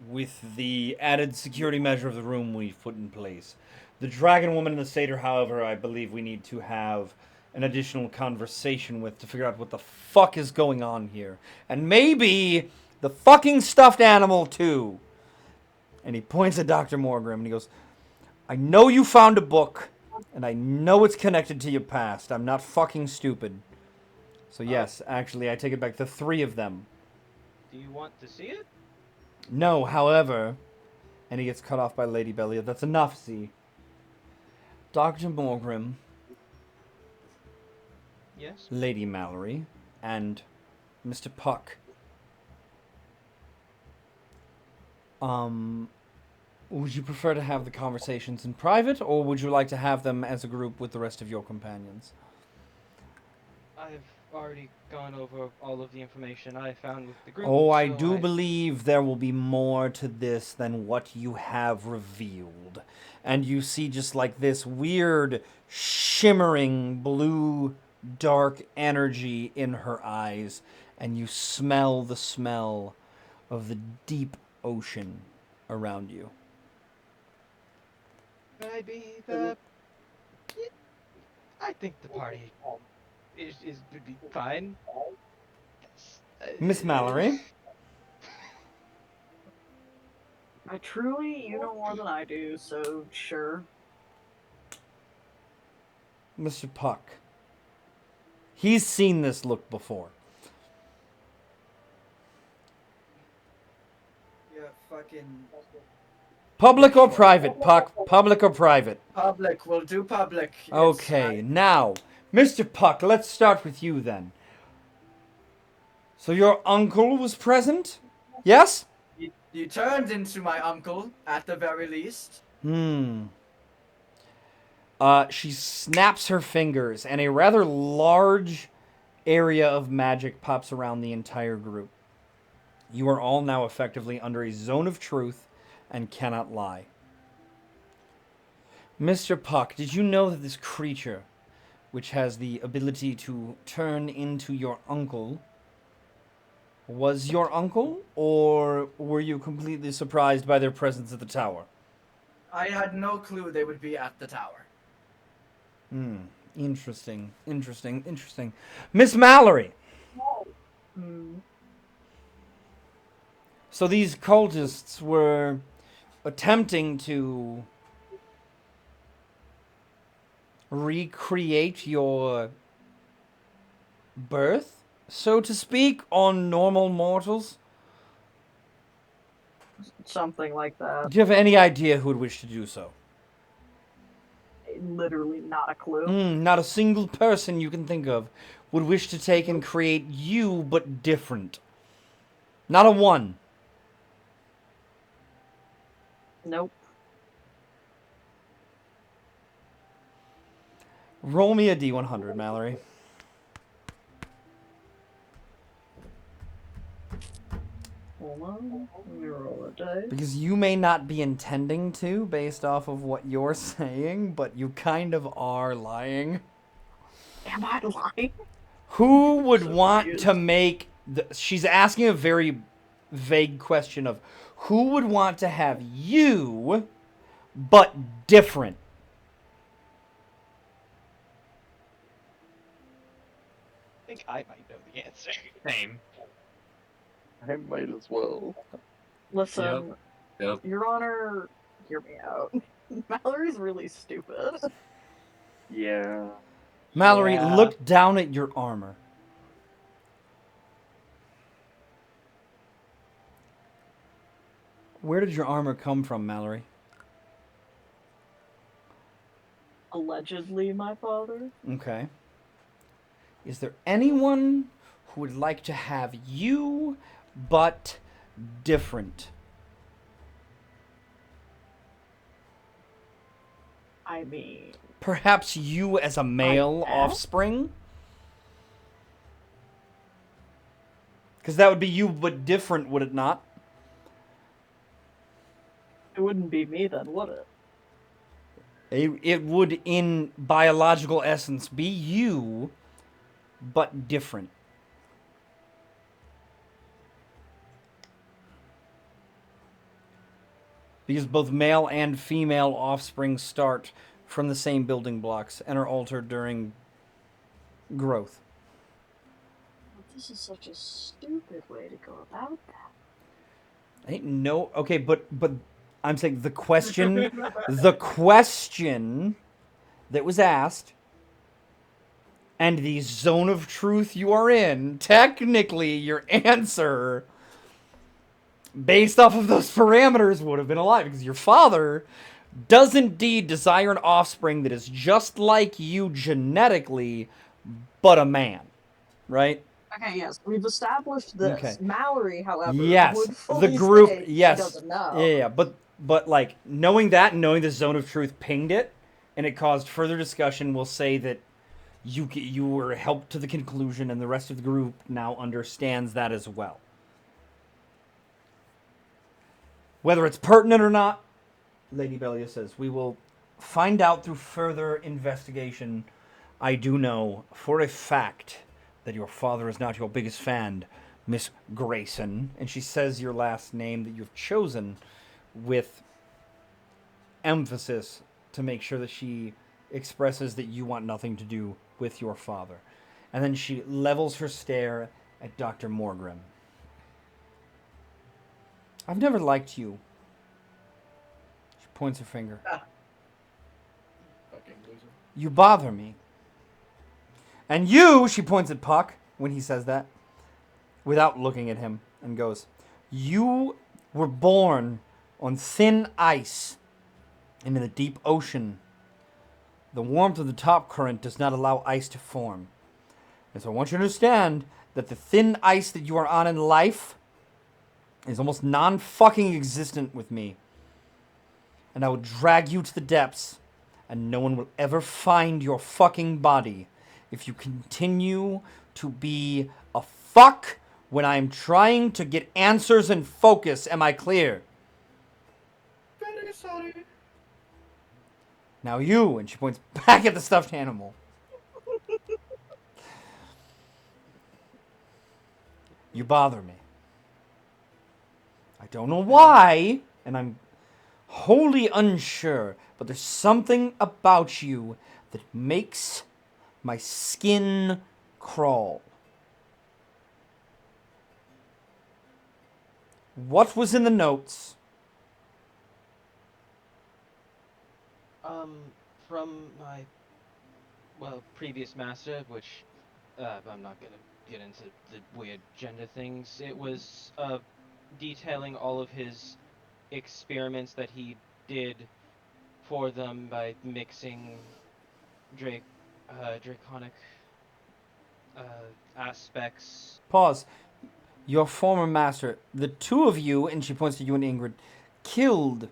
with the added security measure of the room we've put in place. The dragon woman and the satyr, however, I believe we need to have an additional conversation with to figure out what the fuck is going on here. And maybe the fucking stuffed animal, too. And he points at Dr. Morgrim and he goes, I know you found a book, and I know it's connected to your past. I'm not fucking stupid. So yes, actually, I take it back. The three of them. Do you want to see it? No, however, and he gets cut off by Lady Belia. That's enough, see. Dr. Morgrim, Yes. Lady Mallory, and Mr. Puck. Would you prefer to have the conversations in private, or would you like to have them as a group with the rest of your companions? I've already gone over all of the information I found with the group. Oh, I so do believe there will be more to this than what you have revealed. And you see just like this weird, shimmering blue, dark energy in her eyes, and you smell the smell of the deep ocean around you. Could I be the? I think the party would be fine. Miss Mallory? You know more than I do, so sure. Mr. Puck. He's seen this look before. Yeah, fucking. Public or private, Puck? Public or private? Public. We'll do public. Okay, now, Mr. Puck, let's start with you then. So your uncle was present? Yes? You turned into my uncle, at the very least. She snaps her fingers, and a rather large area of magic pops around the entire group. You are all now effectively under a zone of truth and cannot lie. Mr. Puck, did you know that this creature, which has the ability to turn into your uncle, was your uncle, or were you completely surprised by their presence at the tower? I had no clue they would be at the tower. Interesting. Miss Mallory! So these cultists were attempting to recreate your birth, so to speak, on normal mortals? Something like that. Do you have any idea who would wish to do so? Literally not a clue. Not a single person you can think of would wish to take and create you, but different. Not a one. Nope. Roll me a D100, Mallory. Hold on. Let me roll a dice. Because you may not be intending to, based off of what you're saying, but you kind of are lying. Am I lying? Who would want to make... She's asking a very vague question of, who would want to have you, but different? I think I might know the answer. Same. I might as well. Listen, Yep. Your Honor, hear me out. Mallory's really stupid. Yeah. Mallory, Yeah. look down at your armor. Where did your armor come from, Mallory? Allegedly, my father. Okay. Is there anyone who would like to have you, but different? I mean... Perhaps you as a male guess? offspring? Because that would be you, but different, would it not? It wouldn't be me then, would it? It would, in biological essence, be you, but different. Because both male and female offspring start from the same building blocks and are altered during growth. This is such a stupid way to go about that. Ain't no... Okay, but I'm saying the question that was asked and the zone of truth you are in, technically your answer, based off of those parameters, would have been a lie, because your father does indeed desire an offspring that is just like you genetically, but a man, right? Okay, yes, we've established this. Okay. Mallory, however, Yes, would fully the group. say Yes, she doesn't know. yeah, but like knowing that, and knowing the zone of truth pinged it, and it caused further discussion. We'll say that you were helped to the conclusion, and the rest of the group now understands that as well. Whether it's pertinent or not, Lady Belia says, we will find out through further investigation. I do know for a fact that your father is not your biggest fan, Miss Grayson. And she says your last name that you've chosen with emphasis to make sure that she expresses that you want nothing to do with your father. And then she levels her stare at Dr. Morgrim. I've never liked you. She points her finger. Fucking loser. You bother me. And you, she points at Puck when he says that, without looking at him, and goes, you were born on thin ice and in the deep ocean. The warmth of the top current does not allow ice to form. And so I want you to understand that the thin ice that you are on in life is almost non-fucking existent with me. And I will drag you to the depths, and no one will ever find your fucking body if you continue to be a fuck when I am trying to get answers and focus. Am I clear? Very sorry. Now you, and she points back at the stuffed animal. You bother me. I don't know why, and I'm wholly unsure, but there's something about you that makes my skin crawl. What was in the notes? From my, well, previous master, which, I'm not gonna get into the weird gender things. It was, detailing all of his experiments that he did for them by mixing draconic, aspects. Pause. Your former master, the two of you, and she points to you and Ingrid, killed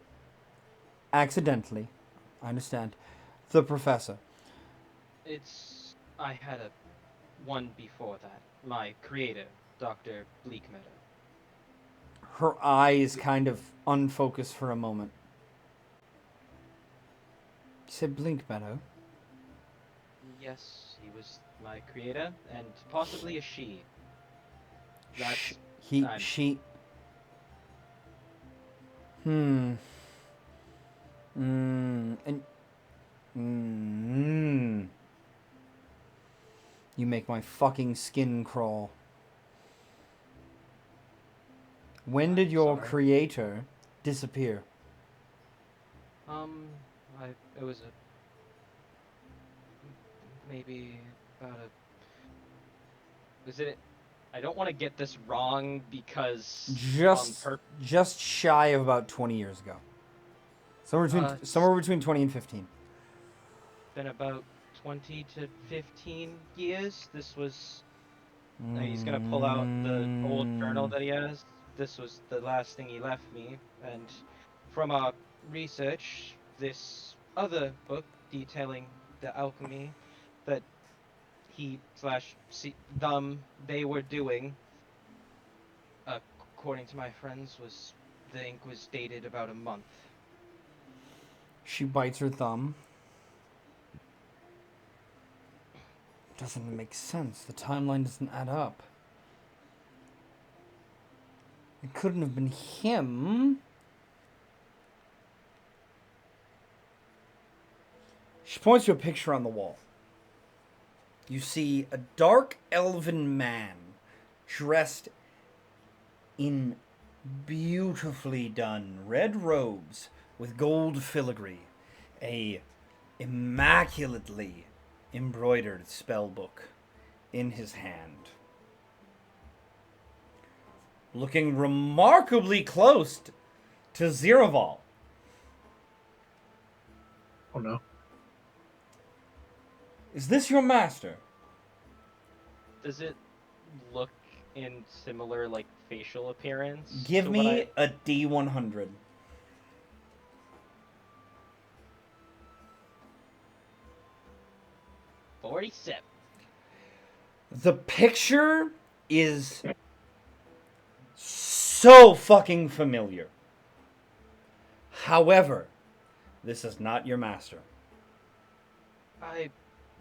accidentally, I understand, the professor. I had one before that. My creator, Dr. Bleakmeadow. Her eyes kind of unfocused for a moment. You said Blinkmeadow? Yes, he was my creator, and possibly a she. That's... She... And... You make my fucking skin crawl. When did your creator disappear? It was maybe about I don't want to get this wrong because... Just shy of about 20 years ago. Somewhere between 20 and 15. Been about 20 to 15 years. This was... He's gonna pull out the old journal that he has. This was the last thing he left me, and from our research, this other book detailing the alchemy that he / they were doing, according to my friends, the ink was dated about a month. She bites her thumb. Doesn't make sense. The timeline doesn't add up. It couldn't have been him. She points to a picture on the wall. You see a dark elven man dressed in beautifully done red robes with gold filigree, a immaculately embroidered spell book in his hand. Looking remarkably close to Ziraval. Oh no. Is this your master? Does it look in similar like facial appearance? Give to me what I... a D100. $47. The picture is so fucking familiar. However, this is not your master. I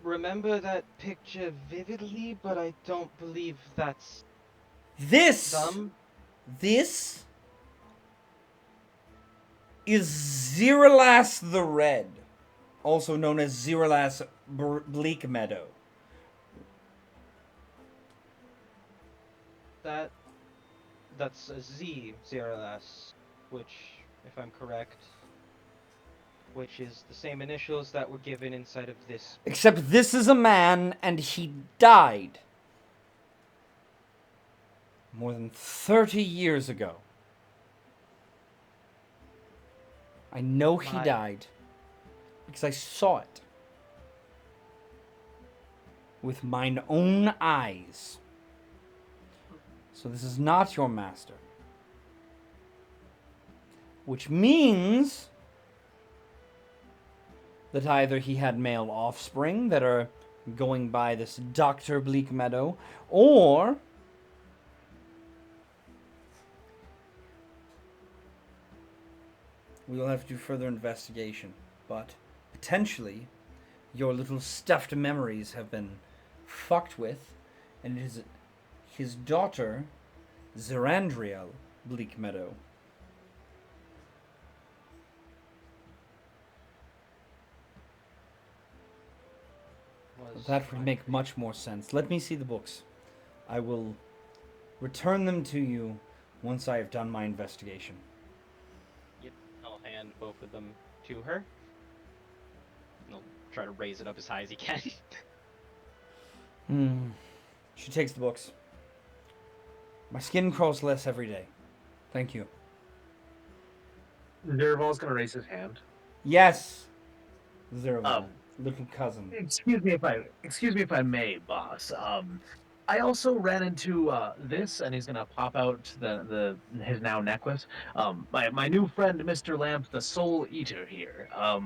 remember that picture vividly, but I don't believe that's them. This is Zeralas the Red, also known as Zeralas Bleak Meadow. That's a Z, Zeralas, which, if I'm correct, which is the same initials that were given inside of this. Except this is a man, and he died more than 30 years ago. I know he died because I saw it with mine own eyes. So this is not your master. Which means that either he had male offspring that are going by this Dr. Bleak Meadow, or we will have to do further investigation. But potentially, your little stuffed memories have been fucked with, and it is his daughter, Zerandriel Bleak Meadow. That would make much more sense. Let me see the books. I will return them to you once I have done my investigation. Yep, I'll hand both of them to her. And I'll try to raise it up as high as he can. She takes the books. My skin crawls less every day. Thank you. Zerval's gonna raise his hand. Yes, Zerval, little cousin. Excuse me if I may, boss. I also ran into this, and he's gonna pop out his now necklace. My new friend, Mr. Lamp, the Soul Eater here. I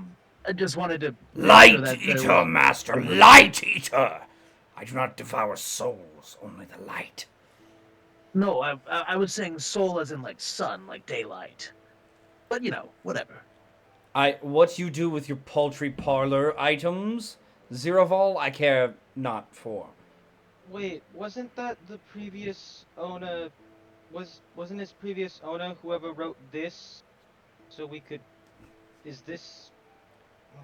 just wanted to Light Eater, Master, Light Eater! I do not devour souls, only the light. No, I was saying soul as in like sun, like daylight. But you know, whatever. What you do with your paltry parlor items, Zeroval, I care not for. Wait, wasn't that the previous owner? Wasn't his previous owner whoever wrote this? So we could. Is this?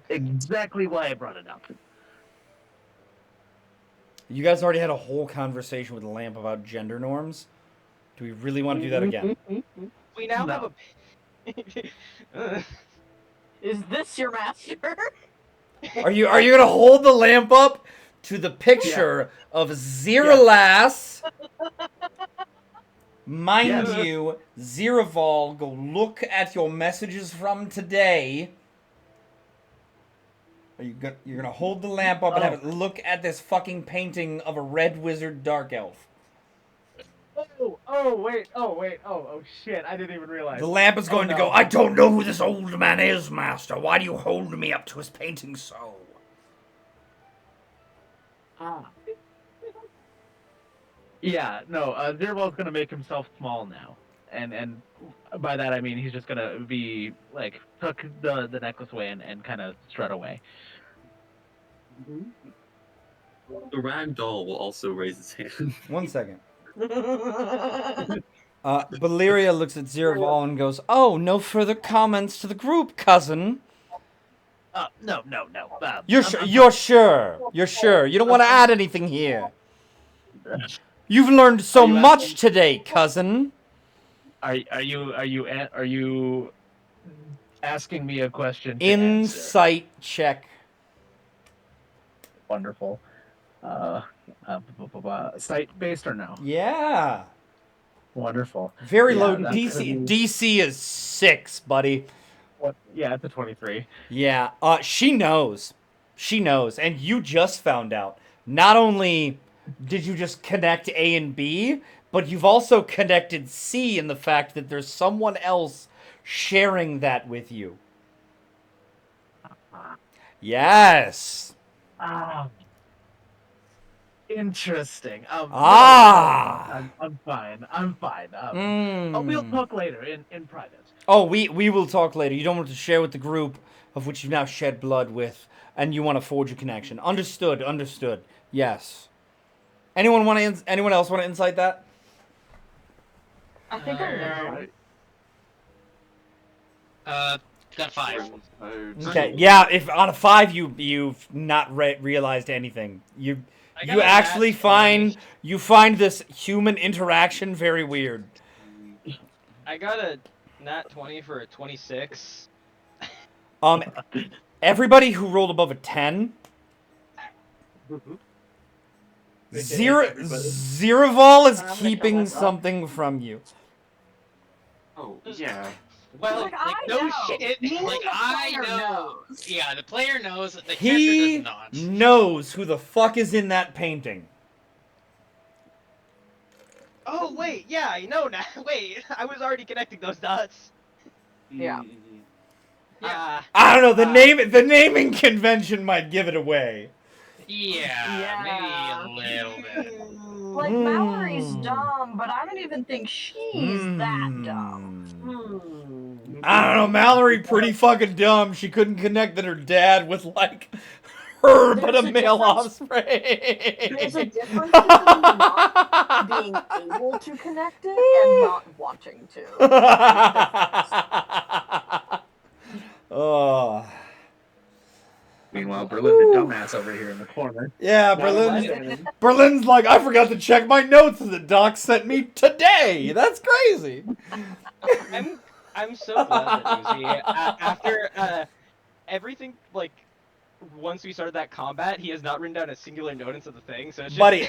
Okay. Exactly why I brought it up. You guys already had a whole conversation with Lamp about gender norms. Do we really want to do that again? We now have a. Is this your master? Are you gonna hold the lamp up to the picture of Zeralas? Mind you, Zeraval, go look at your messages from today. You're gonna hold the lamp up and have it look at this fucking painting of a red wizard dark elf. Oh shit, I didn't even realize. The lamp is going to go, I don't know who this old man is, master. Why do you hold me up to his painting so? Yeah, no, Zerval's gonna make himself small now. And by that I mean he's just gonna be like tuck the necklace away and kind of strut away. The rag doll will also raise its hand. 1 second. Valeria looks at Zeraval and goes, "Oh, no further comments to the group, cousin." No. You're sure. You don't want to add anything here. You've learned so much today, cousin. Are you asking me a question? Insight check. Wonderful. Sight based or no? Yeah. Wonderful. Very low DC. DC is 6, buddy. Yeah, it's a 23. Yeah. She knows, and you just found out. Not only did you just connect A and B, but you've also connected C in the fact that there's someone else sharing that with you. Yes. Ah, interesting. Ah. No, I'm fine. I'm fine. We'll Mm. talk later in private. Oh, we will talk later. You don't want to share with the group of which you've now shed blood with, and you want to forge a connection. Understood. Understood. Yes. Anyone else want to insight that? I think I know. Got 5. Okay. Yeah. If on a 5 you've not realized anything. You got a actually nat 20. find this human interaction very weird. I got a nat 20 for a 26. Everybody who rolled above a 10. Ziraval is keeping something from you. Oh, yeah. Well, Like, I no know. shit. Me Like, the I player know. knows. Yeah, the player knows. The character He does not. knows who the fuck is in that painting. Oh, wait, yeah, I know now. Wait, I was already connecting those dots. Yeah. Yeah. I don't know, the naming convention might give it away. Yeah, maybe a little bit. Like, Mallory's dumb, but I don't even think she's that dumb. I don't know, Mallory pretty fucking dumb. She couldn't connect that her dad was like her, but a male offspring. There's a difference between not being able to connect it and not wanting to. Oh. Meanwhile, Berlin, the dumbass over here in the corner. Yeah, Berlin's like, I forgot to check my notes that Doc sent me today. That's crazy. I'm so glad that Uzi, after everything, like, once we started that combat, he has not written down a singular note into the thing, so it's just... Buddy.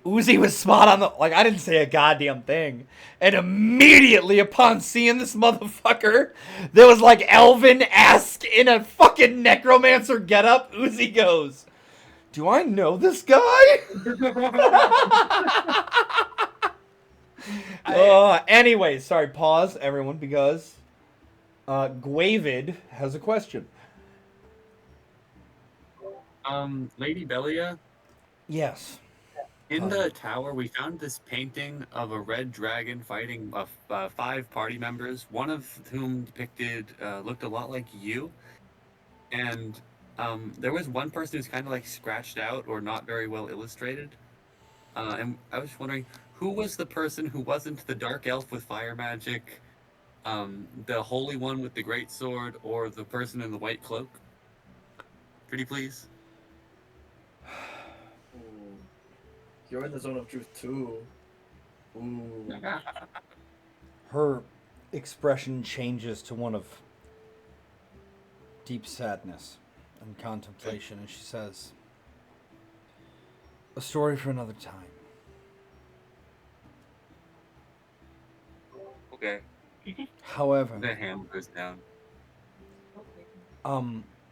Uzi was spot on the... Like, I didn't say a goddamn thing. And immediately upon seeing this motherfucker, there was like Elvin-esque in a fucking necromancer getup. Uzi goes, do I know this guy? Anyway, sorry, pause, everyone, because Gwavid has a question. Lady Belia? Yes. In the tower, we found this painting of a red dragon fighting 5 party members, one of whom depicted looked a lot like you. And there was one person who's kind of like scratched out or not very well illustrated. And I was wondering, who was the person who wasn't the dark elf with fire magic, the holy one with the great sword, or the person in the white cloak? Pretty please. Ooh. You're in the zone of truth too. Ooh. Her expression changes to one of deep sadness and contemplation, and she says, a story for another time. Okay. However, The hand goes down.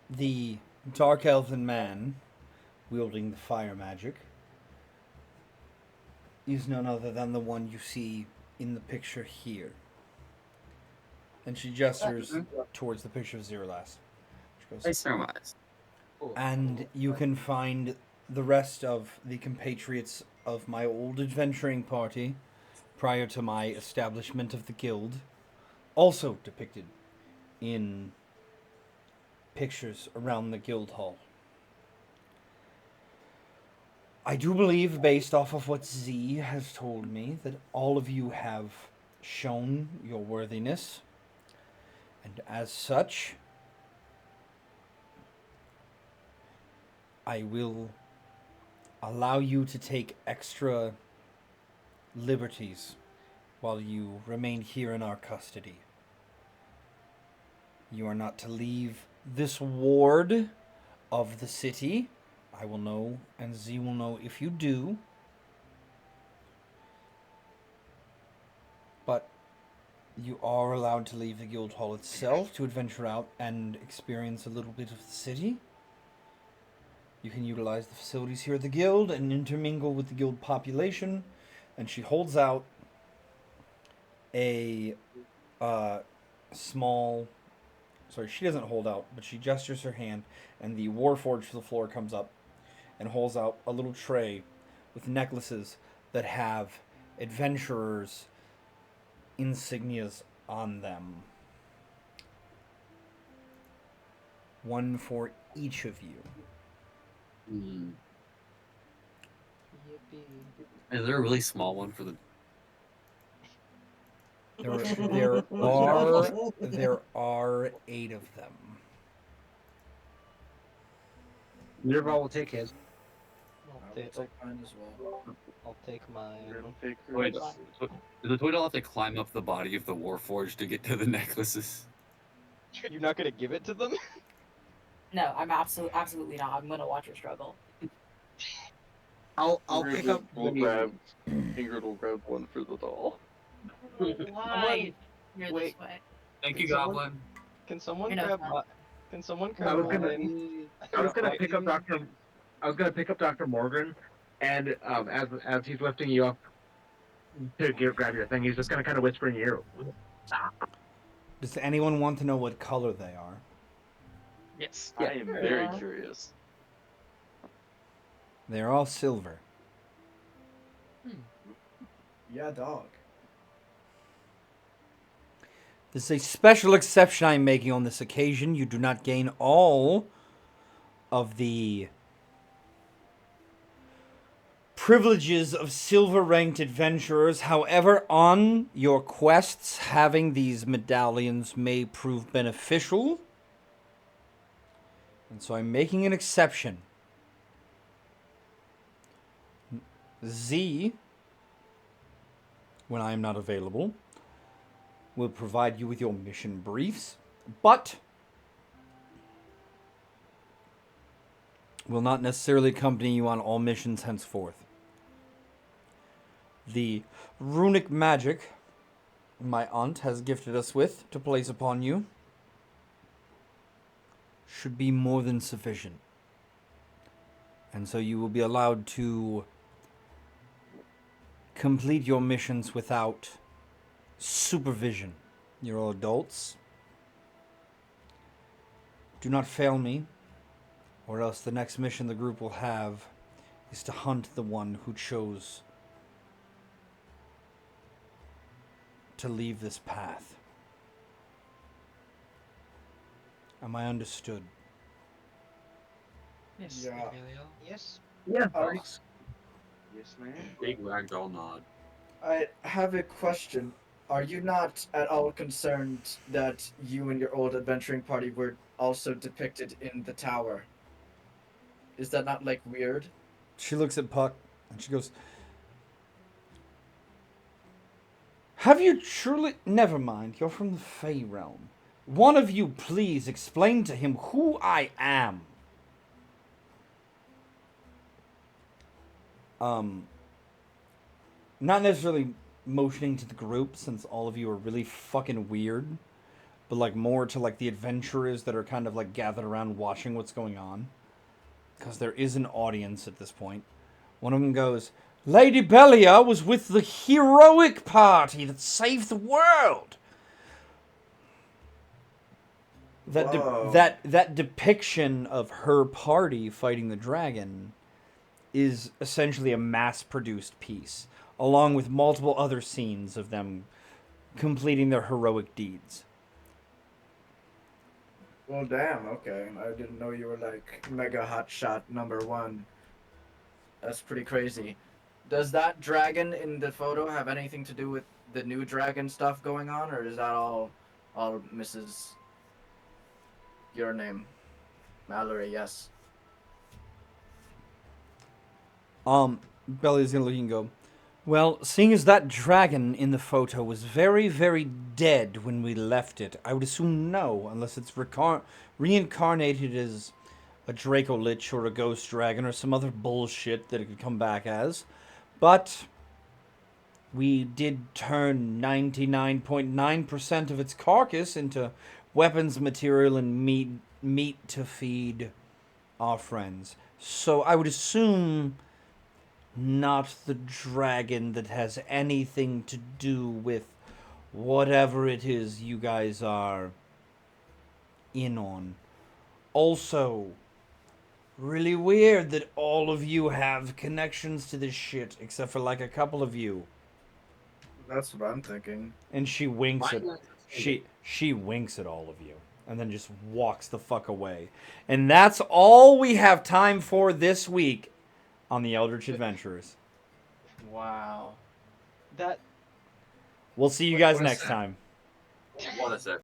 the dark elven man wielding the fire magic is none other than the one you see in the picture here. And she gestures towards the picture of Zeralas. She goes, I surmise. and you can find the rest of the compatriots of my old adventuring party prior to my establishment of the guild also depicted in pictures around the guild hall. I do believe, based off of what Z has told me, that all of you have shown your worthiness, and as such, I will allow you to take extra liberties while you remain here in our custody. You are not to leave this ward of the city. I will know, and Z will know if you do. But you are allowed to leave the guild hall itself to adventure out and experience a little bit of the city. You can utilize the facilities here at the guild and intermingle with the guild population. And she holds out a small. Sorry, she doesn't hold out, but she gestures her hand, and the Warforged to the floor comes up and holds out a little tray with necklaces that have adventurers' insignias on them. One for each of you. Hmm. Yippee. Is there a really small one for the? There are 8 of them. Mirval will take his. I will take mine as well. I'll take mine. Wait, does we don't have to climb up the body of the Warforged to get to the necklaces? You're not gonna give it to them? No, I'm absolutely not. I'm gonna watch her struggle. I'll Ingrid pick up. will grab. Ingrid will grab one for the doll. Why? You're Wait. this way. Thank you, Can someone- Goblin. Can someone You're no grab? fun. Can someone I grab was gonna, mine? I was gonna pick up Dr. Morgan, and as he's lifting you up to grab your thing, he's just gonna kind of whisper in your ear. Does anyone want to know what color they are? Yes. I am very Yeah. curious. They're all silver. Yeah, dog. This is a special exception I'm making on this occasion. You do not gain all of the privileges of silver-ranked adventurers. However, on your quests, having these medallions may prove beneficial. And so I'm making an exception. Z, when I am not available, will provide you with your mission briefs, but will not necessarily accompany you on all missions henceforth. The runic magic my aunt has gifted us with to place upon you should be more than sufficient. And so you will be allowed to complete your missions without supervision. You're all adults. Do not fail me, or else the next mission the group will have is to hunt the one who chose to leave this path. Am I understood? Yes. Yeah. Gabriel. Yes. Yeah. Yes, ma'am. Big ragdoll nod. I have a question. Are you not at all concerned that you and your old adventuring party were also depicted in the tower? Is that not, like, weird? She looks at Puck and she goes, "Have you truly... Never mind, you're from the Fey realm. One of you please explain to him who I am." Not necessarily motioning to the group, since all of you are really fucking weird, but like more to like the adventurers that are kind of like gathered around watching what's going on, because there is an audience at this point. One of them goes, "Lady Belia was with the heroic party that saved the world." Whoa. That depiction of her party fighting the dragon is essentially a mass-produced piece, along with multiple other scenes of them completing their heroic deeds. Well, damn, okay. I didn't know you were, like, mega hotshot #1. That's pretty crazy. Does that dragon in the photo have anything to do with the new dragon stuff going on, or is that all Mrs. Your name? Mallory, yes. Belly's gonna look and go, "Well, seeing as that dragon in the photo was very, very dead when we left it, I would assume no, unless it's reincarnated as a Draco Lich or a Ghost Dragon or some other bullshit that it could come back as. But we did turn 99.9% of its carcass into weapons material and meat to feed our friends. So I would assume not the dragon that has anything to do with whatever it is you guys are in on. Also, really weird that all of you have connections to this shit, except for like a couple of you. That's what I'm thinking. And she winks Why at not? she winks at all of you and then just walks the fuck away. And that's all we have time for this week on the Eldritch Adventurers. Wow. That We'll see you guys What a next sec. time. What a sec.